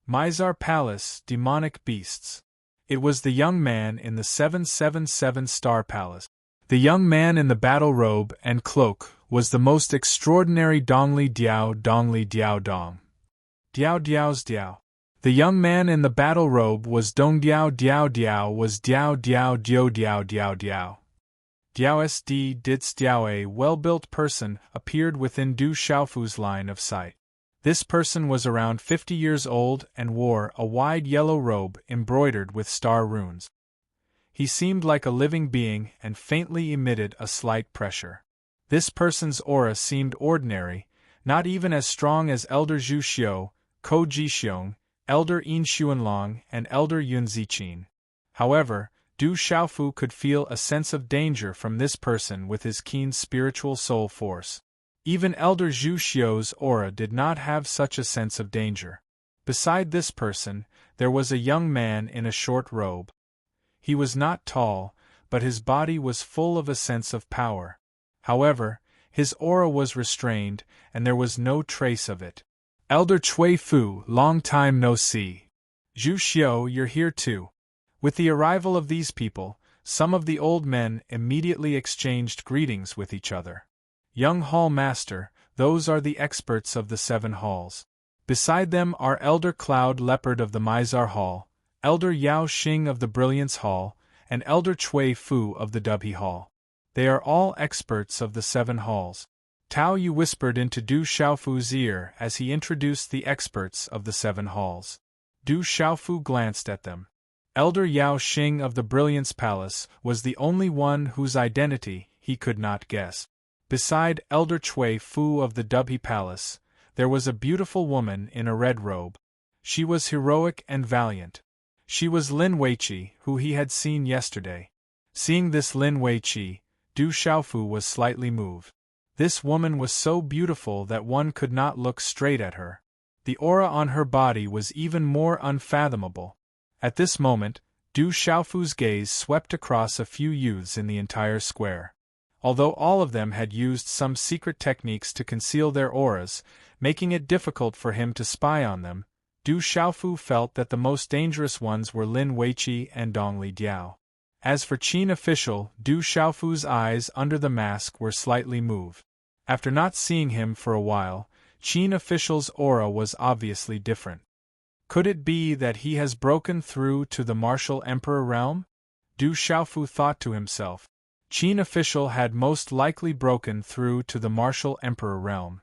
Mizar Palace, demonic beasts. It was the young man in the 777 Star Palace. The young man in the battle robe and cloak was the most extraordinary Dongli Diao Dong. Diao Diao's Diao. The young man in the battle robe was Dong Diao was Diao Diao. Diao Sd Dits Diao. A well-built person appeared within Du Xiaofu's line of sight. This person was around 50 years old and wore a wide yellow robe embroidered with star runes. He seemed like a living being and faintly emitted a slight pressure. This person's aura seemed ordinary, not even as strong as Elder Zhu Xiu, Ko Jixiong, Elder Yin Xuanlong, and Elder Yun Ziqin. However, Du Xiaofu could feel a sense of danger from this person with his keen spiritual soul force. Even Elder Zhu Xiu's aura did not have such a sense of danger. Beside this person, there was a young man in a short robe. He was not tall, but his body was full of a sense of power. However, his aura was restrained, and there was no trace of it. Elder Cui Fu, long time no see. Zhu Xiu, you're here too. With the arrival of these people, some of the old men immediately exchanged greetings with each other. Young Hall Master, those are the experts of the 7 halls. Beside them are Elder Cloud Leopard of the Mizar Hall, Elder Yao Xing of the Brilliance Hall, and Elder Cui Fu of the Dubhe Hall. They are all experts of the 7 halls. Tao Yu whispered into Du Xiaofu's ear as he introduced the experts of the 7 halls. Du Xiaofu glanced at them. Elder Yao Xing of the Brilliance Palace was the only one whose identity he could not guess. Beside Elder Cui Fu of the Dubhe Palace, there was a beautiful woman in a red robe. She was heroic and valiant. She was Lin Weiqi, who he had seen yesterday. Seeing this Lin Weiqi, Du Xiaofu was slightly moved. This woman was so beautiful that one could not look straight at her. The aura on her body was even more unfathomable. At this moment, Du Xiaofu's gaze swept across a few youths in the entire square. Although all of them had used some secret techniques to conceal their auras, making it difficult for him to spy on them, Du Xiaofu felt that the most dangerous ones were Lin Weiqi and Dong Li Diao. As for Qin official, Du Xiaofu's eyes under the mask were slightly moved. After not seeing him for a while, Qin official's aura was obviously different. Could it be that he has broken through to the martial emperor realm? Du Xiaofu thought to himself. Qin official had most likely broken through to the martial emperor realm.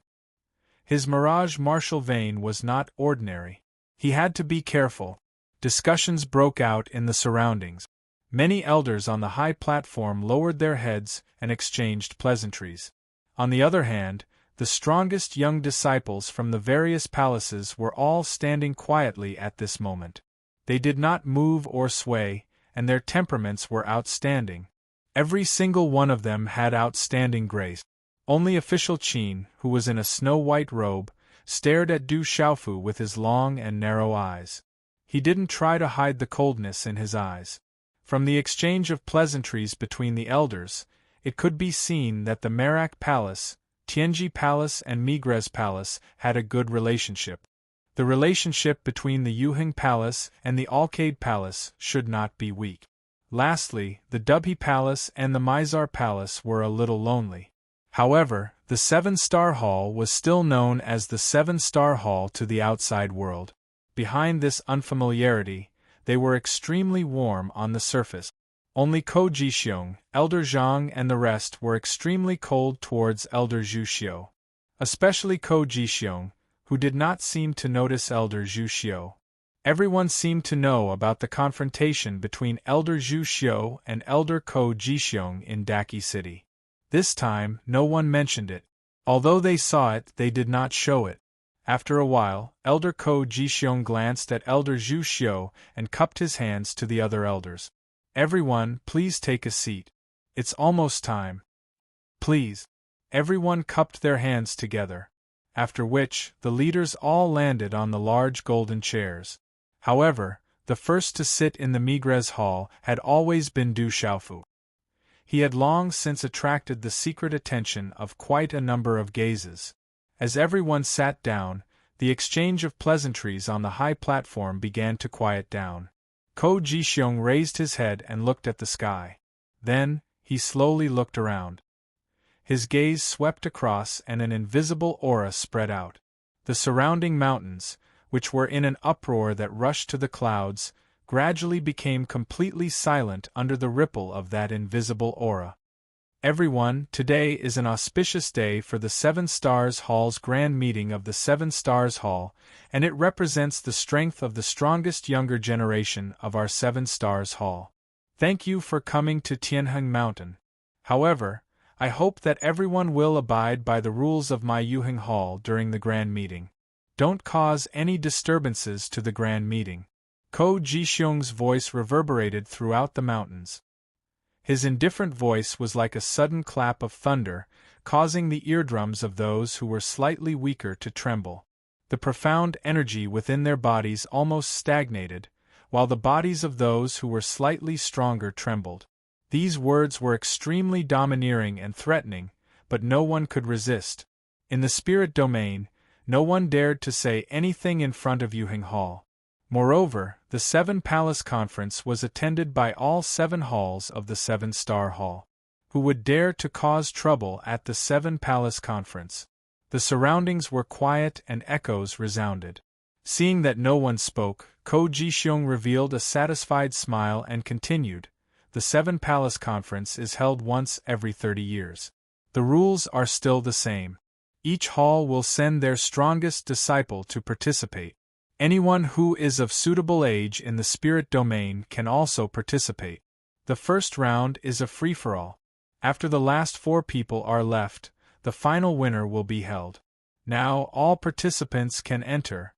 His mirage martial vein was not ordinary. He had to be careful. Discussions broke out in the surroundings. Many elders on the high platform lowered their heads and exchanged pleasantries. On the other hand, the strongest young disciples from the various palaces were all standing quietly at this moment. They did not move or sway, and their temperaments were outstanding. Every single one of them had outstanding grace. Only official Qin, who was in a snow-white robe, stared at Du Xiaofu with his long and narrow eyes. He didn't try to hide the coldness in his eyes. From the exchange of pleasantries between the elders, it could be seen that the Merak Palace, Tianji Palace and Migres Palace had a good relationship. The relationship between the Yuheng Palace and the Alcade Palace should not be weak. Lastly, the Dubhe Palace and the Mizar Palace were a little lonely. However, the Seven-Star Hall was still known as the Seven-Star Hall to the outside world. Behind this unfamiliarity, they were extremely warm on the surface. Only Ko Jixiong, Elder Zhang and the rest were extremely cold towards Elder Zhu Xiu. Especially Ko Jixiong, who did not seem to notice Elder Zhu Xiu. Everyone seemed to know about the confrontation between Elder Zhu Xiu and Elder Ko Jixiong in Daqi City. This time, no one mentioned it. Although they saw it, they did not show it. After a while, Elder Ko Jixiong glanced at Elder Zhu Xiu and cupped his hands to the other elders. Everyone, please take a seat. It's almost time. Please. Everyone cupped their hands together. After which, the leaders all landed on the large golden chairs. However, the first to sit in the Migres Hall had always been Du Xiaofu. He had long since attracted the secret attention of quite a number of gazes. As everyone sat down, the exchange of pleasantries on the high platform began to quiet down. Ko Jixiong raised his head and looked at the sky. Then, he slowly looked around. His gaze swept across and an invisible aura spread out. The surrounding mountains, which were in an uproar that rushed to the clouds, gradually became completely silent under the ripple of that invisible aura. Everyone, today is an auspicious day for the Seven Stars Hall's grand meeting of the Seven Stars Hall, and it represents the strength of the strongest younger generation of our Seven Stars Hall. Thank you for coming to Tianheng Mountain. However, I hope that everyone will abide by the rules of my Yuheng Hall during the grand meeting. Don't cause any disturbances to the grand meeting. Ko Jixiong's voice reverberated throughout the mountains. His indifferent voice was like a sudden clap of thunder, causing the eardrums of those who were slightly weaker to tremble. The profound energy within their bodies almost stagnated, while the bodies of those who were slightly stronger trembled. These words were extremely domineering and threatening, but no one could resist. In the spirit domain, no one dared to say anything in front of Yuheng Hall. Moreover, the Seven Palace Conference was attended by all 7 halls of the Seven-Star Hall. Who would dare to cause trouble at the Seven Palace Conference? The surroundings were quiet and echoes resounded. Seeing that no one spoke, Ko Jixiong revealed a satisfied smile and continued, "The Seven Palace Conference is held once every 30 years. The rules are still the same. Each hall will send their strongest disciple to participate. Anyone who is of suitable age in the spirit domain can also participate. The first round is a free-for-all. After the last 4 people are left, the final winner will be held. Now all participants can enter."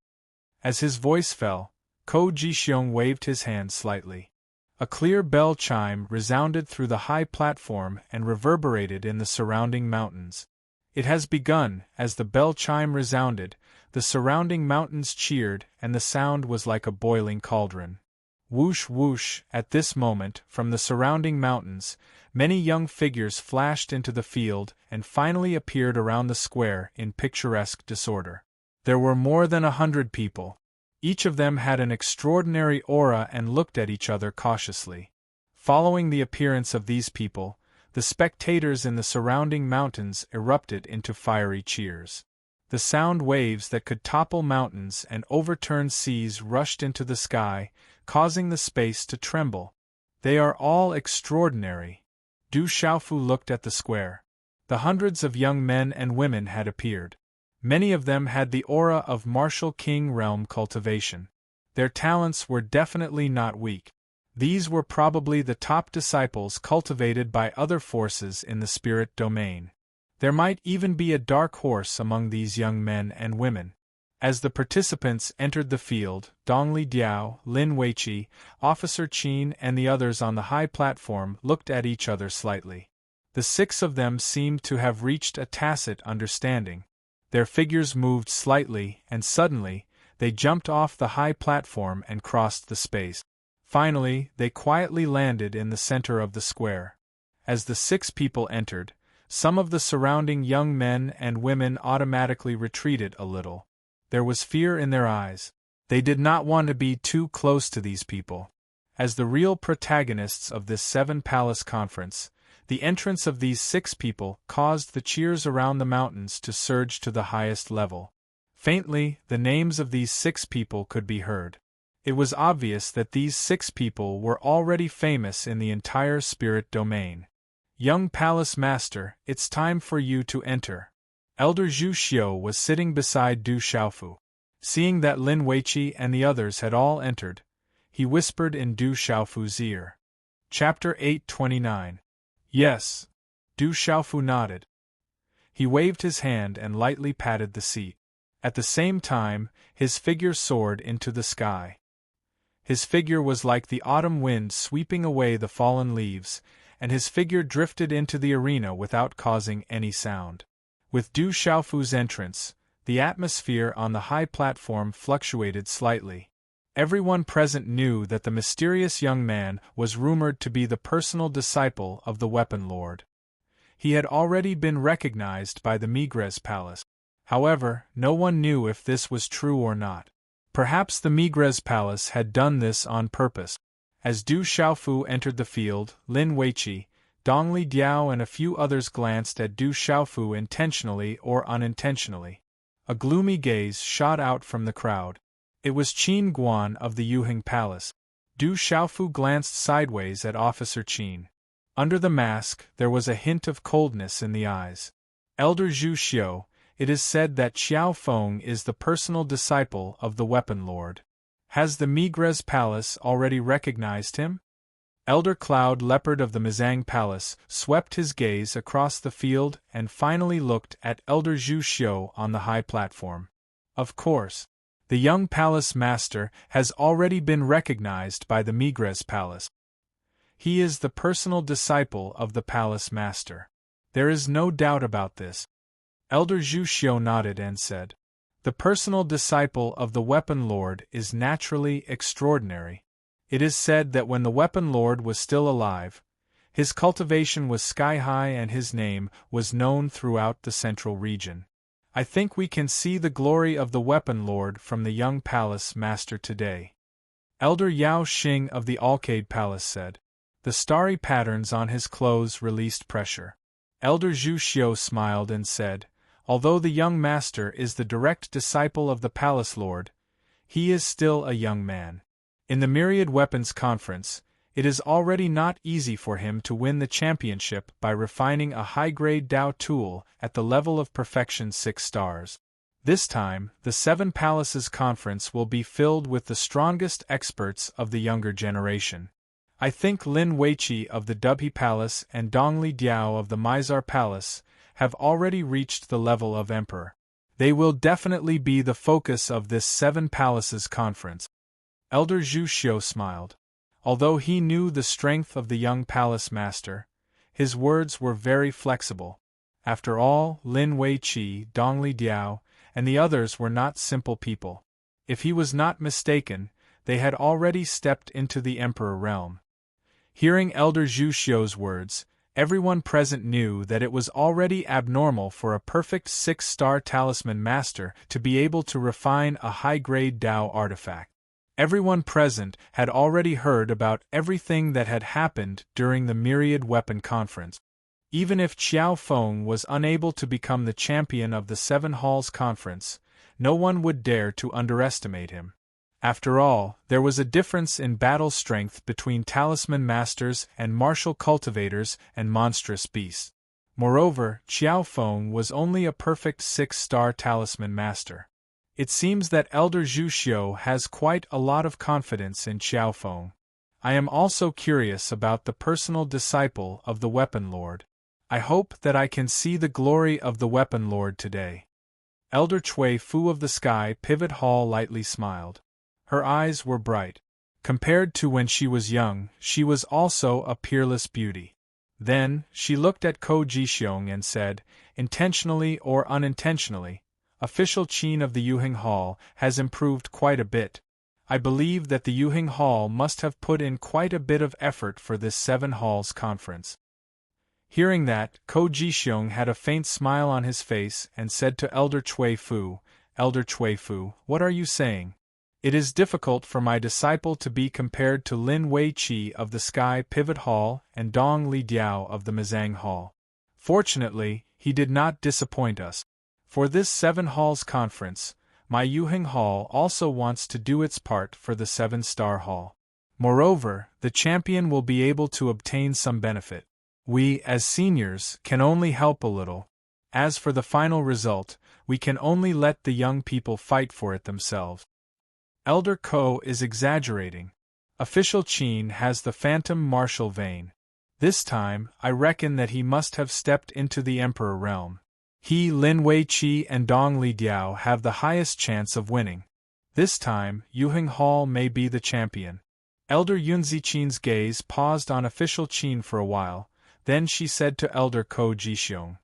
As his voice fell, Ko Jixiong waved his hand slightly. A clear bell chime resounded through the high platform and reverberated in the surrounding mountains. It has begun. As the bell chime resounded, the surrounding mountains cheered, and the sound was like a boiling cauldron. Whoosh whoosh, at this moment, from the surrounding mountains, many young figures flashed into the field and finally appeared around the square in picturesque disorder. There were more than 100 people. Each of them had an extraordinary aura and looked at each other cautiously. Following the appearance of these people, the spectators in the surrounding mountains erupted into fiery cheers. The sound waves that could topple mountains and overturn seas rushed into the sky, causing the space to tremble. They are all extraordinary. Du Xiaofu looked at the square. The hundreds of young men and women had appeared. Many of them had the aura of martial king realm cultivation. Their talents were definitely not weak. These were probably the top disciples cultivated by other forces in the spirit domain. There might even be a dark horse among these young men and women. As the participants entered the field, Dongli Diao, Lin Weiqi, Officer Qin and the others on the high platform looked at each other slightly. The 6 of them seemed to have reached a tacit understanding. Their figures moved slightly, and suddenly, they jumped off the high platform and crossed the space. Finally, they quietly landed in the center of the square. As the 6 people entered, some of the surrounding young men and women automatically retreated a little. There was fear in their eyes. They did not want to be too close to these people. As the real protagonists of this 7-palace conference, the entrance of these 6 people caused the cheers around the mountains to surge to the highest level. Faintly, the names of these 6 people could be heard. It was obvious that these 6 people were already famous in the entire spirit domain. Young Palace Master, it's time for you to enter. Elder Zhu Xiu was sitting beside Du Xiaofu. Seeing that Lin Weiqi and the others had all entered, he whispered in Du Xiaofu's ear. Chapter 829. Yes. Du Xiaofu nodded. He waved his hand and lightly patted the seat. At the same time, his figure soared into the sky. His figure was like the autumn wind sweeping away the fallen leaves, and his figure drifted into the arena without causing any sound. With Du Xiaofu's entrance, the atmosphere on the high platform fluctuated slightly. Everyone present knew that the mysterious young man was rumored to be the personal disciple of the Weapon Lord. He had already been recognized by the Migres Palace. However, no one knew if this was true or not. Perhaps the Migres Palace had done this on purpose. As Du Xiaofu entered the field, Lin Weiqi, Dongli Diao and a few others glanced at Du Xiaofu intentionally or unintentionally. A gloomy gaze shot out from the crowd. It was Qin Guan of the Yuheng Palace. Du Xiaofu glanced sideways at Officer Qin. Under the mask, there was a hint of coldness in the eyes. Elder Zhu Xiu, it is said that Xiao Feng is the personal disciple of the Weapon Lord. Has the Migres Palace already recognized him? Elder Cloud Leopard of the Mizang Palace swept his gaze across the field and finally looked at Elder Zhu Xiu on the high platform. Of course. The young palace master has already been recognized by the Migres Palace. He is the personal disciple of the palace master. There is no doubt about this. Elder Zhu Xiu nodded and said, "The personal disciple of the Weapon Lord is naturally extraordinary. It is said that when the Weapon Lord was still alive, his cultivation was sky-high and his name was known throughout the central region. I think we can see the glory of the Weapon Lord from the young palace master today." Elder Yao Xing of the Alcade Palace said. The starry patterns on his clothes released pressure. Elder Zhu Xiu smiled and said, "Although the young master is the direct disciple of the Palace Lord, he is still a young man. In the Myriad Weapons Conference, it is already not easy for him to win the championship by refining a high-grade Dao tool at the level of perfection 6 stars. This time, the 7 Palaces Conference will be filled with the strongest experts of the younger generation. I think Lin Weiqi of the Dubhe Palace and Dongli Diao of the Mizar Palace have already reached the level of Emperor. They will definitely be the focus of this 7 Palaces Conference." Elder Zhu Xiu smiled. Although he knew the strength of the young palace master, his words were very flexible. After all, Lin Wei-chi, Dong Li Diao, and the others were not simple people. If he was not mistaken, they had already stepped into the Emperor realm. Hearing Elder Zhu Xiu's words, everyone present knew that it was already abnormal for a perfect 6-star talisman master to be able to refine a high-grade Dao artifact. Everyone present had already heard about everything that had happened during the Myriad Weapon Conference. Even if Qiao Feng was unable to become the champion of the Seven Halls Conference, no one would dare to underestimate him. After all, there was a difference in battle strength between talisman masters and martial cultivators and monstrous beasts. Moreover, Qiao Feng was only a perfect 6-star talisman master. It seems that Elder Zhu Xiu has quite a lot of confidence in Qiao Feng. I am also curious about the personal disciple of the Weapon Lord. I hope that I can see the glory of the Weapon Lord today. Elder Cui Fu of the Sky Pivot Hall lightly smiled. Her eyes were bright. Compared to when she was young, she was also a peerless beauty. Then, she looked at Ko Jixiong and said, intentionally or unintentionally, official Qin of the Yuhing Hall has improved quite a bit. I believe that the Yuhing Hall must have put in quite a bit of effort for this Seven Halls conference. Hearing that, Ko Jixiong had a faint smile on his face and said to Elder Cui Fu, Elder Cui Fu, what are you saying? It is difficult for my disciple to be compared to Lin Wei-chi of the Sky Pivot Hall and Dong Li Diao of the Mazang Hall. Fortunately, he did not disappoint us. For this Seven Halls conference, my Yuhing Hall also wants to do its part for the 7-star hall. Moreover, the champion will be able to obtain some benefit. We, as seniors, can only help a little. As for the final result, we can only let the young people fight for it themselves. Elder Ko is exaggerating. Official Qin has the phantom martial vein. This time, I reckon that he must have stepped into the Emperor realm. He, Lin Wei-chi and Dong Li Diao have the highest chance of winning. This time, Yuhing Hall may be the champion. Elder Yun Ziqin's gaze paused on Official Qin for a while, then she said to Elder Ko Jixiong,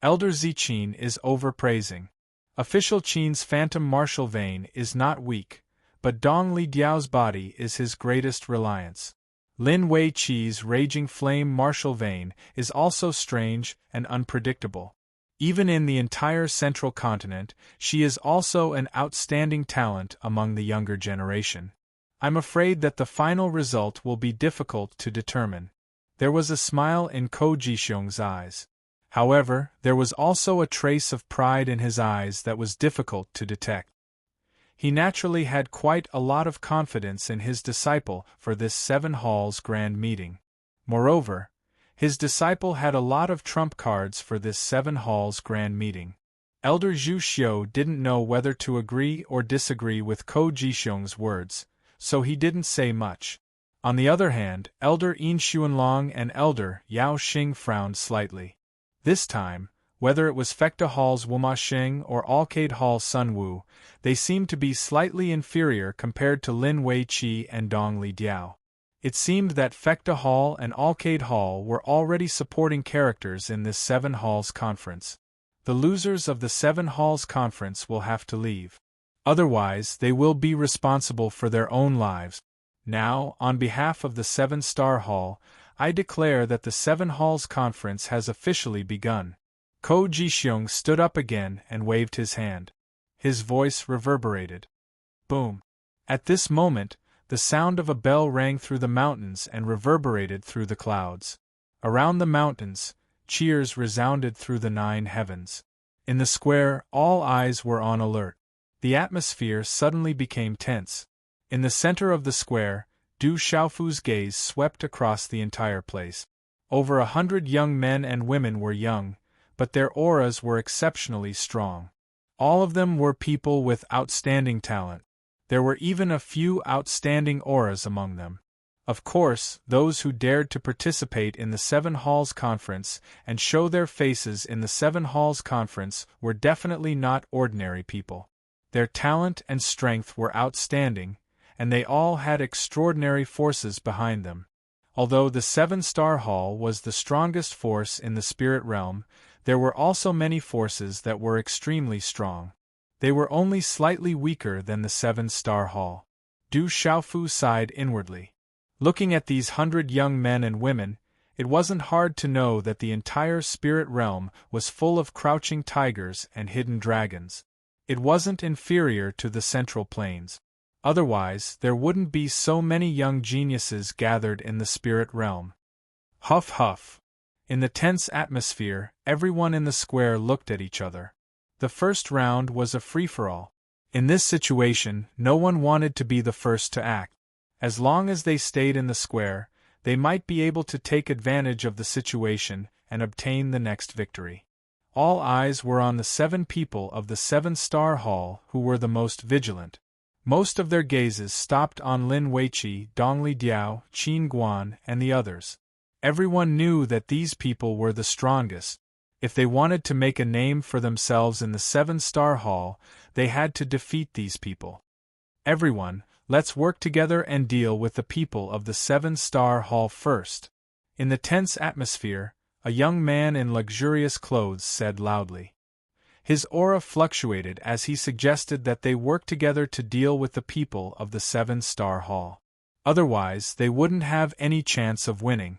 Elder Ziqin is overpraising. Official Qin's phantom martial vein is not weak, but Dong Li Diao's body is his greatest reliance. Lin Wei-chi's raging flame martial vein is also strange and unpredictable. Even in the entire central continent, she is also an outstanding talent among the younger generation. I'm afraid that the final result will be difficult to determine. There was a smile in Ko Jixiong's eyes. However, there was also a trace of pride in his eyes that was difficult to detect. He naturally had quite a lot of confidence in his disciple for this Seven Halls grand meeting. Moreover, his disciple had a lot of trump cards for this Seven Halls grand meeting. Elder Zhu Xiu didn't know whether to agree or disagree with Ko Jixiong's words, so he didn't say much. On the other hand, Elder Yin Xuanlong and Elder Yao Xing frowned slightly. This time, whether it was Fecta Hall's Wuma Xing or Alcade Hall's Sun Wu, they seemed to be slightly inferior compared to Lin Wei-chi and Dong Li Diao. It seemed that Fecta Hall and Alcade Hall were already supporting characters in this Seven Halls conference. The losers of the Seven Halls conference will have to leave. Otherwise, they will be responsible for their own lives. Now, on behalf of the 7-star hall, I declare that the Seven Halls conference has officially begun. Ko Jixiong stood up again and waved his hand. His voice reverberated. Boom! At this moment, the sound of a bell rang through the mountains and reverberated through the clouds. Around the mountains, cheers resounded through the 9 heavens. In the square, all eyes were on alert. The atmosphere suddenly became tense. In the center of the square, Du Xiaofu's gaze swept across the entire place. Over 100 young men and women were young, but their auras were exceptionally strong. All of them were people with outstanding talent. There were even a few outstanding auras among them. Of course, those who dared to participate in the Seven Halls Conference and show their faces in the Seven Halls Conference were definitely not ordinary people. Their talent and strength were outstanding, and they all had extraordinary forces behind them. Although the 7-star hall was the strongest force in the spirit realm, There were also many forces that were extremely strong. They were only slightly weaker than the seven-star hall. Du Xiaofu sighed inwardly. Looking at these 100 young men and women, it wasn't hard to know that the entire spirit realm was full of crouching tigers and hidden dragons. It wasn't inferior to the Central Plains. Otherwise, there wouldn't be so many young geniuses gathered in the spirit realm. Huff huff. In the tense atmosphere, everyone in the square looked at each other. The first round was a free-for-all. In this situation, no one wanted to be the first to act. As long as they stayed in the square, they might be able to take advantage of the situation and obtain the next victory. All eyes were on the 7 people of the 7-star hall who were the most vigilant. Most of their gazes stopped on Lin Weiqi, Dongli Diao, Qin Guan, and the others. Everyone knew that these people were the strongest. If they wanted to make a name for themselves in the 7-star hall, they had to defeat these people. Everyone, let's work together and deal with the people of the 7-star hall first. In the tense atmosphere, a young man in luxurious clothes said loudly. His aura fluctuated as he suggested that they work together to deal with the people of the 7-star hall. Otherwise, they wouldn't have any chance of winning.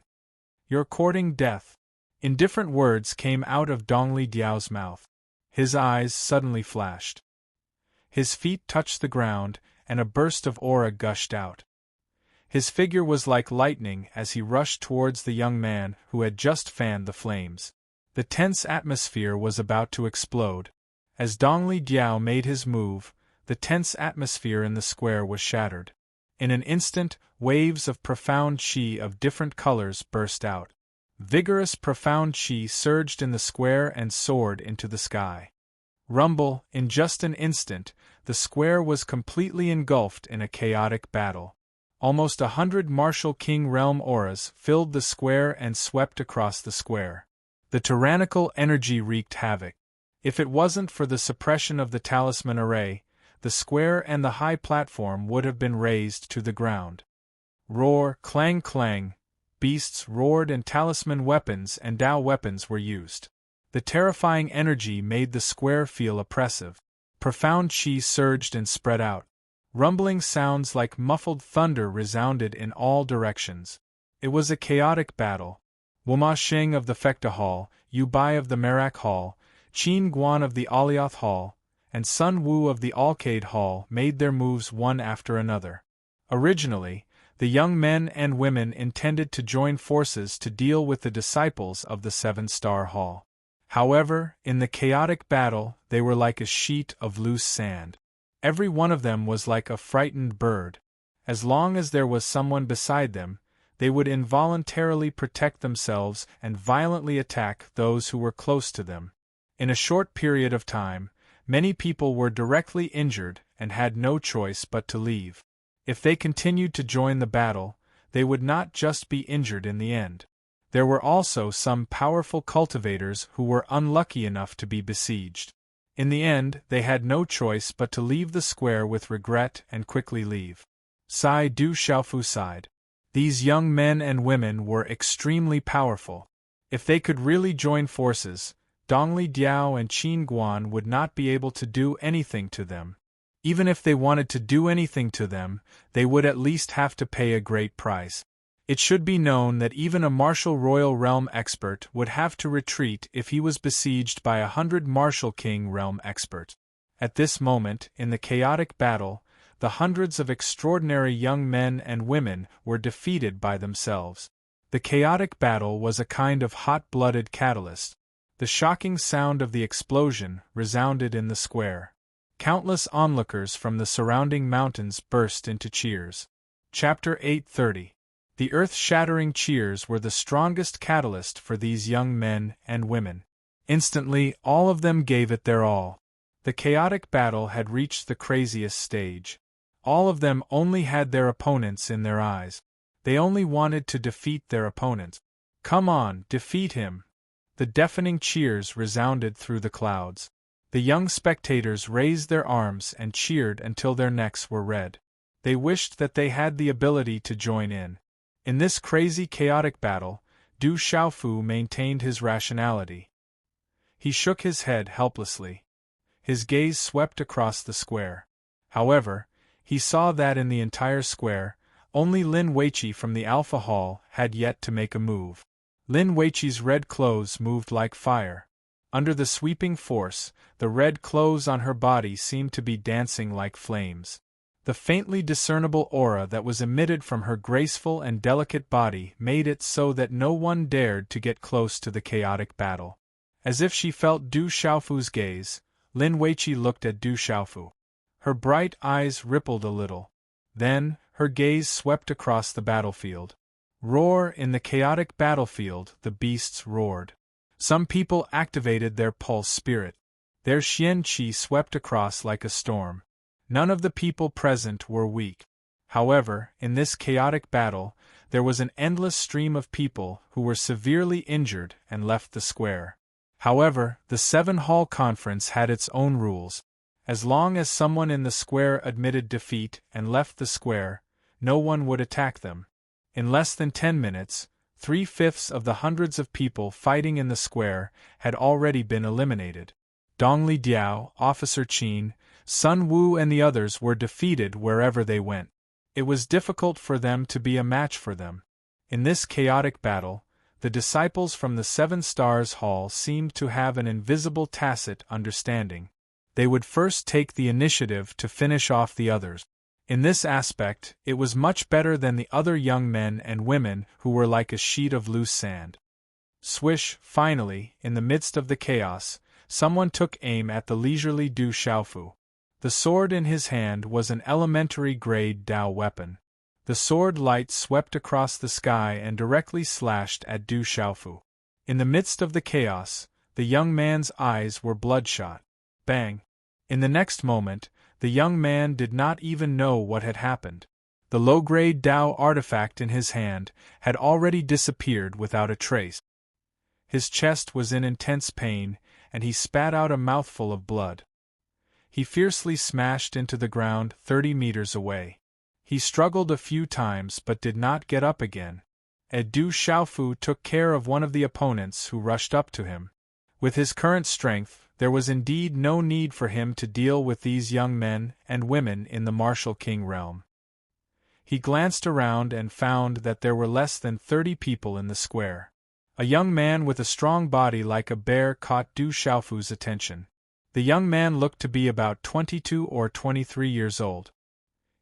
You're courting death. Indifferent words came out of Dongli Diao's mouth. His eyes suddenly flashed. His feet touched the ground, and a burst of aura gushed out. His figure was like lightning as he rushed towards the young man who had just fanned the flames. The tense atmosphere was about to explode. As Dongli Diao made his move, the tense atmosphere in the square was shattered. In an instant, waves of profound qi of different colors burst out. Vigorous profound qi surged in the square and soared into the sky. Rumble, in just an instant, the square was completely engulfed in a chaotic battle. Almost 100 martial king realm auras filled the square and swept across the square. The tyrannical energy wreaked havoc. If it wasn't for the suppression of the talisman array, the square and the high platform would have been razed to the ground. Roar, clang clang, beasts roared and talisman weapons and Dao weapons were used. The terrifying energy made the square feel oppressive. Profound qi surged and spread out. Rumbling sounds like muffled thunder resounded in all directions. It was a chaotic battle. Wuma Sheng of the Fekta Hall, Yu Bai of the Merak Hall, Qin Guan of the Alioth Hall, and Sun Wu of the Alcade Hall made their moves one after another. Originally, the young men and women intended to join forces to deal with the disciples of the 7-star hall. However, in the chaotic battle, they were like a sheet of loose sand. Every one of them was like a frightened bird. As long as there was someone beside them, they would involuntarily protect themselves and violently attack those who were close to them. In a short period of time, many people were directly injured and had no choice but to leave. If they continued to join the battle, they would not just be injured in the end. There were also some powerful cultivators who were unlucky enough to be besieged. In the end, they had no choice but to leave the square with regret and quickly leave. Sai Du Xiaofu sighed. These young men and women were extremely powerful. If they could really join forces, Dongli Diao and Qin Guan would not be able to do anything to them. Even if they wanted to do anything to them, they would at least have to pay a great price. It should be known that even a martial royal realm expert would have to retreat if he was besieged by 100 martial king realm expert. At this moment, in the chaotic battle, the hundreds of extraordinary young men and women were defeated by themselves. The chaotic battle was a kind of hot-blooded catalyst. The shocking sound of the explosion resounded in the square. Countless onlookers from the surrounding mountains burst into cheers. Chapter 830. The earth-shattering cheers were the strongest catalyst for these young men and women. Instantly, all of them gave it their all. The chaotic battle had reached the craziest stage. All of them only had their opponents in their eyes. They only wanted to defeat their opponent. Come on, defeat him! The deafening cheers resounded through the clouds. The young spectators raised their arms and cheered until their necks were red. They wished that they had the ability to join in. In this crazy chaotic battle, Du Xiaofu maintained his rationality. He shook his head helplessly. His gaze swept across the square. However, he saw that in the entire square, only Lin Weiqi from the Alpha Hall had yet to make a move. Lin Weiqi's red clothes moved like fire. Under the sweeping force, the red clothes on her body seemed to be dancing like flames. The faintly discernible aura that was emitted from her graceful and delicate body made it so that no one dared to get close to the chaotic battle. As if she felt Du Xiaofu's gaze, Lin Weiqi looked at Du Xiaofu. Her bright eyes rippled a little. Then, her gaze swept across the battlefield. Roar! In the chaotic battlefield, the beasts roared. Some people activated their pulse spirit. Their xian qi swept across like a storm. None of the people present were weak. However, in this chaotic battle, there was an endless stream of people who were severely injured and left the square. However, the Seven-Hall Conference had its own rules. As long as someone in the square admitted defeat and left the square, no one would attack them. In less than 10 minutes, 3/5 of the hundreds of people fighting in the square had already been eliminated. Dongli Diao, Officer Qin, Sun Wu and the others were defeated wherever they went. It was difficult for them to be a match for them. In this chaotic battle, the disciples from the Seven Stars Hall seemed to have an invisible tacit understanding. They would first take the initiative to finish off the others. In this aspect, it was much better than the other young men and women who were like a sheet of loose sand. Swish! Finally, in the midst of the chaos, someone took aim at the leisurely Du Xiaofu. The sword in his hand was an elementary-grade Dao weapon. The sword light swept across the sky and directly slashed at Du Xiaofu. In the midst of the chaos, the young man's eyes were bloodshot. Bang! In the next moment, the young man did not even know what had happened. The low-grade Dao artifact in his hand had already disappeared without a trace. His chest was in intense pain, and he spat out a mouthful of blood. He fiercely smashed into the ground 30 meters away. He struggled a few times but did not get up again. Du Xiaofu took care of one of the opponents who rushed up to him. With his current strength, there was indeed no need for him to deal with these young men and women in the Martial King realm. He glanced around and found that there were less than 30 people in the square. A young man with a strong body like a bear caught Du Xiaofu's attention. The young man looked to be about 22 or 23 years old.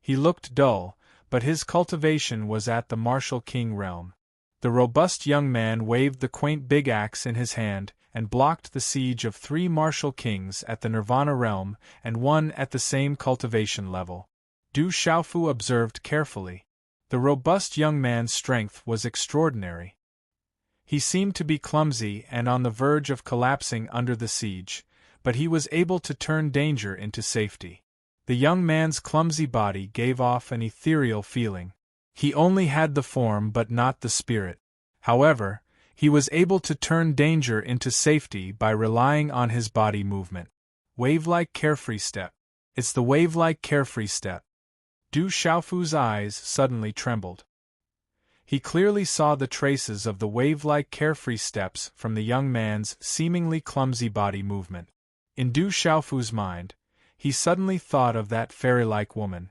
He looked dull, but his cultivation was at the Martial King realm. The robust young man waved the quaint big axe in his hand and blocked the siege of 3 Martial Kings at the Nirvana realm and 1 at the same cultivation level. Du Xiaofu observed carefully. The robust young man's strength was extraordinary. He seemed to be clumsy and on the verge of collapsing under the siege, but he was able to turn danger into safety. The young man's clumsy body gave off an ethereal feeling. He only had the form but not the spirit. However, he was able to turn danger into safety by relying on his body movement. Wave-like carefree step. It's the wave-like carefree step. Du Xiaofu's eyes suddenly trembled. He clearly saw the traces of the wave-like carefree steps from the young man's seemingly clumsy body movement. In Du Xiaofu's mind, he suddenly thought of that fairy-like woman.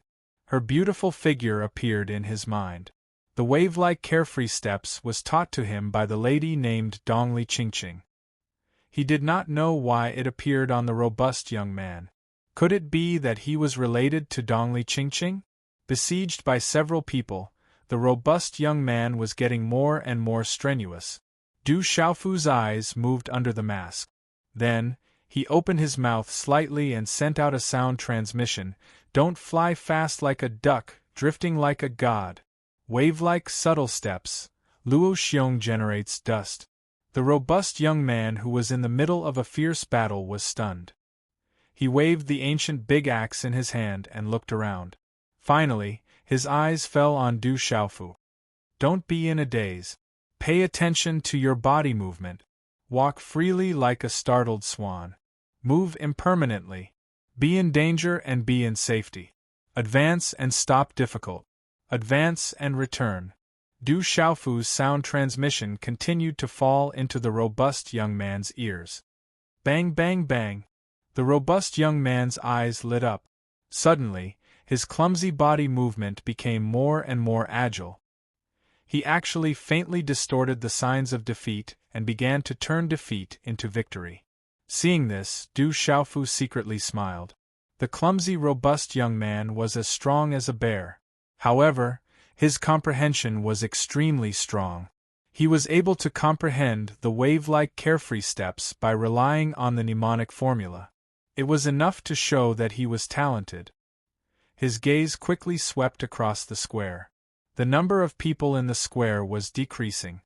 Her beautiful figure appeared in his mind. The wave-like carefree steps was taught to him by the lady named Dongli Qingqing. He did not know why it appeared on the robust young man. Could it be that he was related to Dongli Qingqing? Besieged by several people, the robust young man was getting more and more strenuous. Du Xiaofu's eyes moved under the mask. Then, he opened his mouth slightly and sent out a sound transmission. Don't fly fast like a duck, drifting like a god. Wave-like subtle steps. Luo Xiong generates dust. The robust young man who was in the middle of a fierce battle was stunned. He waved the ancient big axe in his hand and looked around. Finally, his eyes fell on Du Xiaofu. Don't be in a daze. Pay attention to your body movement. Walk freely like a startled swan. Move impermanently. Be in danger and be in safety. Advance and stop difficult. Advance and return. Du Xiaofu's sound transmission continued to fall into the robust young man's ears. Bang bang bang. The robust young man's eyes lit up. Suddenly, his clumsy body movement became more and more agile. He actually faintly distorted the signs of defeat and began to turn defeat into victory. Seeing this, Du Xiaofu secretly smiled. The clumsy, robust young man was as strong as a bear. However, his comprehension was extremely strong. He was able to comprehend the wave-like carefree steps by relying on the mnemonic formula. It was enough to show that he was talented. His gaze quickly swept across the square. The number of people in the square was decreasing.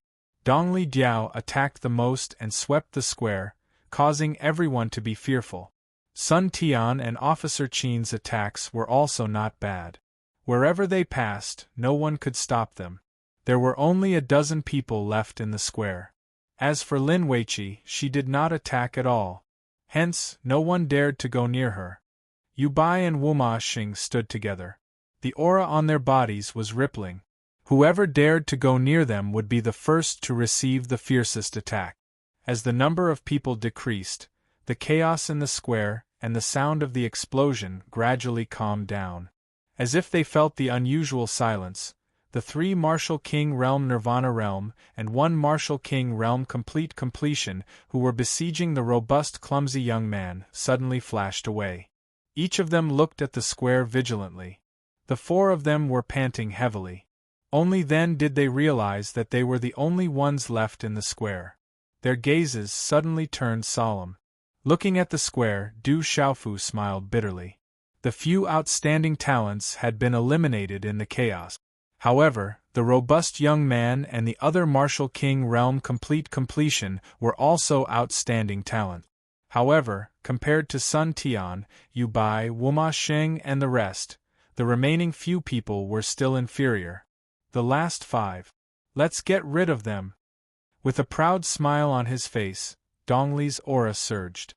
Dongli Diao attacked the most and swept the square, causing everyone to be fearful. Sun Tian and Officer Qin's attacks were also not bad. Wherever they passed, no one could stop them. There were only a dozen people left in the square. As for Lin Weiqi, she did not attack at all. Hence, no one dared to go near her. Yu Bai and Wuma Xing stood together. The aura on their bodies was rippling. Whoever dared to go near them would be the first to receive the fiercest attack. As the number of people decreased, the chaos in the square and the sound of the explosion gradually calmed down. As if they felt the unusual silence, the 3 Martial King Realm Nirvana Realm and 1 Martial King Realm Complete Completion, who were besieging the robust, clumsy young man, suddenly flashed away. Each of them looked at the square vigilantly. The 4 of them were panting heavily. Only then did they realize that they were the only ones left in the square. Their gazes suddenly turned solemn. Looking at the square, Du Xiaofu smiled bitterly. The few outstanding talents had been eliminated in the chaos. However, the robust young man and the other Martial King Realm Complete Completion were also outstanding talents. However, compared to Sun Tian, Yu Bai, Wuma Xing and the rest, the remaining few people were still inferior. The last 5. Let's get rid of them. With a proud smile on his face, Dongli's aura surged.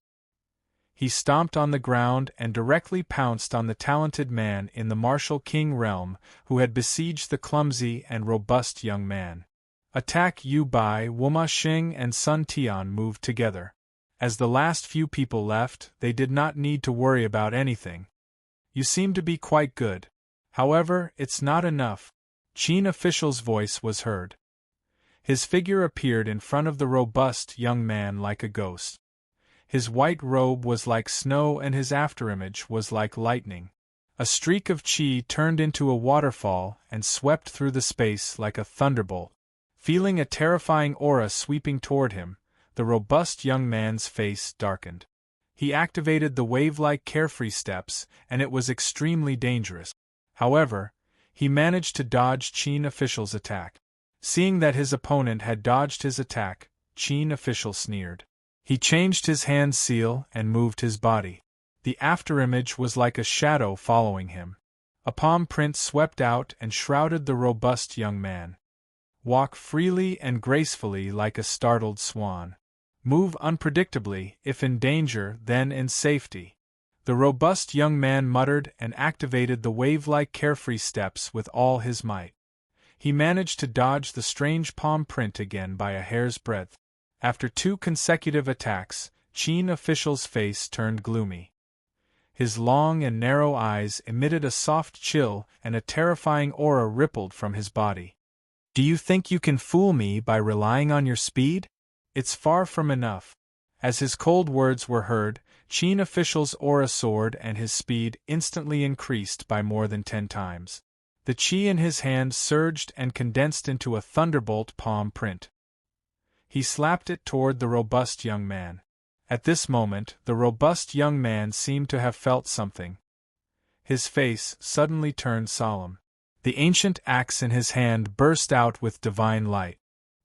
He stomped on the ground and directly pounced on the talented man in the Martial King realm who had besieged the clumsy and robust young man. Attack Yu Bai, Wuma Xing and Sun Tian moved together. As the last few people left, they did not need to worry about anything. You seem to be quite good. However, it's not enough. Qin official's voice was heard. His figure appeared in front of the robust young man like a ghost. His white robe was like snow and his afterimage was like lightning. A streak of qi turned into a waterfall and swept through the space like a thunderbolt. Feeling a terrifying aura sweeping toward him, the robust young man's face darkened. He activated the wave-like carefree steps, and it was extremely dangerous. However, he managed to dodge Qin official's attack. Seeing that his opponent had dodged his attack, Qin official sneered. He changed his hand seal and moved his body. The afterimage was like a shadow following him. A palm print swept out and shrouded the robust young man. Walk freely and gracefully like a startled swan. Move unpredictably, if in danger, then in safety. The robust young man muttered and activated the wave-like carefree steps with all his might. He managed to dodge the strange palm print again by a hair's breadth. After 2 consecutive attacks, Qin official's face turned gloomy. His long and narrow eyes emitted a soft chill and a terrifying aura rippled from his body. Do you think you can fool me by relying on your speed? It's far from enough. As his cold words were heard, Qin official's aura soared and his speed instantly increased by more than 10 times. The qi in his hand surged and condensed into a thunderbolt palm print. He slapped it toward the robust young man. At this moment, the robust young man seemed to have felt something. His face suddenly turned solemn. The ancient axe in his hand burst out with divine light.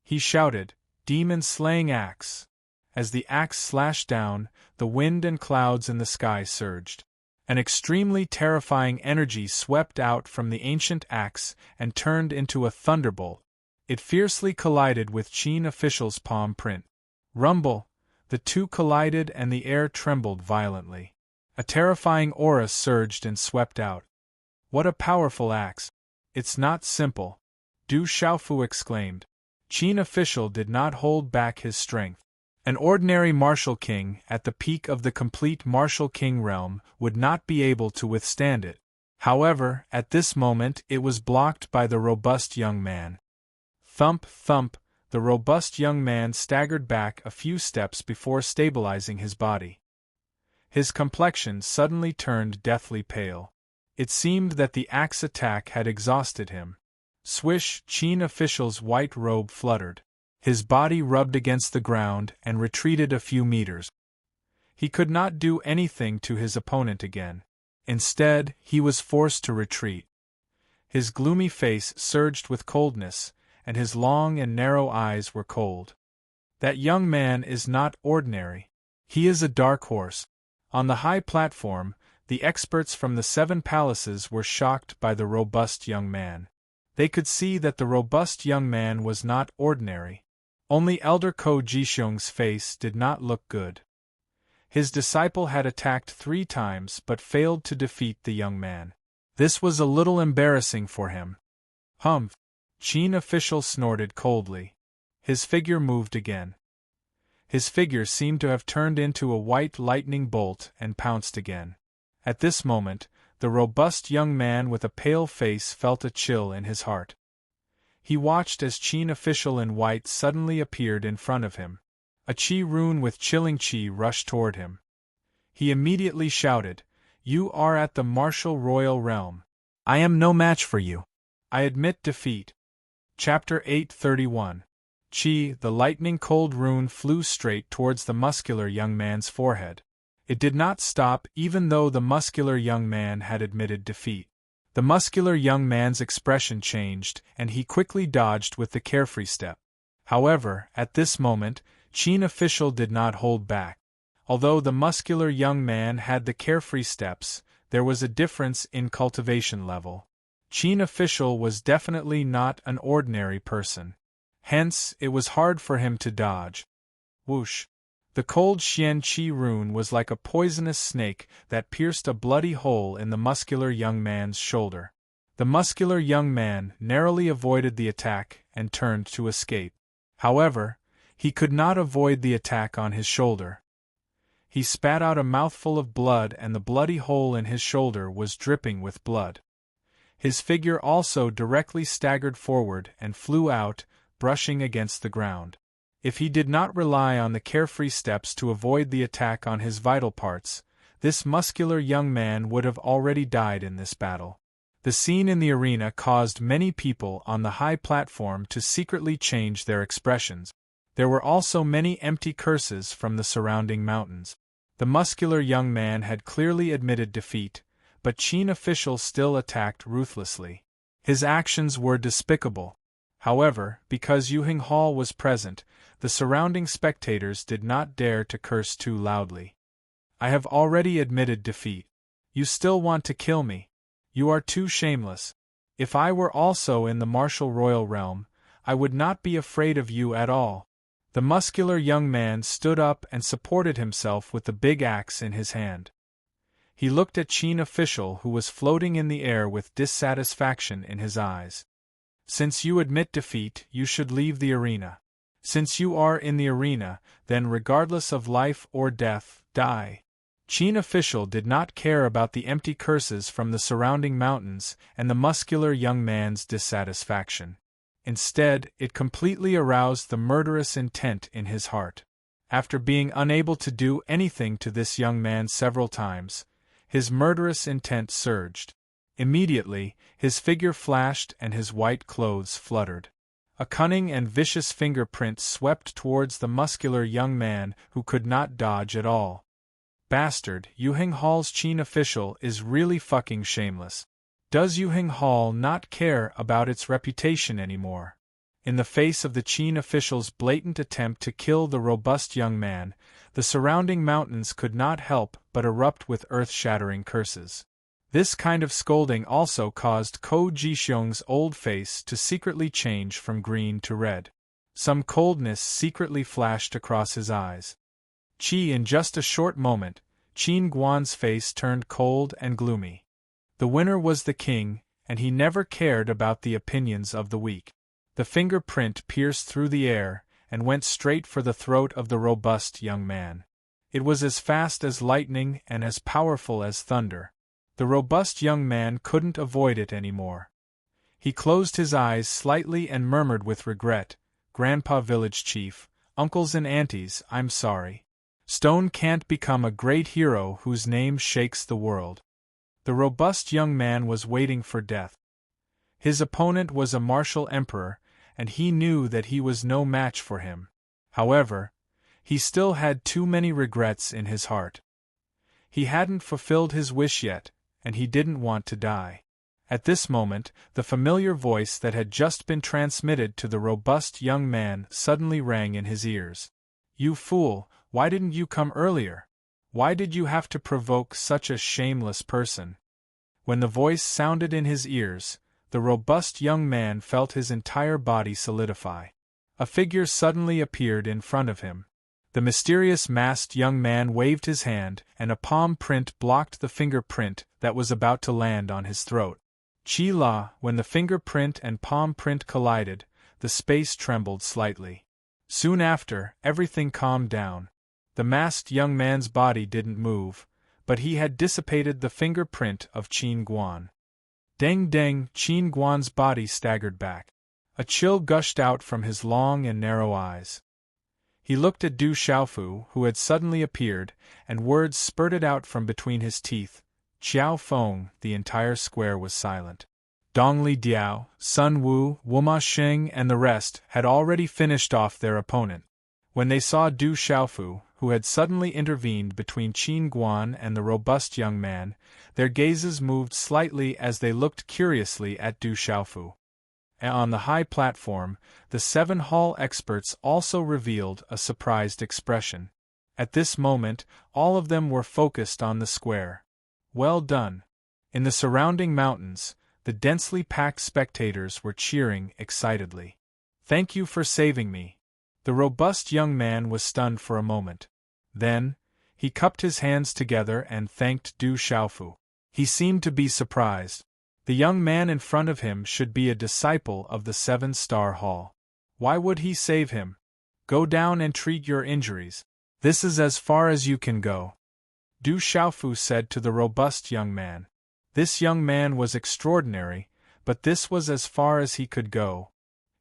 He shouted, "Demon-slaying axe!" As the axe slashed down, the wind and clouds in the sky surged. An extremely terrifying energy swept out from the ancient axe and turned into a thunderbolt. It fiercely collided with Qin official's palm print. Rumble! The 2 collided and the air trembled violently. A terrifying aura surged and swept out. What a powerful axe! It's not simple, Du Xiaofu exclaimed. Qin official did not hold back his strength. An ordinary martial king, at the peak of the complete martial king realm, would not be able to withstand it. However, at this moment it was blocked by the robust young man. Thump, thump, the robust young man staggered back a few steps before stabilizing his body. His complexion suddenly turned deathly pale. It seemed that the axe attack had exhausted him. Swish, Qin official's white robe fluttered. His body rubbed against the ground and retreated a few meters. He could not do anything to his opponent again. Instead, he was forced to retreat. His gloomy face surged with coldness, and his long and narrow eyes were cold. That young man is not ordinary. He is a dark horse. On the high platform, the experts from the 7 palaces were shocked by the robust young man. They could see that the robust young man was not ordinary. Only Elder Ko Jixiong's face did not look good. His disciple had attacked 3 times but failed to defeat the young man. This was a little embarrassing for him. Humph! Qin official snorted coldly. His figure moved again. His figure seemed to have turned into a white lightning bolt and pounced again. At this moment, the robust young man with a pale face felt a chill in his heart. He watched as Qin official in white suddenly appeared in front of him. A Qi rune with chilling Qi rushed toward him. He immediately shouted, "You are at the martial royal realm. I am no match for you. I admit defeat." Chapter 831. Qi, the lightning-cold rune flew straight towards the muscular young man's forehead. It did not stop even though the muscular young man had admitted defeat. The muscular young man's expression changed, and he quickly dodged with the carefree step. However, at this moment, Qin official did not hold back. Although the muscular young man had the carefree steps, there was a difference in cultivation level. Qin official was definitely not an ordinary person. Hence, it was hard for him to dodge. Whoosh! The cold Xian Qi rune was like a poisonous snake that pierced a bloody hole in the muscular young man's shoulder. The muscular young man narrowly avoided the attack and turned to escape. However, he could not avoid the attack on his shoulder. He spat out a mouthful of blood and the bloody hole in his shoulder was dripping with blood. His figure also directly staggered forward and flew out, brushing against the ground. If he did not rely on the carefree steps to avoid the attack on his vital parts, this muscular young man would have already died in this battle. The scene in the arena caused many people on the high platform to secretly change their expressions. There were also many empty curses from the surrounding mountains. The muscular young man had clearly admitted defeat, but Qin official still attacked ruthlessly. His actions were despicable. However, because Yuheng Hall was present, the surrounding spectators did not dare to curse too loudly. "I have already admitted defeat. You still want to kill me? You are too shameless. If I were also in the martial royal realm, I would not be afraid of you at all." The muscular young man stood up and supported himself with the big axe in his hand. He looked at Qin official who was floating in the air with dissatisfaction in his eyes. "Since you admit defeat, you should leave the arena. Since you are in the arena, then regardless of life or death, die." Qin official did not care about the empty curses from the surrounding mountains and the muscular young man's dissatisfaction. Instead, it completely aroused the murderous intent in his heart. After being unable to do anything to this young man several times, his murderous intent surged. Immediately, his figure flashed and his white clothes fluttered. A cunning and vicious fingerprint swept towards the muscular young man who could not dodge at all. Bastard, Yuheng Hall's Qin official is really fucking shameless. Does Yuheng Hall not care about its reputation anymore? In the face of the Qin official's blatant attempt to kill the robust young man, the surrounding mountains could not help but erupt with earth-shattering curses. This kind of scolding also caused Ko Jixiong's old face to secretly change from green to red. Some coldness secretly flashed across his eyes. In just a short moment, Qin Guan's face turned cold and gloomy. The winner was the king, and he never cared about the opinions of the weak. The fingerprint pierced through the air, and went straight for the throat of the robust young man. It was as fast as lightning and as powerful as thunder. The robust young man couldn't avoid it anymore. He closed his eyes slightly and murmured with regret, "Grandpa Village Chief, uncles and aunties, I'm sorry. Stone can't become a great hero whose name shakes the world." The robust young man was waiting for death. His opponent was a martial emperor, and he knew that he was no match for him. However, he still had too many regrets in his heart. He hadn't fulfilled his wish yet, and he didn't want to die. At this moment, the familiar voice that had just been transmitted to the robust young man suddenly rang in his ears. "You fool, why didn't you come earlier? Why did you have to provoke such a shameless person?" When the voice sounded in his ears, the robust young man felt his entire body solidify. A figure suddenly appeared in front of him. The mysterious masked young man waved his hand, and a palm print blocked the fingerprint that was about to land on his throat. Chi-la, when the fingerprint and palm print collided, the space trembled slightly. Soon after, everything calmed down. The masked young man's body didn't move, but he had dissipated the fingerprint of Qin Guan. Deng deng, Qin Guan's body staggered back. A chill gushed out from his long and narrow eyes. He looked at Du Xiaofu, who had suddenly appeared, and words spurted out from between his teeth. "Xiao Feng." The entire square was silent. Dong Li Diao, Sun Wu, Wuma Xing and the rest had already finished off their opponent. When they saw Du Xiaofu, who had suddenly intervened between Qin Guan and the robust young man, their gazes moved slightly as they looked curiously at Du Xiaofu. On the high platform, the 7 hall experts also revealed a surprised expression. At this moment, all of them were focused on the square. Well done! In the surrounding mountains, the densely packed spectators were cheering excitedly. "Thank you for saving me." The robust young man was stunned for a moment. Then, he cupped his hands together and thanked Du Xiaofu. He seemed to be surprised. The young man in front of him should be a disciple of the 7-star hall. Why would he save him? "Go down and treat your injuries. This is as far as you can go," Du Xiaofu said to the robust young man. This young man was extraordinary, but this was as far as he could go.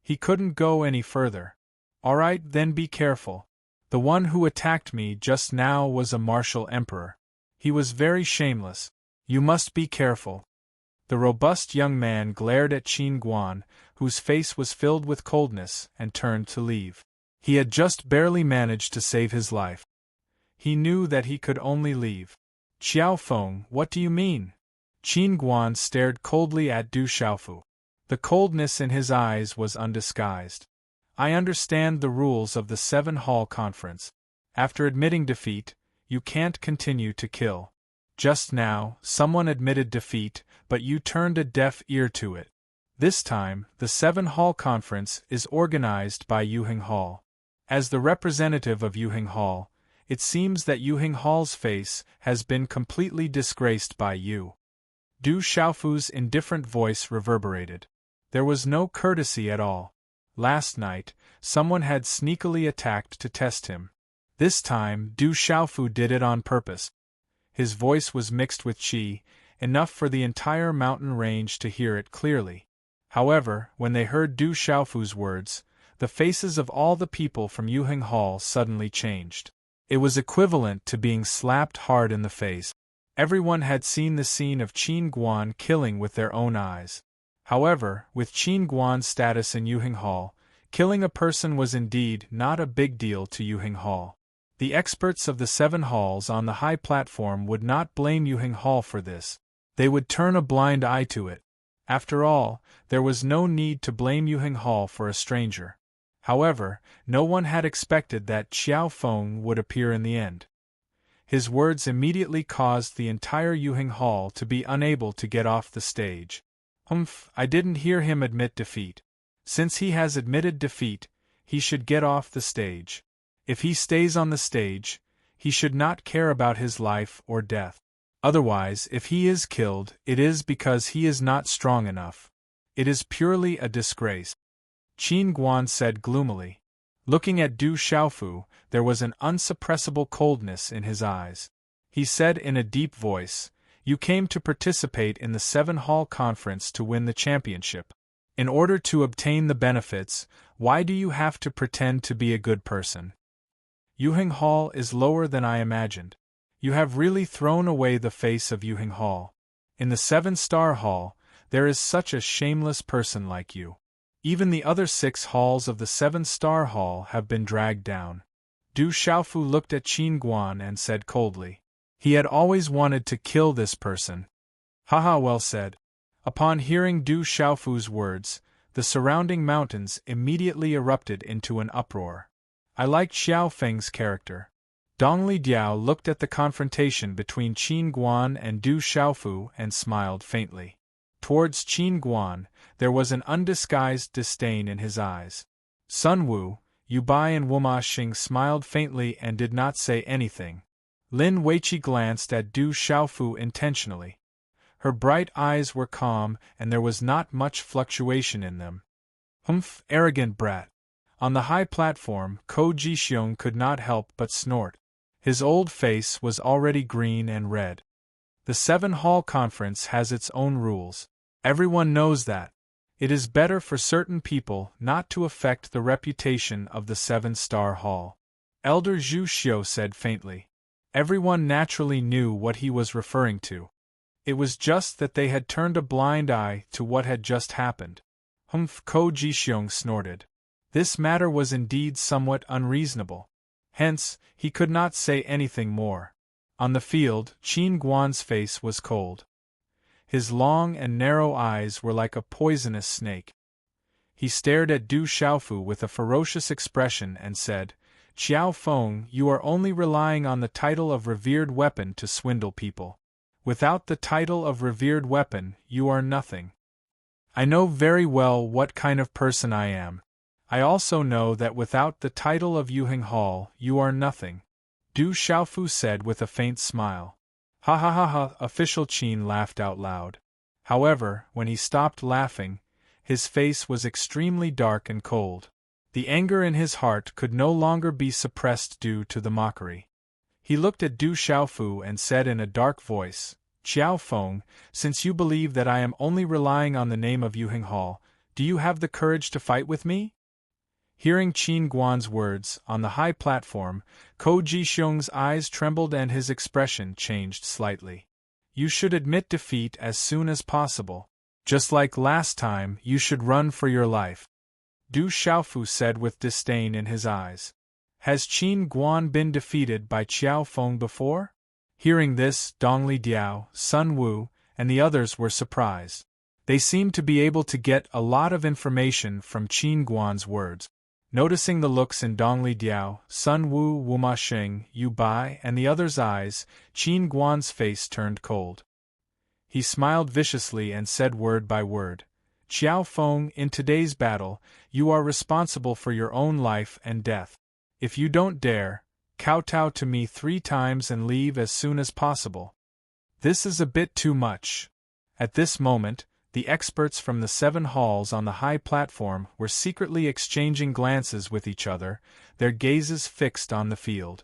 He couldn't go any further. "All right, then be careful. The one who attacked me just now was a martial emperor. He was very shameless. You must be careful." The robust young man glared at Qin Guan, whose face was filled with coldness, and turned to leave. He had just barely managed to save his life. He knew that he could only leave. "Xiao Feng, what do you mean?" Qin Guan stared coldly at Du Xiaofu. The coldness in his eyes was undisguised. "I understand the rules of the 7-hall conference. After admitting defeat, you can't continue to kill. Just now, someone admitted defeat, but you turned a deaf ear to it. This time, the 7-hall conference is organized by Yuheng Hall. As the representative of Yuheng Hall, it seems that Yuheng Hall's face has been completely disgraced by you." Du Xiaofu's indifferent voice reverberated. There was no courtesy at all. Last night, someone had sneakily attacked to test him. This time, Du Xiaofu did it on purpose. His voice was mixed with qi, enough for the entire mountain range to hear it clearly. However, when they heard Du Xiaofu's words, the faces of all the people from Yuheng Hall suddenly changed. It was equivalent to being slapped hard in the face. Everyone had seen the scene of Qin Guan killing with their own eyes. However, with Qin Guan's status in Yuheng Hall, killing a person was indeed not a big deal to Yuheng Hall. The experts of the 7 halls on the high platform would not blame Yuheng Hall for this. They would turn a blind eye to it. After all, there was no need to blame Yuheng Hall for a stranger. However, no one had expected that Xiao Feng would appear in the end. His words immediately caused the entire Yuheng Hall to be unable to get off the stage. I didn't hear him admit defeat. Since he has admitted defeat, he should get off the stage. If he stays on the stage, he should not care about his life or death. Otherwise, if he is killed, it is because he is not strong enough. It is purely a disgrace. Qin Guan said gloomily. Looking at Du Xiaofu, there was an unsuppressible coldness in his eyes. He said in a deep voice, "You came to participate in the 7-hall conference to win the championship. In order to obtain the benefits, why do you have to pretend to be a good person? Yuheng Hall is lower than I imagined. You have really thrown away the face of Yuheng Hall. In the 7-star hall, there is such a shameless person like you. Even the other 6 halls of the 7-star hall have been dragged down." Du Xiaofu looked at Qin Guan and said coldly, "He had always wanted to kill this person." "Haha, well said." Upon hearing Du Xiaofu's words, the surrounding mountains immediately erupted into an uproar. I liked Xiao Feng's character. Dongli Diao looked at the confrontation between Qin Guan and Du Xiaofu and smiled faintly. Towards Qin Guan, there was an undisguised disdain in his eyes. Sun Wu, Yu Bai and Wuma Xing smiled faintly and did not say anything. Lin Weiqi glanced at Du Xiaofu intentionally. Her bright eyes were calm and there was not much fluctuation in them. "Humph, arrogant brat." On the high platform, Ko Jixiong could not help but snort. His old face was already green and red. The 7-hall conference has its own rules. Everyone knows that. It is better for certain people not to affect the reputation of the 7-star hall. Elder Zhu Xiu said faintly. Everyone naturally knew what he was referring to. It was just that they had turned a blind eye to what had just happened. Humph, Ko Jixiong snorted. This matter was indeed somewhat unreasonable. Hence, he could not say anything more. On the field, Qin Guan's face was cold. His long and narrow eyes were like a poisonous snake. He stared at Du Xiaofu with a ferocious expression and said, "Xiao Feng, you are only relying on the title of revered weapon to swindle people. Without the title of revered weapon, you are nothing. I know very well what kind of person I am. I also know that without the title of Yuheng Hall, you are nothing," Du Xiaofu said with a faint smile. "Ha ha ha ha!" Official Qin laughed out loud. However, when he stopped laughing, his face was extremely dark and cold. The anger in his heart could no longer be suppressed due to the mockery. He looked at Du Xiaofu and said in a dark voice, "Xiao Feng, since you believe that I am only relying on the name of Yuheng Hall, do you have the courage to fight with me?" Hearing Qin Guan's words, on the high platform, Ko Jixiong's eyes trembled and his expression changed slightly. "You should admit defeat as soon as possible. Just like last time, you should run for your life," Du Xiaofu said with disdain in his eyes. "Has Qin Guan been defeated by Xiao Feng before?" Hearing this, Dongli Diao, Sun Wu, and the others were surprised. They seemed to be able to get a lot of information from Qin Guan's words. Noticing the looks in Dongli Diao, Sun Wu, Wuma Xing, Yu Bai, and the others' eyes, Qin Guan's face turned cold. He smiled viciously and said word by word, "Xiao Feng, in today's battle, you are responsible for your own life and death. If you don't dare, kowtow to me 3 times and leave as soon as possible." This is a bit too much. At this moment, the experts from the 7 halls on the high platform were secretly exchanging glances with each other, their gazes fixed on the field.